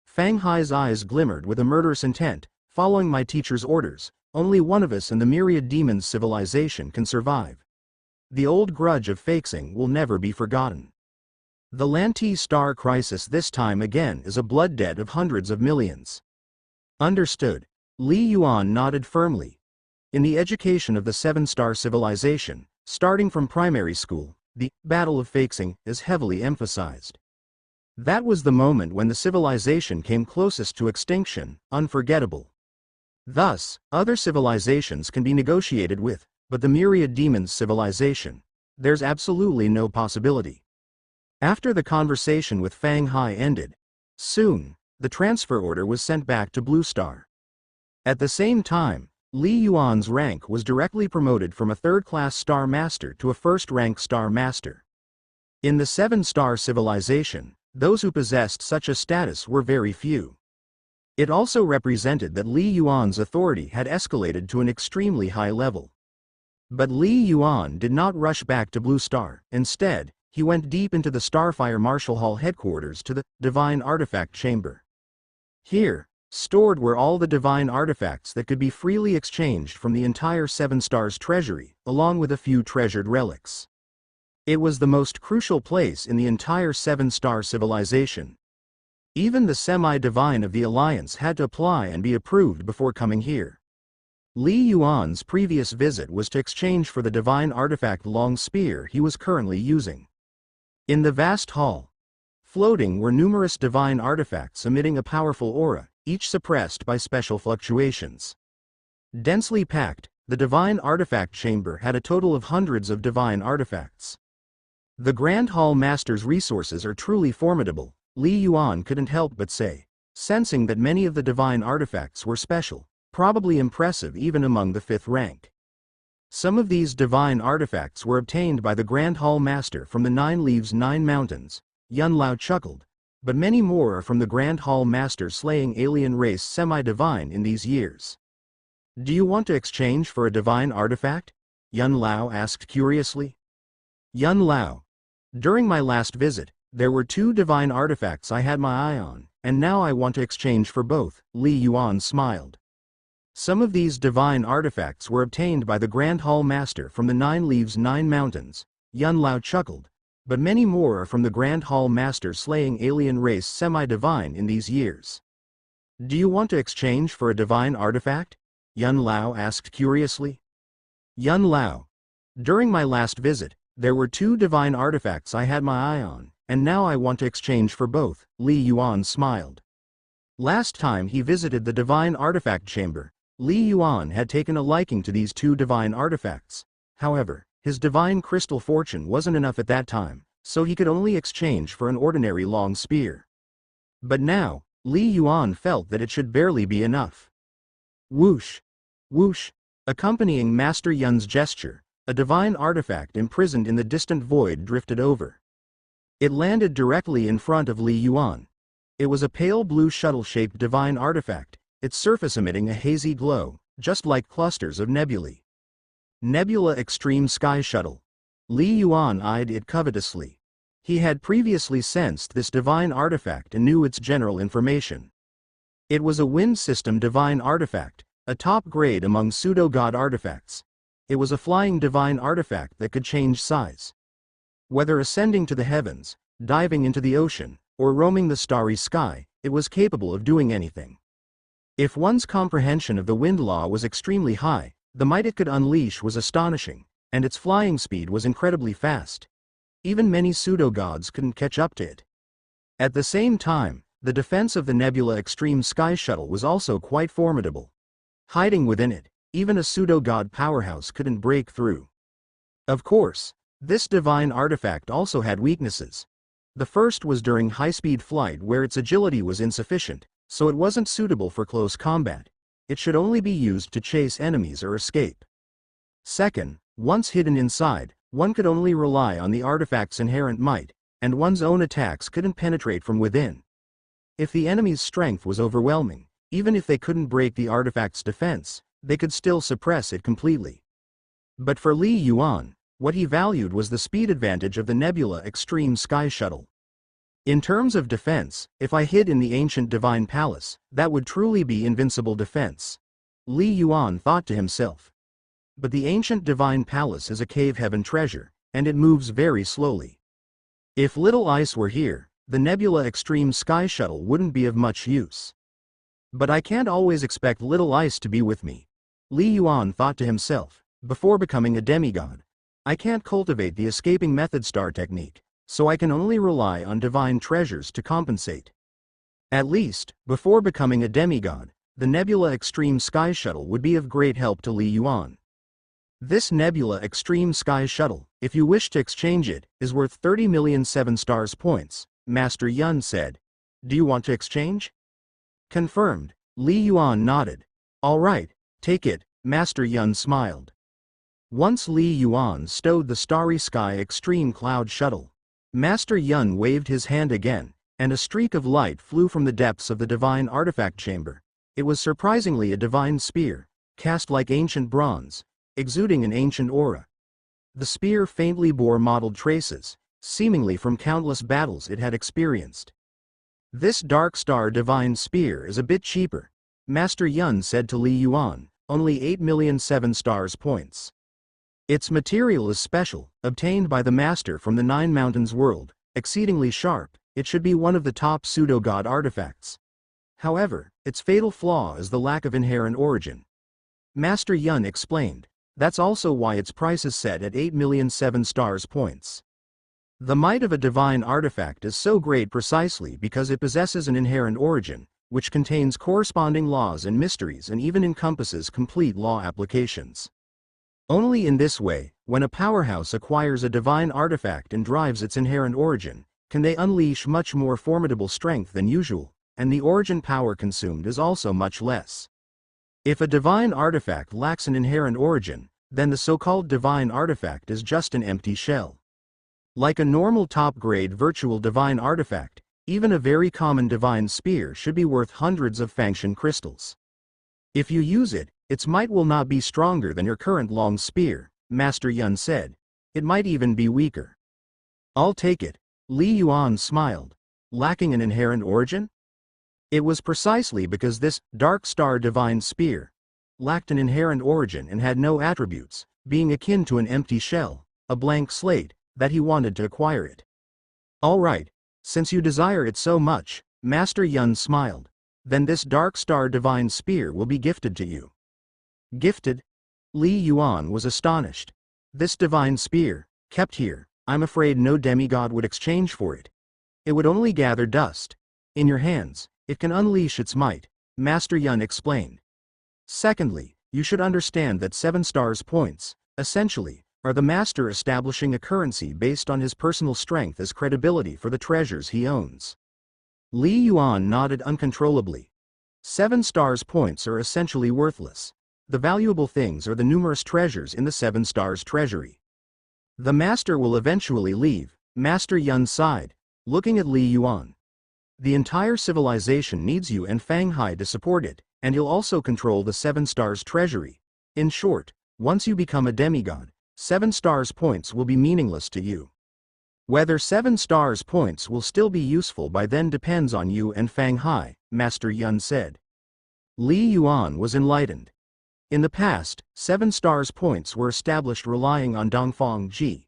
Fang Hai's eyes glimmered with a murderous intent. Following my teacher's orders, only one of us in the Myriad Demons civilization can survive. The old grudge of Faxing will never be forgotten. The Lanti star crisis this time again is a blood debt of hundreds of millions. Understood. Li Yuan nodded firmly. In the education of the 7-star civilization, starting from primary school, the Battle of Faxing is heavily emphasized. That was the moment when the civilization came closest to extinction, unforgettable. Thus, other civilizations can be negotiated with, but the Myriad Demons civilization, there's absolutely no possibility. After the conversation with Fang Hai ended, soon, the transfer order was sent back to Blue Star. At the same time, Li Yuan's rank was directly promoted from a third-class Star Master to a first-rank Star Master. In the seven-star civilization, those who possessed such a status were very few. It also represented that Li Yuan's authority had escalated to an extremely high level. But Li Yuan did not rush back to Blue Star. Instead, he went deep into the Starfire Marshal Hall headquarters to the Divine Artifact Chamber. Here, stored were all the divine artifacts that could be freely exchanged from the entire Seven Stars treasury, along with a few treasured relics. It was the most crucial place in the entire seven-star civilization. Even the semi-divine of the Alliance had to apply and be approved before coming here. Li Yuan's previous visit was to exchange for the divine artifact long spear he was currently using. In the vast hall, floating were numerous divine artifacts emitting a powerful aura, each suppressed by special fluctuations. Densely packed, the divine artifact chamber had a total of hundreds of divine artifacts. The Grand Hall Master's resources are truly formidable, Li Yuan couldn't help but say, sensing that many of the divine artifacts were special, probably impressive even among the fifth rank. Some of these divine artifacts were obtained by the Grand Hall Master from the Nine Leaves Nine Mountains, Yun Lao chuckled, but many more are from the Grand Hall Master slaying alien race semi-divine in these years. Do you want to exchange for a divine artifact? Yun Lao asked curiously. Yun Lao. During my last visit, there were 2 divine artifacts I had my eye on, and now I want to exchange for both, Li Yuan smiled. Some of these divine artifacts were obtained by the Grand Hall Master from the Nine Leaves Nine Mountains, Yun Lao chuckled, but many more are from the Grand Hall Master slaying alien race semi-divine in these years. Do you want to exchange for a divine artifact? Yun Lao asked curiously. Yun Lao. During my last visit, there were 2 divine artifacts I had my eye on, and now I want to exchange for both, Li Yuan smiled. Last time he visited the Divine Artifact Chamber, Li Yuan had taken a liking to these 2 divine artifacts. However, his divine crystal fortune wasn't enough at that time, so he could only exchange for an ordinary long spear. But now, Li Yuan felt that it should barely be enough. Whoosh! Whoosh! Accompanying Master Yun's gesture, a divine artifact imprisoned in the distant void drifted over. It landed directly in front of Li Yuan. It was a pale blue shuttle-shaped divine artifact, its surface emitting a hazy glow, just like clusters of nebulae. Nebula Extreme Sky Shuttle. Li Yuan eyed it covetously. He had previously sensed this divine artifact and knew its general information. It was a wind system divine artifact, a top grade among pseudo-god artifacts. It was a flying divine artifact that could change size. Whether ascending to the heavens, diving into the ocean, or roaming the starry sky, it was capable of doing anything. If one's comprehension of the wind law was extremely high, the might it could unleash was astonishing, and its flying speed was incredibly fast. Even many pseudo-gods couldn't catch up to it. At the same time, the defense of the Nebula Extreme Sky Shuttle was also quite formidable. Hiding within it, even a pseudo-god powerhouse couldn't break through. Of course, this divine artifact also had weaknesses. The first was during high-speed flight where its agility was insufficient, so it wasn't suitable for close combat. It should only be used to chase enemies or escape. Second, once hidden inside, one could only rely on the artifact's inherent might, and one's own attacks couldn't penetrate from within. If the enemy's strength was overwhelming, even if they couldn't break the artifact's defense, they could still suppress it completely. But for Li Yuan, what he valued was the speed advantage of the Nebula Extreme Sky Shuttle. In terms of defense, if I hid in the ancient divine palace, that would truly be invincible defense. Li Yuan thought to himself. But the ancient divine palace is a cave-heaven treasure, and it moves very slowly. If Little Ice were here, the Nebula Extreme Sky Shuttle wouldn't be of much use. But I can't always expect Little Ice to be with me. Li Yuan thought to himself, before becoming a demigod. I can't cultivate the escaping method star technique, so I can only rely on divine treasures to compensate. At least, before becoming a demigod, the Nebula Extreme Sky Shuttle would be of great help to Li Yuan. This Nebula Extreme Sky Shuttle, if you wish to exchange it, is worth 30 million 7-stars points, Master Yun said. Do you want to exchange? Confirmed, Li Yuan nodded. All right, take it, Master Yun smiled. Once Li Yuan stowed the Starry Sky Extreme Cloud Shuttle. Master Yun waved his hand again, and a streak of light flew from the depths of the divine artifact chamber. It was surprisingly a divine spear, cast like ancient bronze, exuding an ancient aura. The spear faintly bore mottled traces, seemingly from countless battles it had experienced. This Dark Star divine spear is a bit cheaper, Master Yun said to Li Yuan, only 8 million 7 stars points. Its material is special, obtained by the Master from the Nine Mountains world, exceedingly sharp. It should be one of the top pseudo-god artifacts. However, its fatal flaw is the lack of inherent origin. Master Yun explained. That's also why its price is set at 8 million 7 stars points. The might of a divine artifact is so great precisely because it possesses an inherent origin, which contains corresponding laws and mysteries and even encompasses complete law applications. Only in this way, when a powerhouse acquires a divine artifact and drives its inherent origin, can they unleash much more formidable strength than usual, and the origin power consumed is also much less. If a divine artifact lacks an inherent origin, then the so-called divine artifact is just an empty shell. Like a normal top-grade virtual divine artifact, even a very common divine spear should be worth hundreds of Fangshan crystals. If you use it, its might will not be stronger than your current long spear, Master Yun said. It might even be weaker. I'll take it. Li Yuan smiled. Lacking an inherent origin? It was precisely because this Dark Star divine spear lacked an inherent origin and had no attributes, being akin to an empty shell, a blank slate, that he wanted to acquire it. All right, since you desire it so much, Master Yun smiled, then this Dark Star divine spear will be gifted to you. Gifted? Li Yuan was astonished. This divine spear, kept here, I'm afraid no demigod would exchange for it. It would only gather dust. In your hands, it can unleash its might, Master Yun explained. Secondly, you should understand that 7 stars points, essentially, are the Master establishing a currency based on his personal strength as credibility for the treasures he owns. Li Yuan nodded uncontrollably. 7 stars points are essentially worthless. The valuable things are the numerous treasures in the 7 stars treasury. The Master will eventually leave, Master Yun sighed, looking at Li Yuan. The entire civilization needs you and Fang Hai to support it, and you'll also control the 7 stars treasury. In short, once you become a demigod, 7 stars points will be meaningless to you. Whether 7 stars points will still be useful by then depends on you and Fang Hai, Master Yun said. Li Yuan was enlightened. In the past, 7 stars points were established relying on Dongfang Ji.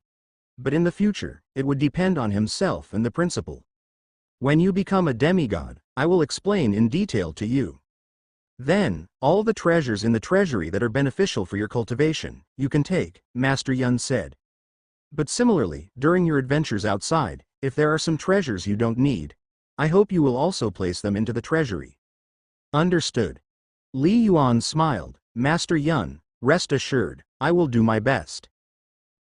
But in the future, it would depend on himself and the principal. When you become a demigod, I will explain in detail to you. Then, all the treasures in the treasury that are beneficial for your cultivation, you can take, Master Yun said. But similarly, during your adventures outside, if there are some treasures you don't need, I hope you will also place them into the treasury. Understood. Li Yuan smiled. Master Yun, rest assured, I will do my best.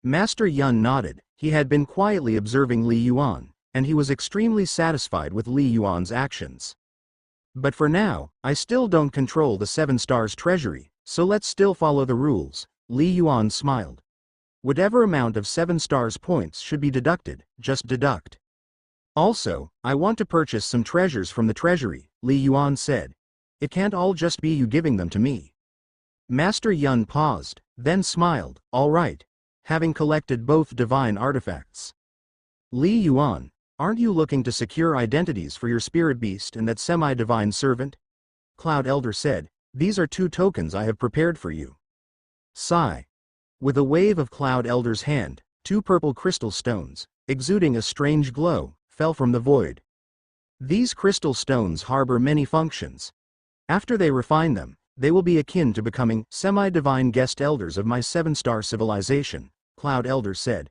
Master Yun nodded. He had been quietly observing Li Yuan, and he was extremely satisfied with Li Yuan's actions. But for now, I still don't control the 7 stars treasury, so let's still follow the rules, Li Yuan smiled. Whatever amount of 7 stars points should be deducted, just deduct. Also, I want to purchase some treasures from the treasury, Li Yuan said. It can't all just be you giving them to me. Master Yun paused, then smiled, all right. Having collected both divine artifacts. Li Yuan, aren't you looking to secure identities for your spirit beast and that semi-divine servant? Cloud Elder said, these are 2 tokens I have prepared for you. Sigh. With a wave of Cloud Elder's hand, 2 purple crystal stones, exuding a strange glow, fell from the void. These crystal stones harbor many functions. After they refine them, they will be akin to becoming semi-divine guest elders of my 7-star civilization, Cloud Elder said.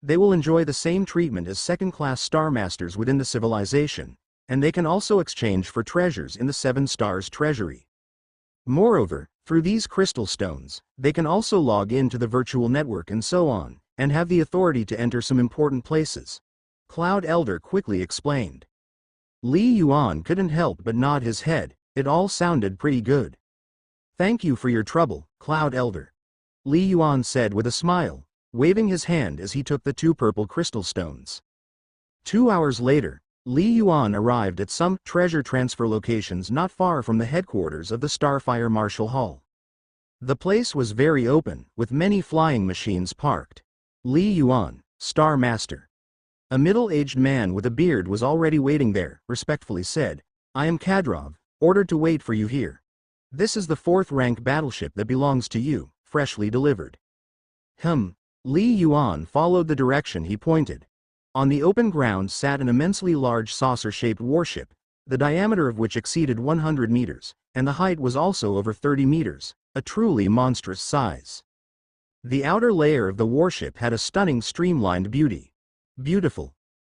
They will enjoy the same treatment as second-class star masters within the civilization, and they can also exchange for treasures in the 7 stars treasury. Moreover, through these crystal stones, they can also log into the virtual network and so on, and have the authority to enter some important places. Cloud Elder quickly explained. Li Yuan couldn't help but nod his head. It all sounded pretty good. Thank you for your trouble, Cloud Elder. Li Yuan said with a smile, waving his hand as he took the 2 purple crystal stones. 2 hours later, Li Yuan arrived at some treasure transfer locations not far from the headquarters of the Starfire Marshal Hall. The place was very open, with many flying machines parked. Li Yuan, Star Master. A middle-aged man with a beard was already waiting there, respectfully said, "I am Kadrov, ordered to wait for you here. This is the 4th rank battleship that belongs to you, freshly delivered." Li Yuan followed the direction he pointed. On the open ground sat an immensely large saucer-shaped warship, the diameter of which exceeded 100 meters, and the height was also over 30 meters, a truly monstrous size. The outer layer of the warship had a stunning streamlined beauty. Beautiful.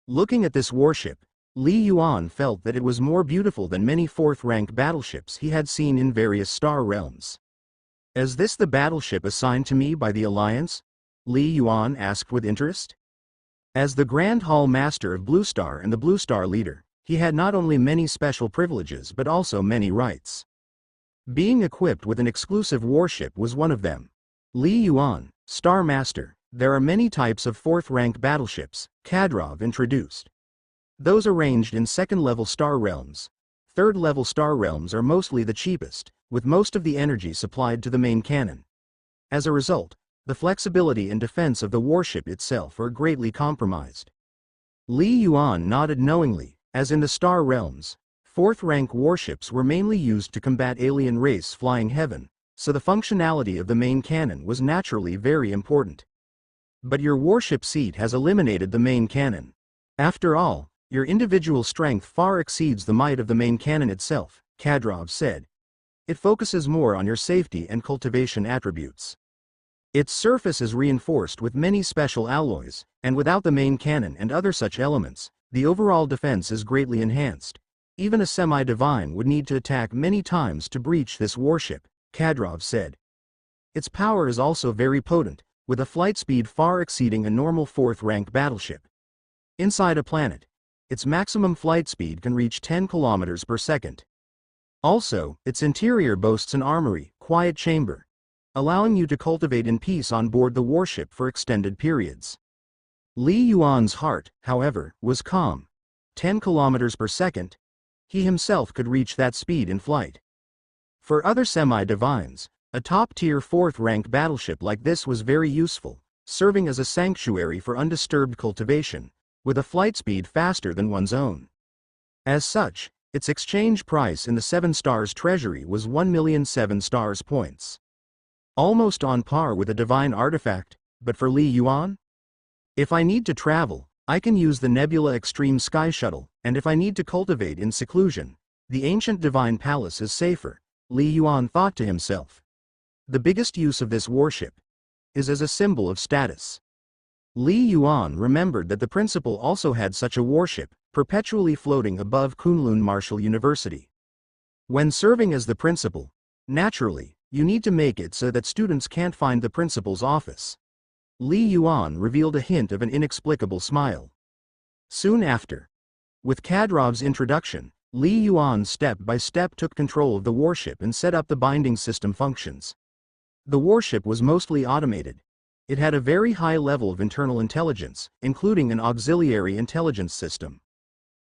Looking at this warship, Li Yuan felt that it was more beautiful than many 4th rank battleships he had seen in various star realms. "Is this the battleship assigned to me by the Alliance?" Li Yuan asked with interest. As the Grand Hall Master of Blue Star and the Blue Star leader, he had not only many special privileges but also many rights. Being equipped with an exclusive warship was one of them. "Li Yuan, Star Master, there are many types of 4th rank battleships," Kadrov introduced. "Those arranged in 2nd-level star realms. 3rd-level star realms are mostly the cheapest, with most of the energy supplied to the main cannon. As a result, the flexibility and defense of the warship itself are greatly compromised." Li Yuan nodded knowingly, as in the star realms, 4th rank warships were mainly used to combat alien race flying heaven, so the functionality of the main cannon was naturally very important. "But your warship seat has eliminated the main cannon. After all, your individual strength far exceeds the might of the main cannon itself," Kadrov said. "It focuses more on your safety and cultivation attributes. Its surface is reinforced with many special alloys, and without the main cannon and other such elements, the overall defense is greatly enhanced. Even a semi-divine would need to attack many times to breach this warship," Kadrov said. "Its power is also very potent, with a flight speed far exceeding a normal 4th rank battleship. Inside a planet, its maximum flight speed can reach 10 kilometers per second. Also, its interior boasts an armory, quiet chamber, allowing you to cultivate in peace on board the warship for extended periods." Li Yuan's heart, however, was calm. 10 kilometers per second? He himself could reach that speed in flight. For other semi-divines, a top-tier 4th rank battleship like this was very useful, serving as a sanctuary for undisturbed cultivation, with a flight speed faster than one's own. As such, its exchange price in the 7 stars treasury was 1,000,000 7 stars points. Almost on par with a divine artifact, but for Li Yuan? "If I need to travel, I can use the Nebula Extreme Sky Shuttle, and if I need to cultivate in seclusion, the ancient divine palace is safer," Li Yuan thought to himself. The biggest use of this warship is as a symbol of status. Li Yuan remembered that the principal also had such a warship, perpetually floating above Kunlun Marshall University. When serving as the principal, naturally, you need to make it so that students can't find the principal's office. Li Yuan revealed a hint of an inexplicable smile. Soon after, with Kadrov's introduction, Li Yuan step by step took control of the warship and set up the binding system functions. The warship was mostly automated. It had a very high level of internal intelligence, including an auxiliary intelligence system.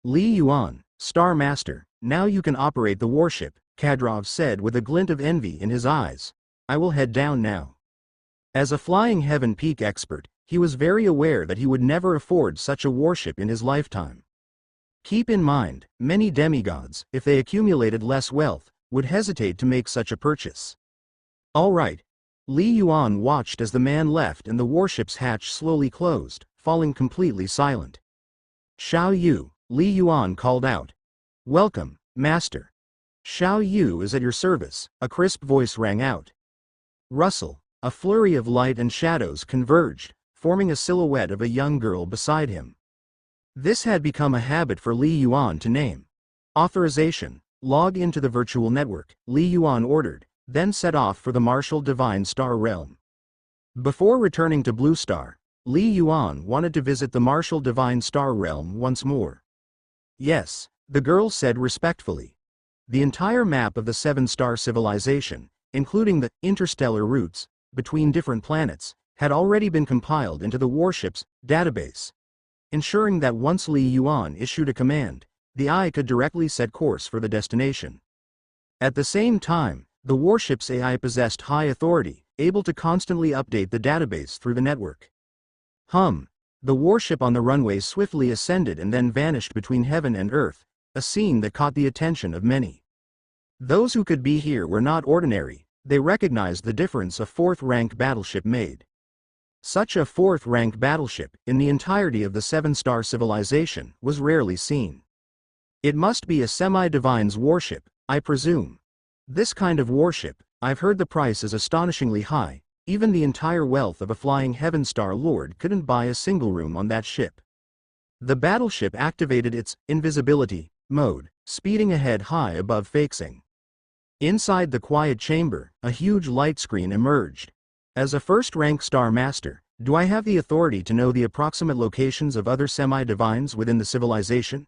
"Li Yuan, Star Master, now you can operate the warship," Kadrov said with a glint of envy in his eyes. "I will head down now." As a flying heaven peak expert, he was very aware that he would never afford such a warship in his lifetime. Keep in mind, many demigods, if they accumulated less wealth, would hesitate to make such a purchase. "All right." Li Yuan watched as the man left and the warship's hatch slowly closed, falling completely silent. "Xiao Yu," Li Yuan called out. "Welcome, Master." "Xiao Yu is at your service," a crisp voice rang out. Rustle, a flurry of light and shadows converged, forming a silhouette of a young girl beside him. This had become a habit for Li Yuan to name. "Authorization, log into the virtual network," Li Yuan ordered, then set off for the Marshall Divine Star Realm. Before returning to Blue Star, Li Yuan wanted to visit the Marshall Divine Star Realm once more. "Yes," the girl said respectfully. The entire map of the 7-star civilization, including the interstellar routes between different planets, had already been compiled into the warship's database. ensuring that once Li Yuan issued a command, the AI could directly set course for the destination. At the same time, the warship's AI possessed high authority, able to constantly update the database through the network. The warship on the runway swiftly ascended and then vanished between heaven and earth, a scene that caught the attention of many. Those who could be here were not ordinary, they recognized the difference a fourth-rank battleship made. Such a fourth-rank battleship, in the entirety of the seven-star civilization, was rarely seen. It must be a semi-divine's warship, I presume. This kind of warship, I've heard the price is astonishingly high, even the entire wealth of a flying Heaven Star Lord couldn't buy a single room on that ship. The battleship activated its invisibility mode, speeding ahead high above Faxing. Inside the quiet chamber, a huge light screen emerged. As a first-rank Star Master, do I have the authority to know the approximate locations of other semi-divines within the civilization?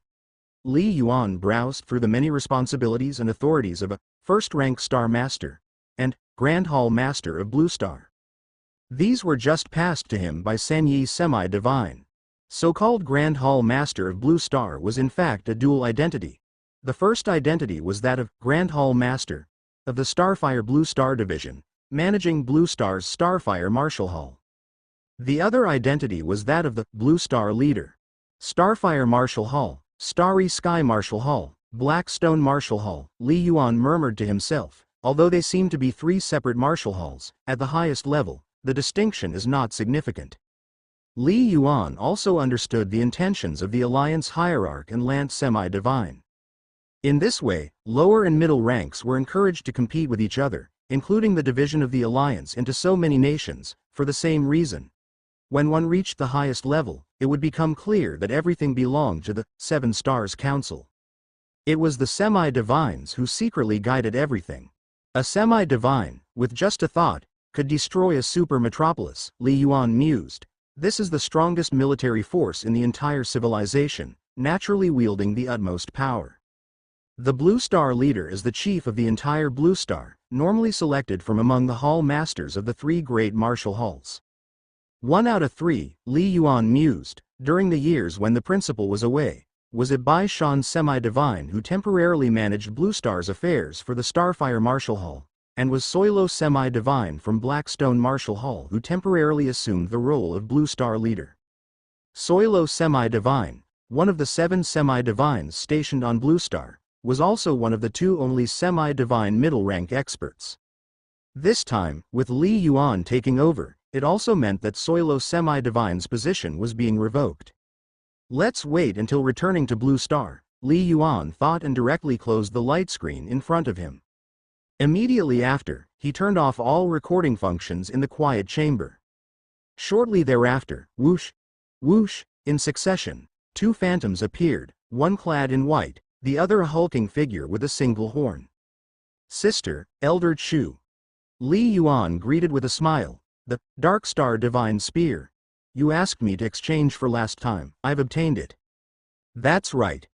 Li Yuan browsed through the many responsibilities and authorities of a first-rank Star Master and Grand Hall Master of Blue Star. These were just passed to him by Sanyi Semi-Divine. So-called Grand Hall Master of Blue Star was in fact a dual identity. The first identity was that of Grand Hall Master of the Starfire Blue Star Division, managing Blue Star's Starfire Marshal Hall. The other identity was that of the Blue Star Leader. Starfire Marshal Hall, Starry Sky Marshal Hall, Blackstone Marshal Hall, Li Yuan murmured to himself. Although they seem to be three separate Marshal Halls, at the highest level, the distinction is not significant. Li Yuan also understood the intentions of the Alliance Hierarch and Lance Semi-Divine. In this way, lower and middle ranks were encouraged to compete with each other, including the division of the Alliance into so many nations, for the same reason. When one reached the highest level, it would become clear that everything belonged to the Seven Stars Council. It was the semi-divines who secretly guided everything. A semi-divine, with just a thought, could destroy a super metropolis, Li Yuan mused. This is the strongest military force in the entire civilization, naturally wielding the utmost power. The Blue Star Leader is the chief of the entire Blue Star, normally selected from among the Hall Masters of the three great Marshal Halls. 1 out of 3, Li Yuan mused, during the years when the principal was away, was it Bai Shan Semi-Divine who temporarily managed Blue Star's affairs for the Starfire Marshal Hall, and was Soilo Semi-Divine from Blackstone Marshal Hall who temporarily assumed the role of Blue Star Leader. Soilo Semi-Divine, one of the 7 semi-divines stationed on Blue Star, was also one of the 2 only semi-divine middle-rank experts. This time, with Li Yuan taking over, it also meant that Soilo Semi-Divine's position was being revoked. Let's wait until returning to Blue Star, Li Yuan thought and directly closed the light screen in front of him. Immediately after, he turned off all recording functions in the quiet chamber. Shortly thereafter, whoosh, whoosh, in succession, 2 phantoms appeared, one clad in white, the other a hulking figure with a single horn. Sister, Elder Chu. Li Yuan greeted with a smile. The Dark Star Divine Spear. You asked me to exchange for last time, I've obtained it. That's right.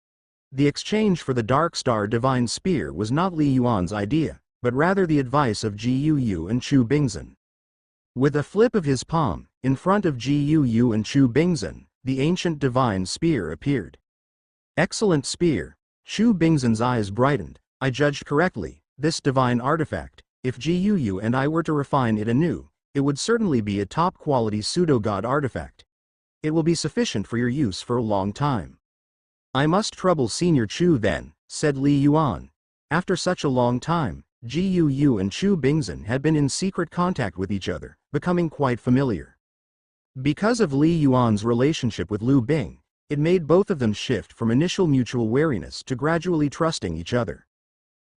The exchange for the Dark Star Divine Spear was not Li Yuan's idea, but rather the advice of Ji Yu and Chu Bingzhen. With a flip of his palm, in front of Ji Yu and Chu Bingzhen, the ancient Divine Spear appeared. Excellent spear. Chu Bingzhen's eyes brightened. I judged correctly, this divine artifact, if Ji Yu and I were to refine it anew, it would certainly be a top-quality pseudo-god artifact. It will be sufficient for your use for a long time. I must trouble Senior Chu then, said Li Yuan. After such a long time, Ji Yu and Chu Bingzhen had been in secret contact with each other, becoming quite familiar. Because of Li Yuan's relationship with Liu Bing, it made both of them shift from initial mutual wariness to gradually trusting each other.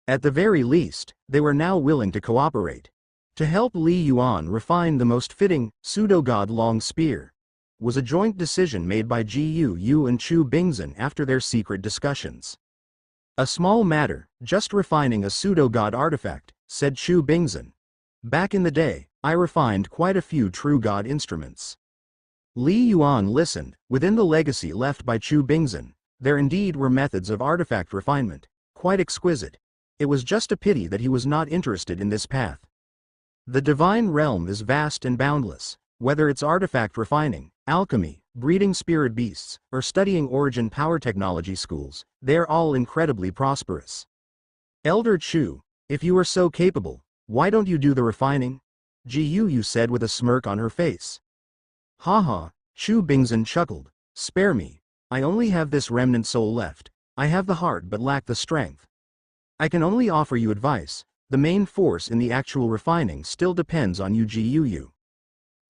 At the very least, they were now willing to cooperate. To help Li Yuan refine the most fitting, pseudo-god long spear, was a joint decision made by Ji Yu and Chu Bingzhen after their secret discussions. A small matter, just refining a pseudo-god artifact, said Chu Bingzhen. Back in the day, I refined quite a few true god instruments. Li Yuan listened. Within the legacy left by Chu Bingzhen, there indeed were methods of artifact refinement, quite exquisite. It was just a pity that he was not interested in this path. The divine realm is vast and boundless, whether it's artifact refining, alchemy, breeding spirit beasts, or studying origin power technology schools, they are all incredibly prosperous. Elder Chu, if you are so capable, why don't you do the refining? Ji Yu said with a smirk on her face. Haha, Chu Bingzhen chuckled. Spare me. I only have this remnant soul left. I have the heart but lack the strength. I can only offer you advice. The main force in the actual refining still depends on you, Ji Yu.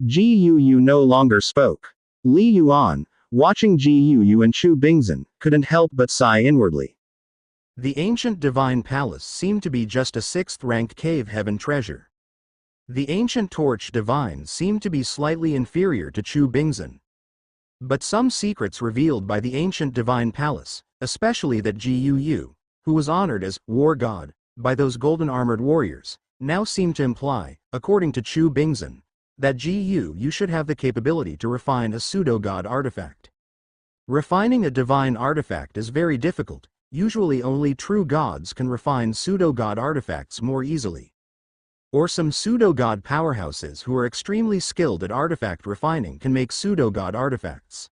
Ji Yu no longer spoke. Li Yuan, watching Ji Yu and Chu Bingzhen, couldn't help but sigh inwardly. The ancient divine palace seemed to be just a sixth-ranked cave heaven treasure. The ancient torch divine seemed to be slightly inferior to Chu Bingzhen. But some secrets revealed by the ancient divine palace, especially that Ji Yu, who was honored as war god by those golden-armored warriors, now seemed to imply, according to Chu Bingzhen, that Ji Yu should have the capability to refine a pseudo-god artifact. Refining a divine artifact is very difficult. Usually only true gods can refine pseudo-god artifacts more easily. Or some pseudo-god powerhouses who are extremely skilled at artifact refining can make pseudo-god artifacts.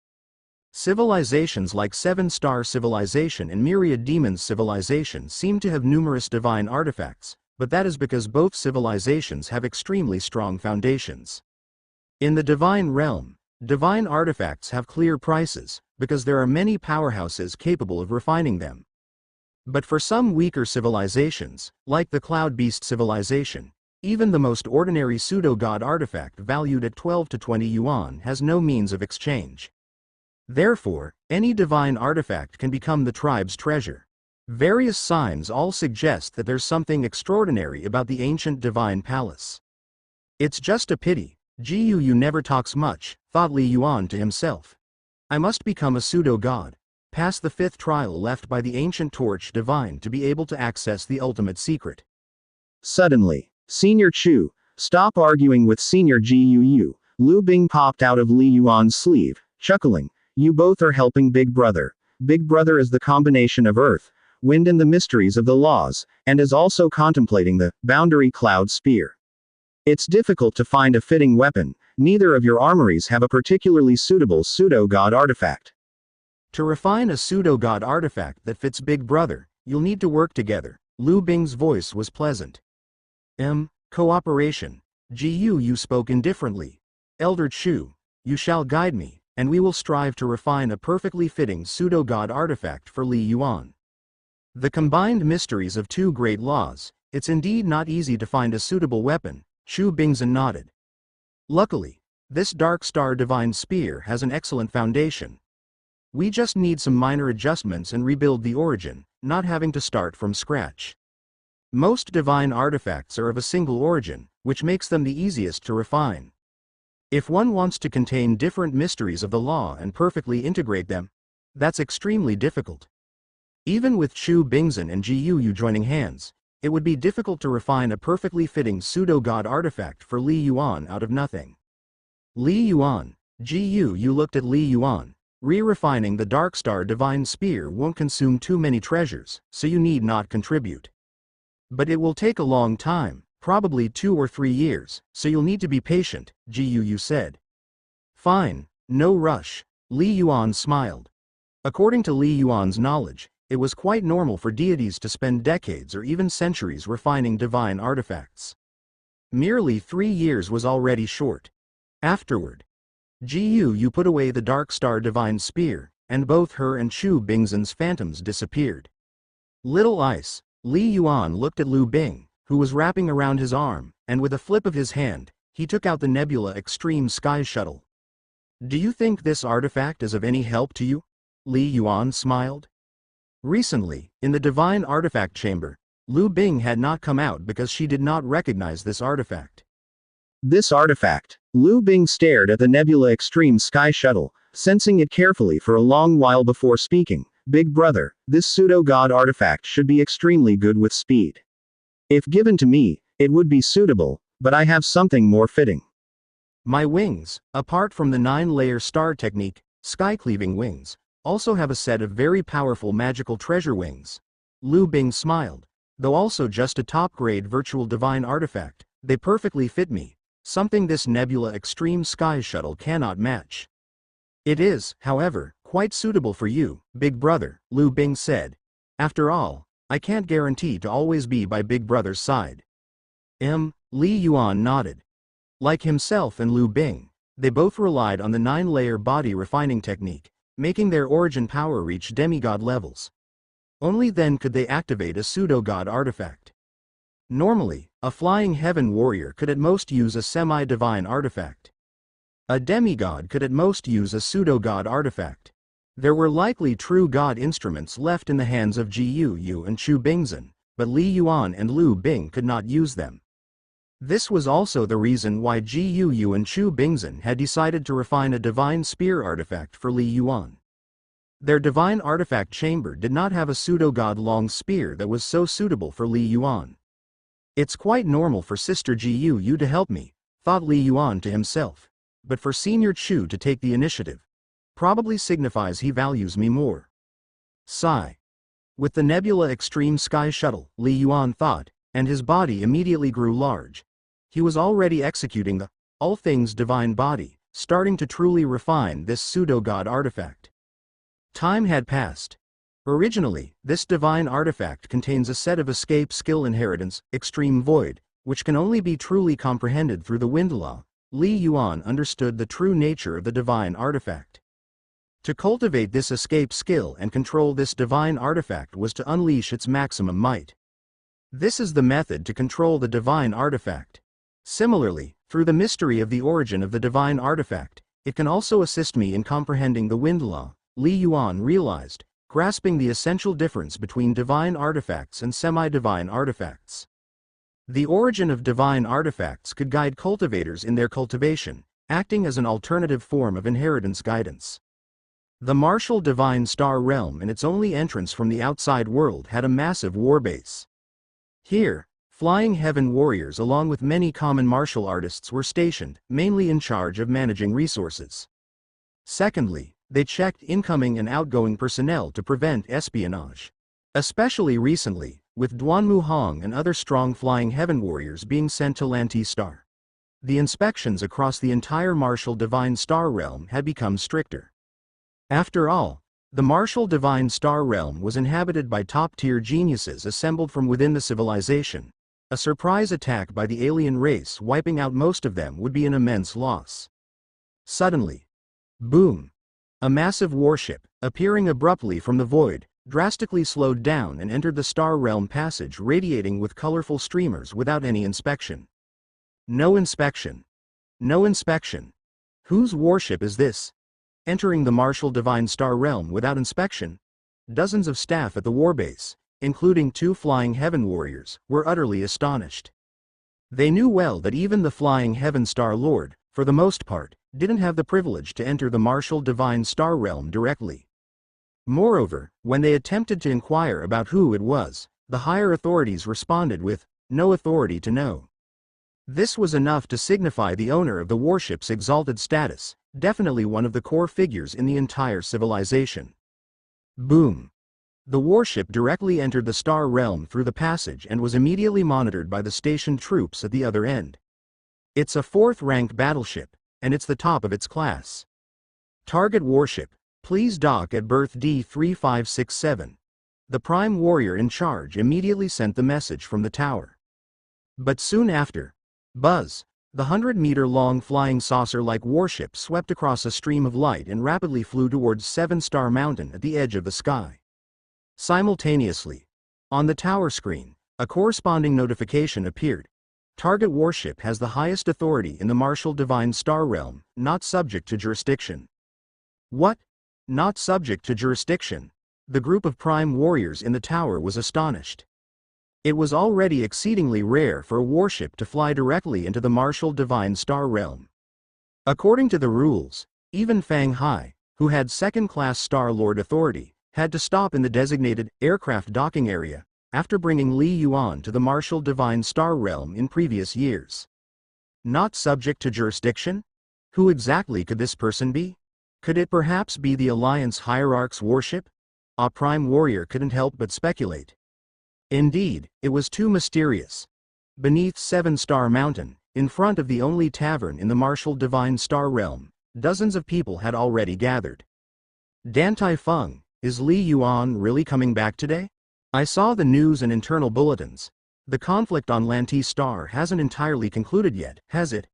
Civilizations like Seven Star Civilization and Myriad Demons Civilization seem to have numerous divine artifacts, but that is because both civilizations have extremely strong foundations. In the divine realm, divine artifacts have clear prices, because there are many powerhouses capable of refining them. But for some weaker civilizations, like the Cloud Beast Civilization, even the most ordinary pseudo-god artifact valued at 12 to 20 yuan has no means of exchange. Therefore, any divine artifact can become the tribe's treasure. Various signs all suggest that there's something extraordinary about the ancient divine palace. It's just a pity, Ji Yu never talks much, thought Li Yuan to himself. I must become a pseudo-god, pass the fifth trial left by the ancient torch divine to be able to access the ultimate secret. Suddenly, Senior Chu, stop arguing with Senior Ji Yu. Lu Bing popped out of Li Yuan's sleeve, chuckling. You both are helping Big Brother. Big Brother is the combination of earth, wind and the mysteries of the laws, and is also contemplating the boundary cloud spear. It's difficult to find a fitting weapon. Neither of your armories have a particularly suitable pseudo-god artifact. To refine a pseudo-god artifact that fits Big Brother, you'll need to work together. Lu Bing's voice was pleasant. Cooperation. Ji Yu spoke indifferently. Elder Chu, you shall guide me, and we will strive to refine a perfectly fitting pseudo-god artifact for Li Yuan. The combined mysteries of two great laws, it's indeed not easy to find a suitable weapon, Chu Bingzhen nodded. Luckily, this Dark Star Divine Spear has an excellent foundation. We just need some minor adjustments and rebuild the origin, not having to start from scratch. Most divine artifacts are of a single origin, which makes them the easiest to refine. If one wants to contain different mysteries of the law and perfectly integrate them, that's extremely difficult. Even with Chu Bingzhen and Ji Yu joining hands, it would be difficult to refine a perfectly fitting pseudo-god artifact for Li Yuan out of nothing. Li Yuan, Ji Yu looked at Li Yuan. Re-refining the Dark Star Divine Spear won't consume too many treasures, so you need not contribute. But it will take a long time, probably 2 or 3 years, so you'll need to be patient, Ji Yu said. Fine, no rush, Li Yuan smiled. According to Li Yuan's knowledge, it was quite normal for deities to spend decades or even centuries refining divine artifacts. Merely 3 years was already short. Afterward, Ji Yu put away the Dark Star Divine Spear, and both her and Chu Bingzhen's phantoms disappeared. Little Ice, Li Yuan looked at Lu Bing, who was wrapping around his arm, and with a flip of his hand, he took out the Nebula Extreme Sky Shuttle. Do you think this artifact is of any help to you? Li Yuan smiled. Recently, in the Divine Artifact Chamber, Lu Bing had not come out because she did not recognize this artifact. This artifact. Lu Bing stared at the Nebula Extreme Sky Shuttle, sensing it carefully for a long while before speaking. Big Brother, this pseudo-god artifact should be extremely good with speed. If given to me, it would be suitable, but I have something more fitting. My wings, apart from the 9-layer star technique, sky-cleaving wings, also have a set of very powerful magical treasure wings. Lu Bing smiled. Though also just a top-grade virtual divine artifact, they perfectly fit me, something this Nebula Extreme Sky Shuttle cannot match. It is, however, quite suitable for you, Big Brother, Lu Bing said. After all, I can't guarantee to always be by Big Brother's side. Li Yuan nodded. Like himself and Lu Bing, they both relied on the 9-layer body refining technique, making their origin power reach demigod levels. Only then could they activate a pseudo-god artifact. Normally, a flying heaven warrior could at most use a semi-divine artifact. A demigod could at most use a pseudo-god artifact. There were likely true god instruments left in the hands of Ji Yu and Chu Bingzhen, but Li Yuan and Lu Bing could not use them. This was also the reason why Ji Yu and Chu Bingzhen had decided to refine a divine spear artifact for Li Yuan. Their divine artifact chamber did not have a pseudo-god long spear that was so suitable for Li Yuan. It's quite normal for Sister Ji Yu to help me, thought Li Yuan to himself, but for Senior Chu to take the initiative probably signifies he values me more. Sigh. With the Nebula Extreme Sky Shuttle, Li Yuan thought, and his body immediately grew large. He was already executing the all things divine body, starting to truly refine this pseudo-god artifact. Time had passed. Originally, this divine artifact contains a set of escape skill inheritance, Extreme Void, which can only be truly comprehended through the Wind Law. Li Yuan understood the true nature of the divine artifact. To cultivate this escape skill and control this divine artifact was to unleash its maximum might. This is the method to control the divine artifact. Similarly, through the mystery of the origin of the divine artifact, it can also assist me in comprehending the Wind Law, Li Yuan realized, grasping the essential difference between divine artifacts and semi-divine artifacts. The origin of divine artifacts could guide cultivators in their cultivation, acting as an alternative form of inheritance guidance. The martial divine star realm and its only entrance from the outside world had a massive warbase. Here, flying heaven warriors along with many common martial artists were stationed, mainly in charge of managing resources. Secondly, they checked incoming and outgoing personnel to prevent espionage. Especially recently, with Duanmu Hong and other strong flying heaven warriors being sent to Lanti Star. The inspections across the entire martial divine star realm had become stricter. After all, the martial divine star realm was inhabited by top-tier geniuses assembled from within the civilization. A surprise attack by the alien race wiping out most of them would be an immense loss. Suddenly, boom! A massive warship, appearing abruptly from the void, drastically slowed down and entered the star realm passage radiating with colorful streamers without any inspection. No inspection. No inspection. Whose warship is this? Entering the martial divine star realm without inspection? Dozens of staff at the warbase, including 2 flying heaven warriors, were utterly astonished. They knew well that even the flying heaven star lord, for the most part, didn't have the privilege to enter the martial divine star realm directly. Moreover, when they attempted to inquire about who it was, the higher authorities responded with, "No authority to know." This was enough to signify the owner of the warship's exalted status, definitely one of the core figures in the entire civilization. Boom! The warship directly entered the star realm through the passage and was immediately monitored by the stationed troops at the other end. It's a 4th-rank battleship, and it's the top of its class. Target warship, please dock at berth D3567. The prime warrior in charge immediately sent the message from the tower. But soon after, buzz, the 100-meter-long flying saucer-like warship swept across a stream of light and rapidly flew towards 7-Star Mountain at the edge of the sky. Simultaneously, on the tower screen, a corresponding notification appeared. Target warship has the highest authority in the martial divine star realm, not subject to jurisdiction. What? Not subject to jurisdiction? The group of prime warriors in the tower was astonished. It was already exceedingly rare for a warship to fly directly into the martial divine star realm. According to the rules, even Fang Hai, who had second-class Star Lord authority, had to stop in the designated aircraft docking area after bringing Li Yuan to the martial divine star realm in previous years. Not subject to jurisdiction? Who exactly could this person be? Could it perhaps be the Alliance Hierarch's warship? A prime warrior couldn't help but speculate. Indeed, it was too mysterious. Beneath 7-Star Mountain, in front of the only tavern in the martial divine star realm, Dozens of people had already gathered. Dan Tai Feng, is Li Yuan really coming back today? I saw the news and internal bulletins. The conflict on Lanti Star hasn't entirely concluded yet, has it?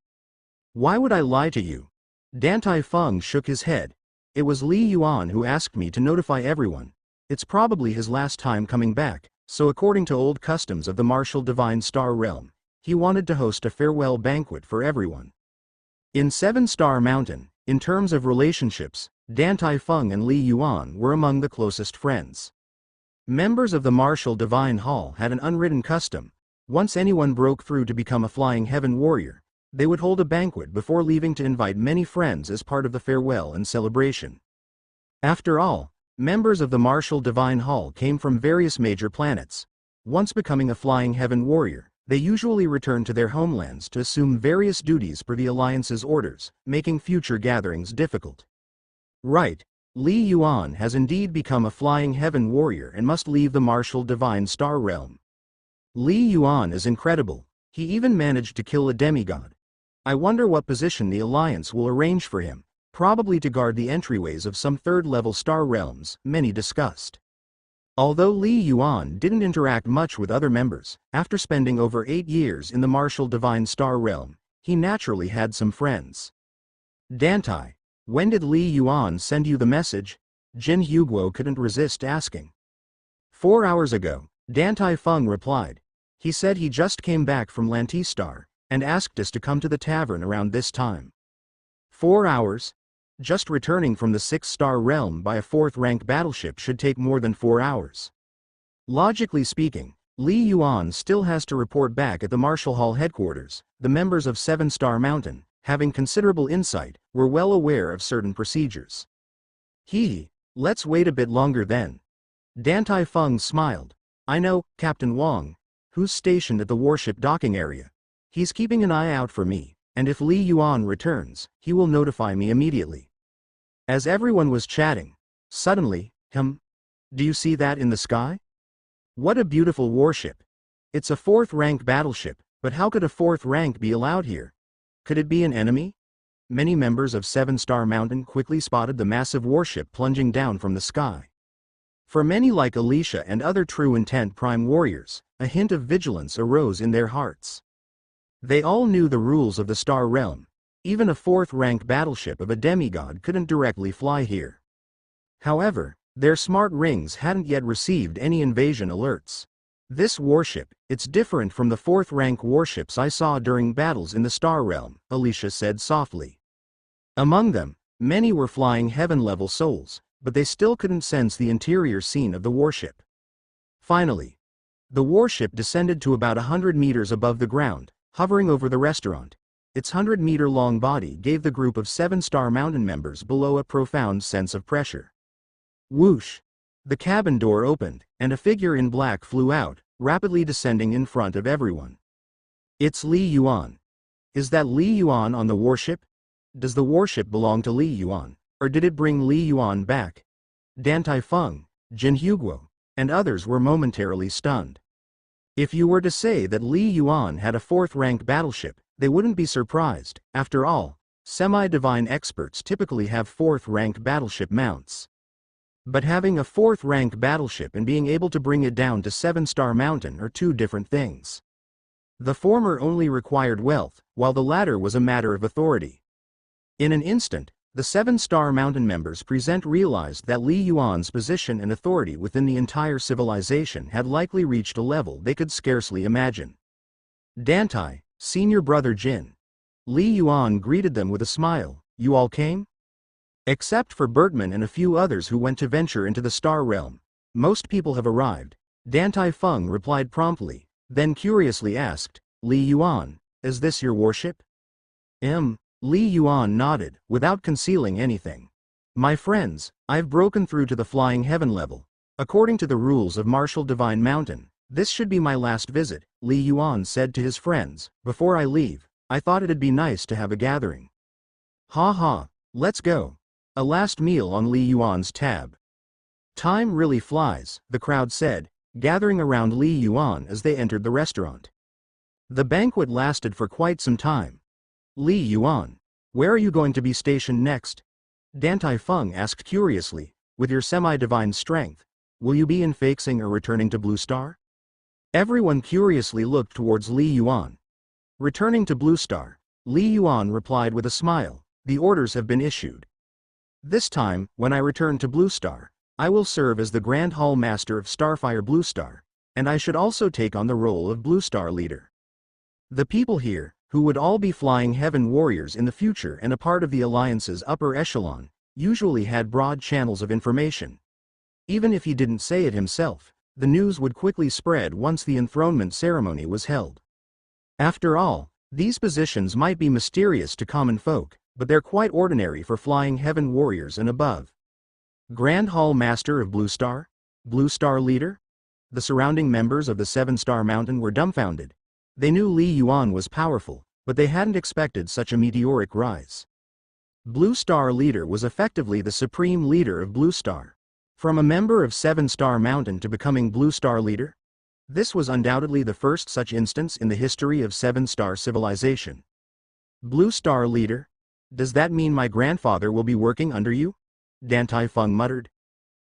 Why would I lie to you? Dan Tai Feng shook his head. It was Li Yuan who asked me to notify everyone. It's probably his last time coming back, so according to old customs of the martial divine star realm, he wanted to host a farewell banquet for everyone. In Seven Star Mountain, in terms of relationships, Dan Tai Feng and Li Yuan were among the closest friends. Members of the martial divine hall had an unwritten custom. Once anyone broke through to become a flying heaven warrior, they would hold a banquet before leaving to invite many friends as part of the farewell and celebration. After all, members of the martial divine hall came from various major planets. Once becoming a flying heaven warrior, they usually returned to their homelands to assume various duties per the Alliance's orders, making future gatherings difficult. Right, Li Yuan has indeed become a flying heaven warrior and must leave the martial divine star realm. Li Yuan is incredible. He even managed to kill a demigod. I wonder what position the Alliance will arrange for him, probably to guard the entryways of some third-level star realms, many discussed. Although Li Yuan didn't interact much with other members, after spending over 8 years in the martial divine star realm, he naturally had some friends. Dan Tai, when did Li Yuan send you the message? Jin Huguo couldn't resist asking. 4 hours ago, Dan Tai Feng replied. He said he just came back from Lantistar, and asked us to come to the tavern around this time. 4 hours? Just returning from the 6-star realm by a 4th-rank battleship should take more than 4 hours. Logically speaking, Li Yuan still has to report back at the Martial Hall headquarters. The members of 7-Star Mountain, having considerable insight, were well aware of certain procedures. Let's wait a bit longer then. Dan Tai Feng smiled. I know, Captain Wang, who's stationed at the warship docking area. He's keeping an eye out for me, and if Li Yuan returns, he will notify me immediately. As everyone was chatting, suddenly, do you see that in the sky? What a beautiful warship. It's a 4th-rank battleship, but how could a 4th rank be allowed here? Could it be an enemy? Many members of 7-Star Mountain quickly spotted the massive warship plunging down from the sky. For many like Alicia and other true intent prime warriors, a hint of vigilance arose in their hearts. They all knew the rules of the star realm. Even a 4th-rank battleship of a demigod couldn't directly fly here. However, their smart rings hadn't yet received any invasion alerts. This warship, it's different from the 4th-rank warships I saw during battles in the star realm, Alicia said softly. Among them, many were flying heaven-level souls, but they still couldn't sense the interior scene of the warship. Finally, the warship descended to about 100 meters above the ground, hovering over the restaurant. Its 100-meter-long body gave the group of 7-Star Mountain members below a profound sense of pressure. Whoosh! The cabin door opened, and a figure in black flew out, rapidly descending in front of everyone. It's Li Yuan. Is that Li Yuan on the warship? Does the warship belong to Li Yuan, or did it bring Li Yuan back? Dan Tai Feng, Jin Huguo, and others were momentarily stunned. If you were to say that Li Yuan had a 4th-rank battleship, they wouldn't be surprised. After all, semi-divine experts typically have 4th-rank battleship mounts. But having a 4th-rank battleship and being able to bring it down to 7-Star Mountain are two different things. The former only required wealth, while the latter was a matter of authority. In an instant, the 7-Star Mountain members present realized that Li Yuan's position and authority within the entire civilization had likely reached a level they could scarcely imagine. Dan Tai, senior brother Jin. Li Yuan greeted them with a smile. You all came? Except for Bertman and a few others who went to venture into the star realm. Most people have arrived. Dan Tai Feng replied promptly, then curiously asked, Li Yuan, is this your warship? Li Yuan nodded, without concealing anything. My friends, I've broken through to the flying heaven level. According to the rules of Martial Divine Mountain, this should be my last visit, Li Yuan said to his friends. Before I leave, I thought it'd be nice to have a gathering. Let's go. A last meal on Li Yuan's tab. Time really flies, the crowd said, gathering around Li Yuan as they entered the restaurant. The banquet lasted for quite some time. Li Yuan, Where are you going to be stationed next? Dan Tai Fung asked curiously. With your semi-divine strength, will you be in Feixing or returning to Blue Star? Everyone curiously looked towards Li Yuan. Returning to Blue Star, Li Yuan replied with a smile. The orders have been issued. This time, when I return to Blue Star, I will serve as the Grand Hall Master of Starfire Blue Star, and I should also take on the role of Blue Star leader. The people here, who would all be flying heaven warriors in the future and a part of the Alliance's upper echelon, usually had broad channels of information. Even if he didn't say it himself, the news would quickly spread once the enthronement ceremony was held. After all, these positions might be mysterious to common folk, but they're quite ordinary for flying heaven warriors and above. Grand Hall Master of Blue Star? Blue Star leader? The surrounding members of the Seven-Star Mountain were dumbfounded. They knew Li Yuan was powerful, but they hadn't expected such a meteoric rise. Blue Star leader was effectively the supreme leader of Blue Star. From a member of Seven-Star Mountain to becoming Blue Star leader? This was undoubtedly the first such instance in the history of Seven-Star civilization. Blue Star leader? Does that mean my grandfather will be working under you? Dan Tai Fung muttered.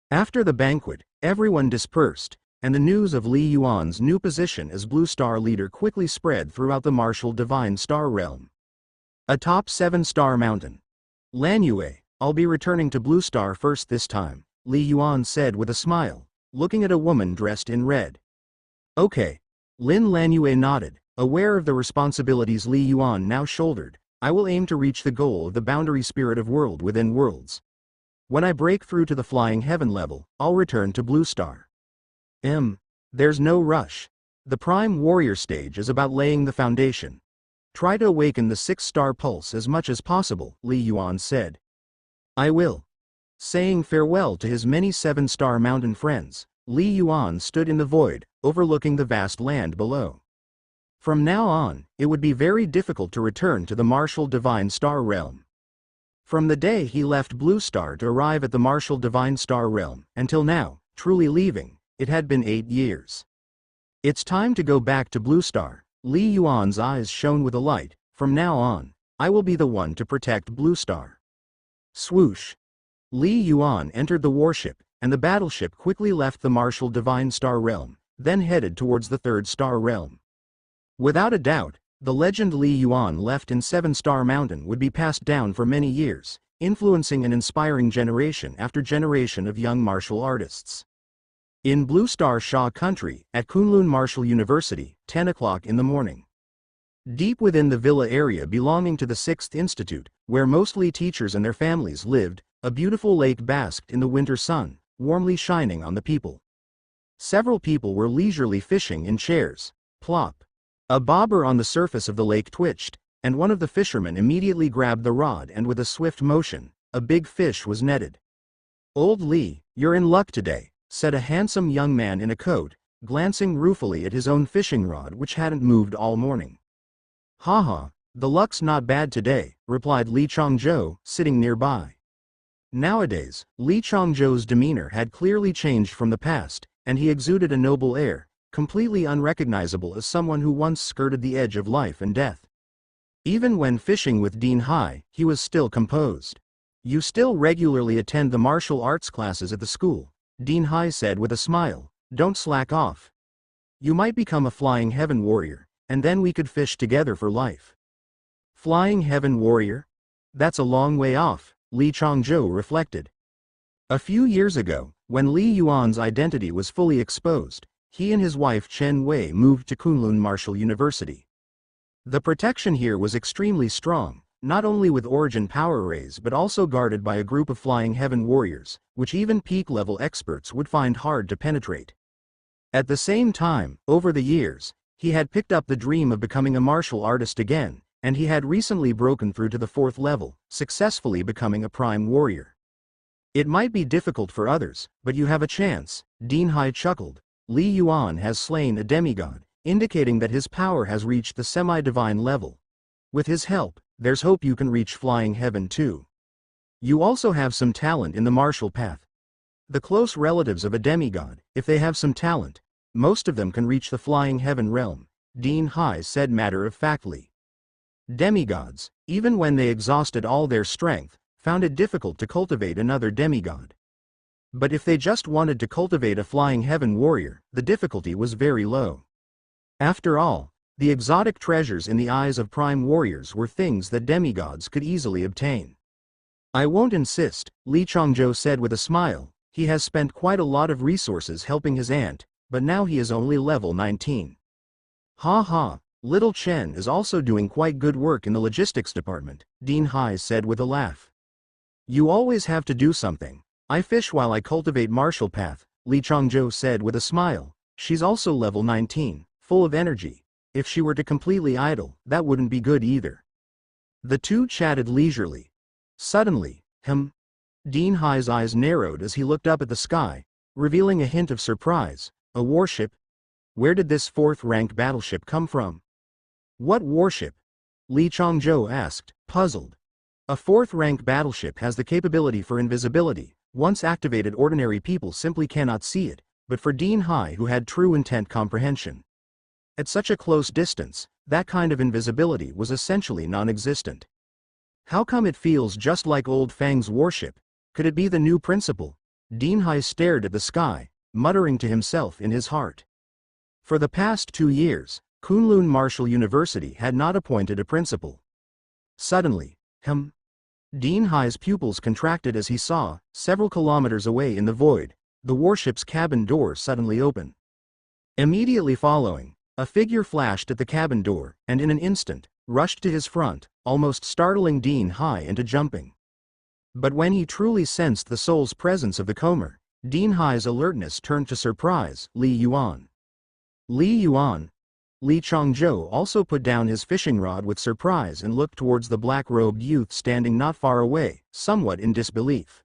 After the banquet, everyone dispersed, and the news of Li Yuan's new position as Blue Star leader quickly spread throughout the martial Divine Star realm. Atop Seven-Star Mountain. Lan Yue, I'll be returning to Blue Star first this time, Li Yuan said with a smile, looking at a woman dressed in red. Okay. Lan Yue nodded, aware of the responsibilities Li Yuan now shouldered. I will aim to reach the goal of the boundary spirit of world within worlds. When I break through to the flying heaven level, I'll return to Blue Star. There's no rush. The Prime Warrior stage is about laying the foundation. Try to awaken the 6-star pulse as much as possible, Li Yuan said. I will. Saying farewell to his many 7-star mountain friends, Li Yuan stood in the void, overlooking the vast land below. From now on, it would be very difficult to return to the martial Divine Star realm. From the day he left Blue Star to arrive at the martial Divine Star realm, until now, truly leaving, it had been 8 years. It's time to go back to Blue Star. Li Yuan's eyes shone with a light. From now on, I will be the one to protect Blue Star. Swoosh. Li Yuan entered the warship, and the battleship quickly left the martial Divine Star realm, then headed towards the 3rd star realm. Without a doubt, the legend Li Yuan left in 7-Star Mountain would be passed down for many years, influencing and inspiring generation after generation of young martial artists. In Blue Star Sha country, at Kunlun Martial University, 10 o'clock in the morning. Deep within the villa area belonging to the 6th Institute, where mostly teachers and their families lived, a beautiful lake basked in the winter sun, warmly shining on the people. Several people were leisurely fishing in chairs. Plop. A bobber on the surface of the lake twitched, and one of the fishermen immediately grabbed the rod and with a swift motion, a big fish was netted. Old Li, you're in luck today, said a handsome young man in a coat, glancing ruefully at his own fishing rod which hadn't moved all morning. Haha, the luck's not bad today, replied Li Chongzhou, sitting nearby. Nowadays, Li Chongzhou's demeanor had clearly changed from the past, and he exuded a noble air, completely unrecognizable as someone who once skirted the edge of life and death. Even when fishing with Dean Hai, he was still composed. You still regularly attend the martial arts classes at the school, Dean Hai said with a smile. Don't slack off. You might become a flying heaven warrior, and then we could fish together for life. Flying heaven warrior? That's a long way off, Li Chongzhou reflected. A few years ago, when Li Yuan's identity was fully exposed, he and his wife Chen Wei moved to Kunlun Martial University. The protection here was extremely strong, not only with origin power rays but also guarded by a group of flying heaven warriors, which even peak-level experts would find hard to penetrate. At the same time, over the years, he had picked up the dream of becoming a martial artist again, and he had recently broken through to the 4th level, successfully becoming a prime warrior. It might be difficult for others, but you have a chance, Dean Hai chuckled. Li Yuan has slain a demigod, indicating that his power has reached the semi-divine level. With his help, there's hope you can reach flying heaven too. You also have some talent in the martial path. The close relatives of a demigod, if they have some talent, most of them can reach the flying heaven realm, Dean Hai said matter-of-factly. Demigods, even when they exhausted all their strength, found it difficult to cultivate another demigod. But if they just wanted to cultivate a flying heaven warrior, the difficulty was very low. After all, the exotic treasures in the eyes of prime warriors were things that demigods could easily obtain. I won't insist, Li Changzhou said with a smile. He has spent quite a lot of resources helping his aunt, but now he is only level 19. Ha ha, little Chen is also doing quite good work in the logistics department, Dean Hai said with a laugh. You always have to do something. I fish while I cultivate martial path, Li Changzhou said with a smile. She's also level 19, full of energy. If she were to completely idle, that wouldn't be good either. The two chatted leisurely. Suddenly, Dean Hai's eyes narrowed as he looked up at the sky, revealing a hint of surprise. A warship? Where did this 4th-rank battleship come from? What warship? Li Changzhou asked, puzzled. A 4th-rank battleship has the capability for invisibility. Once activated, ordinary people simply cannot see it, but for Dean Hai, who had true intent comprehension, at such a close distance, that kind of invisibility was essentially non-existent. How come it feels just like Old Fang's warship? Could it be the new principal? Dean Hai stared at the sky, muttering to himself in his heart. For the past 2 years, Kunlun Martial University had not appointed a principal. Suddenly, Dean Hai's pupils contracted as he saw, several kilometers away in the void, the warship's cabin door suddenly open. Immediately following, a figure flashed at the cabin door, and in an instant, rushed to his front, almost startling Dean Hai into jumping. But when he truly sensed the soul's presence of the Comer, Dean Hai's alertness turned to surprise. Li Yuan. Li Yuan. Li Changzhou also put down his fishing rod with surprise and looked towards the black-robed youth standing not far away, somewhat in disbelief.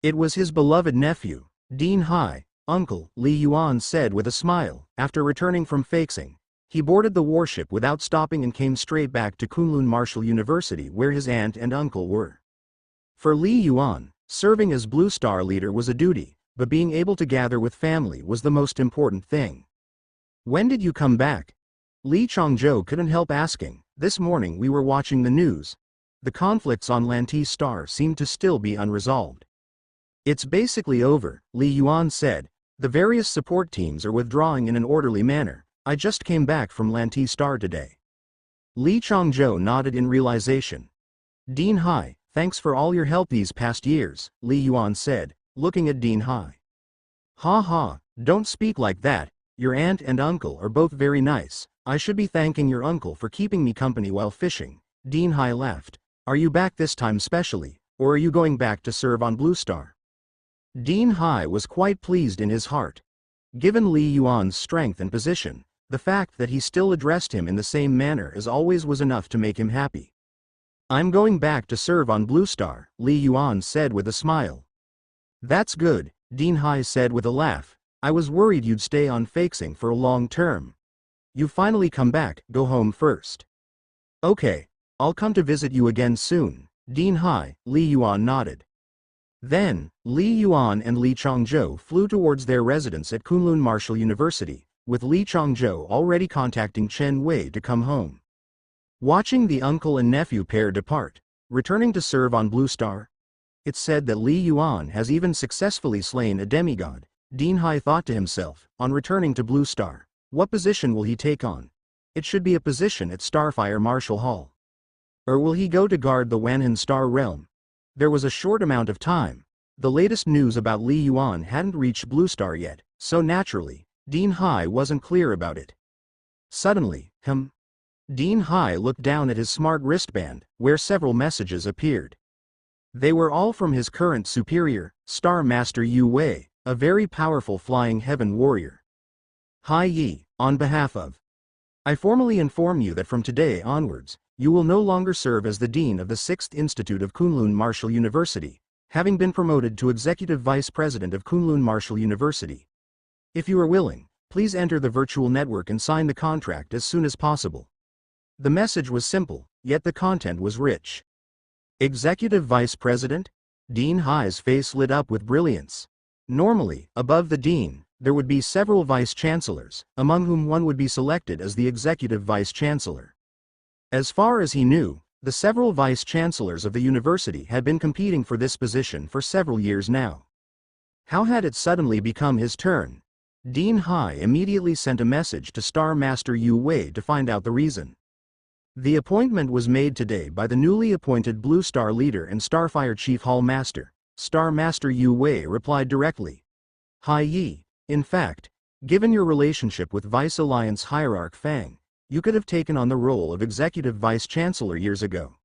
It was his beloved nephew, Dean Hai. Uncle, Li Yuan said with a smile. After returning from Feixing, he boarded the warship without stopping and came straight back to Kunlun Martial University where his aunt and uncle were. For Li Yuan, serving as Blue Star leader was a duty, but being able to gather with family was the most important thing. When did you come back? Li Changzhou couldn't help asking. This morning we were watching the news. The conflicts on Lanti Star seemed to still be unresolved. It's basically over, Li Yuan said. The various support teams are withdrawing in an orderly manner. I just came back from Lanti Star today. Li Changzhou nodded in realization. Dean Hai, thanks for all your help these past years, Li Yuan said, looking at Dean Hai. Ha ha, don't speak like that. Your aunt and uncle are both very nice. I should be thanking your uncle for keeping me company while fishing. Dean Hai laughed. Are you back this time specially, or are you going back to serve on Blue Star? Dean Hai was quite pleased in his heart. Given Li Yuan's strength and position, the fact that he still addressed him in the same manner as always was enough to make him happy. I'm going back to serve on Blue Star, Li Yuan said with a smile. That's good, Dean Hai said with a laugh. I was worried you'd stay on Feixing for a long term. You finally come back, go home first. Okay, I'll come to visit you again soon, Dean Hai, Li Yuan nodded. Then, Li Yuan and Li Changzhou flew towards their residence at Kunlun Martial University, with Li Changzhou already contacting Chen Wei to come home. Watching the uncle and nephew pair depart, returning to serve on Blue Star, it's said that Li Yuan has even successfully slain a demigod. Dean Hai thought to himself, on returning to Blue Star, what position will he take on? It should be a position at Starfire Martial Hall. Or will he go to guard the Wanhan Star Realm? There was a short amount of time. The latest news about Li Yuan hadn't reached Blue Star yet, so naturally, Dean Hai wasn't clear about it. Suddenly, Dean Hai looked down at his smart wristband, where several messages appeared. They were all from his current superior, Star Master Yu Wei, a very powerful flying heaven warrior. Hai Yi, on behalf of, I formally inform you that from today onwards, you will no longer serve as the Dean of the 6th Institute of Kunlun Martial University, having been promoted to Executive Vice President of Kunlun Martial University. If you are willing, please enter the virtual network and sign the contract as soon as possible. The message was simple, yet the content was rich. Executive Vice President? Dean Hai's face lit up with brilliance. Normally, above the Dean, there would be several Vice Chancellors, among whom one would be selected as the Executive Vice Chancellor. As far as he knew, The several vice-chancellors of the university had been competing for this position for several years now. How had it suddenly become his turn? Dean Hai immediately sent a message to Star Master Yu Wei to find out the reason. The appointment was made today by the newly appointed Blue Star leader and Starfire Chief Hall Master. Star Master Yu Wei replied directly. Hai Yi, in fact, given your relationship with Vice Alliance Hierarch Fang, you could have taken on the role of Executive Vice-Chancellor years ago.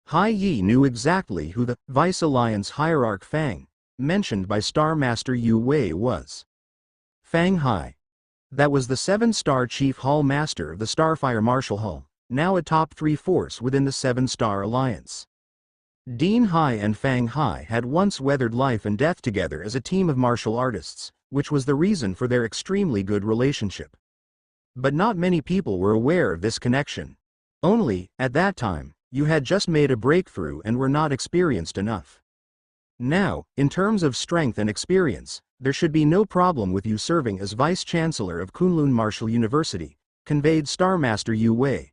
Hai Yi knew exactly who the Vice Alliance Hierarch Fang, mentioned by Star Master Yu Wei was. Fang Hai. That was the 7-star Chief Hall Master of the Starfire Martial Hall, now a top 3 force within the 7-star Alliance. Dean Hai and Fang Hai had once weathered life and death together as a team of martial artists, which was the reason for their extremely good relationship. But not many people were aware of this connection. Only, at that time, you had just made a breakthrough and were not experienced enough. Now, in terms of strength and experience, there should be no problem with you serving as Vice-Chancellor of Kunlun Martial University, conveyed Star Master Yu Wei.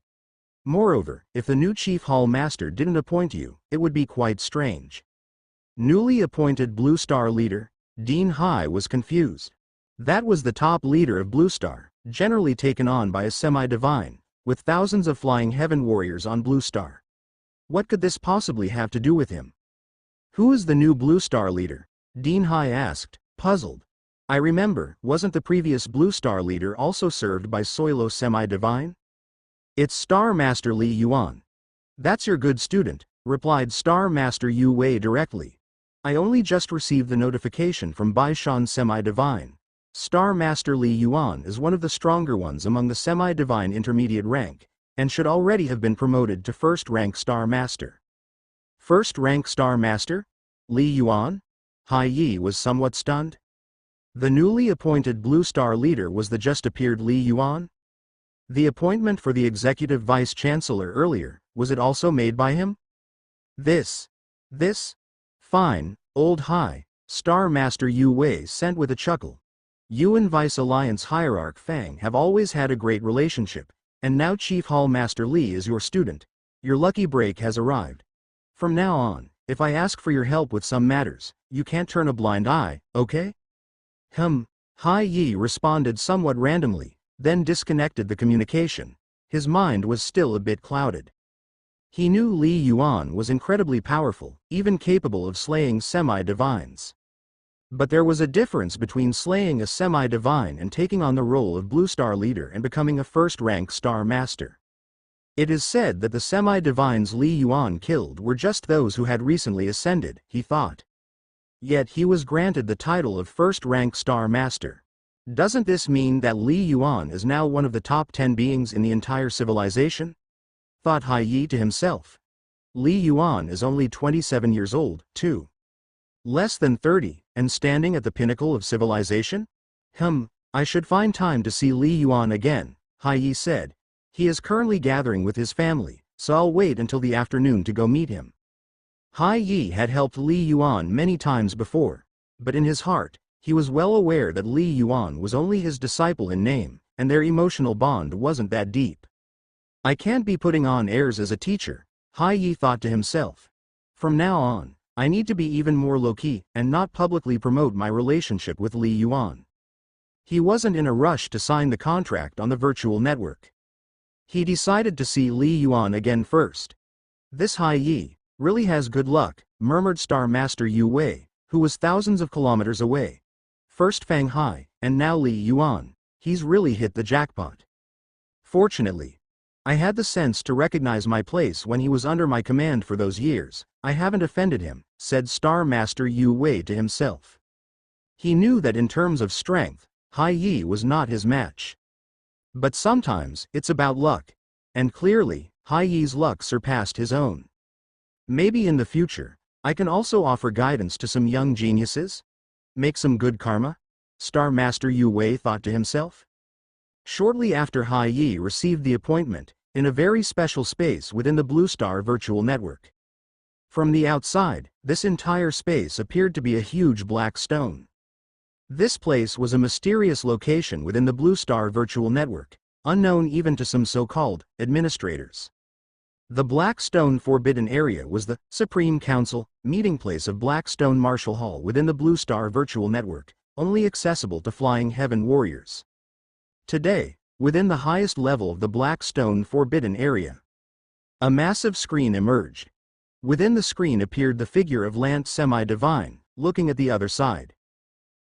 Moreover, if the new Chief Hall Master didn't appoint you, it would be quite strange. Newly appointed Blue Star leader, Dean Hai was confused. That was the top leader of Blue Star, generally taken on by a semi-divine, with thousands of flying heaven warriors on Blue Star. What could this possibly have to do with him? Who is the new Blue Star leader? Dean Hai asked, puzzled. I remember, wasn't the previous Blue Star leader also served by Soilo Semi-Divine? It's Star Master Li Yuan. That's your good student, replied Star Master Yu Wei directly. I only just received the notification from Baishan Semi-Divine. Star Master Li Yuan is one of the stronger ones among the semi-divine intermediate rank, and should already have been promoted to first rank Star Master. First rank Star Master? Li Yuan? Hai Yi was somewhat stunned. The newly appointed Blue Star leader was the just appeared Li Yuan? The appointment for the Executive Vice-Chancellor earlier, was it also made by him? This? Fine, old Hai, Star Master Yu Wei sent with a chuckle. You and Vice Alliance Hierarch Fang have always had a great relationship, and now Chief Hall Master Li is your student. Your lucky break has arrived. From now on, if I ask for your help with some matters, you can't turn a blind eye, okay? Hai Yi responded somewhat randomly, then disconnected the communication. His mind was still a bit clouded. He knew Li Yuan was incredibly powerful, even capable of slaying semi-divines. But there was a difference between slaying a semi-divine and taking on the role of Blue Star leader and becoming a first-rank Star Master. It is said that the semi-divines Li Yuan killed were just those who had recently ascended, he thought. Yet he was granted the title of first-rank Star Master. Doesn't this mean that Li Yuan is now one of the top 10 beings in the entire civilization? Thought Hai Yi to himself. Li Yuan is only 27 years old, too. Less than 30, and standing at the pinnacle of civilization? I should find time to see Li Yuan again, Hai Yi said. He is currently gathering with his family, so I'll wait until the afternoon to go meet him. Hai Yi had helped Li Yuan many times before, but in his heart, he was well aware that Li Yuan was only his disciple in name, and their emotional bond wasn't that deep. I can't be putting on airs as a teacher, Hai Yi thought to himself. From now on, I need to be even more low-key and not publicly promote my relationship with Li Yuan. He wasn't in a rush to sign the contract on the virtual network. He decided to see Li Yuan again first. This Hai Yi really has good luck, murmured Star Master Yu Wei, who was thousands of kilometers away. First Fang Hai, and now Li Yuan. He's really hit the jackpot. Fortunately, I had the sense to recognize my place when he was under my command for those years. I haven't offended him, said Star Master Yu Wei to himself. He knew that in terms of strength, Hai Yi was not his match. But sometimes, it's about luck. And clearly, Hai Yi's luck surpassed his own. Maybe in the future, I can also offer guidance to some young geniuses? Make some good karma? Star Master Yu Wei thought to himself. Shortly after Hai Yi received the appointment, in a very special space within the Blue Star virtual network. From the outside, this entire space appeared to be a huge black stone. This place was a mysterious location within the Blue Star virtual network, unknown even to some so-called administrators. The Blackstone Forbidden Area was the Supreme Council meeting place of Blackstone Marshall Hall within the Blue Star Virtual Network, only accessible to Flying Heaven warriors. Today, within the highest level of the Blackstone Forbidden Area, a massive screen emerged. Within the screen appeared the figure of Lant Semi-Divine, looking at the other side.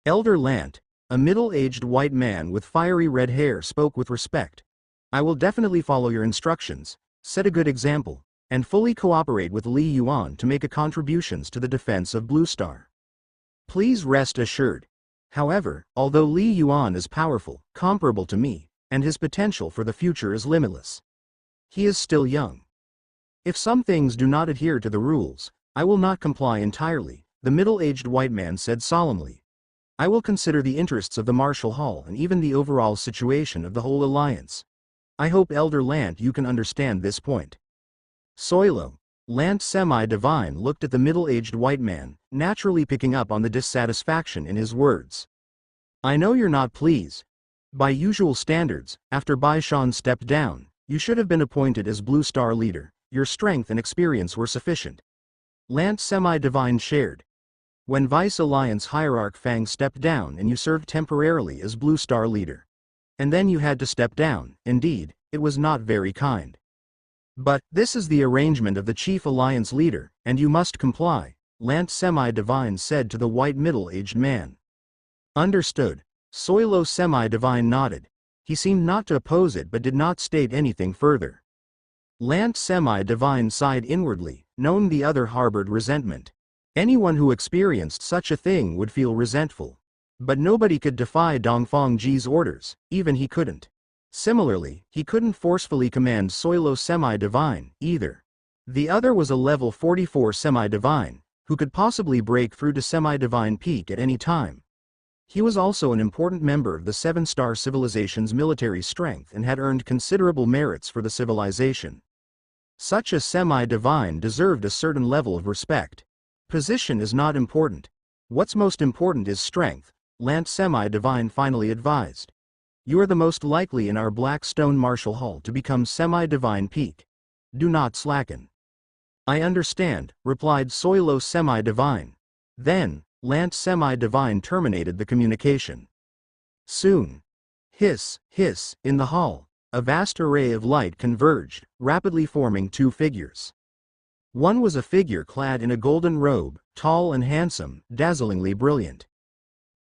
Elder Lant, a middle-aged white man with fiery red hair, spoke with respect. "I will definitely follow your instructions, set a good example, and fully cooperate with Li Yuan to make contributions to the defense of Blue Star. Please rest assured. However, although Li Yuan is powerful, comparable to me, and his potential for the future is limitless, he is still young. If some things do not adhere to the rules, I will not comply entirely," the middle-aged white man said solemnly. "I will consider the interests of the Marshall Hall and even the overall situation of the whole alliance. I hope, Elder Lant, you can understand this point." Soilo, Lant Semi-Divine, looked at the middle-aged white man, naturally picking up on the dissatisfaction in his words. "I know you're not pleased. By usual standards, after Bai Shan stepped down, you should have been appointed as Blue Star leader. Your strength and experience were sufficient." Lant Semi-Divine shared. "When Vice Alliance Hierarch Fang stepped down and you served temporarily as Blue Star leader. And then you had to step down. Indeed, it was not very kind. But, this is the arrangement of the Chief Alliance leader, and you must comply," Lant Semi-Divine said to the white middle-aged man. "Understood." Soilo Semi-Divine nodded. He seemed not to oppose it but did not state anything further. Lant Semi-Divine sighed inwardly, knowing the other harbored resentment. Anyone who experienced such a thing would feel resentful. But nobody could defy Dongfang Ji's orders, even he couldn't. Similarly, he couldn't forcefully command Soilo Semi-Divine, either. The other was a level 44 Semi-Divine, who could possibly break through to Semi-Divine peak at any time. He was also an important member of the Seven-Star Civilization's military strength and had earned considerable merits for the civilization. Such a Semi-Divine deserved a certain level of respect. Position is not important. What's most important is strength, Lant Semi-Divine finally advised. "You are the most likely in our Blackstone Marshall Hall to become Semi-Divine peak. Do not slacken." "I understand," replied Soilo Semi-Divine. Then, Lant Semi-Divine terminated the communication. Soon, hiss, hiss, in the hall, a vast array of light converged, rapidly forming two figures. One was a figure clad in a golden robe, tall and handsome, dazzlingly brilliant.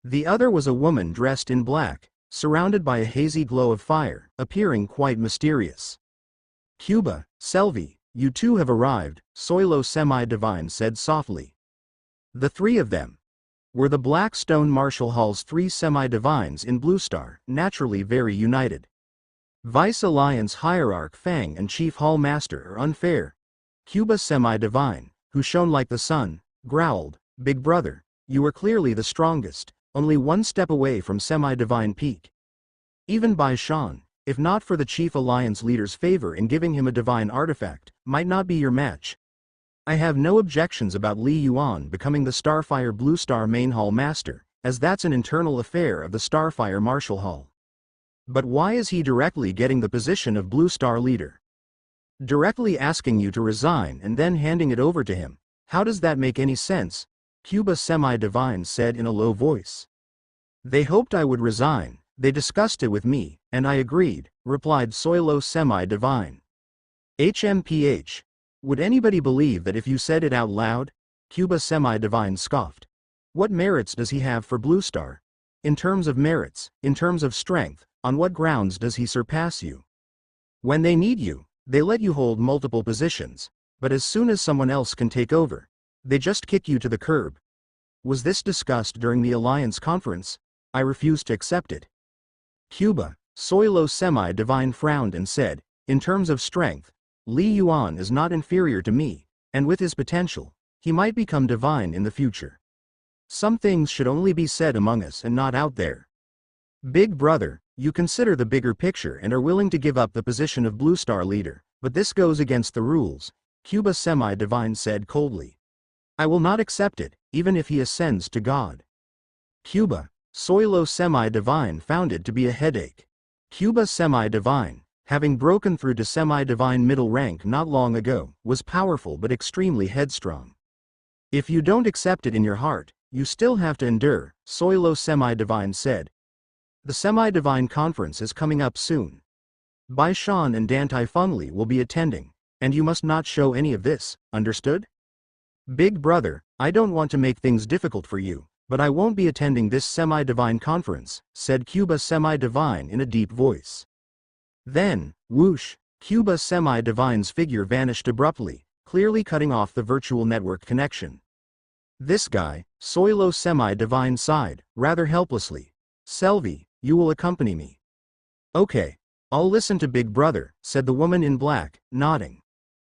The other was a woman dressed in black, surrounded by a hazy glow of fire, appearing quite mysterious. "Cuba, Selvi, you two have arrived," Soilo Semi-Divine said softly. The three of them were the Blackstone Marshall Hall's three Semi-Divines in Blue Star, naturally very united. "Vice Alliance Hierarch Fang and Chief Hall Master are unfair." Cuba Semi-Divine, who shone like the sun, growled, "Big brother, you are clearly the strongest, only one step away from Semi-Divine peak. Even Bai Shan, if not for the Chief Alliance leader's favor in giving him a divine artifact, might not be your match. I have no objections about Li Yuan becoming the Starfire Blue Star Main Hall Master, as that's an internal affair of the Starfire Marshall Hall. But why is he directly getting the position of Blue Star leader? Directly asking you to resign and then handing it over to him, how does that make any sense?" Cuba Semi-Divine said in a low voice. "They hoped I would resign, they discussed it with me, and I agreed," replied Soilo Semi-Divine. "HMPH. Would anybody believe that if you said it out loud?" Cuba Semi-Divine scoffed. "What merits does he have for Blue Star? In terms of merits, in terms of strength, on what grounds does he surpass you? When they need you, they let you hold multiple positions, but as soon as someone else can take over, they just kick you to the curb. Was this discussed during the Alliance conference? I refuse to accept it." Cuba, Soilo Semi-Divine frowned and said, "In terms of strength, Li Yuan is not inferior to me, and with his potential, he might become divine in the future. Some things should only be said among us and not out there. Big brother, you consider the bigger picture and are willing to give up the position of Blue Star leader, but this goes against the rules," Cuba Semi-Divine said coldly. "I will not accept it, even if he ascends to God." Cuba, Soilo Semi-Divine found it to be a headache. Cuba Semi-Divine, having broken through to semi-divine middle rank not long ago, was powerful but extremely headstrong. If you don't accept it in your heart, you still have to endure, Soilo Semi-Divine said. The Semi-Divine Conference is coming up soon. Bai Shan and Dantai Funli will be attending, and you must not show any of this, understood? Big brother, I don't want to make things difficult for you, but I won't be attending this Semi-Divine Conference, said Cuba Semi-Divine in a deep voice. Then, whoosh, Cuba Semi-Divine's figure vanished abruptly, clearly cutting off the virtual network connection. This guy, Soilo Semi-Divine sighed, rather helplessly. Selvi, you will accompany me. Okay. I'll listen to Big Brother, said the woman in black, nodding.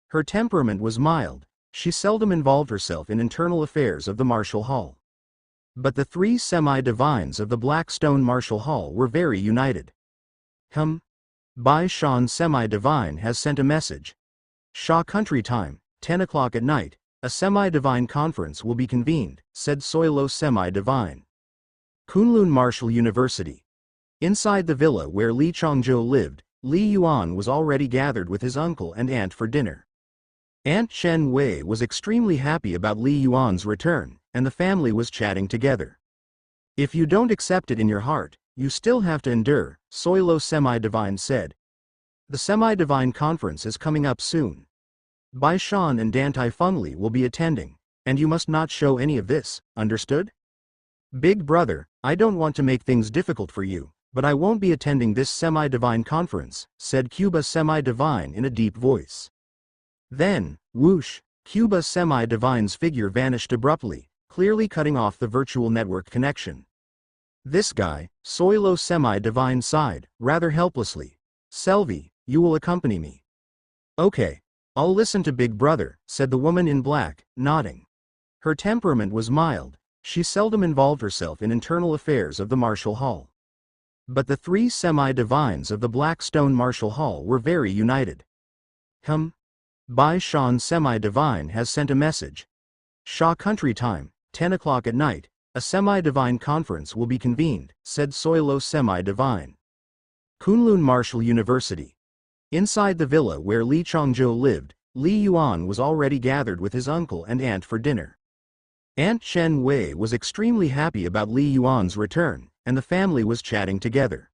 Her temperament was mild, she seldom involved herself in internal affairs of the Martial Hall. But the three semi-divines of the Blackstone Martial Hall were very united. Bai Shan Semi-Divine has sent a message. Sha Country Time, 10 o'clock at night, a semi-divine conference will be convened, said Soilo Semi-Divine. Kunlun Martial University. Inside the villa where Li Chongzhou lived, Li Yuan was already gathered with his uncle and aunt for dinner. Aunt Chen Wei was extremely happy about Li Yuan's return, and the family was chatting together. If you don't accept it in your heart, you still have to endure, Soilo Semi-Divine said. The Semi-Divine Conference is coming up soon. Bai Shan and Dantai Funli will be attending, and you must not show any of this, understood? Big brother, I don't want to make things difficult for you, but I won't be attending this semi-divine conference, said Cuba Semi-Divine in a deep voice. Then, whoosh, Cuba Semi-Divine's figure vanished abruptly, clearly cutting off the virtual network connection. This guy, Soilo Semi-Divine sighed, rather helplessly. Selvi, you will accompany me. Okay. I'll listen to Big Brother, said the woman in black, nodding. Her temperament was mild, she seldom involved herself in internal affairs of the Martial Hall. But the three semi-divines of the Blackstone Martial Hall were very united. Bai Shan Semi-Divine has sent a message. Sha Country Time, 10 o'clock at night, a semi-divine conference will be convened, said Soilo Semi-Divine. Kunlun Martial University. Inside the villa where Li Chongzhou lived, Li Yuan was already gathered with his uncle and aunt for dinner. Aunt Chen Wei was extremely happy about Li Yuan's return, and the family was chatting together.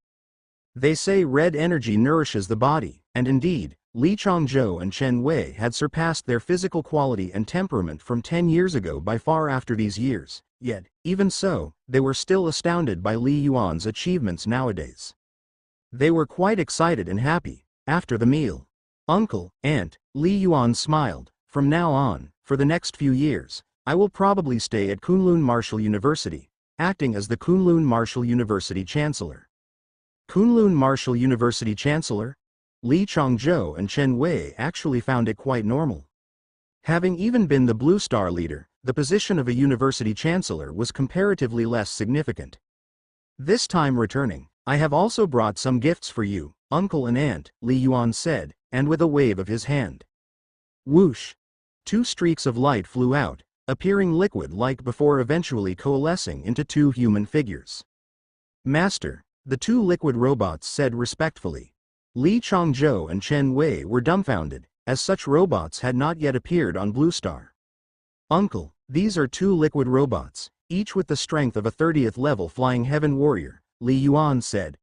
They say red energy nourishes the body, and indeed, Li Chongzhou and Chen Wei had surpassed their physical quality and temperament from 10 years ago by far after these years, yet, even so, they were still astounded by Li Yuan's achievements nowadays. They were quite excited and happy. After the meal, Uncle, Aunt, Li Yuan smiled. From now on, for the next few years, I will probably stay at Kunlun Martial University, acting as the Kunlun Martial University Chancellor. Kunlun Martial University Chancellor? Li Chongzhou and Chen Wei actually found it quite normal. Having even been the Blue Star leader, the position of a university chancellor was comparatively less significant. This time returning, I have also brought some gifts for you, Uncle and Aunt, Li Yuan said, and with a wave of his hand. Whoosh! 2 streaks of light flew out, appearing liquid-like before eventually coalescing into 2 human figures. Master, the 2 liquid robots said respectfully. Li Chongzhou and Chen Wei were dumbfounded, as such robots had not yet appeared on Blue Star. Uncle, these are 2 liquid robots, each with the strength of a 30th level flying heaven warrior, Li Yuan said.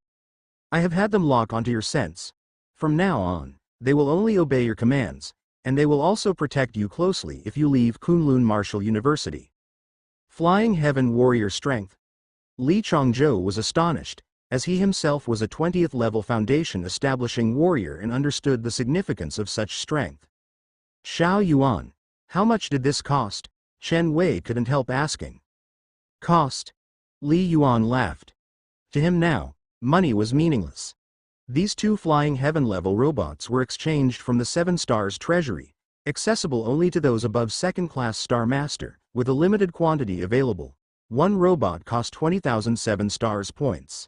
I have had them lock onto your sense. From now on, they will only obey your commands, and they will also protect you closely if you leave Kunlun Martial University. Flying Heaven Warrior Strength. Li Chongzhou was astonished, as he himself was a 20th level foundation establishing warrior and understood the significance of such strength. Xiao Yuan, how much did this cost? Chen Wei couldn't help asking. Cost? Li Yuan laughed. To him now, money was meaningless. These 2 flying heaven-level robots were exchanged from the 7 Stars treasury, accessible only to those above 2nd-class Star Master, with a limited quantity available. 1 robot cost 20,000 7 Stars points.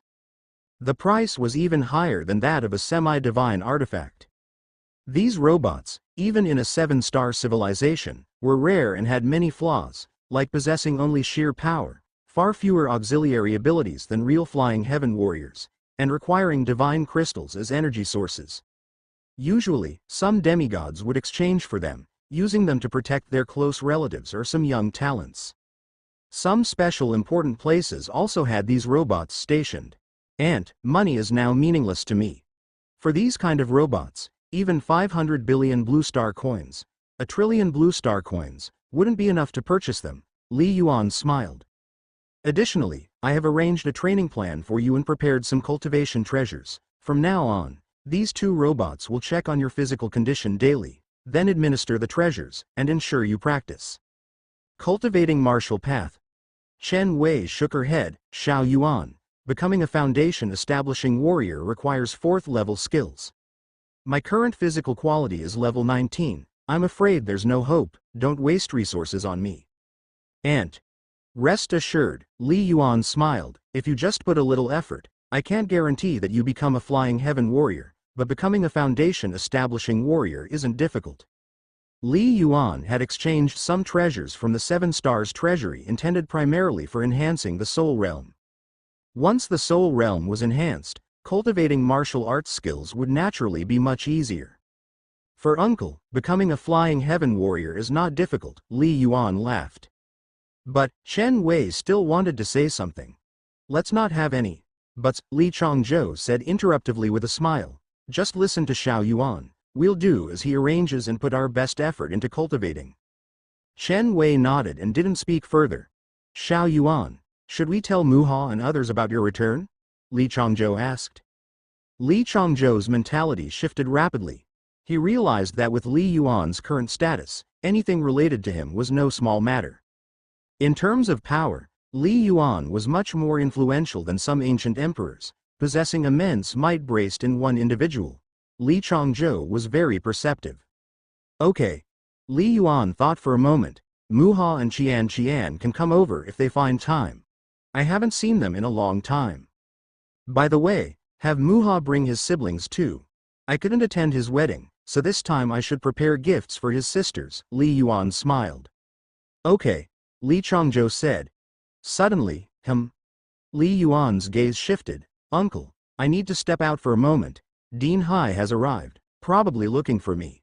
The price was even higher than that of a semi-divine artifact. These robots, even in a 7-star civilization, were rare and had many flaws, like possessing only sheer power, far fewer auxiliary abilities than real flying heaven warriors, and requiring divine crystals as energy sources. Usually, some demigods would exchange for them, using them to protect their close relatives or some young talents. Some special important places also had these robots stationed. And money is now meaningless to me. For these kind of robots, even 500 billion Blue Star coins, a trillion Blue Star coins, wouldn't be enough to purchase them. Li Yuan smiled. Additionally, I have arranged a training plan for you and prepared some cultivation treasures. From now on, these two robots will check on your physical condition daily, then administer the treasures, and ensure you practice. Cultivating martial path. Chen Wei shook her head. Xiao Yuan, becoming a foundation establishing warrior requires 4th level skills. My current physical quality is level 19, I'm afraid there's no hope, don't waste resources on me. And rest assured, Li Yuan smiled, if you just put a little effort, I can't guarantee that you become a flying heaven warrior, but becoming a foundation establishing warrior isn't difficult. Li Yuan had exchanged some treasures from the 7 Stars treasury intended primarily for enhancing the Soul Realm. Once the Soul Realm was enhanced, cultivating martial arts skills would naturally be much easier. For Uncle, becoming a flying heaven warrior is not difficult, Li Yuan laughed. But Chen Wei still wanted to say something. Let's not have any buts, Li Changzhou said interruptively with a smile. Just listen to Xiao Yuan. We'll do as he arranges and put our best effort into cultivating. Chen Wei nodded and didn't speak further. Xiao Yuan, should we tell Muha and others about your return? Li Changzhou asked. Li Changzhou's mentality shifted rapidly. He realized that with Li Yuan's current status, anything related to him was no small matter. In terms of power, Li Yuan was much more influential than some ancient emperors, possessing immense might braced in one individual. Li Changzhou was very perceptive. Okay. Li Yuan thought for a moment. Muha and Qian can come over if they find time. I haven't seen them in a long time. By the way, have Muha bring his siblings too. I couldn't attend his wedding, so this time I should prepare gifts for his sisters, Li Yuan smiled. Okay, Li Changzhou said. Suddenly, Li Yuan's gaze shifted. Uncle, I need to step out for a moment. Dean Hai has arrived, probably looking for me.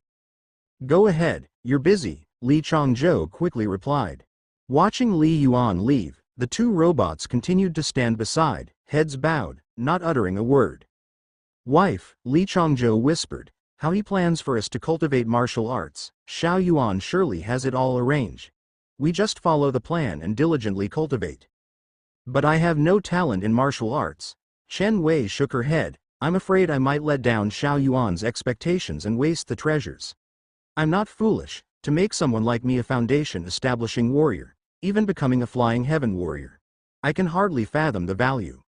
Go ahead, you're busy, Li Changzhou quickly replied. Watching Li Yuan leave, the two robots continued to stand beside, heads bowed, not uttering a word. Wife, Li Changzhou whispered, how he plans for us to cultivate martial arts. Xiao Yuan surely has it all arranged. We just follow the plan and diligently cultivate. But I have no talent in martial arts. Chen Wei shook her head. I'm afraid I might let down Xiao Yuan's expectations and waste the treasures. I'm not foolish, to make someone like me a foundation establishing warrior, even becoming a flying heaven warrior. I can hardly fathom the value.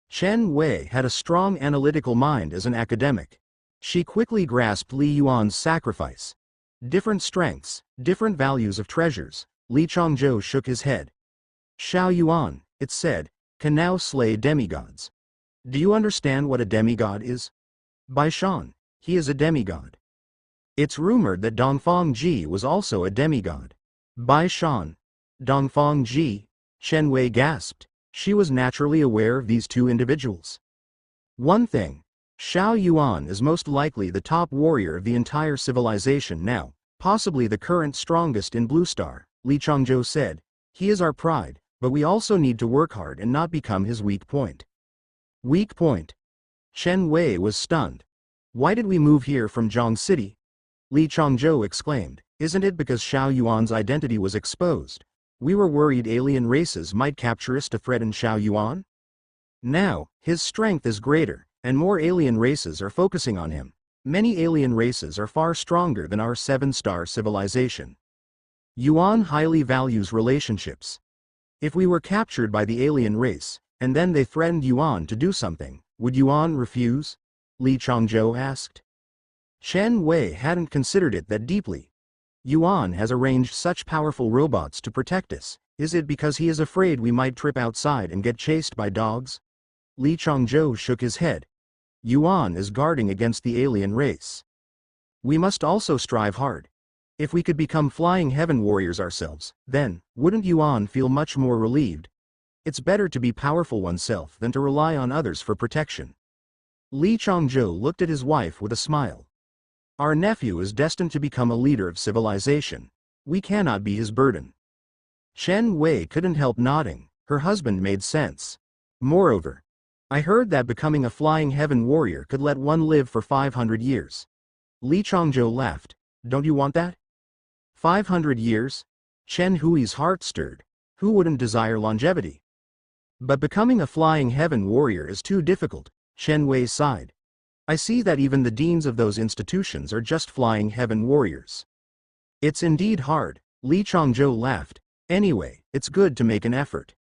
Chen Wei had a strong analytical mind as an academic. She quickly grasped Li Yuan's sacrifice. Different strengths, different values of treasures. Li Changzhou shook his head. Xiao Yuan, it said, can now slay demigods. Do you understand what a demigod is? Bai Shan, he is a demigod. It's rumored that Dongfang Ji was also a demigod. Bai Shan, Dongfang Ji, Chen Wei gasped. She was naturally aware of these two individuals. One thing, Xiao Yuan is most likely the top warrior of the entire civilization now, possibly the current strongest in Blue Star, Li Changzhou said. He is our pride, but we also need to work hard and not become his weak point. Weak point? Chen Wei was stunned. Why did we move here from Zhong City? Li Changzhou exclaimed. Isn't it because Xiao Yuan's identity was exposed? We were worried alien races might capture us to threaten Xiao Yuan? Now, his strength is greater, and more alien races are focusing on him. Many alien races are far stronger than our 7-star civilization. Yuan highly values relationships. If we were captured by the alien race, and then they threatened Yuan to do something, would Yuan refuse? Li Changzhou asked. Chen Wei hadn't considered it that deeply. Yuan has arranged such powerful robots to protect us. Is it because he is afraid we might trip outside and get chased by dogs? Li Changzhou shook his head. Yuan is guarding against the alien race. We must also strive hard. If we could become flying heaven warriors ourselves, then, wouldn't Yuan feel much more relieved? It's better to be powerful oneself than to rely on others for protection. Li Changzhou looked at his wife with a smile. Our nephew is destined to become a leader of civilization. We cannot be his burden. Chen Wei couldn't help nodding. Her husband made sense. Moreover, I heard that becoming a flying heaven warrior could let one live for 500 years. Li Changzhou laughed. Don't you want that? 500 years? Chen Hui's heart stirred. Who wouldn't desire longevity? But becoming a flying heaven warrior is too difficult, Chen Wei sighed. I see that even the deans of those institutions are just flying heaven warriors. It's indeed hard, Li Changzhou laughed. Anyway, it's good to make an effort.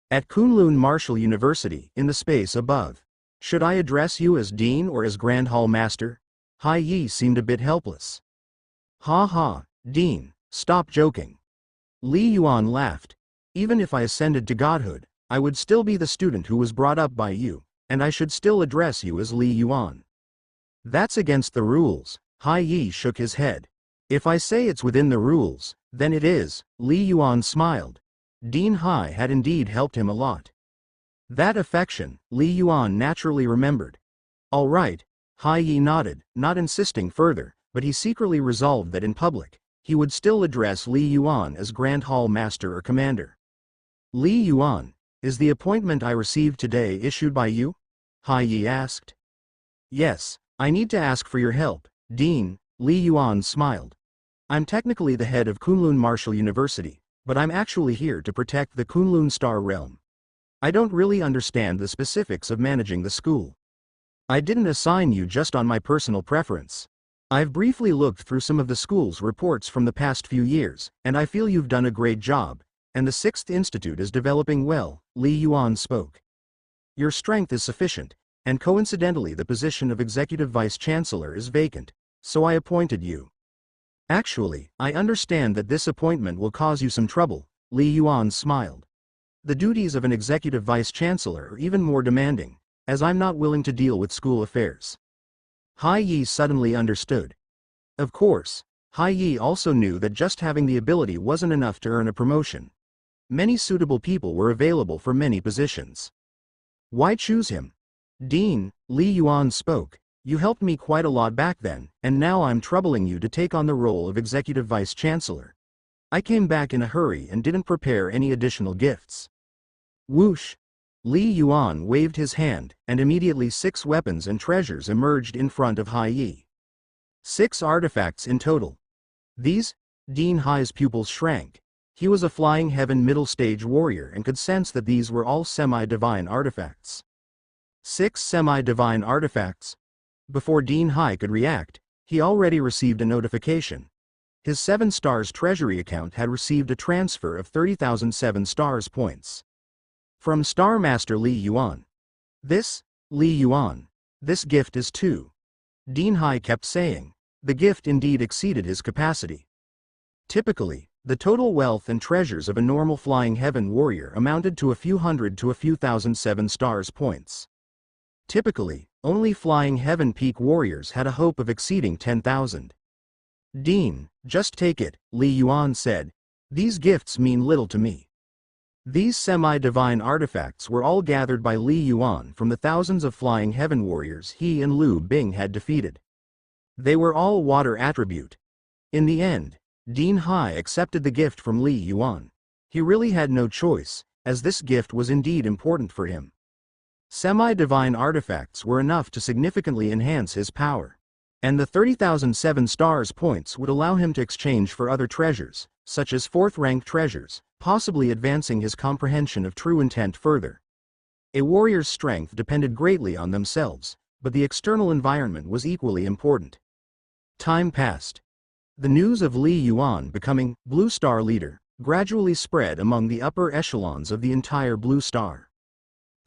At Kunlun Martial University, in the space above. Should I address you as Dean or as Grand Hall Master? Hai Yi seemed a bit helpless. Ha ha, Dean, stop joking. Li Yuan laughed. Even if I ascended to godhood, I would still be the student who was brought up by you, and I should still address you as Li Yuan. That's against the rules, Hai Yi shook his head. If I say it's within the rules, then it is, Li Yuan smiled. Dean Hai had indeed helped him a lot. That affection, Li Yuan naturally remembered. All right, Hai Yi nodded, not insisting further, but he secretly resolved that in public, he would still address Li Yuan as Grand Hall Master or Commander. Li Yuan, is the appointment I received today issued by you? Hai Yi asked. Yes, I need to ask for your help, Dean, Li Yuan smiled. I'm technically the head of Kunlun Martial University, but I'm actually here to protect the Kunlun Star Realm. I don't really understand the specifics of managing the school. I didn't assign you just on my personal preference. I've briefly looked through some of the school's reports from the past few years, and I feel you've done a great job, and the 6th Institute is developing well, Li Yuan spoke. Your strength is sufficient, and coincidentally the position of Executive Vice Chancellor is vacant, so I appointed you. Actually, I understand that this appointment will cause you some trouble, Li Yuan smiled. The duties of an Executive Vice Chancellor are even more demanding, as I'm not willing to deal with school affairs. Hai Yi suddenly understood. Of course, Hai Yi also knew that just having the ability wasn't enough to earn a promotion. Many suitable people were available for many positions. Why choose him? Dean, Li Yuan spoke. You helped me quite a lot back then, and now I'm troubling you to take on the role of Executive Vice Chancellor. I came back in a hurry and didn't prepare any additional gifts. Whoosh! Li Yuan waved his hand, and immediately 6 weapons and treasures emerged in front of Hai Yi. 6 artifacts in total. These? Dean Hai's pupils shrank. He was a flying heaven middle-stage warrior and could sense that these were all semi-divine artifacts. 6 semi-divine artifacts? Before Dean Hai could react, he already received a notification. His 7 stars treasury account had received a transfer of 30,000 7 stars points. From Star Master Li Yuan. This, Li Yuan. This gift is too. Dean Hai kept saying. The gift indeed exceeded his capacity. Typically, the total wealth and treasures of a normal flying heaven warrior amounted to a few hundred to a few thousand 7 stars points. Typically, only flying heaven peak warriors had a hope of exceeding 10,000. Dean, just take it, Li Yuan said. These gifts mean little to me. These semi-divine artifacts were all gathered by Li Yuan from the thousands of flying heaven warriors he and Liu Bing had defeated. They were all water attribute. In the end, Dean Hai accepted the gift from Li Yuan. He really had no choice, as this gift was indeed important for him. Semi-divine artifacts were enough to significantly enhance his power. And the 30,000 7 stars points would allow him to exchange for other treasures, such as 4th-rank treasures, possibly advancing his comprehension of true intent further. A warrior's strength depended greatly on themselves, but the external environment was equally important. Time passed. The news of Li Yuan becoming Blue Star leader gradually spread among the upper echelons of the entire Blue Star.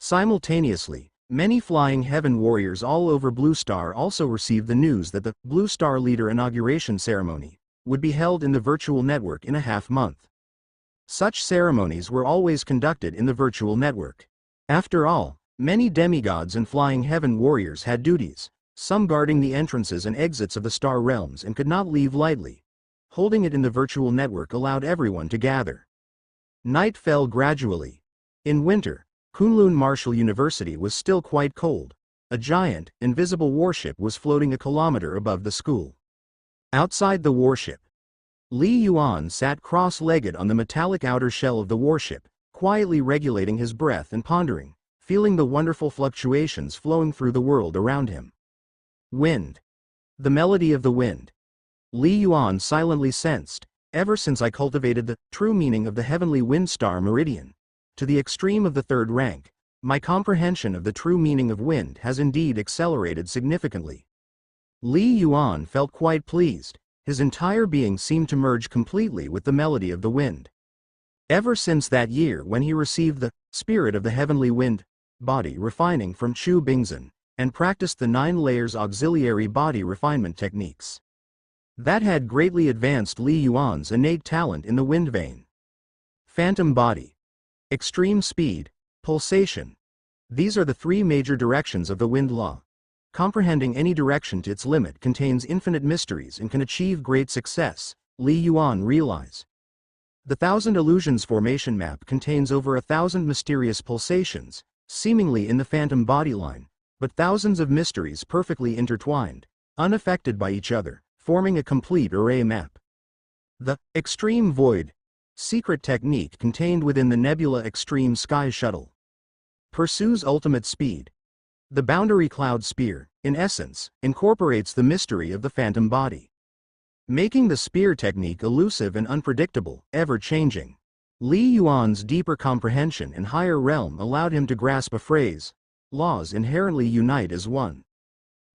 Simultaneously, many flying heaven warriors all over Blue Star also received the news that the Blue Star leader inauguration ceremony would be held in the virtual network in a half-month. Such ceremonies were always conducted in the virtual network. After all, many demigods and flying heaven warriors had duties, some guarding the entrances and exits of the star realms and could not leave lightly. Holding it in the virtual network allowed everyone to gather. Night fell gradually. In winter, Kunlun Martial University was still quite cold. A giant, invisible warship was floating a kilometer above the school. Outside the warship, Li Yuan sat cross-legged on the metallic outer shell of the warship, quietly regulating his breath and pondering, feeling the wonderful fluctuations flowing through the world around him. Wind. The melody of the wind. Li Yuan silently sensed, ever since I cultivated the true meaning of the heavenly wind star meridian, to the extreme of the third rank, my comprehension of the true meaning of wind has indeed accelerated significantly. Li Yuan felt quite pleased, his entire being seemed to merge completely with the melody of the wind. Ever since that year when he received the spirit of the heavenly wind body refining from Chu Bingzhen, and practiced the 9 layers auxiliary body refinement techniques. That had greatly advanced Li Yuan's innate talent in the wind vein. Phantom body. Extreme speed, pulsation. These are the 3 major directions of the wind law. Comprehending any direction to its limit contains infinite mysteries and can achieve great success, Li Yuan realized. The 1000 Illusions formation map contains over 1,000 mysterious pulsations, seemingly in the phantom body line, but thousands of mysteries perfectly intertwined, unaffected by each other, forming a complete array map. The Extreme Void secret technique contained within the Nebula Extreme Sky Shuttle pursues ultimate speed. The Boundary Cloud Spear, in essence, incorporates the mystery of the phantom body, making the spear technique elusive and unpredictable, ever-changing. Li Yuan's deeper comprehension and higher realm allowed him to grasp a phrase: laws inherently unite as one.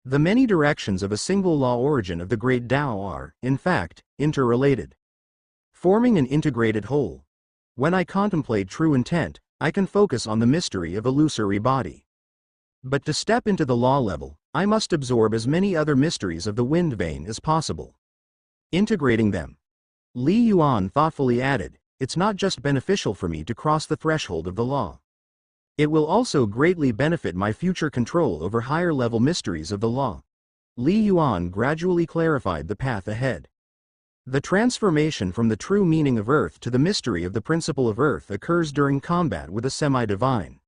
The many directions of a single law origin of the great Tao are, in fact, interrelated, forming an integrated whole. When I contemplate true intent, I can focus on the mystery of illusory body. But to step into the law level, I must absorb as many other mysteries of the wind vein as possible. Integrating them, Li Yuan thoughtfully added, it's not just beneficial for me to cross the threshold of the law. It will also greatly benefit my future control over higher-level mysteries of the law. Li Yuan gradually clarified the path ahead. The transformation from the true meaning of Earth to the mystery of the principle of Earth occurs during combat with a semi-divine.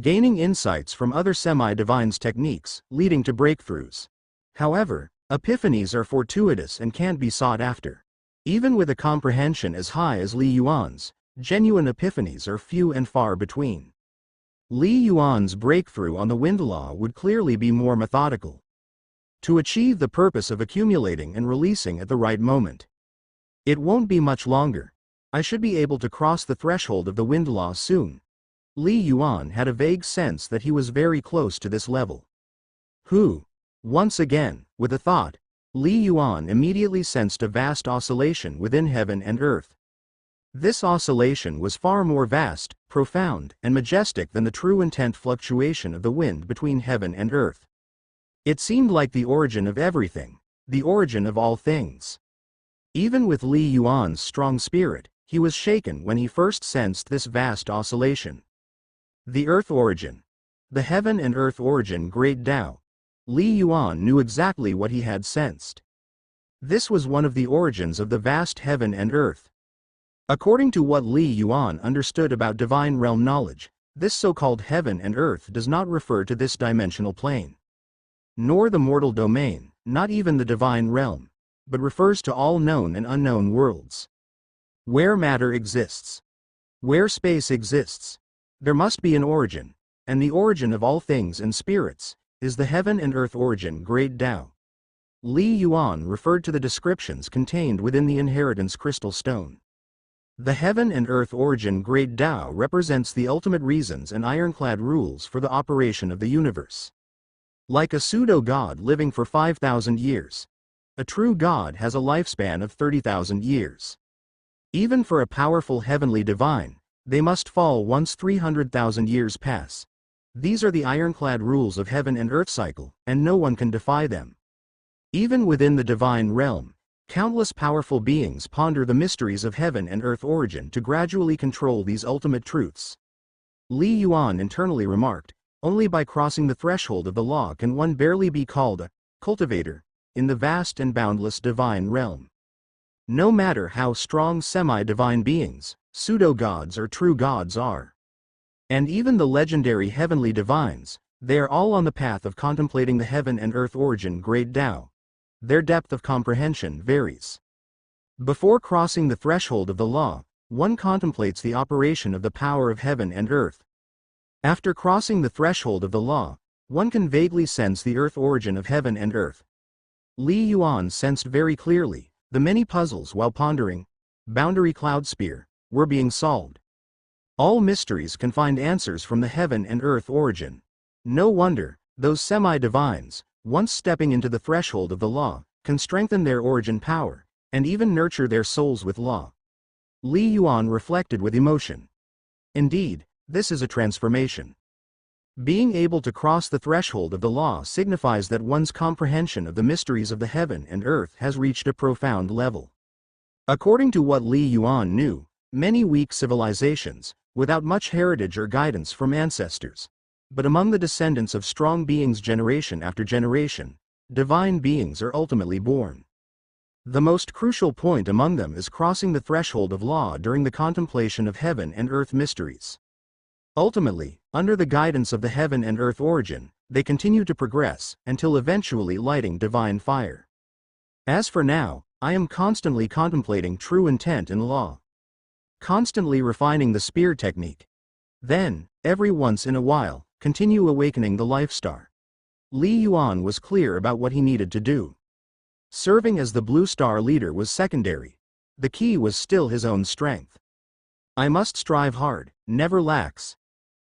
Gaining insights from other semi-divines techniques, leading to breakthroughs. However, epiphanies are fortuitous and can't be sought after. Even with a comprehension as high as Li Yuan's, genuine epiphanies are few and far between. Li Yuan's breakthrough on the wind law would clearly be more methodical, to achieve the purpose of accumulating and releasing at the right moment. It won't be much longer. I should be able to cross the threshold of the wind law soon. Li Yuan had a vague sense that he was very close to this level. Once again, with a thought, Li Yuan immediately sensed a vast oscillation within heaven and earth. This oscillation was far more vast, profound, and majestic than the true intent fluctuation of the wind between heaven and earth. It seemed like the origin of everything, the origin of all things. Even with Li Yuan's strong spirit, he was shaken when he first sensed this vast oscillation. The Earth origin. The heaven and earth origin great Tao. Li Yuan knew exactly what he had sensed. This was one of the origins of the vast heaven and earth. According to what Li Yuan understood about divine realm knowledge, this so-called heaven and earth does not refer to this dimensional plane, nor the mortal domain, not even the divine realm, but refers to all known and unknown worlds. Where matter exists, where space exists, there must be an origin, and the origin of all things and spirits is the heaven and earth origin great Tao. Li Yuan referred to the descriptions contained within the inheritance crystal stone. The heaven and earth origin great Tao represents the ultimate reasons and ironclad rules for the operation of the universe. Like a pseudo-god living for 5,000 years, a true god has a lifespan of 30,000 years. Even for a powerful heavenly divine, they must fall once 300,000 years pass. These are the ironclad rules of heaven and earth cycle, and no one can defy them. Even within the divine realm, countless powerful beings ponder the mysteries of heaven and earth origin to gradually control these ultimate truths. Li Yuan internally remarked, only by crossing the threshold of the law can one barely be called a cultivator in the vast and boundless divine realm. No matter how strong semi-divine beings, pseudo-gods or true gods are, and even the legendary heavenly divines, they are all on the path of contemplating the heaven and earth origin great Tao. their depth of comprehension varies. Before crossing the threshold of the law, one contemplates the operation of the power of heaven and earth. After crossing the threshold of the law, one can vaguely sense the earth origin of heaven and earth. Li Yuan sensed very clearly, the many puzzles while pondering, boundary cloud spear, were being solved. All mysteries can find answers from the heaven and earth origin. No wonder, those semi-divines, once stepping into the threshold of the law, can strengthen their origin power, and even nurture their souls with law. Li Yuan reflected with emotion. Indeed, this is a transformation. Being able to cross the threshold of the law signifies that one's comprehension of the mysteries of the heaven and earth has reached a profound level. According to what Li Yuan knew, many weak civilizations, without much heritage or guidance from ancestors, but among the descendants of strong beings generation after generation, divine beings are ultimately born. The most crucial point among them is crossing the threshold of law during the contemplation of heaven and earth mysteries. Ultimately, under the guidance of the heaven and earth origin, they continue to progress, until eventually lighting divine fire. As for now, I am constantly contemplating true intent in law. Constantly refining the spear technique. Then, every once in a while, continue awakening the life star. Li Yuan was clear about what he needed to do. Serving as the Blue Star leader was secondary. The key was still his own strength. I must strive hard, never lax.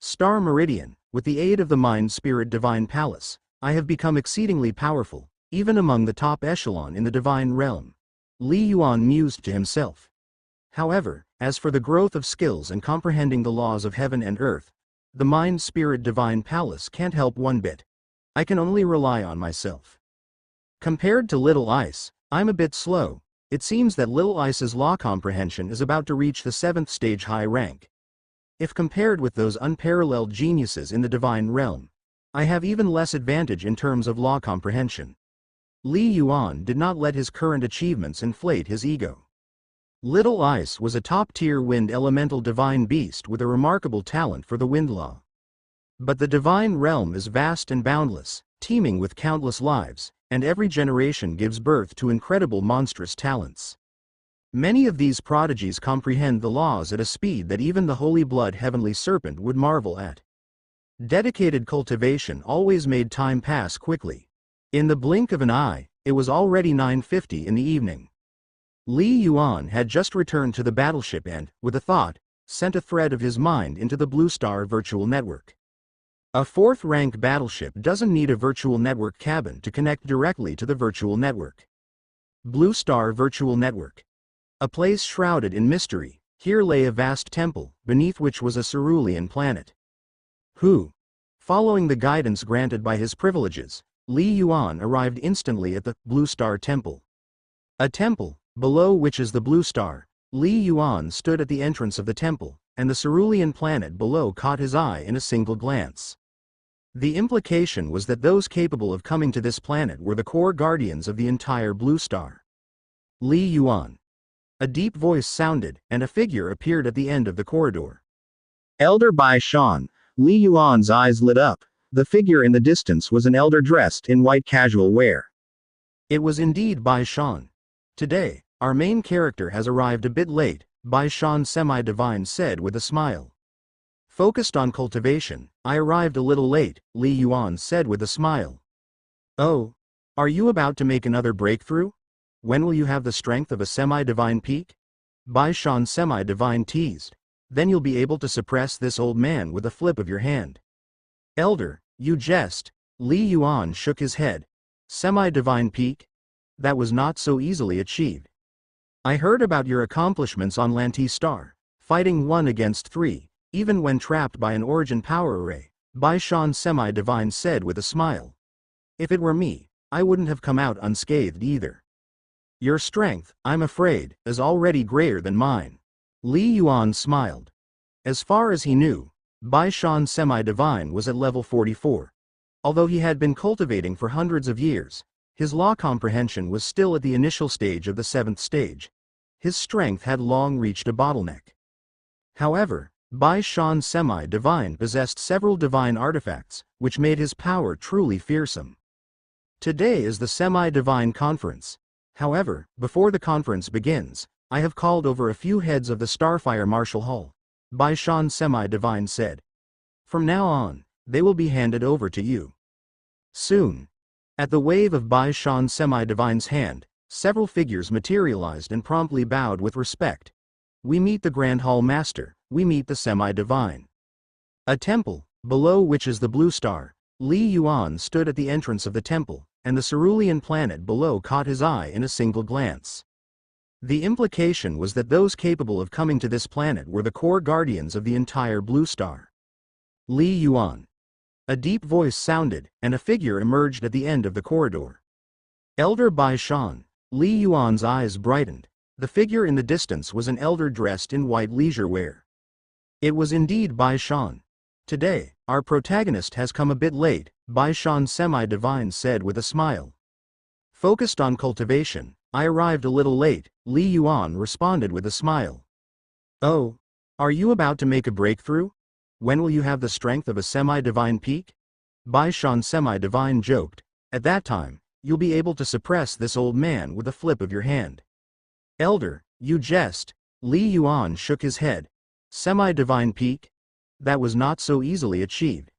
Star Meridian, with the aid of the Mind Spirit Divine Palace, I have become exceedingly powerful, even among the top echelon in the divine realm. Li Yuan mused to himself. However, as for the growth of skills and comprehending the laws of heaven and earth, the Mind Spirit Divine Palace can't help one bit. I can only rely on myself. Compared to Little Ice, I'm a bit slow. It seems that Little Ice's law comprehension is about to reach the 7th stage high rank. If compared with those unparalleled geniuses in the divine realm, I have even less advantage in terms of law comprehension. Li Yuan did not let his current achievements inflate his ego. Little Ice was a top-tier wind elemental divine beast with a remarkable talent for the wind law. But the divine realm is vast and boundless, teeming with countless lives, and every generation gives birth to incredible monstrous talents. Many of these prodigies comprehend the laws at a speed that even the Holy Blood Heavenly Serpent would marvel at. Dedicated cultivation always made time pass quickly. In the blink of an eye, it was already 9:50 in the evening. Li Yuan had just returned to the battleship and, with a thought, sent a thread of his mind into the Blue Star virtual network. A 4th-rank battleship doesn't need a virtual network cabin to connect directly to the virtual network. Blue Star Virtual Network. A place shrouded in mystery, here lay a vast temple, beneath which was a cerulean planet. Following the guidance granted by his privileges, Li Yuan arrived instantly at the Blue Star Temple. A temple, below which is the Blue Star. Li Yuan stood at the entrance of the temple, and the cerulean planet below caught his eye in a single glance. The implication was that those capable of coming to this planet were the core guardians of the entire Blue Star. Li Yuan. A deep voice sounded, and a figure appeared at the end of the corridor. Elder Bai Shan. Li Yuan's eyes lit up. The figure in the distance was an elder dressed in white casual wear. It was indeed Bai Shan. Today, our main character has arrived a bit late, Bai Shan Semi-Divine said with a smile. Focused on cultivation, I arrived a little late, Li Yuan said with a smile. Oh, are you about to make another breakthrough? When will you have the strength of a semi-divine peak? Bai Shan Semi-Divine teased. Then you'll be able to suppress this old man with a flip of your hand. Elder, you jest. Li Yuan shook his head. Semi-divine peak? That was not so easily achieved. I heard about your accomplishments on Lanti Star, fighting 1 against 3, even when trapped by an origin power array, Bai Shan Semi-Divine said with a smile. If it were me, I wouldn't have come out unscathed either. Your strength, I'm afraid, is already greater than mine. Li Yuan smiled. As far as he knew, Bai Shan Semi-Divine was at level 44. Although he had been cultivating for hundreds of years, his law comprehension was still at the initial stage of the 7th stage. His strength had long reached a bottleneck. However, Bai Shan Semi-Divine possessed several divine artifacts, which made his power truly fearsome. Today is the Semi-Divine Conference. However, before the conference begins, I have called over a few heads of the Starfire Marshal Hall. Bai Shan Semi-Divine said. From now on, they will be handed over to you. Soon. At the wave of Bai Shan Semi-Divine's hand, several figures materialized and promptly bowed with respect. We meet the Grand Hall Master, we meet the Semi-Divine. A temple, below which is the blue star, Li Yuan stood at the entrance of the temple, and the cerulean planet below caught his eye in a single glance. The implication was that those capable of coming to this planet were the core guardians of the entire blue star. Li Yuan. A deep voice sounded, and a figure emerged at the end of the corridor. Elder Bai Shan. Li Yuan's eyes brightened. The figure in the distance was an elder dressed in white leisure wear. It was indeed Bai Shan. Today, our protagonist has come a bit late, Bai Shan Semi-Divine said with a smile. Focused on cultivation, I arrived a little late, Li Yuan responded with a smile. Oh, are you about to make a breakthrough? When will you have the strength of a semi-divine peak? Bai Shan Semi-Divine joked. At that time, you'll be able to suppress this old man with a flip of your hand. Elder, you jest. Li Yuan shook his head. Semi-divine peak? That was not so easily achieved.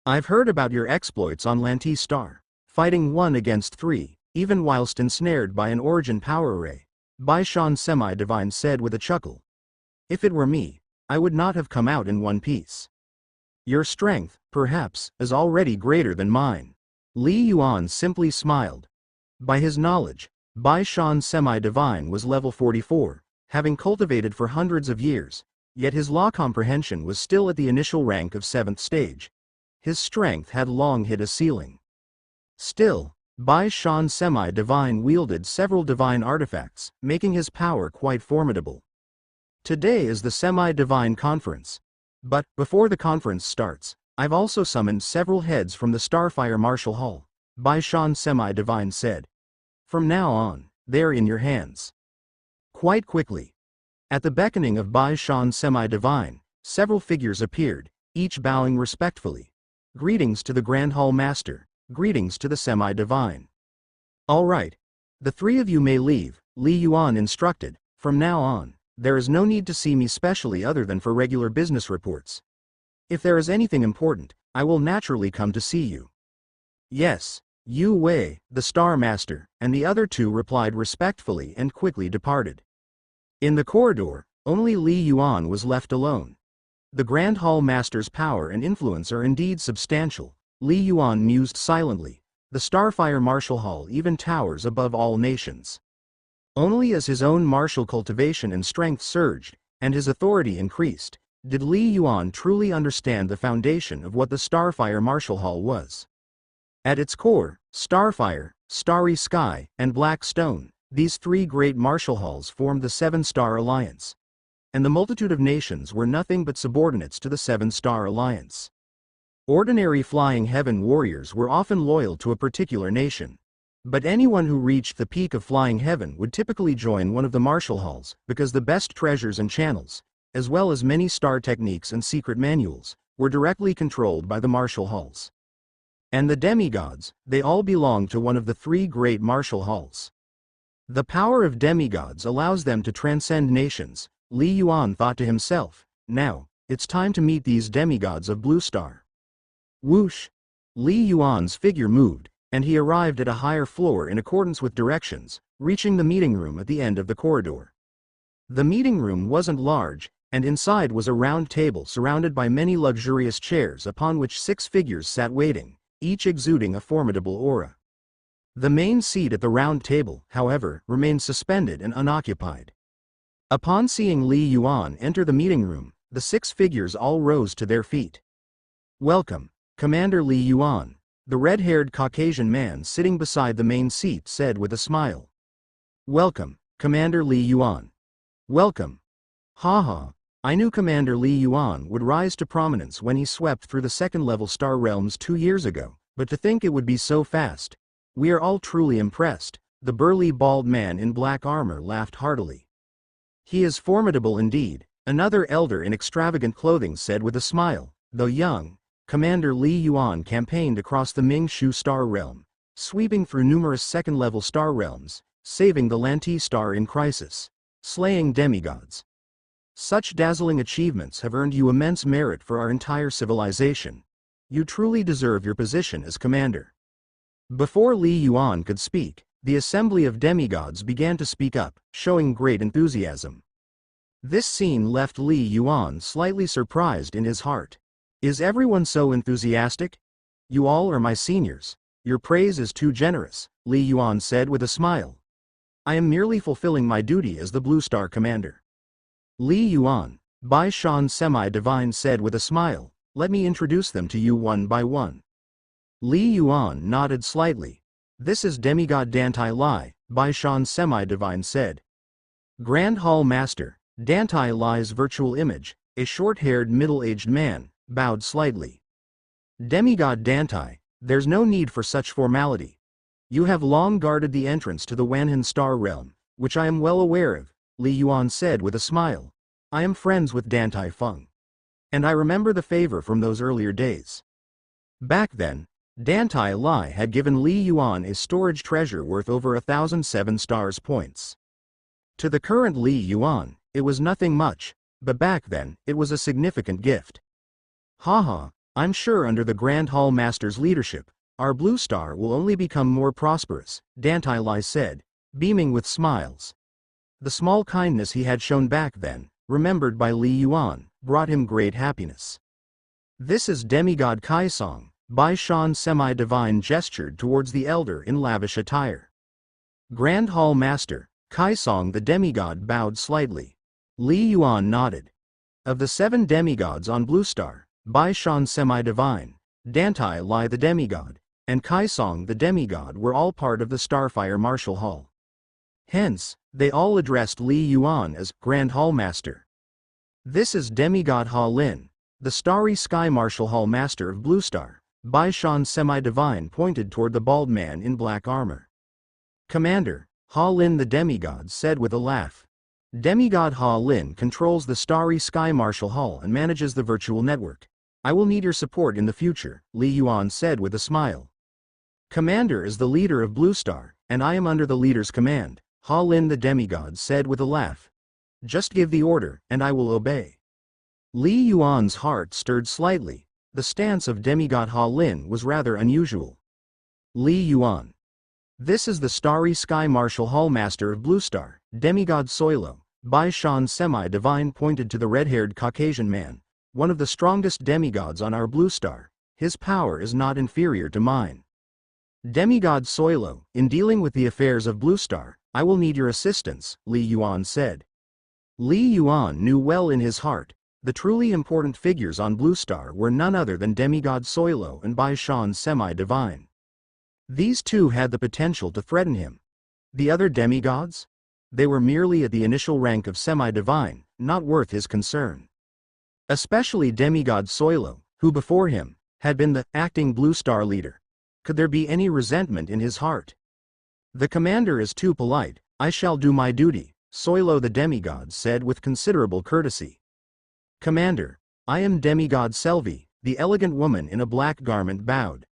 I've heard about your exploits on Lantis Star, fighting 1 against 3, even whilst ensnared by an origin power array, Bai Shan Semi-Divine said with a chuckle. If it were me, I would not have come out in one piece. Your strength, perhaps, is already greater than mine. Li Yuan simply smiled. By his knowledge, Bai Shan Semi-Divine was level 44, having cultivated for hundreds of years, yet his law comprehension was still at the initial rank of 7th stage. His strength had long hit a ceiling. Still, Bai Shan Semi-Divine wielded several divine artifacts, making his power quite formidable. Today is the Semi-Divine Conference. But, before the conference starts, I've also summoned several heads from the Starfire Marshal Hall, Bai Shan Semi-Divine said. From now on, they're in your hands. Quite quickly. At the beckoning of Bai Shan Semi-Divine, several figures appeared, each bowing respectfully. Greetings to the Grand Hall Master, greetings to the Semi-Divine. All right. The 3 of you may leave, Li Yuan instructed. From now on, there is no need to see me specially other than for regular business reports. If there is anything important, I will naturally come to see you. Yes, Yu Wei, the Star Master, and the other 2 replied respectfully and quickly departed. In the corridor, only Li Yuan was left alone. The Grand Hall Master's power and influence are indeed substantial, Li Yuan mused silently. The Starfire Marshal Hall even towers above all nations. Only as his own martial cultivation and strength surged, and his authority increased, did Li Yuan truly understand the foundation of what the Starfire Marshal Hall was. At its core, Starfire, Starry Sky, and Black Stone, these 3 great martial halls formed the 7-Star Alliance. And the multitude of nations were nothing but subordinates to the 7-Star Alliance. Ordinary flying heaven warriors were often loyal to a particular nation. But anyone who reached the peak of flying heaven would typically join one of the martial halls, because the best treasures and channels, as well as many star techniques and secret manuals, were directly controlled by the martial halls. And the demigods, they all belonged to one of the 3 great martial halls. The power of demigods allows them to transcend nations, Li Yuan thought to himself. Now, it's time to meet these demigods of Blue Star. Whoosh! Li Yuan's figure moved, and he arrived at a higher floor in accordance with directions, reaching the meeting room at the end of the corridor. The meeting room wasn't large, and inside was a round table surrounded by many luxurious chairs upon which 6 figures sat waiting, each exuding a formidable aura. The main seat at the round table, however, remained suspended and unoccupied. Upon seeing Li Yuan enter the meeting room, the 6 figures all rose to their feet. Welcome, Commander Li Yuan, the red-haired Caucasian man sitting beside the main seat said with a smile. Welcome, Commander Li Yuan. Welcome. Ha. I knew Commander Li Yuan would rise to prominence when he swept through the 2nd-level star realms 2 years ago, but to think it would be so fast. We are all truly impressed, the burly bald man in black armor laughed heartily. He is formidable indeed, another elder in extravagant clothing said with a smile. Though young, Commander Li Yuan campaigned across the Ming Shu star realm, sweeping through numerous second-level star realms, saving the Lanti star in crisis, slaying demigods. Such dazzling achievements have earned you immense merit for our entire civilization. You truly deserve your position as commander. Before Li Yuan could speak, the assembly of demigods began to speak up, showing great enthusiasm. This scene left Li Yuan slightly surprised in his heart. Is everyone so enthusiastic? You all are my seniors. Your praise is too generous, Li Yuan said with a smile. I am merely fulfilling my duty as the Blue Star commander. Li Yuan, Bai Shan Semi-Divine said with a smile, let me introduce them to you one by one. Li Yuan nodded slightly. This is demigod Dantai Lai, Bai Shan Semi-Divine said. Grand Hall Master, Dantai Lai's virtual image, a short-haired middle-aged man, bowed slightly. Demigod Dantai, there's no need for such formality. You have long guarded the entrance to the Wanhan Star Realm, which I am well aware of, Li Yuan said with a smile. I am friends with Dantai Feng. And I remember the favor from those earlier days. Back then, Dantai Lai had given Li Yuan a storage treasure worth over 1,007 stars points. To the current Li Yuan, it was nothing much, but back then, it was a significant gift. Haha, I'm sure under the Grand Hall Master's leadership, our Blue Star will only become more prosperous, Dantai Lai said, beaming with smiles. The small kindness he had shown back then, remembered by Li Yuan, brought him great happiness. This is demigod Kaisong, Bai Shan Semi-Divine gestured towards the elder in lavish attire. Grand Hall Master, Kaisong the demigod bowed slightly. Li Yuan nodded. Of the 7 demigods on Blue Star, Bai Shan Semi-Divine, Dantai Lai the demigod, and Kaisong the demigod were all part of the Starfire Martial Hall. Hence, they all addressed Li Yuan as Grand Hall Master. This is demigod Ha Lin, the Starry Sky Martial Hall Master of Blue Star. Bai Shan Semi-Divine pointed toward the bald man in black armor. Commander, Ha Lin the demigod said with a laugh. Demigod Ha Lin controls the Starry Sky Martial Hall and manages the virtual network. I will need your support in the future, Li Yuan said with a smile. Commander is the leader of Blue Star, and I am under the leader's command, Ha Lin the demigod said with a laugh. Just give the order, and I will obey. Li Yuan's heart stirred slightly. The stance of demigod Ha Lin was rather unusual. Li Yuan. This is the Starry Sky Martial Hall Master of Blue Star, demigod Soilo. Bai Shan Semi-Divine pointed to the red-haired Caucasian man, one of the strongest demigods on our Blue Star. His power is not inferior to mine. Demigod Soilo, in dealing with the affairs of Blue Star, I will need your assistance, Li Yuan said. Li Yuan knew well in his heart, the truly important figures on Blue Star were none other than demigod Soilo and Bai Shan Semi-Divine. These two had the potential to threaten him. The other demigods? They were merely at the initial rank of Semi-Divine, not worth his concern. Especially demigod Soilo, who before him, had been the acting Blue Star leader. Could there be any resentment in his heart? The commander is too polite. I shall do my duty, Soilo the demigod said with considerable courtesy. Commander, I am demigod Selvi, the elegant woman in a black garment bowed.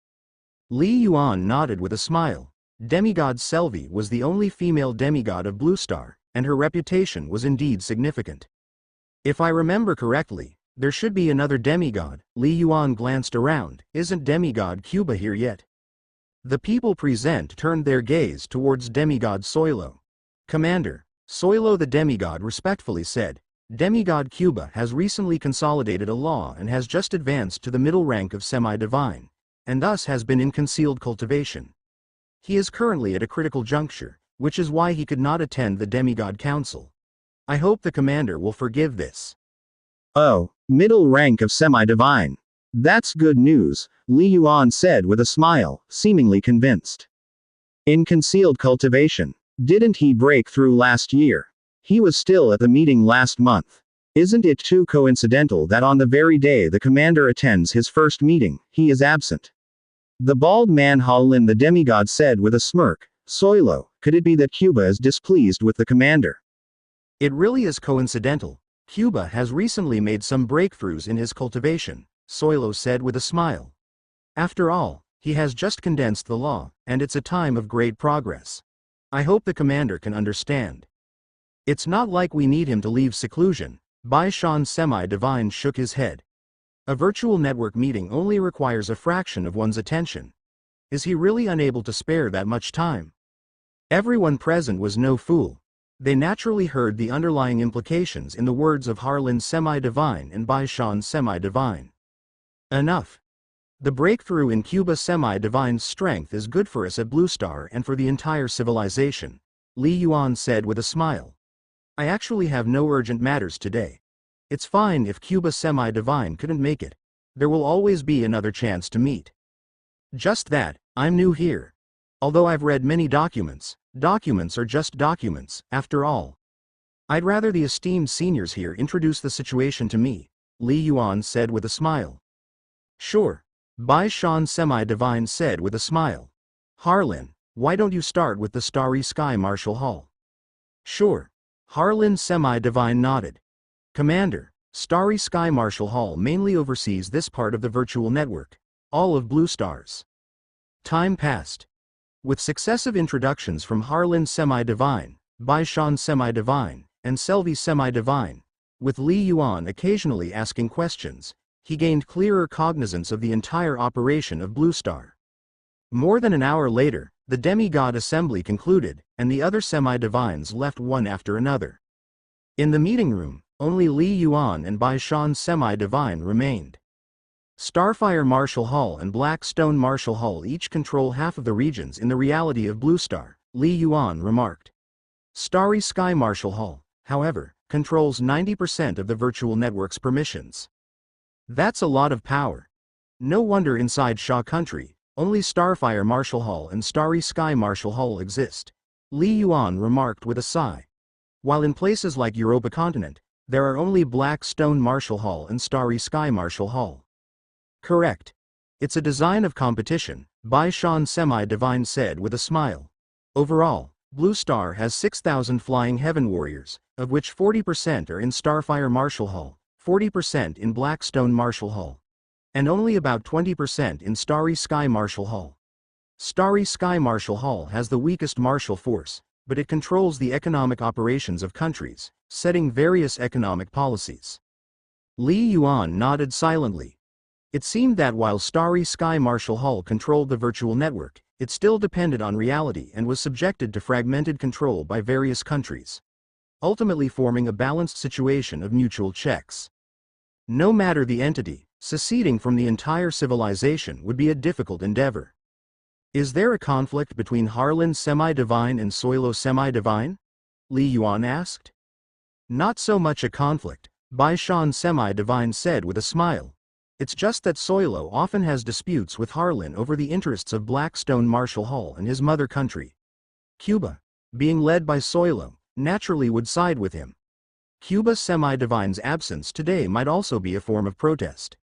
Li Yuan nodded with a smile. Demigod Selvi was the only female demigod of Blue Star, and her reputation was indeed significant. If I remember correctly, there should be another demigod. Li Yuan glanced around. Isn't demigod Cuba here yet? The people present turned their gaze towards demigod Soilo. Commander, Soilo the demigod respectfully said, demigod Cuba has recently consolidated a law and has just advanced to the middle rank of Semi-Divine, and thus has been in concealed cultivation. He is currently at a critical juncture, which is why he could not attend the demigod council. I hope the commander will forgive this. Oh, middle rank of Semi-Divine. That's good news, Li Yuan said with a smile, seemingly convinced. In concealed cultivation. Didn't he break through last year? He was still at the meeting last month. Isn't it too coincidental that on the very day the commander attends his first meeting, he is absent? The bald man Ha Lin the demigod said with a smirk. Soilo, could it be that Cuba is displeased with the commander? It really is coincidental. Cuba has recently made some breakthroughs in his cultivation, Soilo said with a smile. After all, He has just condensed the law, and it's a time of great progress. I hope the commander can understand. It's not like we need him to leave seclusion. Bai Shan Semi-Divine shook his head. A virtual network meeting only requires a fraction of one's attention. Is he really unable to spare that much time? Everyone present was no fool. They naturally heard the underlying implications in the words of Harlan Semi-Divine and Bai Shan Semi-Divine. Enough. The breakthrough in Cuba Semi-Divine's strength is good for us at Blue Star and for the entire civilization, Li Yuan said with a smile. I actually have no urgent matters today. It's fine if Cuba Semi-Divine couldn't make it. There will always be another chance to meet. Just that, I'm new here. Although I've read many documents, documents are just documents, after all. I'd rather the esteemed seniors here introduce the situation to me, Li Yuan said with a smile. Sure, Bai Shan Semi-Divine said with a smile. Harlan, why don't you start with the Starry Sky Marshal Hall? Sure. Harlan Semi-Divine nodded. Commander, Starry Sky Marshal Hall mainly oversees this part of the virtual network, all of Blue Stars. Time passed. With successive introductions from Harlan Semi-Divine, Bai Shan Semi-Divine, and Selvi Semi-Divine, with Li Yuan occasionally asking questions, he gained clearer cognizance of the entire operation of Blue Star. More than an hour later, the demigod assembly concluded, and the other semi-divines left one after another. In the meeting room, only Li Yuan and Bai Shan Semi-Divine remained. Starfire Marshal Hall and Blackstone Marshal Hall each control half of the regions in the reality of Blue Star, Li Yuan remarked. Starry Sky Marshal Hall, however, controls 90% of the virtual network's permissions. That's a lot of power. No wonder inside Sha country, only Starfire Marshal Hall and Starry Sky Marshal Hall exist, Li Yuan remarked with a sigh. While in places like Europa continent, there are only Blackstone Marshal Hall and Starry Sky Marshal Hall. Correct. It's a design of competition, Bai Shan Semi-Divine said with a smile. Overall, Blue Star has 6,000 Flying Heaven Warriors, of which 40% are in Starfire Marshal Hall, 40% in Blackstone Marshal Hall, and only about 20% in Starry Sky Marshal Hall. Starry Sky Marshal Hall has the weakest martial force, but it controls the economic operations of countries, setting various economic policies. Li Yuan nodded silently. It seemed that while Starry Sky Marshal Hall controlled the virtual network, it still depended on reality and was subjected to fragmented control by various countries, ultimately forming a balanced situation of mutual checks. No matter the entity, seceding from the entire civilization would be a difficult endeavor. Is there a conflict between Harlan Semi-Divine and Soilo Semi-Divine? Li Yuan asked. Not so much a conflict, Bai Shan Semi-Divine said with a smile. It's just that Soilo often has disputes with Harlan over the interests of Blackstone Marshal Hall and his mother country. Cuba, being led by Soilo, naturally would side with him. Cuba Semi-Divine's absence today might also be a form of protest.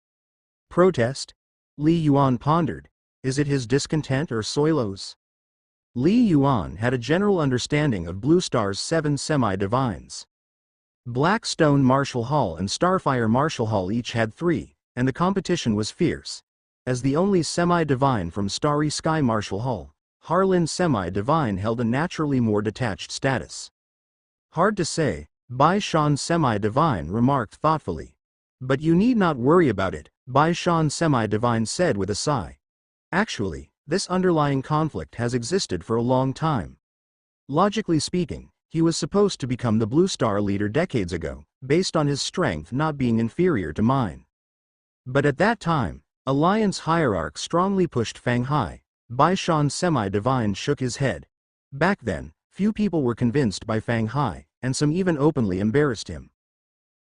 Protest? Li Yuan pondered. Is it his discontent or Soilo's? Li Yuan had a general understanding of Blue Star's 7 semi-divines. Blackstone Marshal Hall and Starfire Marshal Hall each had 3, and the competition was fierce. As the only semi-divine from Starry Sky Marshal Hall, Harlan Semi-Divine held a naturally more detached status. Hard to say, Bai Shan Semi-Divine remarked thoughtfully. But you need not worry about it, Bai Shan Semi-Divine said with a sigh. Actually, this underlying conflict has existed for a long time. Logically speaking, he was supposed to become the Blue Star leader decades ago, based on his strength not being inferior to mine. But at that time, Alliance Hierarch strongly pushed Fang Hai. Bai Shan Semi-Divine shook his head. Back then, few people were convinced by Fang Hai, and some even openly embarrassed him.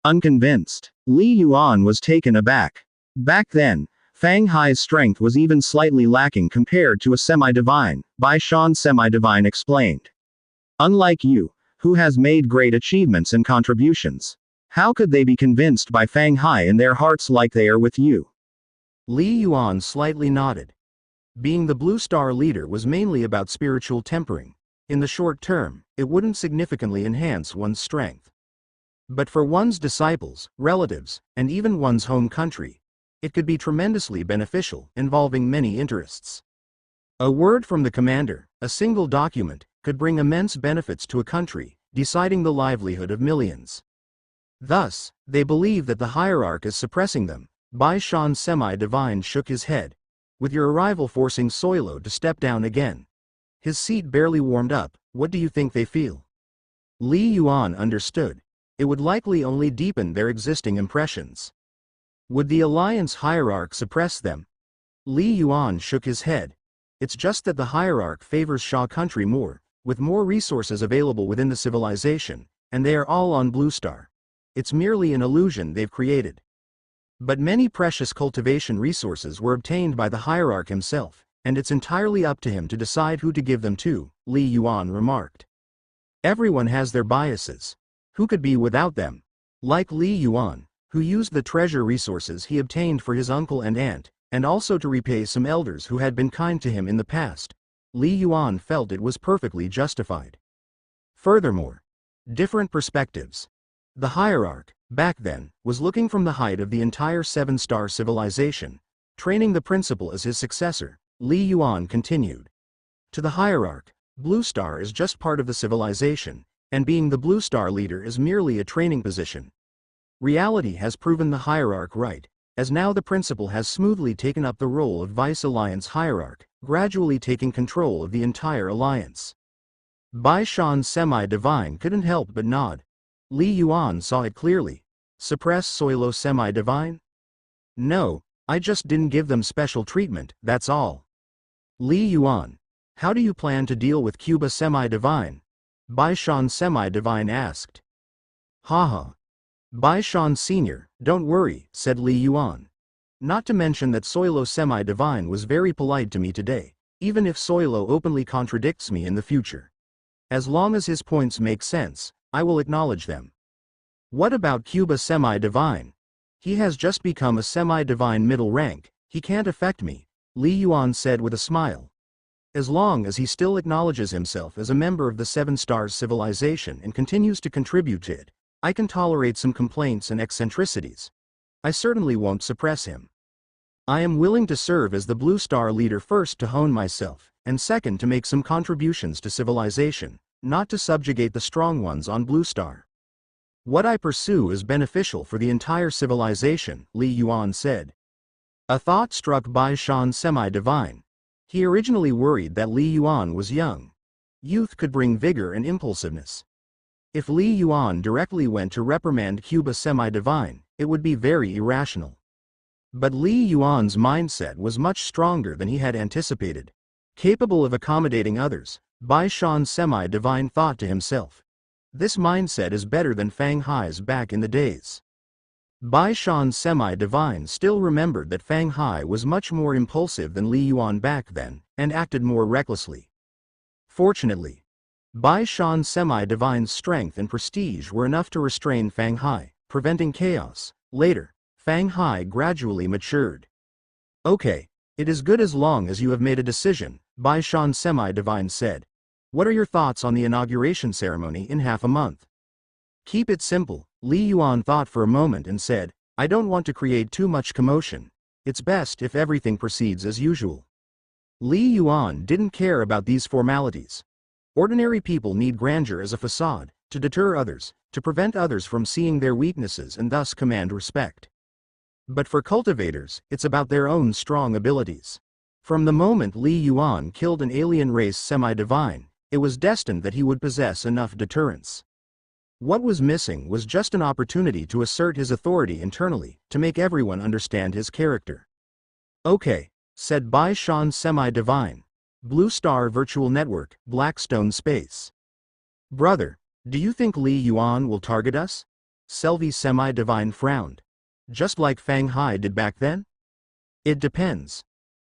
Unconvinced, Li Yuan was taken aback. Back then, Fang Hai's strength was even slightly lacking compared to a semi-divine, Bai Shan Semi-Divine explained. Unlike you, who has made great achievements and contributions. How could they be convinced by Fang Hai in their hearts like they are with you? Li Yuan slightly nodded. Being the Blue Star leader was mainly about spiritual tempering. In the short term, it wouldn't significantly enhance one's strength. But for one's disciples, relatives, and even one's home country, It could be tremendously beneficial, involving many interests. A word from the commander, a single document, could bring immense benefits to a country, deciding the livelihood of millions. Thus, they believe that the hierarch is suppressing them. Bai Shan Semi-Divine shook his head. With your arrival forcing Soilo to step down again. His seat barely warmed up, what do you think they feel? Li Yuan understood. It would likely only deepen their existing impressions. Would the alliance hierarch suppress them? Li Yuan shook his head. It's just that the hierarch favors Sha country more, with more resources available within the civilization, and they are all on Blue Star. It's merely an illusion they've created. But many precious cultivation resources were obtained by the hierarch himself, and it's entirely up to him to decide who to give them to, Li Yuan remarked. Everyone has their biases. Who could be without them? Like Li Yuan, who used the treasure resources he obtained for his uncle and aunt, and also to repay some elders who had been kind to him in the past. Li Yuan felt it was perfectly justified. Furthermore, different perspectives. The hierarch, back then, was looking from the height of the entire seven-star civilization, training the principal as his successor. Li Yuan continued. To the hierarch, Blue Star is just part of the civilization, and being the Blue Star leader is merely a training position. Reality has proven the hierarch right, as now the principal has smoothly taken up the role of Vice Alliance hierarch, gradually taking control of the entire alliance. Bai Shan Semi-Divine couldn't help but nod. Li Yuan saw it clearly. Suppress Soilo Semi-Divine? No, I just didn't give them special treatment, that's all. Li Yuan. How do you plan to deal with Cuba Semi-Divine? Bai Shan Semi-Divine asked. Haha. Bai Shan Sr., don't worry, said Li Yuan. Not to mention that Soilo Semi-Divine was very polite to me today, even if Soilo openly contradicts me in the future. As long as his points make sense, I will acknowledge them. What about Cuba Semi-Divine? He has just become a semi-divine middle rank, he can't affect me, Li Yuan said with a smile. As long as he still acknowledges himself as a member of the Seven Stars civilization and continues to contribute to it, I can tolerate some complaints and eccentricities. I certainly won't suppress him. I am willing to serve as the Blue Star leader first to hone myself, and second to make some contributions to civilization, not to subjugate the strong ones on Blue Star. What I pursue is beneficial for the entire civilization, Li Yuan said. A thought struck Bai Shan Semi-Divine. He originally worried that Li Yuan was young. Youth could bring vigor and impulsiveness. If Li Yuan directly went to reprimand Cuba Semi-Divine, it would be very irrational. But Li Yuan's mindset was much stronger than he had anticipated. Capable of accommodating others, Bai Shan Semi-Divine thought to himself. This mindset is better than Fang Hai's back in the days. Bai Shan Semi-Divine still remembered that Fang Hai was much more impulsive than Li Yuan back then, and acted more recklessly. Fortunately, Bai Shan Semi-Divine's strength and prestige were enough to restrain Fang Hai, preventing chaos. Later, Fang Hai gradually matured. Okay, it is good as long as you have made a decision, Bai Shan Semi-Divine said. What are your thoughts on the inauguration ceremony in half a month? Keep it simple, Li Yuan thought for a moment and said, I don't want to create too much commotion. It's best if everything proceeds as usual. Li Yuan didn't care about these formalities. Ordinary people need grandeur as a facade, to deter others, to prevent others from seeing their weaknesses and thus command respect. But for cultivators, it's about their own strong abilities. From the moment Li Yuan killed an alien race semi-divine, it was destined that he would possess enough deterrence. What was missing was just an opportunity to assert his authority internally, to make everyone understand his character. Okay, said Bai Shan Semi-Divine. Blue Star Virtual Network, Blackstone Space. Brother, do you think Li Yuan will target us? Selvi Semi-Divine frowned. Just like Fang Hai did back then? It depends.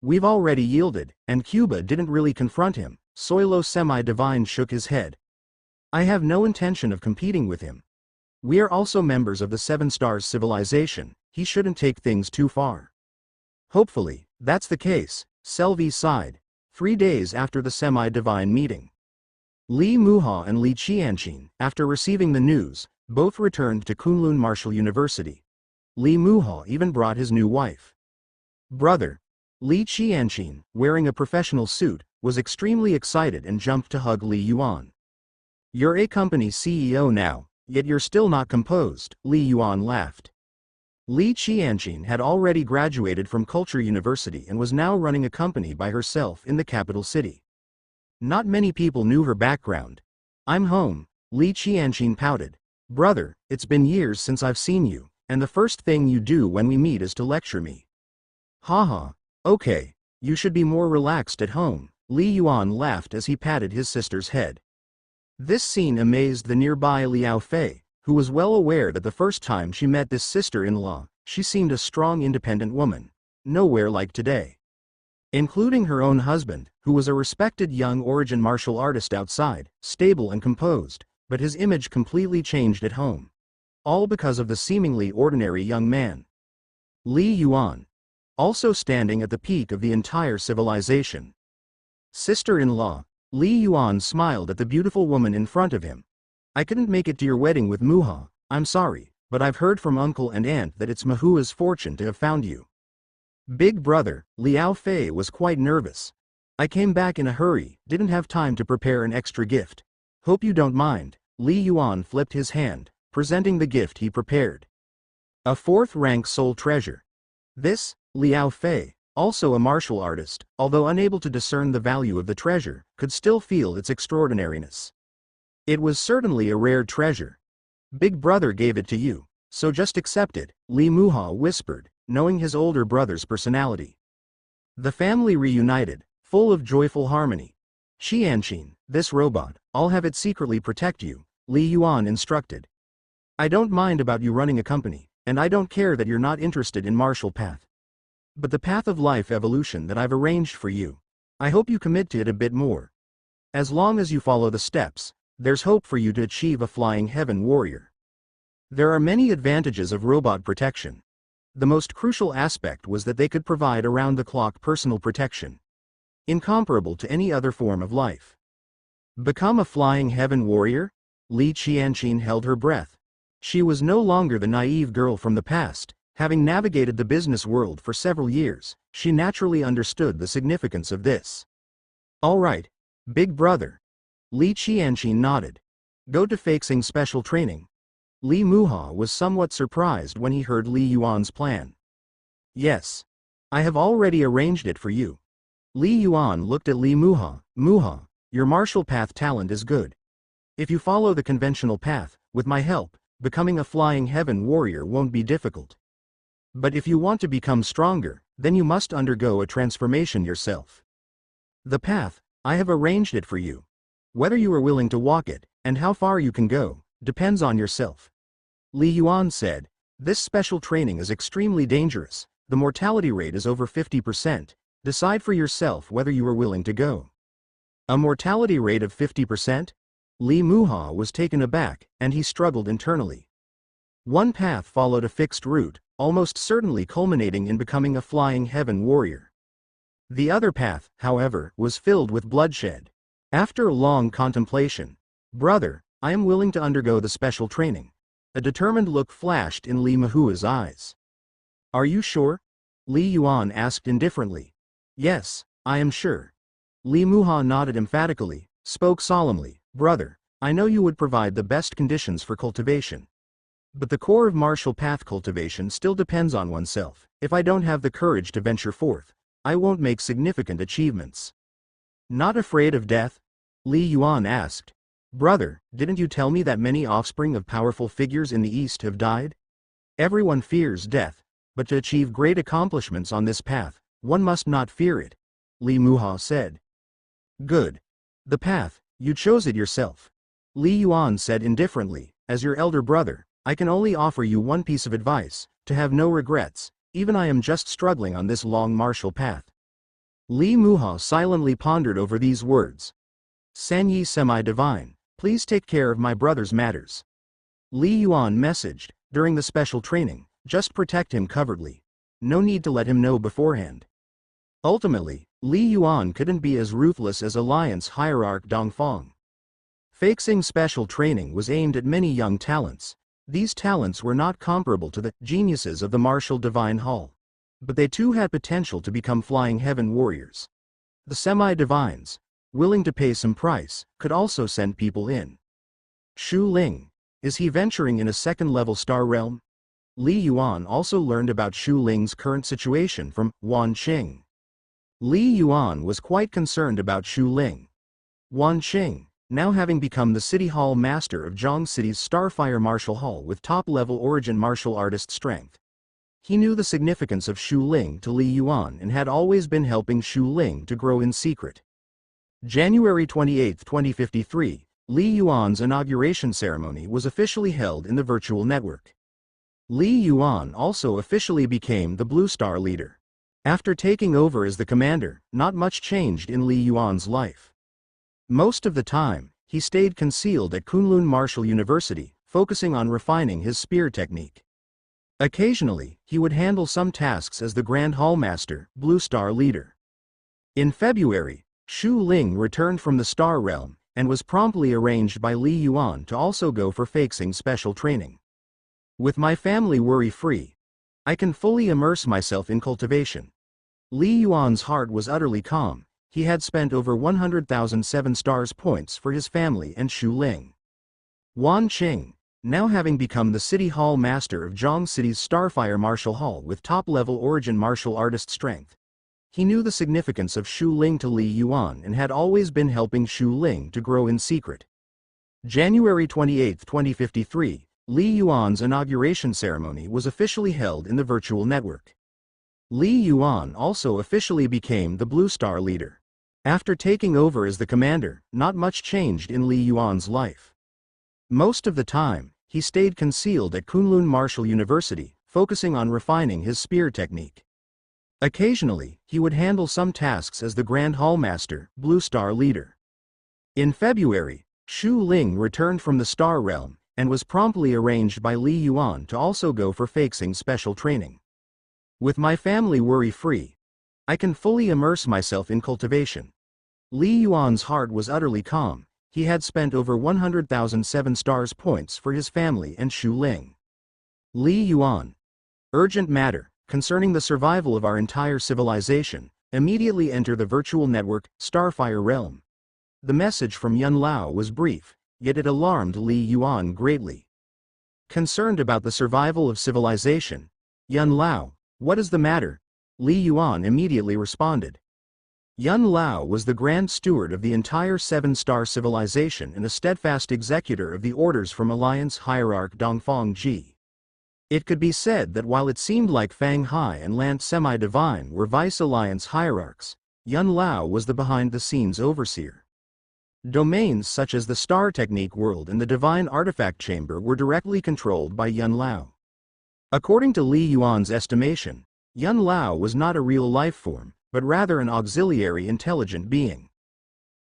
We've already yielded, and Cuba didn't really confront him. Soilo Semi-Divine shook his head. I have no intention of competing with him. We are also members of the Seven Stars civilization, he shouldn't take things too far. Hopefully, that's the case, Selvi sighed. 3 days after the semi-divine meeting. Li Muha and Li Qianqin, after receiving the news, both returned to Kunlun Martial University. Li Muha even brought his new wife. Brother. Li Qianqin, wearing a professional suit, was extremely excited and jumped to hug Li Yuan. You're a company CEO now, yet you're still not composed, Li Yuan laughed. Li Qianqin had already graduated from Culture University and was now running a company by herself in the capital city. Not many people knew her background. I'm home, Li Qianqin pouted. Brother, it's been years since I've seen you, and the first thing you do when we meet is to lecture me. Haha, okay, you should be more relaxed at home, Li Yuan laughed as he patted his sister's head. This scene amazed the nearby Liao Fei, who was well aware that the first time she met this sister-in-law, she seemed a strong independent woman, nowhere like today. Including her own husband, who was a respected young origin martial artist outside, stable and composed, but his image completely changed at home. All because of the seemingly ordinary young man. Li Yuan. Also standing at the peak of the entire civilization. Sister-in-law, Li Yuan smiled at the beautiful woman in front of him. I couldn't make it to your wedding with Muha, I'm sorry, but I've heard from uncle and aunt that it's Mahua's fortune to have found you. Big brother, Liao Fei was quite nervous. I came back in a hurry, didn't have time to prepare an extra gift. Hope you don't mind, Li Yuan flipped his hand, presenting the gift he prepared. A fourth-rank soul treasure. This, Liao Fei, also a martial artist, although unable to discern the value of the treasure, could still feel its extraordinariness. It was certainly a rare treasure. Big brother gave it to you, so just accept it, Li Muha whispered, knowing his older brother's personality. The family reunited, full of joyful harmony. Qianqin, this robot, I'll have it secretly protect you, Li Yuan instructed. I don't mind about you running a company, and I don't care that you're not interested in martial path. But the path of life evolution that I've arranged for you, I hope you commit to it a bit more. As long as you follow the steps, there's hope for you to achieve a flying heaven warrior. There are many advantages of robot protection. The most crucial aspect was that they could provide around-the-clock personal protection, incomparable to any other form of life. Become a flying heaven warrior? Li Qianqin held her breath. She was no longer the naive girl from the past. Having navigated the business world for several years, she naturally understood the significance of this. All right, big brother. Li Qianqin nodded. Go to Feixing special training. Li Muha was somewhat surprised when he heard Li Yuan's plan. Yes. I have already arranged it for you. Li Yuan looked at Li Muha. Muha, your martial path talent is good. If you follow the conventional path, with my help, becoming a flying heaven warrior won't be difficult. But if you want to become stronger, then you must undergo a transformation yourself. The path, I have arranged it for you. Whether you are willing to walk it, and how far you can go, depends on yourself. Li Yuan said, this special training is extremely dangerous, the mortality rate is over 50%, decide for yourself whether you are willing to go. A mortality rate of 50%? Li Muha was taken aback, and he struggled internally. One path followed a fixed route, almost certainly culminating in becoming a flying heaven warrior. The other path, however, was filled with bloodshed. After a long contemplation, brother, I am willing to undergo the special training. A determined look flashed in Li Muha's eyes. Are you sure? Li Yuan asked indifferently. Yes, I am sure. Li Muha nodded emphatically, spoke solemnly, brother, I know you would provide the best conditions for cultivation. But the core of martial path cultivation still depends on oneself. If I don't have the courage to venture forth, I won't make significant achievements. Not afraid of death? Li Yuan asked. Brother, didn't you tell me that many offspring of powerful figures in the East have died? Everyone fears death, but to achieve great accomplishments on this path, one must not fear it, Li Muha said. Good. The path, you chose it yourself. Li Yuan said indifferently, as your elder brother, I can only offer you one piece of advice, to have no regrets, even I am just struggling on this long martial path. Li Muha silently pondered over these words. Sanyi semi-divine, please take care of my brother's matters. Li Yuan messaged, during the special training, just protect him covertly. No need to let him know beforehand. Ultimately, Li Yuan couldn't be as ruthless as Alliance hierarch Dongfang. Feixing special training was aimed at many young talents. These talents were not comparable to the geniuses of the martial divine hall. But they too had potential to become flying heaven warriors. The semi-divines, willing to pay some price, could also send people in. Shu Ling. Is he venturing in a second-level star realm? Li Yuan also learned about Shu Ling's current situation from Wan Qing. Li Yuan was quite concerned about Shu Ling. Wan Qing, now having become the City Hall Master of Zhong City's Starfire Martial Hall with top-level origin martial artist strength. He knew the significance of Shu Ling to Li Yuan and had always been helping Shu Ling to grow in secret. January 28, 2053, Li Yuan's inauguration ceremony was officially held in the virtual network. Li Yuan also officially became the Blue Star leader. After taking over as the commander, not much changed in Li Yuan's life. Most of the time, he stayed concealed at Kunlun Martial University, focusing on refining his spear technique. Occasionally, he would handle some tasks as the Grand Hallmaster, Blue Star leader. In February, Shu Ling returned from the Star Realm, and was promptly arranged by Li Yuan to also go for Feixing special training. With my family worry-free, I can fully immerse myself in cultivation. Li Yuan's heart was utterly calm. He had spent over 100,000 7-stars points for his family and Shu Ling. Wan Qing, now having become the City Hall Master of Zhong City's Starfire Martial Hall with top-level origin martial artist strength. He knew the significance of Shu Ling to Li Yuan and had always been helping Shu Ling to grow in secret. January 28, 2053, Li Yuan's inauguration ceremony was officially held in the virtual network. Li Yuan also officially became the Blue Star leader. After taking over as the commander, not much changed in Li Yuan's life. Most of the time, he stayed concealed at Kunlun Martial University, focusing on refining his spear technique. Occasionally, he would handle some tasks as the Grand Hallmaster, Blue Star leader. In February, Shu Ling returned from the Star Realm, and was promptly arranged by Li Yuan to also go for Feixing special training. With my family worry-free, I can fully immerse myself in cultivation. Li Yuan's heart was utterly calm. He had spent over 100,000 7-stars points for his family and Shu Ling. Li Yuan. Urgent matter, concerning the survival of our entire civilization, immediately enter the virtual network, Starfire Realm. The message from Yun Lao was brief, yet it alarmed Li Yuan greatly. Concerned about the survival of civilization, Yun Lao, what is the matter? Li Yuan immediately responded. Yun Lao was the Grand Steward of the entire 7-star civilization and a steadfast executor of the orders from Alliance Hierarch Dongfang Ji. It could be said that while it seemed like Fang Hai and Lant Semi-Divine were Vice-Alliance hierarchs, Yun Lao was the behind-the-scenes overseer. Domains such as the Star Technique World and the Divine Artifact Chamber were directly controlled by Yun Lao. According to Li Yuan's estimation, Yun Lao was not a real life form, but rather an auxiliary intelligent being.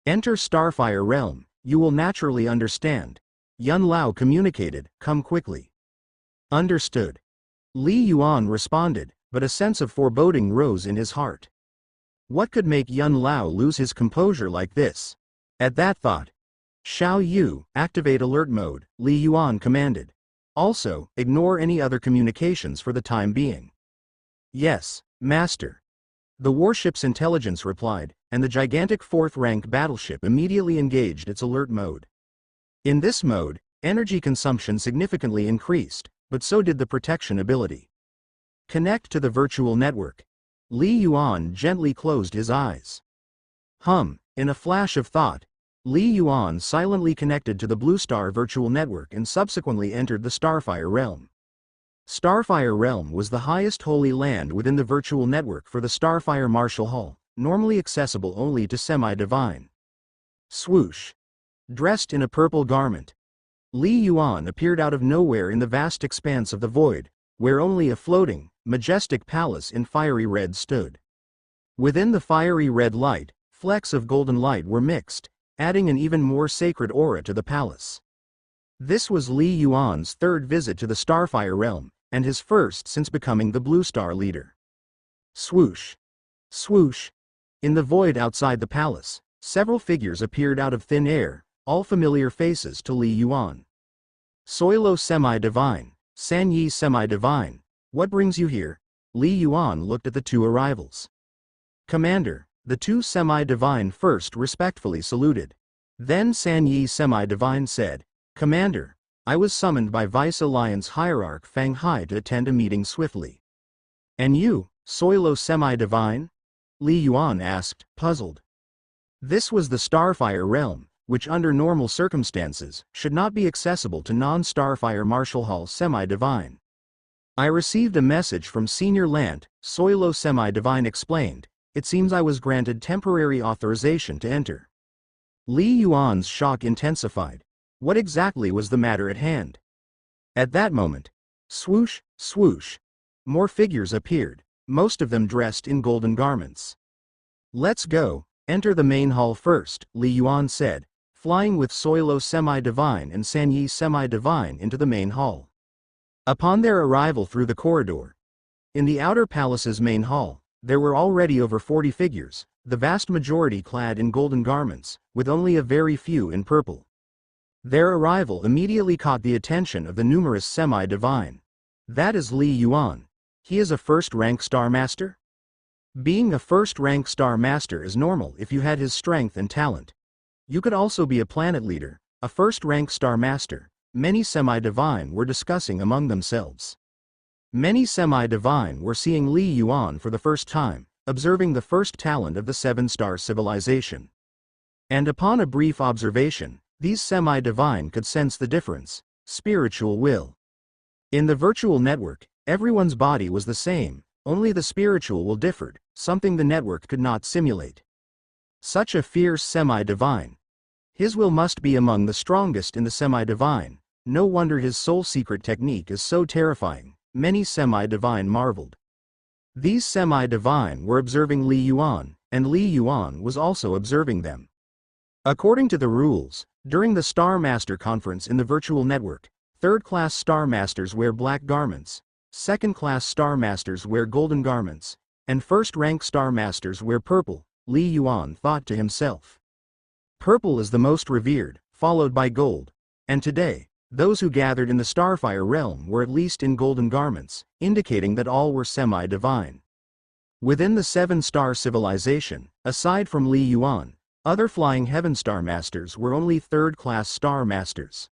Enter Starfire Realm, you will naturally understand. Yun Lao communicated, come quickly. Understood. Li Yuan responded, but a sense of foreboding rose in his heart. What could make Yun Lao lose his composure like this? At that thought, Xiao Yu, activate alert mode, Li Yuan commanded. Also, ignore any other communications for the time being. Yes, Master. The warship's intelligence replied, and the gigantic 4th-rank battleship immediately engaged its alert mode. In this mode, energy consumption significantly increased, but so did the protection ability. Connect to the virtual network. Li Yuan gently closed his eyes. In a flash of thought, Li Yuan silently connected to the Blue Star virtual network and subsequently entered the Starfire Realm. Starfire Realm was the highest holy land within the virtual network for the Starfire Martial Hall, normally accessible only to semi-divine. Swoosh. Dressed in a purple garment, Li Yuan appeared out of nowhere in the vast expanse of the void, where only a floating, majestic palace in fiery red stood. Within the fiery red light, flecks of golden light were mixed, adding an even more sacred aura to the palace. This was Li Yuan's 3rd visit to the Starfire Realm, and his first since becoming the Blue Star leader. Swoosh. Swoosh. In the void outside the palace, several figures appeared out of thin air, all familiar faces to Li Yuan. Soilo Semi-Divine, Sanyi Semi-Divine, what brings you here? Li Yuan looked at the two arrivals. "Commander," the two semi-divine first respectfully saluted. Then San Yi semi-divine said, "Commander, I was summoned by Vice Alliance Hierarch Fang Hai to attend a meeting swiftly." "And you, Soilo semi-divine?" Li Yuan asked, puzzled. This was the Starfire realm, which under normal circumstances, should not be accessible to non-Starfire Marshal Hall semi-divine. "I received a message from Senior Lant," Soilo semi-divine explained. "It seems I was granted temporary authorization to enter." Li Yuan's shock intensified. What exactly was the matter at hand? At that moment, swoosh, swoosh, more figures appeared, most of them dressed in golden garments. "Let's go, enter the main hall first," Li Yuan said, flying with Soilo semi-divine and San Yi semi-divine into the main hall. Upon their arrival through the corridor, in the outer palace's main hall, there were already over 40 figures, the vast majority clad in golden garments, with only a very few in purple. Their arrival immediately caught the attention of the numerous semi-divine. "That is Li Yuan. He is a first-rank Star Master?" Being a first-rank Star Master is normal if you had his strength and talent. You could also be a planet leader, a first-rank Star Master, many semi-divine were discussing among themselves. Many semi-divine were seeing Li Yuan for the first time, observing the first talent of the seven-star civilization. And upon a brief observation, these semi-divine could sense the difference: spiritual will. In the virtual network, everyone's body was the same, only the spiritual will differed, something the network could not simulate. Such a fierce semi-divine. His will must be among the strongest in the semi-divine, no wonder his soul secret technique is so terrifying, many semi-divine marveled. These semi-divine were observing Li Yuan, and Li Yuan was also observing them. According to the rules, during the Star Master Conference in the virtual network, third-class Star Masters wear black garments, second-class Star Masters wear golden garments, and first-rank Star Masters wear purple. Li Yuan thought to himself. Purple is the most revered, followed by gold, and today, those who gathered in the Starfire realm were at least in golden garments, indicating that all were semi-divine. Within the seven-star civilization, aside from Li Yuan, other flying heaven Star Masters were only third-class Star Masters.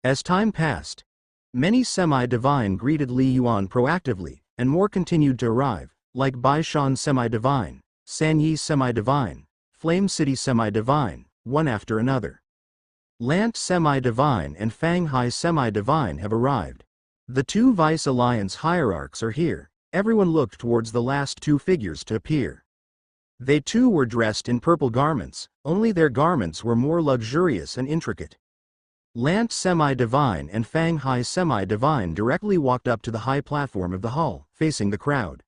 As time passed, many semi-divine greeted Li Yuan proactively, and more continued to arrive, like Baishan semi-divine, San Yi semi-divine, Flame City semi-divine, one after another. Lant semi-divine and Fang Hai semi-divine have arrived. The two Vice Alliance hierarchs are here. Everyone looked towards the last two figures to appear. They too were dressed in purple garments, only their garments were more luxurious and intricate. Lant semi-divine and Fang Hai semi-divine directly walked up to the high platform of the hall, facing the crowd.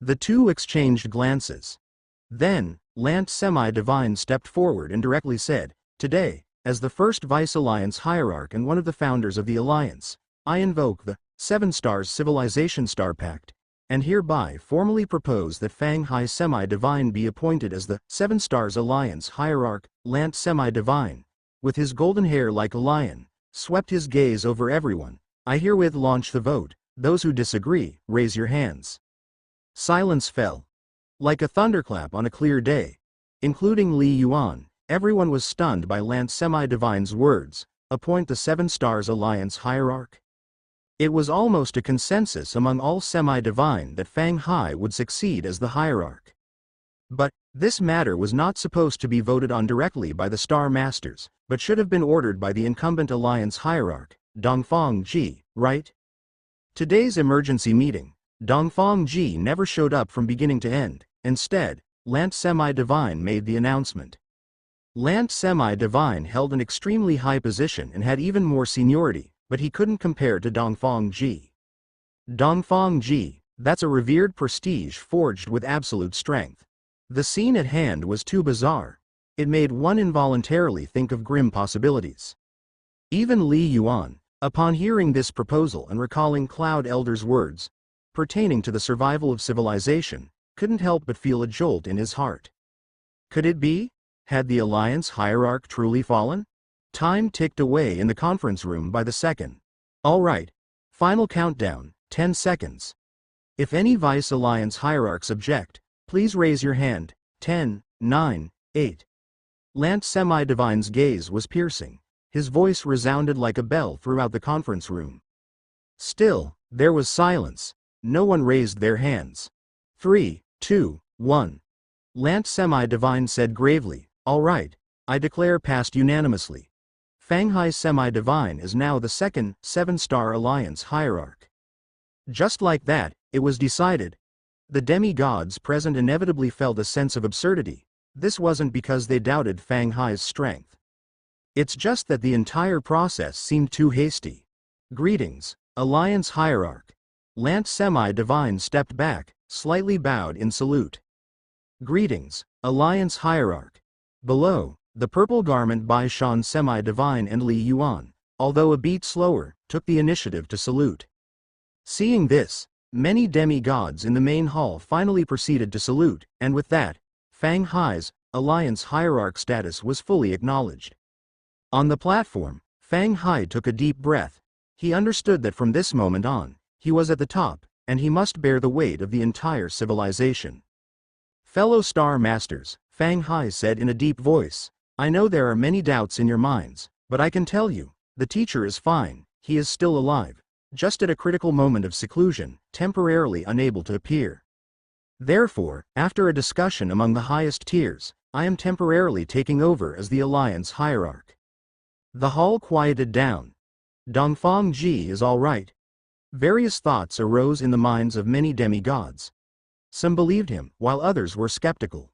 The two exchanged glances. Then, Lant semi-divine stepped forward and directly said, "Today, as the first Vice Alliance Hierarch and one of the founders of the Alliance, I invoke the Seven Stars Civilization Star Pact, and hereby formally propose that Fang Hai semi-divine be appointed as the Seven Stars Alliance Hierarch." Lant semi-divine, with his golden hair like a lion, swept his gaze over everyone. "I herewith launch the vote. Those who disagree, raise your hands." Silence fell. Like a thunderclap on a clear day. Including Li Yuan, everyone was stunned by Lant semi-divine's words, "Appoint the Seven Stars Alliance Hierarch." It was almost a consensus among all semi-divine that Fang Hai would succeed as the hierarch. But, this matter was not supposed to be voted on directly by the Star Masters, but should have been ordered by the incumbent Alliance hierarch, Dongfang Ji, right? Today's emergency meeting, Dongfang Ji never showed up from beginning to end. Instead, Lant semi-divine made the announcement. Lant semi-divine held an extremely high position and had even more seniority, but he couldn't compare to Dongfang Ji. Dongfang Ji, that's a revered prestige forged with absolute strength. The scene at hand was too bizarre. It made one involuntarily think of grim possibilities. Even Li Yuan, upon hearing this proposal and recalling Cloud Elder's words, pertaining to the survival of civilization, couldn't help but feel a jolt in his heart. Could it be? Had the Alliance hierarch truly fallen? Time ticked away in the conference room by the second. All right. Final countdown, 10 seconds. If any Vice Alliance hierarchs object, please raise your hand. 10, 9, 8. Lance Semi-Divine's gaze was piercing. His voice resounded like a bell throughout the conference room. Still, there was silence. No one raised their hands. 3, 2, 1. Lance Semi-Divine said gravely, "All right, I declare passed unanimously. Fanghai Semi-Divine is now the second 7-star Alliance hierarch." Just like that, it was decided. The demigods present inevitably felt a sense of absurdity. This wasn't because they doubted Fanghai's strength. It's just that the entire process seemed too hasty. "Greetings, Alliance hierarch." Lance Semi-Divine stepped back, slightly bowed in salute. "Greetings, Alliance hierarch." Below, the purple garment Bai Shan Semi-Divine and Li Yuan, although a beat slower, took the initiative to salute. Seeing this, many demigods in the main hall finally proceeded to salute, and with that, Fanghai's Alliance hierarch status was fully acknowledged. On the platform, Fanghai took a deep breath. He understood that from this moment on, he was at the top, and he must bear the weight of the entire civilization. "Fellow Star Masters," Fanghai said in a deep voice, "I know there are many doubts in your minds, but I can tell you, the teacher is fine, he is still alive, just at a critical moment of seclusion, temporarily unable to appear. Therefore, after a discussion among the highest tiers, I am temporarily taking over as the Alliance hierarch." The hall quieted down. Dongfang Ji is all right. Various thoughts arose in the minds of many demigods. Some believed him, while others were skeptical.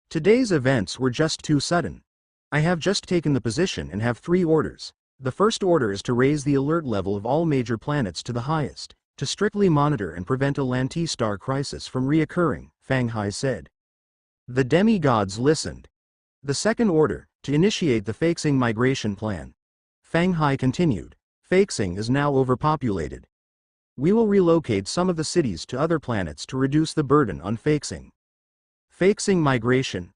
Today's events were just too sudden. I have just taken the position and have 3 orders. The first order is to raise the alert level of all major planets to the highest, to strictly monitor and prevent a Lanti-star crisis from reoccurring, Fanghai said. The demigods listened. The second order, to initiate the Faixing migration plan. Fanghai continued. Faixing is now overpopulated. We will relocate some of the cities to other planets to reduce the burden on Faixing. Faixing migration.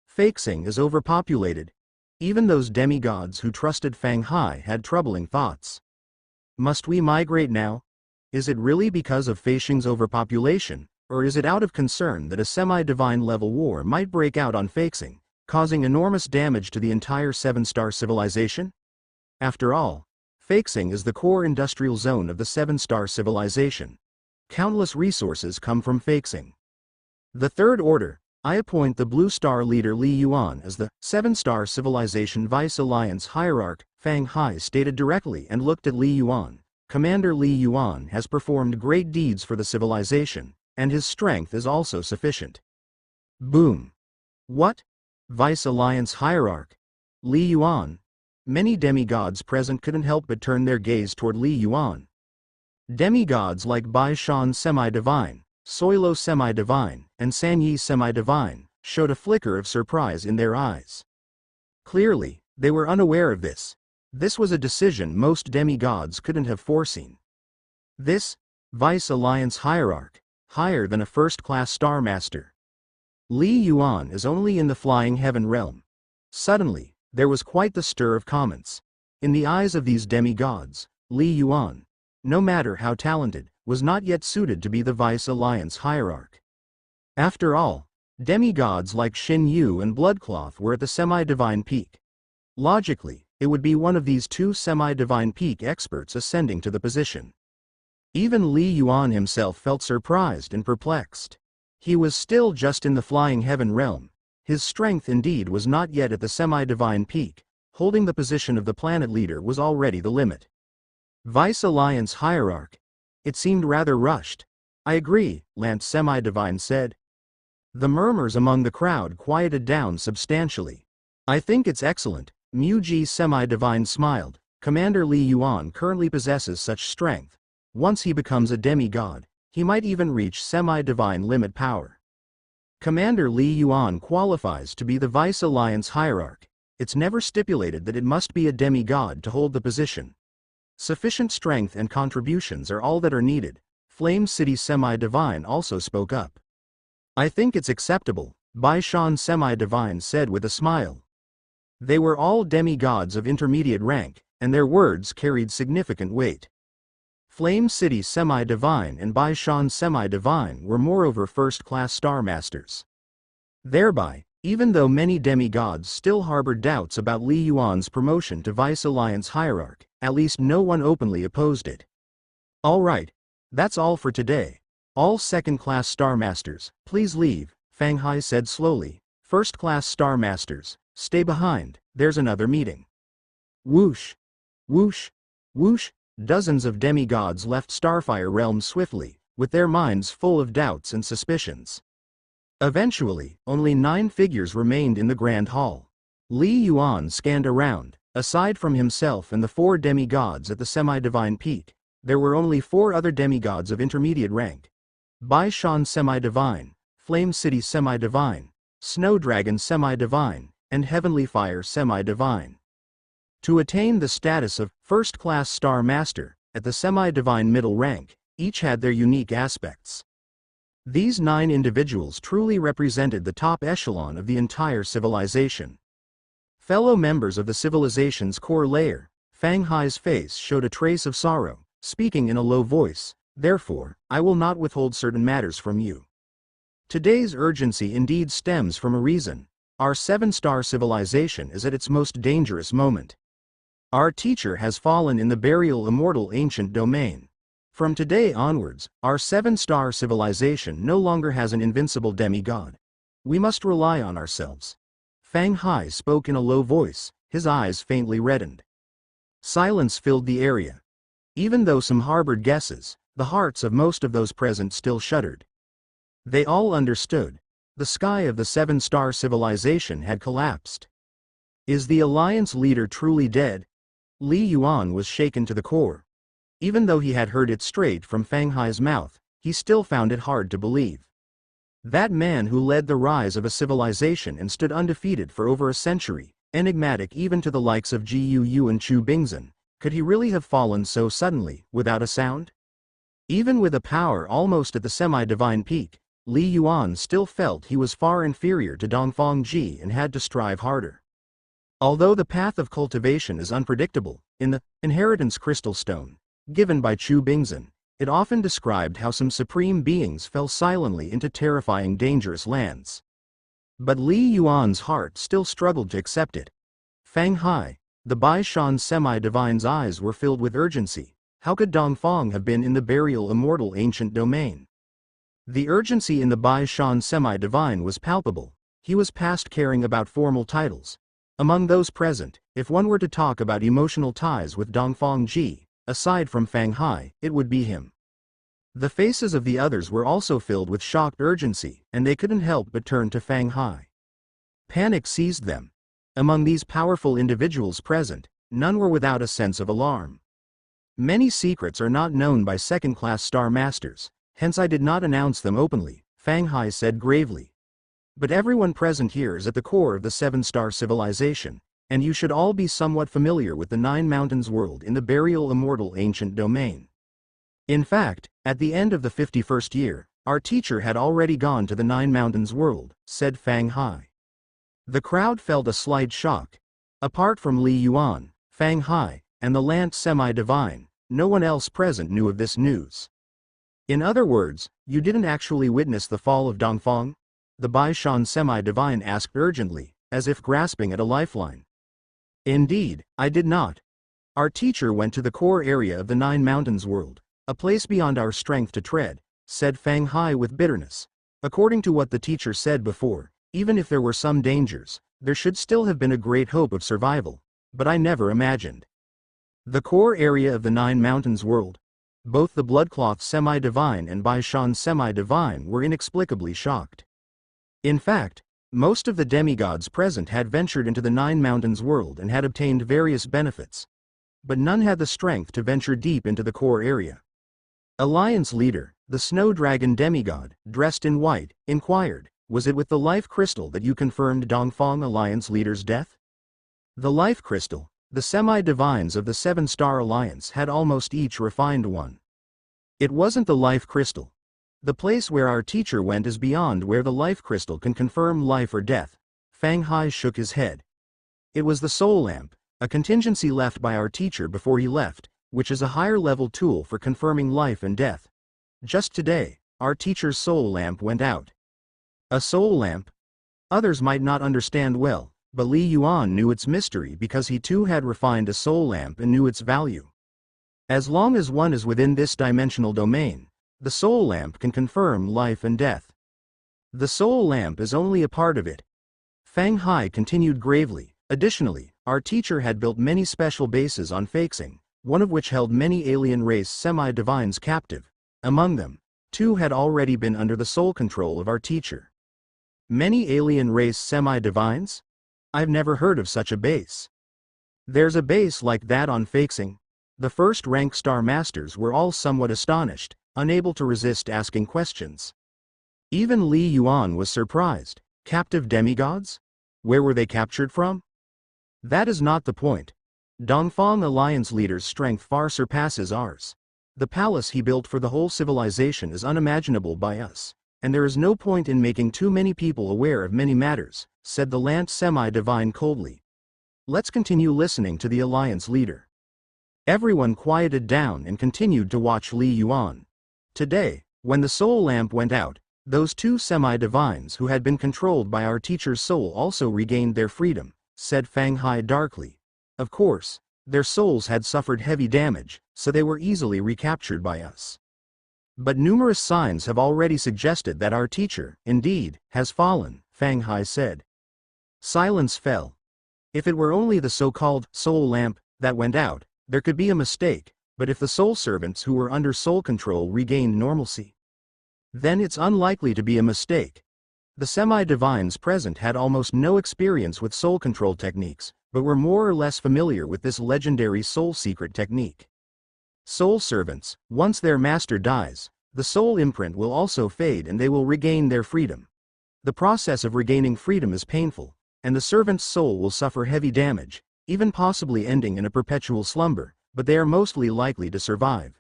Faixing is overpopulated. Even those demigods who trusted Fanghai had troubling thoughts. Must we migrate now? Is it really because of Faixing's overpopulation, or is it out of concern that a semi-divine level war might break out on Faixing, causing enormous damage to the entire 7-star civilization? After all, Faixing is the core industrial zone of the 7-star civilization. Countless resources come from Faixing. The third order, I appoint the Blue Star leader Li Yuan as the 7-star civilization Vice Alliance hierarch, Fanghai stated directly and looked at Li Yuan. Commander Li Yuan has performed great deeds for the civilization, and his strength is also sufficient. Boom. What? Vice Alliance hierarch? Li Yuan? Many demigods present couldn't help but turn their gaze toward Li Yuan. Demigods like Bai Shan Semi-Divine, Soilo Semi-Divine, and Sanyi Semi-Divine showed a flicker of surprise in their eyes. Clearly, they were unaware of this. This was a decision most demigods couldn't have foreseen. This, Vice Alliance hierarch, higher than a first-class Star Master. Li Yuan is only in the Flying Heaven realm. Suddenly, there was quite the stir of comments. In the eyes of these demigods, Li Yuan, no matter how talented, was not yet suited to be the Vice Alliance hierarch. After all, demigods like Xin Yu and Bloodcloth were at the semi-divine peak. Logically, it would be one of these 2 semi-divine peak experts ascending to the position. Even Li Yuan himself felt surprised and perplexed. He was still just in the Flying Heaven realm. His strength indeed was not yet at the semi-divine peak. Holding the position of the planet leader was already the limit. Vice Alliance hierarch. It seemed rather rushed. I agree, Lance Semi-Divine said. The murmurs among the crowd quieted down substantially. I think it's excellent, Muji Semi-Divine smiled. Commander Li Yuan currently possesses such strength. Once he becomes a demigod, he might even reach semi-divine limit power. Commander Li Yuan qualifies to be the Vice Alliance hierarch. It's never stipulated that it must be a demigod to hold the position. Sufficient strength and contributions are all that are needed. Flame City Semi-Divine also spoke up. I think it's acceptable, Bai Shan Semi-Divine said with a smile. They were all demigods of intermediate rank, and their words carried significant weight. Flame City Semi-Divine and Baishan Semi-Divine were moreover first-class Star Masters. Thereby, even though many demigods still harbored doubts about Li Yuan's promotion to Vice Alliance Hierarch, at least no one openly opposed it. Alright, that's all for today. All second-class Star Masters, please leave, Fang Hai said slowly. First-class Star Masters, stay behind, there's another meeting. Whoosh! Whoosh! Whoosh! Dozens of demigods left Starfire Realm swiftly, with their minds full of doubts and suspicions. Eventually, only 9 figures remained in the Grand Hall. Li Yuan scanned around. Aside from himself and the 4 demigods at the semi-divine peak, there were only 4 other demigods of intermediate rank. Baishan Semi-Divine, Flame City Semi-Divine, Snow Dragon Semi-Divine, and Heavenly Fire Semi-Divine. To attain the status of first-class Star Master, at the semi-divine middle rank, each had their unique aspects. These 9 individuals truly represented the top echelon of the entire civilization. Fellow members of the civilization's core layer, Fang Hai's face showed a trace of sorrow, speaking in a low voice, therefore, I will not withhold certain matters from you. Today's urgency indeed stems from a reason. Our 7-star civilization is at its most dangerous moment. Our teacher has fallen in the burial immortal ancient domain. From today onwards, our 7-star civilization no longer has an invincible demigod. We must rely on ourselves. Fang Hai spoke in a low voice, his eyes faintly reddened. Silence filled the area. Even though some harbored guesses, the hearts of most of those present still shuddered. They all understood. The sky of the 7-star civilization had collapsed. Is the Alliance leader truly dead? Li Yuan was shaken to the core. Even though he had heard it straight from Fang Hai's mouth, he still found it hard to believe. That man who led the rise of a civilization and stood undefeated for over a century, enigmatic even to the likes of Ji Yu and Chu Bingzhen, could he really have fallen so suddenly, without a sound? Even with a power almost at the semi-divine peak, Li Yuan still felt he was far inferior to Dongfang Ji and had to strive harder. Although the path of cultivation is unpredictable, in the Inheritance Crystal Stone, given by Chu Bingzhen, it often described how some supreme beings fell silently into terrifying dangerous lands. But Li Yuan's heart still struggled to accept it. Fang Hai, the Baishan semi-divine's eyes were filled with urgency. How could Dongfang have been in the burial immortal ancient domain? The urgency in the Baishan semi-divine was palpable. He was past caring about formal titles. Among those present, if one were to talk about emotional ties with Dongfang Ji, aside from Fang Hai, it would be him. The faces of the others were also filled with shocked urgency, and they couldn't help but turn to Fang Hai. Panic seized them. Among these powerful individuals present, none were without a sense of alarm. Many secrets are not known by second-class Star Masters, hence I did not announce them openly, Fang Hai said gravely. But everyone present here is at the core of the 7-star civilization, and you should all be somewhat familiar with the 9 Mountains world in the burial immortal ancient domain. In fact, at the end of the 51st year, our teacher had already gone to the 9 Mountains world, said Fang Hai. The crowd felt a slight shock. Apart from Li Yuan, Fang Hai, and the Lant semi-divine, no one else present knew of this news. In other words, you didn't actually witness the fall of Dongfang? The Baishan semi-divine asked urgently, as if grasping at a lifeline. Indeed, I did not. Our teacher went to the core area of the 9 Mountains world, a place beyond our strength to tread, said Fang Hai with bitterness. According to what the teacher said before, even if there were some dangers, there should still have been a great hope of survival, but I never imagined. The core area of the 9 Mountains world. Both the Bloodcloth semi-divine and Baishan semi-divine were inexplicably shocked. In fact, most of the demigods present had ventured into the 9 Mountains world and had obtained various benefits. But none had the strength to venture deep into the core area. Alliance leader, the Snow Dragon demigod, dressed in white, inquired, was it with the life crystal that you confirmed Dongfang Alliance leader's death? The life crystal, the semi-divines of the 7-star alliance had almost each refined one. It wasn't the life crystal. The place where our teacher went is beyond where the life crystal can confirm life or death. Fang Hai shook his head. It was the soul lamp, a contingency left by our teacher before he left, which is a higher-level tool for confirming life and death. Just today, our teacher's soul lamp went out. A soul lamp? Others might not understand well, but Li Yuan knew its mystery because he too had refined a soul lamp and knew its value. As long as one is within this dimensional domain, the soul lamp can confirm life and death. The soul lamp is only a part of it. Fang Hai continued gravely. Additionally, our teacher had built many special bases on Feixing, one of which held many alien race semi-divines captive. Among them, 2 had already been under the sole control of our teacher. Many alien race semi-divines? I've never heard of such a base. There's a base like that on Feixing. The first-rank Star Masters were all somewhat astonished, unable to resist asking questions. Even Li Yuan was surprised. Captive demigods? Where were they captured from? That is not the point. Dongfang Alliance leader's strength far surpasses ours. The palace he built for the whole civilization is unimaginable by us, and there is no point in making too many people aware of many matters, said the Lant semi-divine coldly. Let's continue listening to the Alliance leader. Everyone quieted down and continued to watch Li Yuan. Today, when the soul lamp went out, those 2 semi-divines who had been controlled by our teacher's soul also regained their freedom, said Fang Hai darkly. Of course, their souls had suffered heavy damage, so they were easily recaptured by us. But numerous signs have already suggested that our teacher, indeed, has fallen, Fang Hai said. Silence fell. If it were only the so-called soul lamp that went out, there could be a mistake, but if the soul servants who were under soul control regained normalcy, then it's unlikely to be a mistake. The semi-divines present had almost no experience with soul control techniques, but were more or less familiar with this legendary soul secret technique. Soul servants, once their master dies, the soul imprint will also fade and they will regain their freedom. The process of regaining freedom is painful, and the servant's soul will suffer heavy damage, even possibly ending in a perpetual slumber, but they are mostly likely to survive.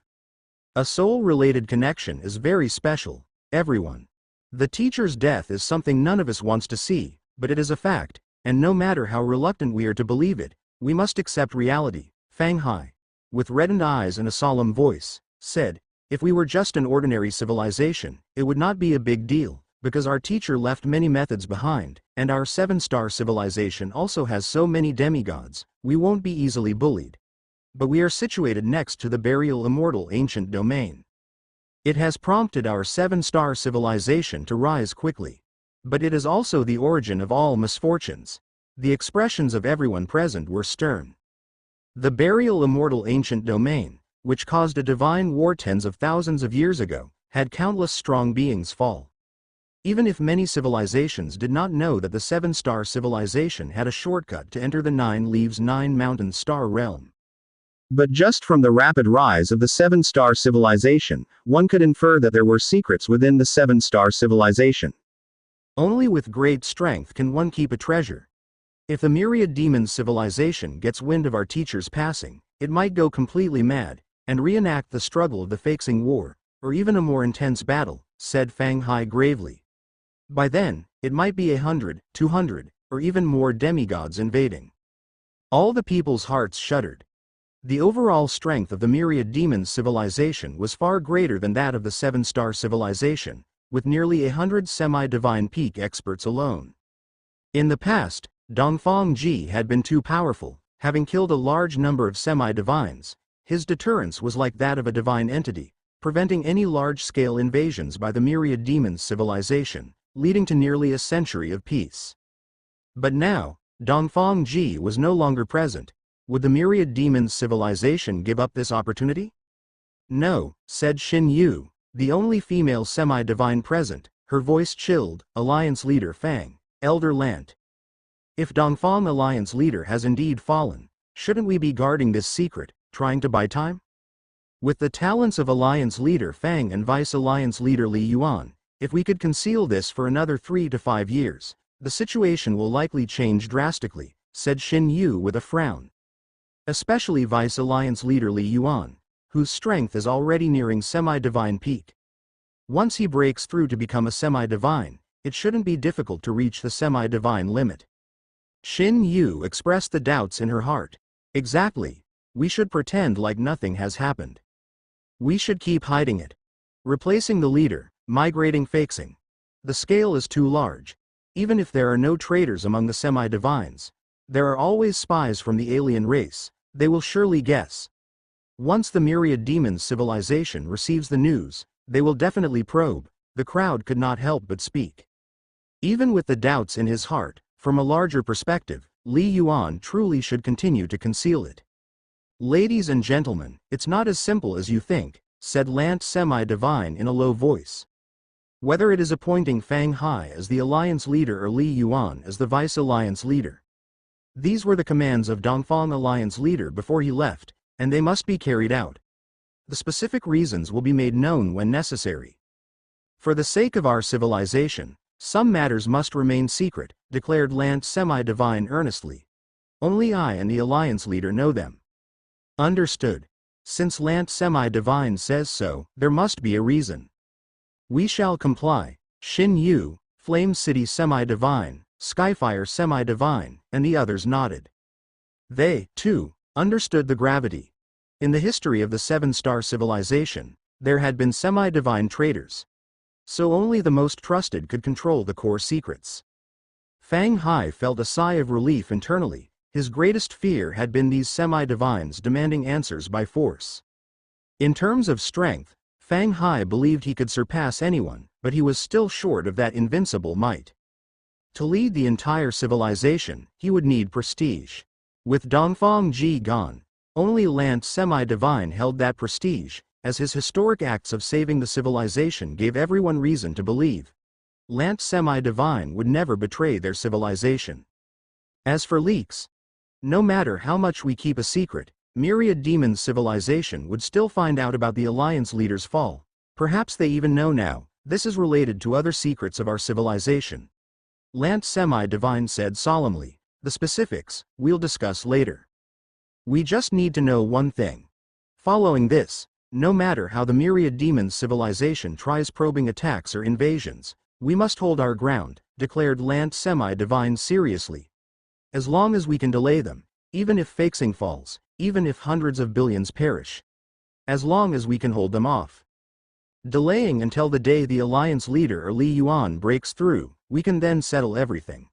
A soul-related connection is very special, everyone. The teacher's death is something none of us wants to see, but it is a fact, and no matter how reluctant we are to believe it, we must accept reality, Fang Hai, with reddened eyes and a solemn voice, said, if we were just an ordinary civilization, it would not be a big deal, because our teacher left many methods behind, and our 7-star civilization also has so many demigods, we won't be easily bullied. But we are situated next to the burial immortal ancient domain. It has prompted our 7-star civilization to rise quickly. But it is also the origin of all misfortunes. The expressions of everyone present were stern. The burial immortal ancient domain, which caused a divine war tens of thousands of years ago, had countless strong beings fall. Even if many civilizations did not know that the 7-star civilization had a shortcut to enter the 9 Leaves 9 Mountain Star realm. But just from the rapid rise of the 7-star civilization, one could infer that there were secrets within the 7-star civilization. Only with great strength can one keep a treasure. If the Myriad Demons civilization gets wind of our teacher's passing, it might go completely mad, and reenact the struggle of the Feixing War, or even a more intense battle, said Fang Hai gravely. By then, it might be 100, 200, or even more demigods invading. All the people's hearts shuddered. The overall strength of the Myriad Demons civilization was far greater than that of the 7-star civilization, with nearly 100 semi-divine peak experts alone. In the past, Dongfang Ji had been too powerful, having killed a large number of semi-divines. His deterrence was like that of a divine entity, preventing any large-scale invasions by the Myriad Demons civilization, leading to nearly a century of peace. But now, Dongfang Ji was no longer present. Would the Myriad Demons civilization give up this opportunity? No, said Xin Yu, the only female semi-divine present, her voice chilled, Alliance leader Fang, Elder Lant. If Dongfang Alliance leader has indeed fallen, shouldn't we be guarding this secret, trying to buy time? With the talents of Alliance leader Fang and Vice Alliance leader Li Yuan, if we could conceal this for another 3 to 5 years, the situation will likely change drastically, said Xin Yu with a frown. Especially Vice Alliance leader Li Yuan, whose strength is already nearing semi-divine peak. Once he breaks through to become a semi-divine, it shouldn't be difficult to reach the semi-divine limit. Xin Yu expressed the doubts in her heart. Exactly. We should pretend like nothing has happened. We should keep hiding it. Replacing the leader, migrating Feixing. The scale is too large. Even if there are no traitors among the semi-divines, there are always spies from the alien race. They will surely guess. Once the myriad demons civilization receives the news, they will definitely probe. The crowd could not help but speak. Even with the doubts in his heart, from a larger perspective, Li Yuan truly should continue to conceal it. Ladies and gentlemen, it's not as simple as you think, said Lance Semi-Divine in a low voice. Whether it is appointing Fang Hai as the alliance leader or Li Yuan as the vice-alliance leader. These were the commands of Dongfang alliance leader before he left, and they must be carried out. The specific reasons will be made known when necessary. For the sake of our civilization, some matters must remain secret, declared Lance Semi-Divine earnestly. Only I and the alliance leader know them. Understood. Since Lance Semi-Divine says so, there must be a reason. We shall comply. Xin Yu, Flame City Semi-Divine, Skyfire Semi-Divine, and the others nodded. They, too, understood the gravity. In the history of the seven-star civilization, there had been semi-divine traitors. So only the most trusted could control the core secrets. Fang Hai felt a sigh of relief internally. His greatest fear had been these semi-divines demanding answers by force. In terms of strength, Fang Hai believed he could surpass anyone, but he was still short of that invincible might. To lead the entire civilization, he would need prestige. With Dongfang Ji gone, only Lance Semi-Divine held that prestige, as his historic acts of saving the civilization gave everyone reason to believe. Lance Semi-Divine would never betray their civilization. As for leaks, no matter how much we keep a secret, Myriad Demons civilization would still find out about the alliance leader's fall. Perhaps they even know now. This is related to other secrets of our civilization. Lance Semi-Divine said solemnly. The specifics, we'll discuss later. We just need to know one thing. Following this, no matter how the Myriad Demons civilization tries probing attacks or invasions, we must hold our ground, declared Lance Semi-Divine seriously. As long as we can delay them, even if Feixing falls, even if hundreds of billions perish. As long as we can hold them off. Delaying until the day the alliance leader or Li Yuan breaks through, we can then settle everything.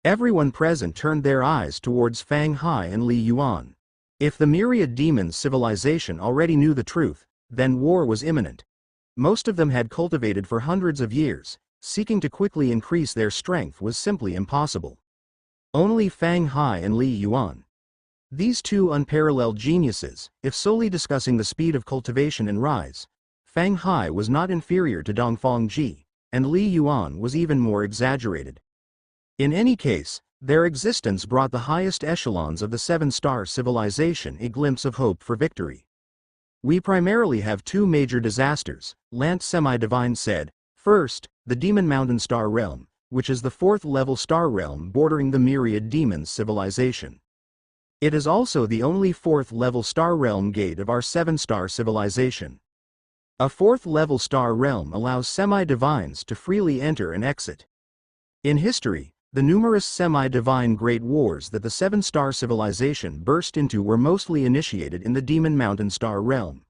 Everyone present turned their eyes towards Fang Hai and Li Yuan. If the Myriad Demons civilization already knew the truth, then war was imminent. Most of them had cultivated for hundreds of years, seeking to quickly increase their strength was simply impossible. Only Fang Hai and Li Yuan. These two unparalleled geniuses, if solely discussing the speed of cultivation and rise, Fang Hai was not inferior to Dongfang Ji, and Li Yuan was even more exaggerated. In any case, their existence brought the highest echelons of the seven-star civilization a glimpse of hope for victory. We primarily have two major disasters, Lance Semi-Divine said. First, the Demon Mountain Star Realm, which is the fourth-level star realm bordering the Myriad Demons civilization. It is also the only fourth-level star realm gate of our seven-star civilization. A fourth-level star realm allows semi-divines to freely enter and exit. In history, the numerous semi-divine great wars that the seven-star civilization burst into were mostly initiated in the Demon Mountain Star Realm.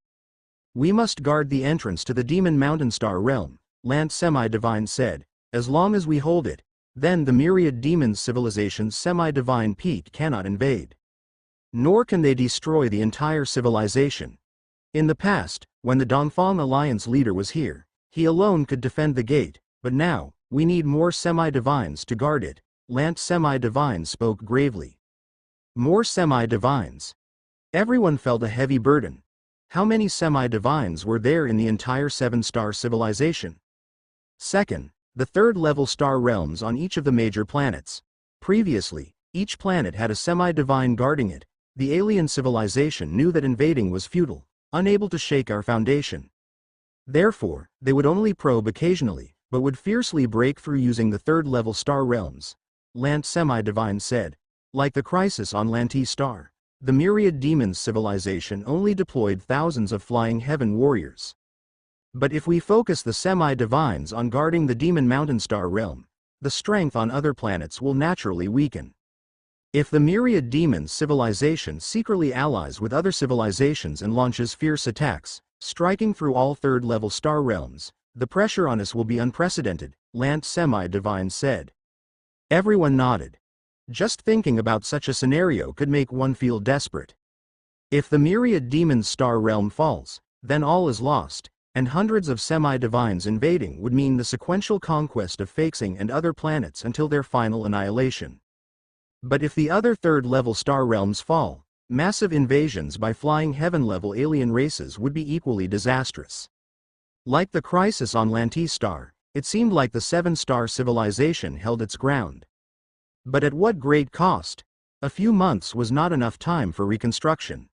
We must guard the entrance to the Demon Mountain Star Realm, Lance Semi-Divine said. As long as we hold it, then the Myriad Demons civilization's semi-divine peak cannot invade. Nor can they destroy the entire civilization. In the past, when the Dongfang Alliance leader was here, he alone could defend the gate, but now, we need more semi-divines to guard it, Lance Semi-Divine spoke gravely. More semi-divines. Everyone felt a heavy burden. How many semi-divines were there in the entire seven-star civilization? Second, the third-level star realms on each of the major planets. Previously, each planet had a semi-divine guarding it. The alien civilization knew that invading was futile, unable to shake our foundation. Therefore, they would only probe occasionally, but would fiercely break through using the third-level star realms, Lance Semi-Divine said. Like the crisis on Lanti Star, the Myriad Demons civilization only deployed thousands of flying heaven warriors. But if we focus the semi-divines on guarding the Demon Mountain Star realm, the strength on other planets will naturally weaken. If the myriad demons civilization secretly allies with other civilizations and launches fierce attacks, striking through all third-level star realms, the pressure on us will be unprecedented, Lant Semi-Divine said. Everyone nodded. Just thinking about such a scenario could make one feel desperate. If the myriad demons star realm falls, then all is lost, and hundreds of semi-divines invading would mean the sequential conquest of Faxing and other planets until their final annihilation. But if the other third-level star realms fall, massive invasions by flying heaven-level alien races would be equally disastrous. Like the crisis on Lantistar, it seemed like the 7-star civilization held its ground. But at what great cost? A few months was not enough time for reconstruction.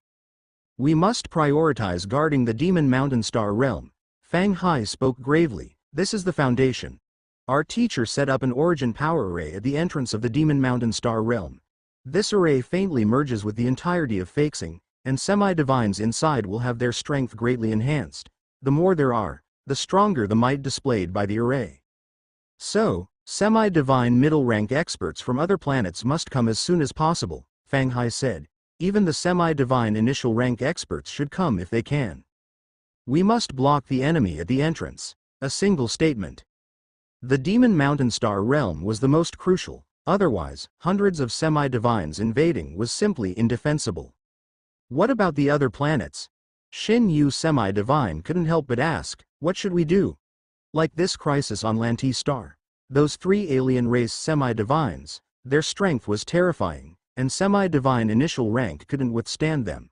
We must prioritize guarding the Demon Mountain Star realm. Fang Hai spoke gravely. This is the foundation. Our teacher set up an origin power array at the entrance of the Demon Mountain Star realm. This array faintly merges with the entirety of Faxing, and semi-divines inside will have their strength greatly enhanced. The more there are, the stronger the might displayed by the array. So, semi-divine middle-rank experts from other planets must come as soon as possible, Fang Hai said. Even the semi-divine initial rank experts should come if they can. We must block the enemy at the entrance. A single statement. The Demon Mountain Star realm was the most crucial, otherwise, hundreds of semi-divines invading was simply indefensible. What about the other planets? Xin Yu semi-divine couldn't help but ask, what should we do? Like this crisis on Lantistar. Those 3 alien race semi-divines, their strength was terrifying, and semi-divine initial rank couldn't withstand them.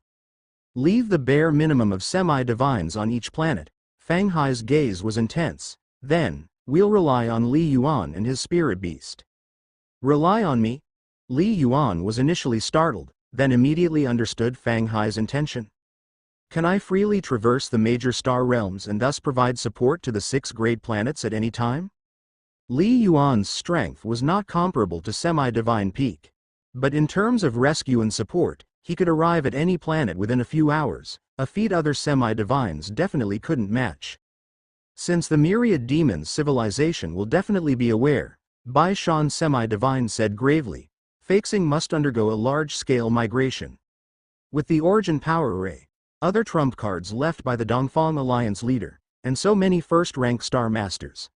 Leave the bare minimum of semi-divines on each planet. Fang Hai's gaze was intense. Then, we'll rely on Li Yuan and his spirit beast. Rely on me? Li Yuan was initially startled, then immediately understood Fang Hai's intention. Can I freely traverse the major star realms and thus provide support to the 6 great planets at any time? Li Yuan's strength was not comparable to semi-divine peak. But in terms of rescue and support, he could arrive at any planet within a few hours, a feat other semi-divines definitely couldn't match. Since the myriad demons civilization will definitely be aware, Bai Shan semi-divine said gravely, Faxing must undergo a large-scale migration. With the origin power array, other trump cards left by the Dongfang Alliance leader, and so many first-rank star masters.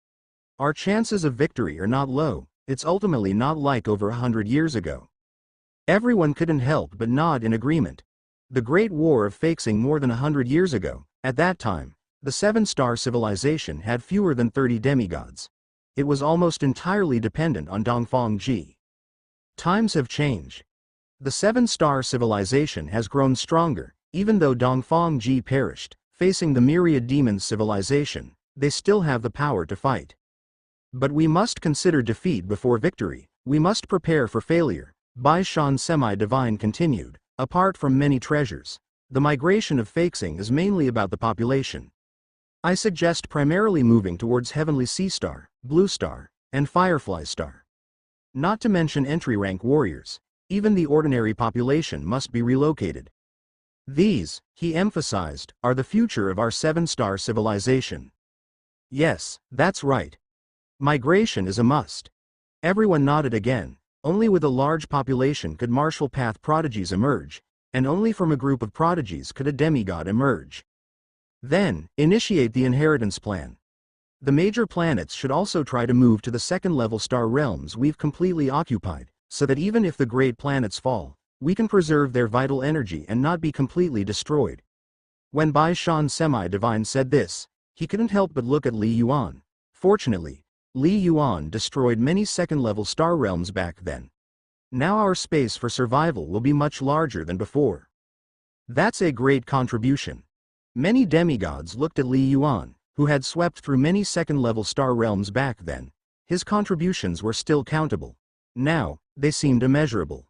Our chances of victory are not low. It's ultimately not like over 100 years ago. Everyone couldn't help but nod in agreement. The Great War of Faxing more than 100 years ago, at that time, the 7-star civilization had fewer than 30 demigods. It was almost entirely dependent on Dongfang Ji. Times have changed. The 7-star civilization has grown stronger, even though Dongfang Ji perished, facing the myriad demons civilization, they still have the power to fight. But we must consider defeat before victory, we must prepare for failure. Bai Shan semi-divine continued, apart from many treasures, the migration of Faxing is mainly about the population. I suggest primarily moving towards Heavenly Sea Star, Blue Star, and Firefly Star. Not to mention entry-rank warriors, even the ordinary population must be relocated. These, he emphasized, are the future of our 7-star civilization. Yes, that's right. Migration is a must. Everyone nodded again. Only with a large population could martial path prodigies emerge, and only from a group of prodigies could a demigod emerge. Then, initiate the inheritance plan. The major planets should also try to move to the 2nd-level star realms we've completely occupied, so that even if the great planets fall, we can preserve their vital energy and not be completely destroyed. When Bai Shan semi-divine said this, he couldn't help but look at Li Yuan. Fortunately, Li Yuan destroyed many 2nd-level star realms back then. Now our space for survival will be much larger than before. That's a great contribution. Many demigods looked at Li Yuan, who had swept through many 2nd-level star realms back then. His contributions were still countable. Now, they seemed immeasurable.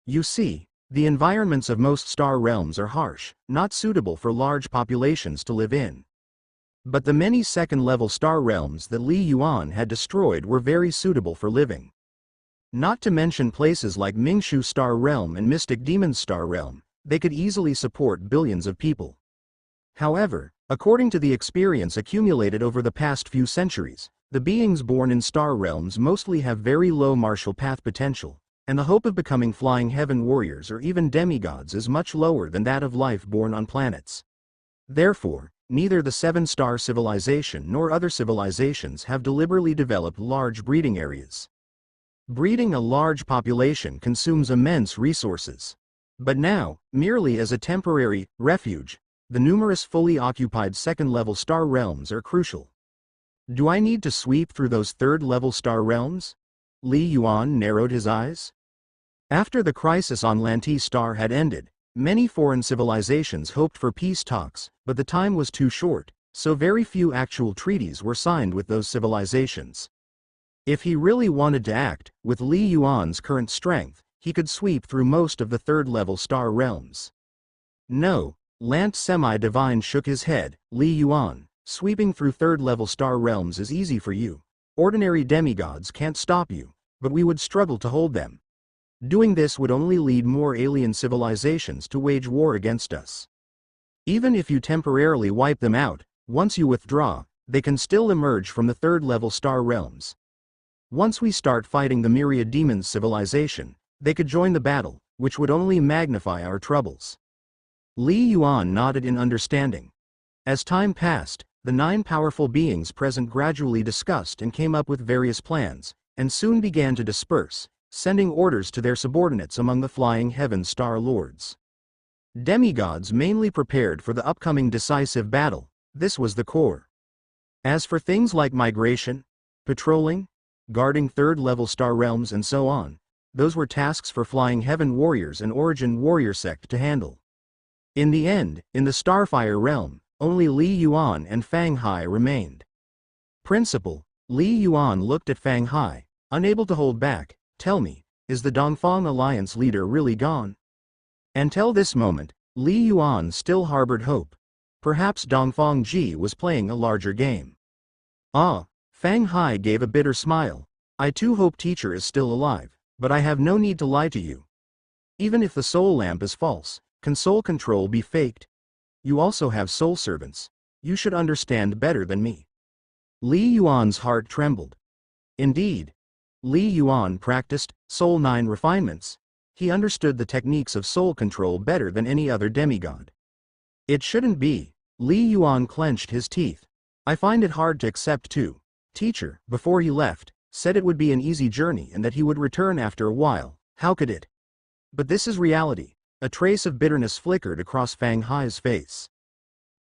You see, the environments of most star realms are harsh, not suitable for large populations to live in. But the many 2nd-level star realms that Li Yuan had destroyed were very suitable for living. Not to mention places like Mingshu Star Realm and Mystic Demon Star Realm, they could easily support billions of people. However, according to the experience accumulated over the past few centuries, the beings born in star realms mostly have very low martial path potential, and the hope of becoming flying heaven warriors or even demigods is much lower than that of life born on planets. Therefore, neither the 7-star civilization nor other civilizations have deliberately developed large breeding areas. Breeding a large population consumes immense resources. But now, merely as a temporary refuge, the numerous fully occupied second-level star realms are crucial. Do I need to sweep through those third-level star realms? Li Yuan narrowed his eyes. After the crisis on Lanti Star had ended, many foreign civilizations hoped for peace talks, but the time was too short, so very few actual treaties were signed with those civilizations. If he really wanted to act, with Li Yuan's current strength, he could sweep through most of the third-level star realms. No, Lant Semi-Divine shook his head. Li Yuan, sweeping through third-level star realms is easy for you. Ordinary demigods can't stop you, but we would struggle to hold them. Doing this would only lead more alien civilizations to wage war against us. Even if you temporarily wipe them out, once you withdraw, they can still emerge from the third-level star realms. Once we start fighting the Myriad Demons civilization, they could join the battle, which would only magnify our troubles. Li Yuan nodded in understanding. As time passed, the 9 powerful beings present gradually discussed and came up with various plans, and soon began to disperse, sending orders to their subordinates among the flying heaven star lords. Demigods mainly prepared for the upcoming decisive battle. This was the core. As for things like migration, patrolling, guarding third-level star realms and so on, those were tasks for flying heaven warriors and origin warrior sect to handle. In the end, in the Starfire realm, only Li Yuan and Fang Hai remained. Principal, Li Yuan looked at Fang Hai, unable to hold back. Tell me, is the Dongfang Alliance leader really gone? Until this moment, Li Yuan still harbored hope. Perhaps Dongfang Ji was playing a larger game. Ah, Fang Hai gave a bitter smile. I too hope teacher is still alive, but I have no need to lie to you. Even if the soul lamp is false, can soul control be faked? You also have soul servants. You should understand better than me. Li Yuan's heart trembled. Indeed. Li Yuan practiced Soul 9 refinements. He understood the techniques of soul control better than any other demigod. It shouldn't be. Li Yuan clenched his teeth. I find it hard to accept too. Teacher, before he left, said it would be an easy journey and that he would return after a while. How could it? But this is reality. A trace of bitterness flickered across Fang Hai's face.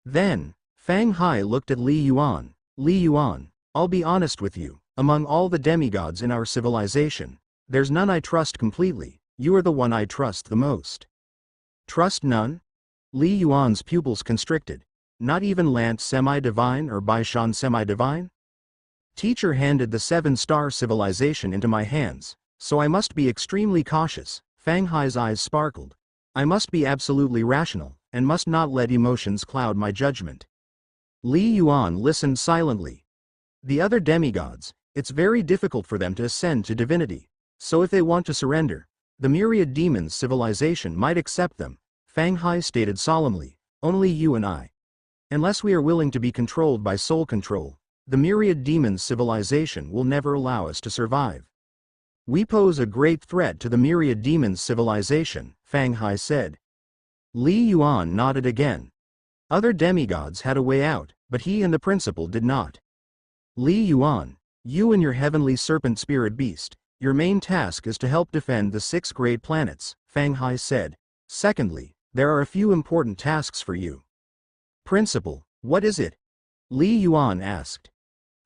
Then, Fang Hai looked at Li Yuan. Li Yuan, I'll be honest with you. Among all the demigods in our civilization, there's none I trust completely. You are the one I trust the most. Trust none? Li Yuan's pupils constricted. Not even Lant Semi-Divine or Baishan Semi-Divine? Teacher handed the 7-star civilization into my hands, so I must be extremely cautious. Fang Hai's eyes sparkled. I must be absolutely rational, and must not let emotions cloud my judgment. Li Yuan listened silently. The other demigods, it's very difficult for them to ascend to divinity, so if they want to surrender, the Myriad Demons civilization might accept them. Fang Hai stated solemnly, only you and I. Unless we are willing to be controlled by soul control, the Myriad Demons civilization will never allow us to survive. We pose a great threat to the Myriad Demons civilization, Fang Hai said. Li Yuan nodded again. Other demigods had a way out, but he and the principal did not. Li Yuan, you and your heavenly serpent spirit beast, your main task is to help defend the 6 great planets, Fang Hai said. Secondly, there are a few important tasks for you. Principal, what is it? Li Yuan asked.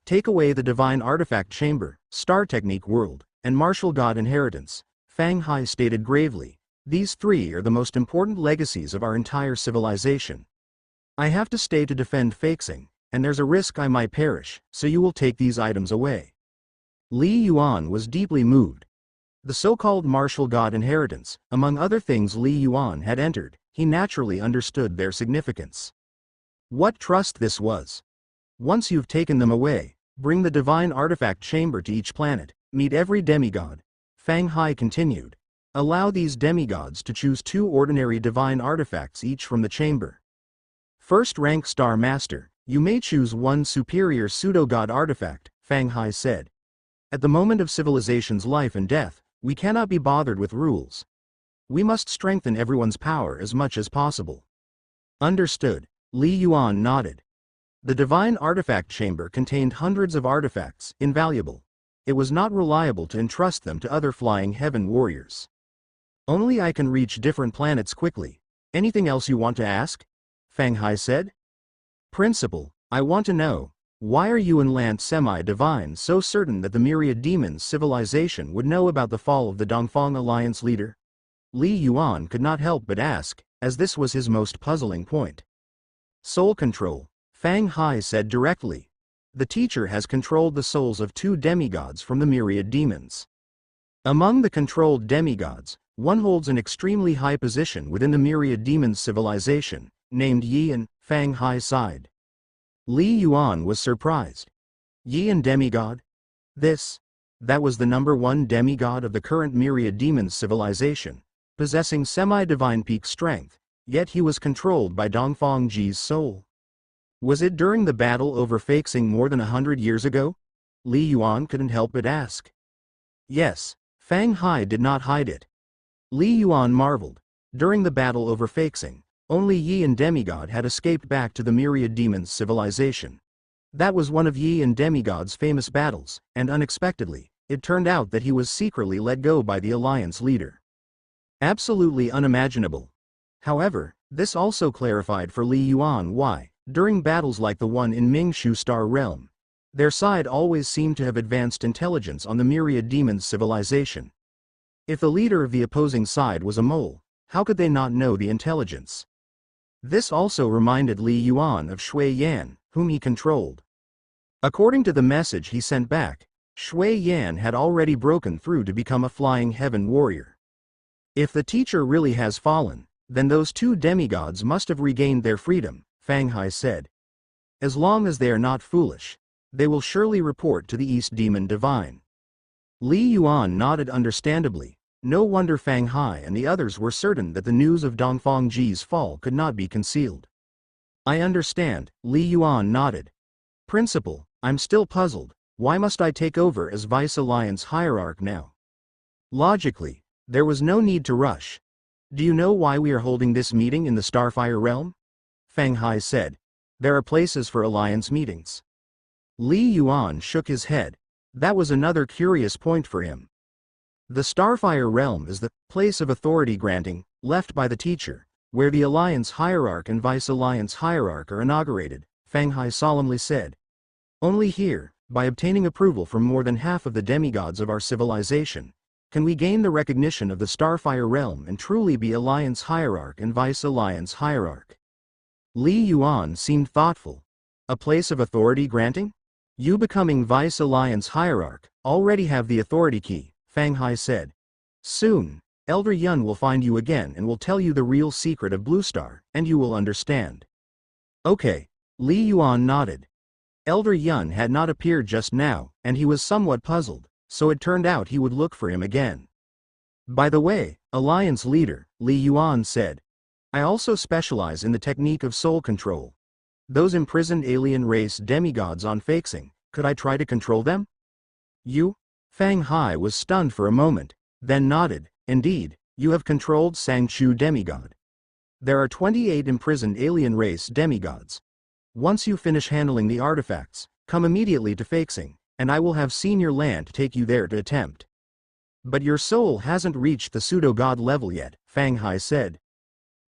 Take away the divine artifact chamber, star technique world, and martial god inheritance, Fang Hai stated gravely. These 3 are the most important legacies of our entire civilization. I have to stay to defend Faxing, and there's a risk I might perish, so you will take these items away. Li Yuan was deeply moved. The so-called martial god inheritance, among other things Li Yuan had entered, he naturally understood their significance. What trust this was. Once you've taken them away, bring the divine artifact chamber to each planet, meet every demigod. Fang Hai continued. Allow these demigods to choose 2 ordinary divine artifacts each from the chamber. First rank Star Master, you may choose 1 superior pseudo-god artifact, Fang Hai said. At the moment of civilization's life and death, We cannot be bothered with rules. We must strengthen everyone's power as much as possible. Understood. Li Yuan nodded. The divine artifact chamber contained hundreds of artifacts, invaluable. It was not reliable to entrust them to other flying heaven warriors. Only I can reach different planets quickly. Anything else you want to ask? Fang Hai said. Principal, I want to know, why are you and Lant Semi-Divine so certain that the Myriad Demons civilization would know about the fall of the Dongfang Alliance leader? Li Yuan could not help but ask, as this was his most puzzling point. Soul control, Fang Hai said directly. The teacher has controlled the souls of 2 demigods from the Myriad Demons. Among the controlled demigods, one holds an extremely high position within the Myriad Demons civilization, named Yi, and Fang Hai sighed. Li Yuan was surprised. Yi, and demigod? That was the number 1 demigod of the current Myriad Demons civilization, possessing semi-divine peak strength, yet he was controlled by Dongfang Ji's soul. Was it during the battle over Feixing more than 100 years ago? Li Yuan couldn't help but ask. Yes, Fang Hai did not hide it. Li Yuan marveled. During the battle over Feixing, only Yi and Demigod had escaped back to the Myriad Demons civilization. That was one of Yi and Demigod's famous battles, and unexpectedly, it turned out that he was secretly let go by the Alliance leader. Absolutely unimaginable. However, this also clarified for Li Yuan why, during battles like the one in Mingshu Star Realm, their side always seemed to have advanced intelligence on the Myriad Demons civilization. If the leader of the opposing side was a mole, how could they not know the intelligence? This also reminded Li Yuan of Shui Yan, whom he controlled. According to the message he sent back, Shui Yan had already broken through to become a flying heaven warrior. If the teacher really has fallen, then those 2 demigods must have regained their freedom, Fang Hai said. As long as they are not foolish, they will surely report to the East Demon Divine. Li Yuan nodded understandably. No wonder Fang Hai and the others were certain that the news of Dongfang Ji's fall could not be concealed. I understand, Li Yuan nodded. Principal, I'm still puzzled. Why must I take over as Vice Alliance Hierarch now? Logically, there was no need to rush. Do you know why we are holding this meeting in the Starfire Realm? Fang Hai said. There are places for Alliance meetings. Li Yuan shook his head. That was another curious point for him. The Starfire Realm is the place of authority granting, left by the teacher, where the Alliance Hierarch and Vice Alliance Hierarch are inaugurated, Fang Hai solemnly said. Only here, by obtaining approval from more than half of the demigods of our civilization, can we gain the recognition of the Starfire Realm and truly be Alliance Hierarch and Vice Alliance Hierarch. Li Yuan seemed thoughtful. A place of authority granting? You becoming Vice Alliance Hierarch, already have the authority key, Fang Hai said. Soon, Elder Yun will find you again and will tell you the real secret of Blue Star, and you will understand. Okay, Li Yuan nodded. Elder Yun had not appeared just now, and he was somewhat puzzled, so it turned out he would look for him again. By the way, Alliance leader, Li Yuan said. I also specialize in the technique of soul control. Those imprisoned alien race demigods on Feixing, could I try to control them? You? Fang Hai was stunned for a moment, then nodded. Indeed, you have controlled Sangchu demigod. There are 28 imprisoned alien race demigods. Once you finish handling the artifacts, come immediately to Feixing, and I will have Senior Land take you there to attempt. But your soul hasn't reached the pseudo-god level yet, Fang Hai said.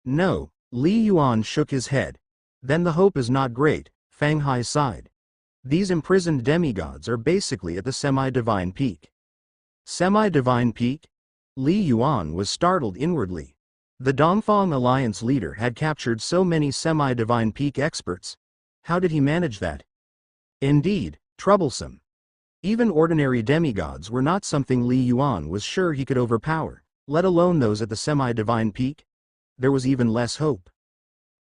No, Li Yuan shook his head. Then the hope is not great, Fang Hai sighed. These imprisoned demigods are basically at the semi-divine peak. Semi-divine peak? Li Yuan was startled inwardly. The Dongfang Alliance leader had captured so many semi-divine peak experts. How did he manage that? Indeed, troublesome. Even ordinary demigods were not something Li Yuan was sure he could overpower, let alone those at the semi-divine peak. There was even less hope.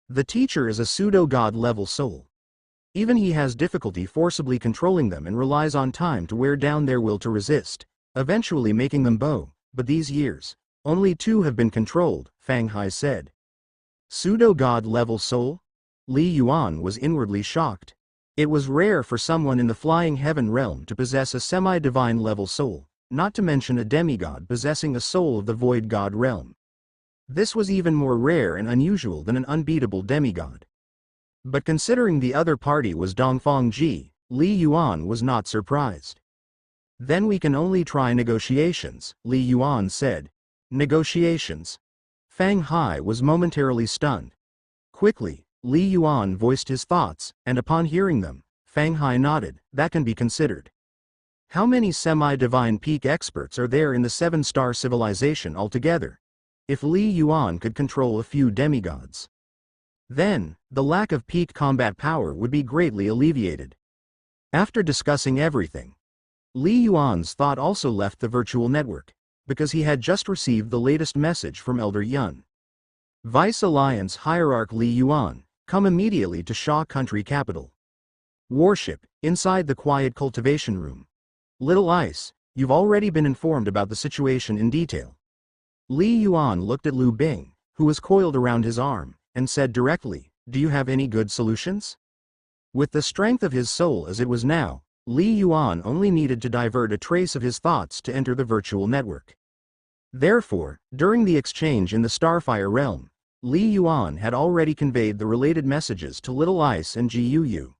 The teacher is a pseudo-god level soul. Even he has difficulty forcibly controlling them and relies on time to wear down their will to resist, eventually making them bow. But these years, only 2 have been controlled, Fang Hai said. Pseudo-god level soul? Li Yuan was inwardly shocked. It was rare for someone in the flying heaven realm to possess a semi-divine level soul, not to mention a demigod possessing a soul of the void god realm. This was even more rare and unusual than an unbeatable demigod. But considering the other party was Dongfang Ji, Li Yuan was not surprised. Then we can only try negotiations, Li Yuan said. Negotiations? Fang Hai was momentarily stunned. Quickly, Li Yuan voiced his thoughts, and upon hearing them, Fang Hai nodded. That can be considered. How many semi-divine peak experts are there in the seven-star civilization altogether? If Li Yuan could control a few demigods, then the lack of peak combat power would be greatly alleviated. After discussing everything, Li Yuan's thought also left the virtual network, because he had just received the latest message from Elder Yun. Vice Alliance Hierarch Li Yuan, come immediately to Sha Country capital. Warship, inside the quiet cultivation room. Little Ice, you've already been informed about the situation in detail. Li Yuan looked at Lu Bing, who was coiled around his arm, and said directly, do you have any good solutions? With the strength of his soul as it was now, Li Yuan only needed to divert a trace of his thoughts to enter the virtual network. Therefore, during the exchange in the Starfire realm, Li Yuan had already conveyed the related messages to Little Ice and Ji Yu.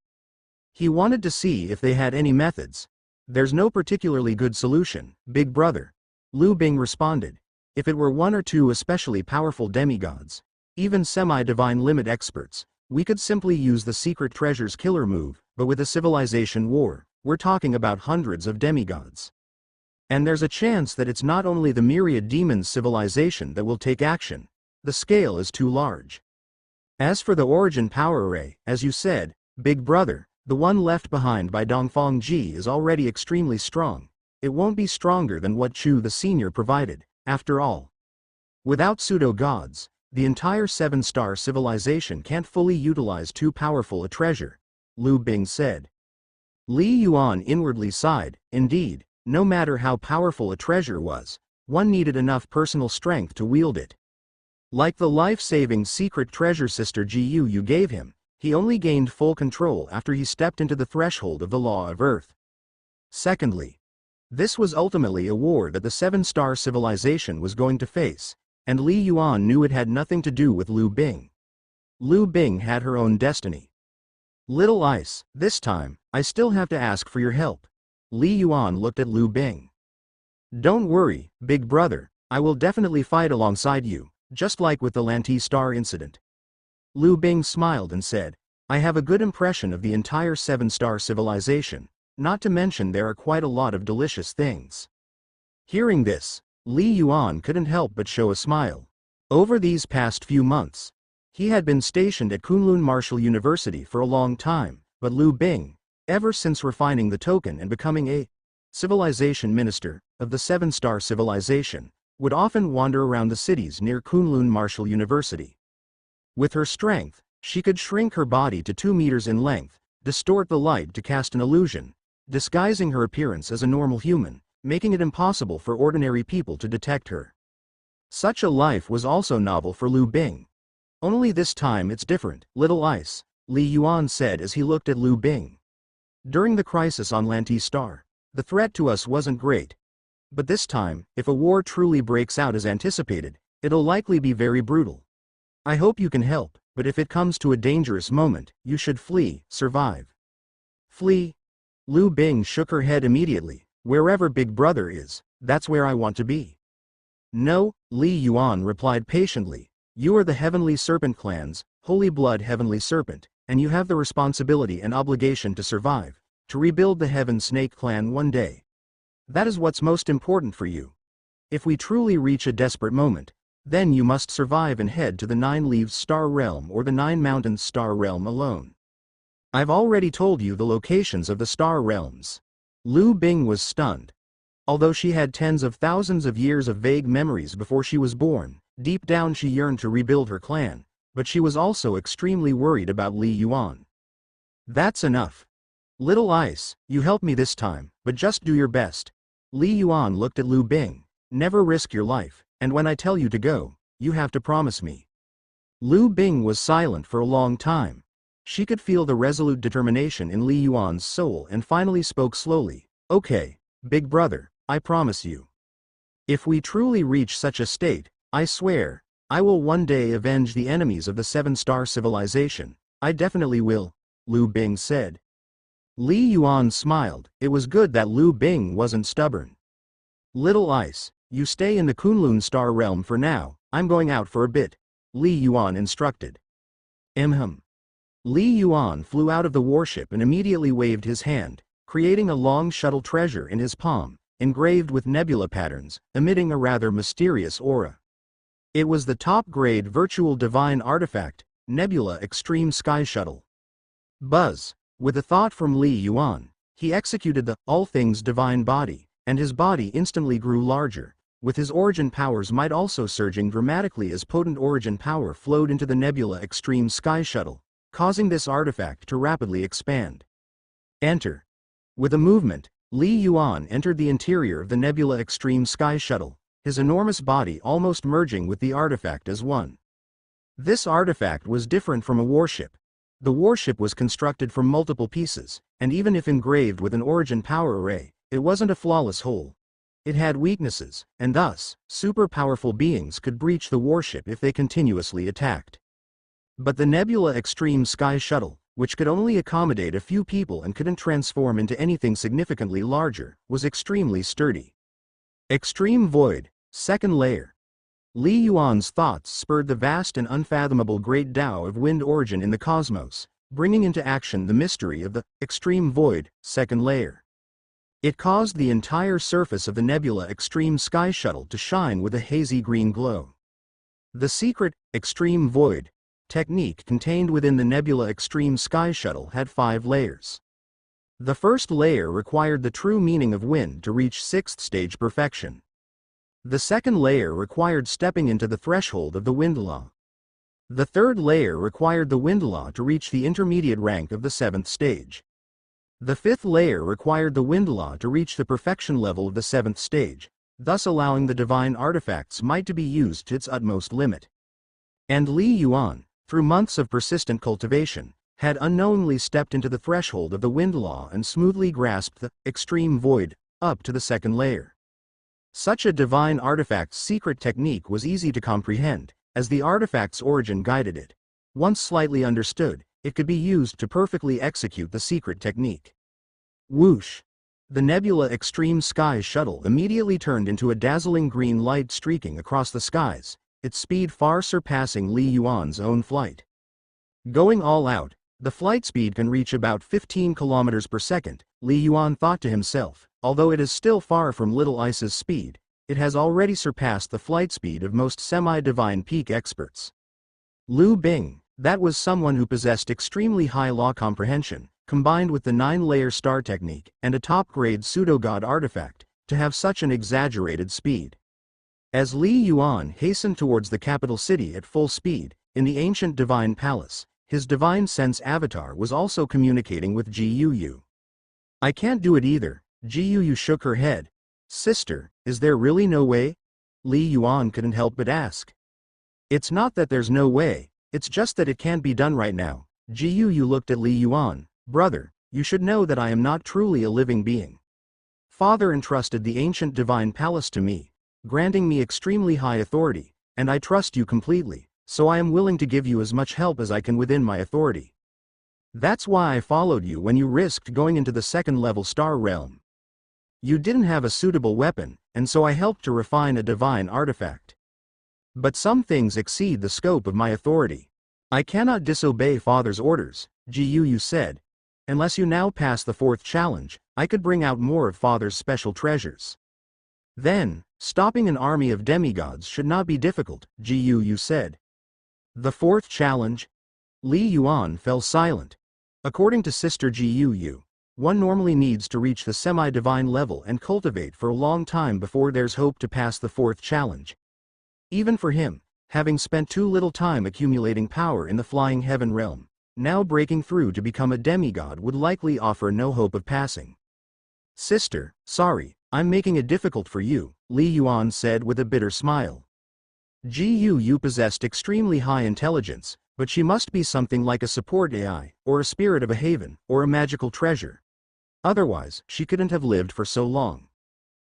He wanted to see if they had any methods. There's no particularly good solution, big brother, Lu Bing responded. If it were one or two especially powerful demigods, even semi-divine limit experts, we could simply use the secret treasures killer move, but with a civilization war, we're talking about hundreds of demigods. And there's a chance that it's not only the myriad demons civilization that will take action. The scale is too large. As for the origin power array, as you said, big brother, the one left behind by Dongfang Ji is already extremely strong. It won't be stronger than what Chu the Senior provided, after all. Without pseudo-gods, the entire seven-star civilization can't fully utilize too powerful a treasure, Lu Bing said. Li Yuan inwardly sighed. Indeed, no matter how powerful a treasure was, one needed enough personal strength to wield it. Like the life-saving secret treasure sister Ji Yu gave him, he only gained full control after he stepped into the threshold of the law of Earth. Secondly, this was ultimately a war that the seven-star civilization was going to face, and Li Yuan knew it had nothing to do with Lu Bing. Lu Bing had her own destiny. Little Ice, this time, I still have to ask for your help. Li Yuan looked at Lu Bing. Don't worry, big brother, I will definitely fight alongside you, just like with the Lanti Star incident. Lu Bing smiled and said, I have a good impression of the entire seven-star civilization, not to mention there are quite a lot of delicious things. Hearing this, Li Yuan couldn't help but show a smile. Over these past few months, he had been stationed at Kunlun Martial University for a long time, but Lu Bing, ever since refining the token and becoming a civilization minister of the seven-star civilization, would often wander around the cities near Kunlun Martial University. With her strength, she could shrink her body to 2 meters in length, distort the light to cast an illusion, disguising her appearance as a normal human, making it impossible for ordinary people to detect her. Such a life was also novel for Lu Bing. Only this time it's different, Little Ice, Li Yuan said as he looked at Lu Bing. During the crisis on Lanti Star, the threat to us wasn't great. But this time, if a war truly breaks out as anticipated, it'll likely be very brutal. I hope you can help, but if it comes to a dangerous moment, you should flee, survive. Flee? Lu Bing shook her head immediately. Wherever Big Brother is, that's where I want to be. No, Li Yuan replied patiently. You are the Heavenly Serpent Clan's Holy Blood Heavenly Serpent, and you have the responsibility and obligation to survive, to rebuild the Heaven Snake Clan one day. That is what's most important for you. If we truly reach a desperate moment, then you must survive and head to the Nine Leaves Star Realm or the Nine Mountains Star Realm alone. I've already told you the locations of the Star Realms. Lu Bing was stunned. Although she had tens of thousands of years of vague memories before she was born, deep down she yearned to rebuild her clan, but she was also extremely worried about Li Yuan. That's enough. Little Ice, you helped me this time, but just do your best. Li Yuan looked at Lu Bing. Never risk your life, and when I tell you to go, you have to promise me. Lu Bing was silent for a long time. She could feel the resolute determination in Li Yuan's soul and finally spoke slowly. Okay, big brother, I promise you. If we truly reach such a state, I swear, I will one day avenge the enemies of the seven-star civilization. I definitely will, Liu Bing said. Li Yuan smiled. It was good that Liu Bing wasn't stubborn. Little Ice, you stay in the Kunlun star realm for now, I'm going out for a bit, Li Yuan instructed. Li Yuan flew out of the warship and immediately waved his hand, creating a long shuttle treasure in his palm, engraved with nebula patterns, emitting a rather mysterious aura. It was the top-grade virtual divine artifact, Nebula Extreme Sky Shuttle. Buzz. With a thought from Li Yuan, he executed the all things divine body, and his body instantly grew larger, with his origin power's might also surging dramatically as potent origin power flowed into the Nebula Extreme Sky Shuttle, causing this artifact to rapidly expand. Enter. With a movement, Li Yuan entered the interior of the Nebula Extreme Sky Shuttle, his enormous body almost merging with the artifact as one. This artifact was different from a warship. The warship was constructed from multiple pieces, and even if engraved with an origin power array, it wasn't a flawless whole. It had weaknesses, and thus, super powerful beings could breach the warship if they continuously attacked. But the Nebula Extreme Sky Shuttle, which could only accommodate a few people and couldn't transform into anything significantly larger, was extremely sturdy. Extreme Void, second layer. Li Yuan's thoughts spurred the vast and unfathomable great Tao of wind origin in the cosmos, bringing into action the mystery of the Extreme Void, second layer. It caused the entire surface of the Nebula Extreme Sky Shuttle to shine with a hazy green glow. The secret, Extreme Void, technique contained within the Nebula Extreme Sky Shuttle had 5 layers. The first layer required the true meaning of wind to reach 6th stage perfection. The second layer required stepping into the threshold of the wind law. The third layer required the wind law to reach the intermediate rank of the 7th stage. The fifth layer required the wind law to reach the perfection level of the 7th stage, thus allowing the divine artifact's might to be used to its utmost limit. And Li Yuan, through months of persistent cultivation, had unknowingly stepped into the threshold of the wind law and smoothly grasped the Extreme Void up to the second layer. Such a divine artifact's secret technique was easy to comprehend, as the artifact's origin guided it. Once slightly understood, it could be used to perfectly execute the secret technique. Whoosh! The Nebula Extreme Sky Shuttle immediately turned into a dazzling green light streaking across the skies, its speed far surpassing Li Yuan's own flight. Going all out, the flight speed can reach about 15 kilometers per second, Li Yuan thought to himself. Although it is still far from Little Ice's speed, it has already surpassed the flight speed of most semi-divine peak experts. Liu Bing, that was someone who possessed extremely high law comprehension, combined with the 9-layer star technique and a top-grade pseudo-god artifact, to have such an exaggerated speed. As Li Yuan hastened towards the capital city at full speed, in the ancient divine palace, his divine sense avatar was also communicating with Ji Yu. I can't do it either. Ji Yu shook her head. Sister, is there really no way? Li Yuan couldn't help but ask. It's not that there's no way, it's just that it can't be done right now. Ji Yu looked at Li Yuan. Brother, you should know that I am not truly a living being. Father entrusted the ancient divine palace to me, granting me extremely high authority, and I trust you completely, so I am willing to give you as much help as I can within my authority. That's why I followed you when you risked going into the second-level star realm. You didn't have a suitable weapon, and so I helped to refine a divine artifact. But some things exceed the scope of my authority. I cannot disobey Father's orders, Ji Yu said. Unless you now pass the 4th challenge, I could bring out more of Father's special treasures. Then, stopping an army of demigods should not be difficult, Ji Yu said. The 4th challenge? Li Yuan fell silent. According to Sister Ji Yu, one normally needs to reach the semi-divine level and cultivate for a long time before there's hope to pass the 4th challenge. Even for him, having spent too little time accumulating power in the flying heaven realm, now breaking through to become a demigod would likely offer no hope of passing. Sister, sorry, I'm making it difficult for you, Li Yuan said with a bitter smile. Ji Yu possessed extremely high intelligence, but she must be something like a support AI, or a spirit of a haven, or a magical treasure. Otherwise, she couldn't have lived for so long.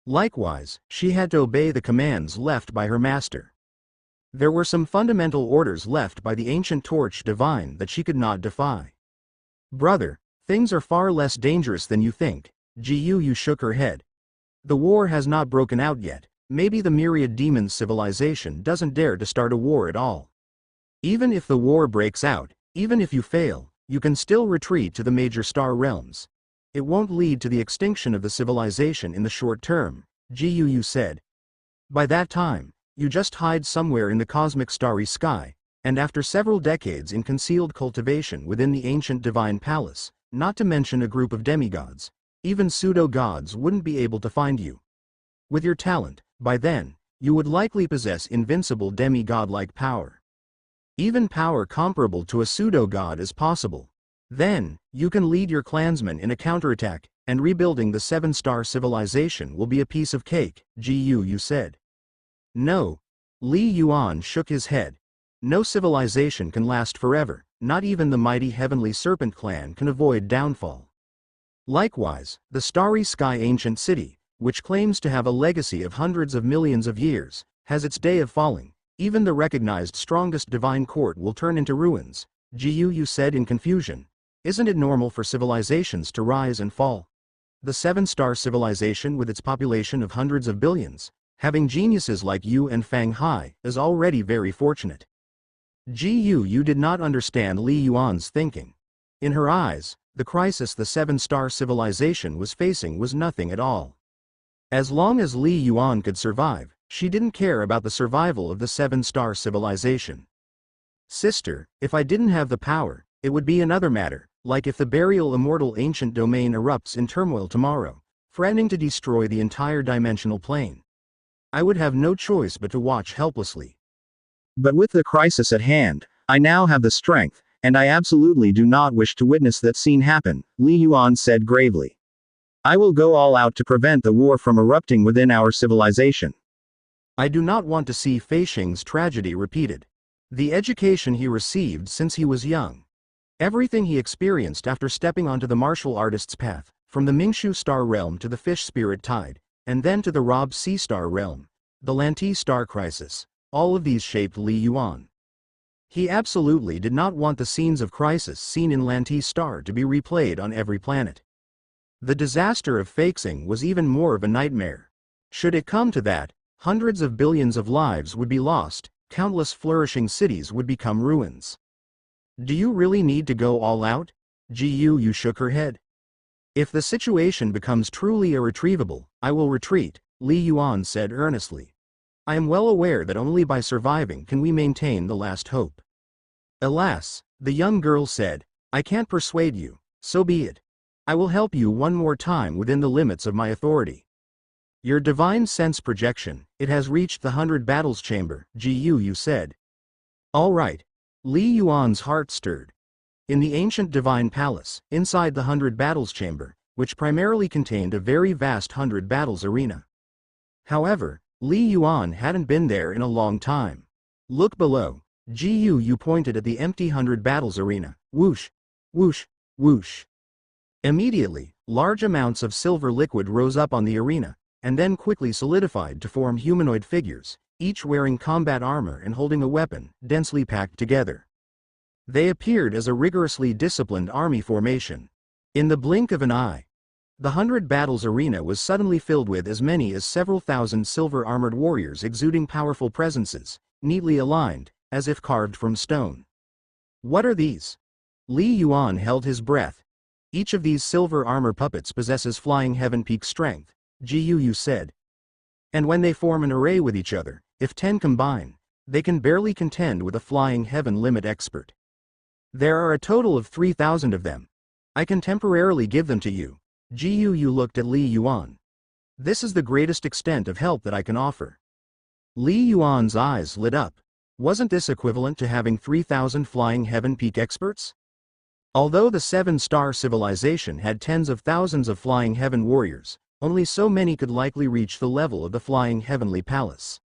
Likewise, she had to obey the commands left by her master. There were some fundamental orders left by the ancient torch divine that she could not defy. Brother, things are far less dangerous than you think. Yu shook her head. The war has not broken out yet. Maybe the myriad demons civilization doesn't dare to start a war at all. Even if the war breaks out, even if you fail, you can still retreat to the major star realms. It won't lead to the extinction of the civilization in the short term, Yu said. By that time, you just hide somewhere in the cosmic starry sky, and after several decades in concealed cultivation within the ancient divine palace, not to mention a group of demigods, even pseudo-gods wouldn't be able to find you. With your talent, by then, you would likely possess invincible demigod-like power. Even power comparable to a pseudo-god is possible. Then, you can lead your clansmen in a counterattack, and rebuilding the 7-star civilization will be a piece of cake, Yu said. No. Li Yuan shook his head. No civilization can last forever, not even the mighty heavenly serpent clan can avoid downfall. Likewise, the starry sky ancient city, which claims to have a legacy of hundreds of millions of years, has its day of falling. Even the recognized strongest divine court will turn into ruins, Yu said in confusion. Isn't it normal for civilizations to rise and fall? The 7-star civilization with its population of hundreds of billions, having geniuses like you and Fang Hai, is already very fortunate. Yu did not understand Li Yuan's thinking. In her eyes, the crisis the 7-star civilization was facing was nothing at all. As long as Li Yuan could survive, she didn't care about the survival of the 7-star civilization. Sister, if I didn't have the power, it would be another matter, like if the burial immortal ancient domain erupts in turmoil tomorrow, threatening to destroy the entire dimensional plane. I would have no choice but to watch helplessly. But with the crisis at hand, I now have the strength, and I absolutely do not wish to witness that scene happen, Li Yuan said gravely. I will go all out to prevent the war from erupting within our civilization. I do not want to see Feixing's tragedy repeated. The education he received since he was young. Everything he experienced after stepping onto the martial artist's path, from the Mingshu star realm to the fish spirit tide, and then to the Rob Sea star realm, the Lanti star crisis, all of these shaped Li Yuan. He absolutely did not want the scenes of crisis seen in Lanti star to be replayed on every planet. The disaster of Feixing was even more of a nightmare. Should it come to that, hundreds of billions of lives would be lost, countless flourishing cities would become ruins. Do you really need to go all out? Yu shook her head. If the situation becomes truly irretrievable, I will retreat, Li Yuan said earnestly. I am well aware that only by surviving can we maintain the last hope. Alas, the young girl said, I can't persuade you, so be it. I will help you one more time within the limits of my authority. Your divine sense projection, it has reached the 100 battles chamber, Yu said. All right. Li Yuan's heart stirred. In the ancient divine palace, inside the 100 battles chamber, which primarily contained a very vast 100 battles arena. However, Li Yuan hadn't been there in a long time. Look below. Yu pointed at the empty 100 battles arena. Whoosh, whoosh, whoosh. Immediately, large amounts of silver liquid rose up on the arena, and then quickly solidified to form humanoid figures, each wearing combat armor and holding a weapon, densely packed together. They appeared as a rigorously disciplined army formation. In the blink of an eye, the 100 battles arena was suddenly filled with as many as several thousand silver-armored warriors exuding powerful presences, neatly aligned, as if carved from stone. What are these? Li Yuan held his breath. Each of these silver armor puppets possesses flying heaven peak strength, Yu said. And when they form an array with each other, if 10 combine, they can barely contend with a flying heaven limit expert. There are a total of 3,000 of them. I can temporarily give them to you. Yu looked at Li Yuan. This is the greatest extent of help that I can offer. Li Yuan's eyes lit up. Wasn't this equivalent to having 3,000 flying heaven peak experts? Although the 7-star civilization had tens of thousands of flying heaven warriors, only so many could likely reach the level of the flying heavenly palace.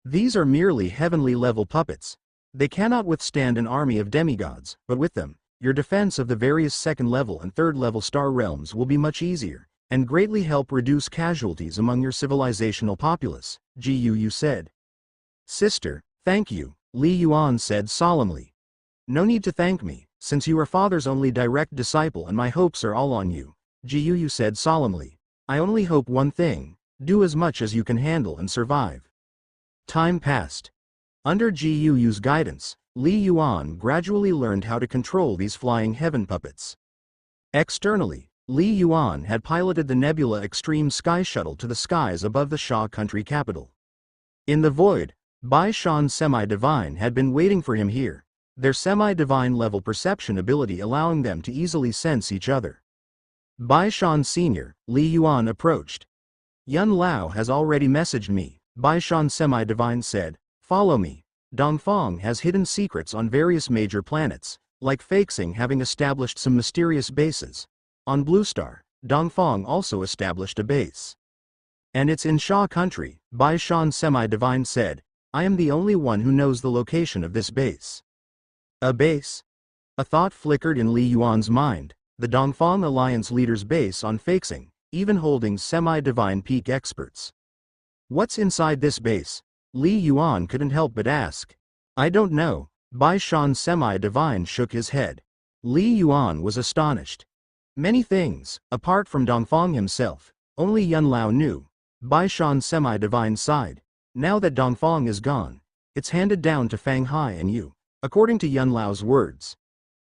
These are merely heavenly level puppets. They cannot withstand an army of demigods, but with them, your defense of the various second level and third level star realms will be much easier, and greatly help reduce casualties among your civilizational populace, Gu said. Sister, thank you, Li Yuan said solemnly. No need to thank me, since you are father's only direct disciple and my hopes are all on you, Gu said solemnly. I only hope one thing, do as much as you can handle and survive. Time passed. Under Gu's guidance, Li Yuan gradually learned how to control these flying heaven puppets. Externally, Li Yuan had piloted the Nebula Extreme Sky Shuttle to the skies above the Xia country capital. In the void, Bai Shan Semi-Divine had been waiting for him here, their semi-divine level perception ability allowing them to easily sense each other. Bai Shan Sr., Li Yuan approached. Yun Lao has already messaged me, Bai Shan Semi-Divine said. Follow me. Dongfang has hidden secrets on various major planets, like Feixing having established some mysterious bases. On Blue Star, Dongfang also established a base. And it's in Xia country, Bai Shan Semi-Divine said. I am the only one who knows the location of this base. A base? A thought flickered in Li Yuan's mind, the Dongfang Alliance leader's base on Feixing, even holding semi-divine peak experts. What's inside this base? Li Yuan couldn't help but ask. I don't know, Bai Shan Semi-Divine shook his head. Li Yuan was astonished. Many things, apart from Dongfang himself, only Yun Lao knew. Bai Shan Semi-Divine sighed. Now that Dongfang is gone, it's handed down to Fang Hai and you, according to Yun Lao's words.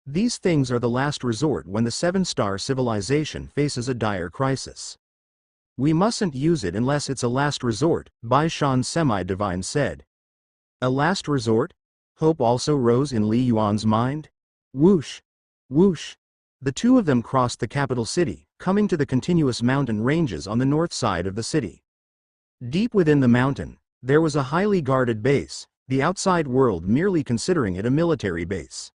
These things are the last resort when the seven-star civilization faces a dire crisis. We mustn't use it unless it's a last resort, Bai Shan Semi-Divine said. A last resort? Hope also rose in Li Yuan's mind. Whoosh! Whoosh! The two of them crossed the capital city, coming to the continuous mountain ranges on the north side of the city. Deep within the mountain, there was a highly guarded base, the outside world merely considering it a military base.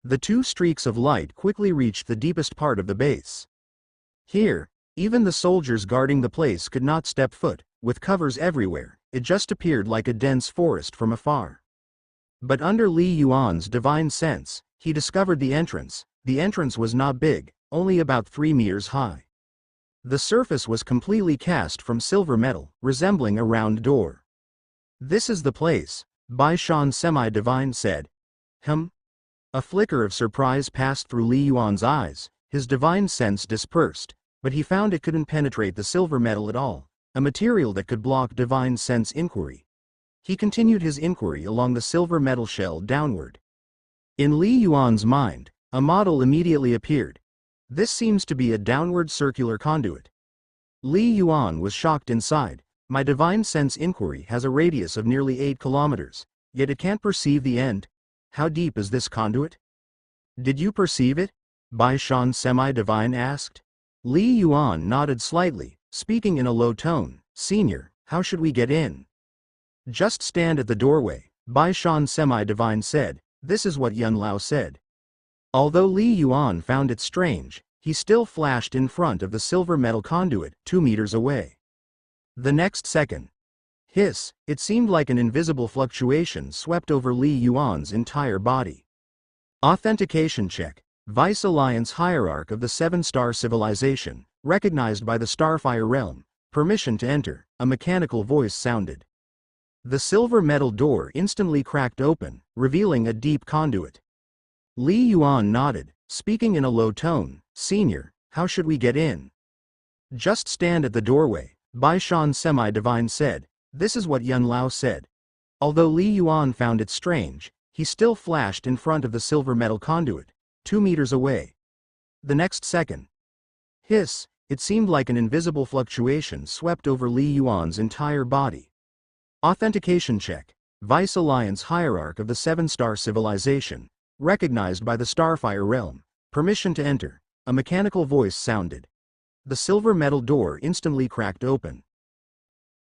The two streaks of light quickly reached the deepest part of the base. Here, even the soldiers guarding the place could not step foot, with covers everywhere, it just appeared like a dense forest from afar. But under Li Yuan's divine sense, he discovered the entrance. The entrance was not big, only about 3 meters high. The surface was completely cast from silver metal, resembling a round door. This is the place, Bai Shan Semi-Divine said. A flicker of surprise passed through Li Yuan's eyes, his divine sense dispersed, but he found it couldn't penetrate the silver metal at all, a material that could block divine sense inquiry. He continued his inquiry along the silver metal shell downward. In Li Yuan's mind, a model immediately appeared. This seems to be a downward circular conduit. Li Yuan was shocked inside. My divine sense inquiry has a radius of nearly 8 kilometers, yet it can't perceive the end. How deep is this conduit? Did you perceive it? Bai Shan Semi-Divine asked. Li Yuan nodded slightly, speaking in a low tone. Senior, how should we get in? Just stand at the doorway, Bai Shan Semi-Divine said. This is what Yun Lao said. Although Li Yuan found it strange, he still flashed in front of the silver metal conduit, 2 meters away. The next second, hiss, it seemed like an invisible fluctuation swept over Li Yuan's entire body. Authentication check. Vice Alliance Hierarch of the Seven-Star Civilization, recognized by the Starfire Realm. Permission to enter, a mechanical voice sounded. The silver metal door instantly cracked open, revealing a deep conduit. Li Yuan nodded, speaking in a low tone. Senior, how should we get in? Just stand at the doorway, Bai Shan Semi-Divine said. This is what Yun Lao said. Although Li Yuan found it strange, he still flashed in front of the silver metal conduit, 2 meters away. The next second, hiss, it seemed like an invisible fluctuation swept over Li Yuan's entire body. Authentication check. Vice Alliance Hierarch of the Seven-Star Civilization, recognized by the Starfire Realm. Permission to enter, a mechanical voice sounded. The silver metal door instantly cracked open.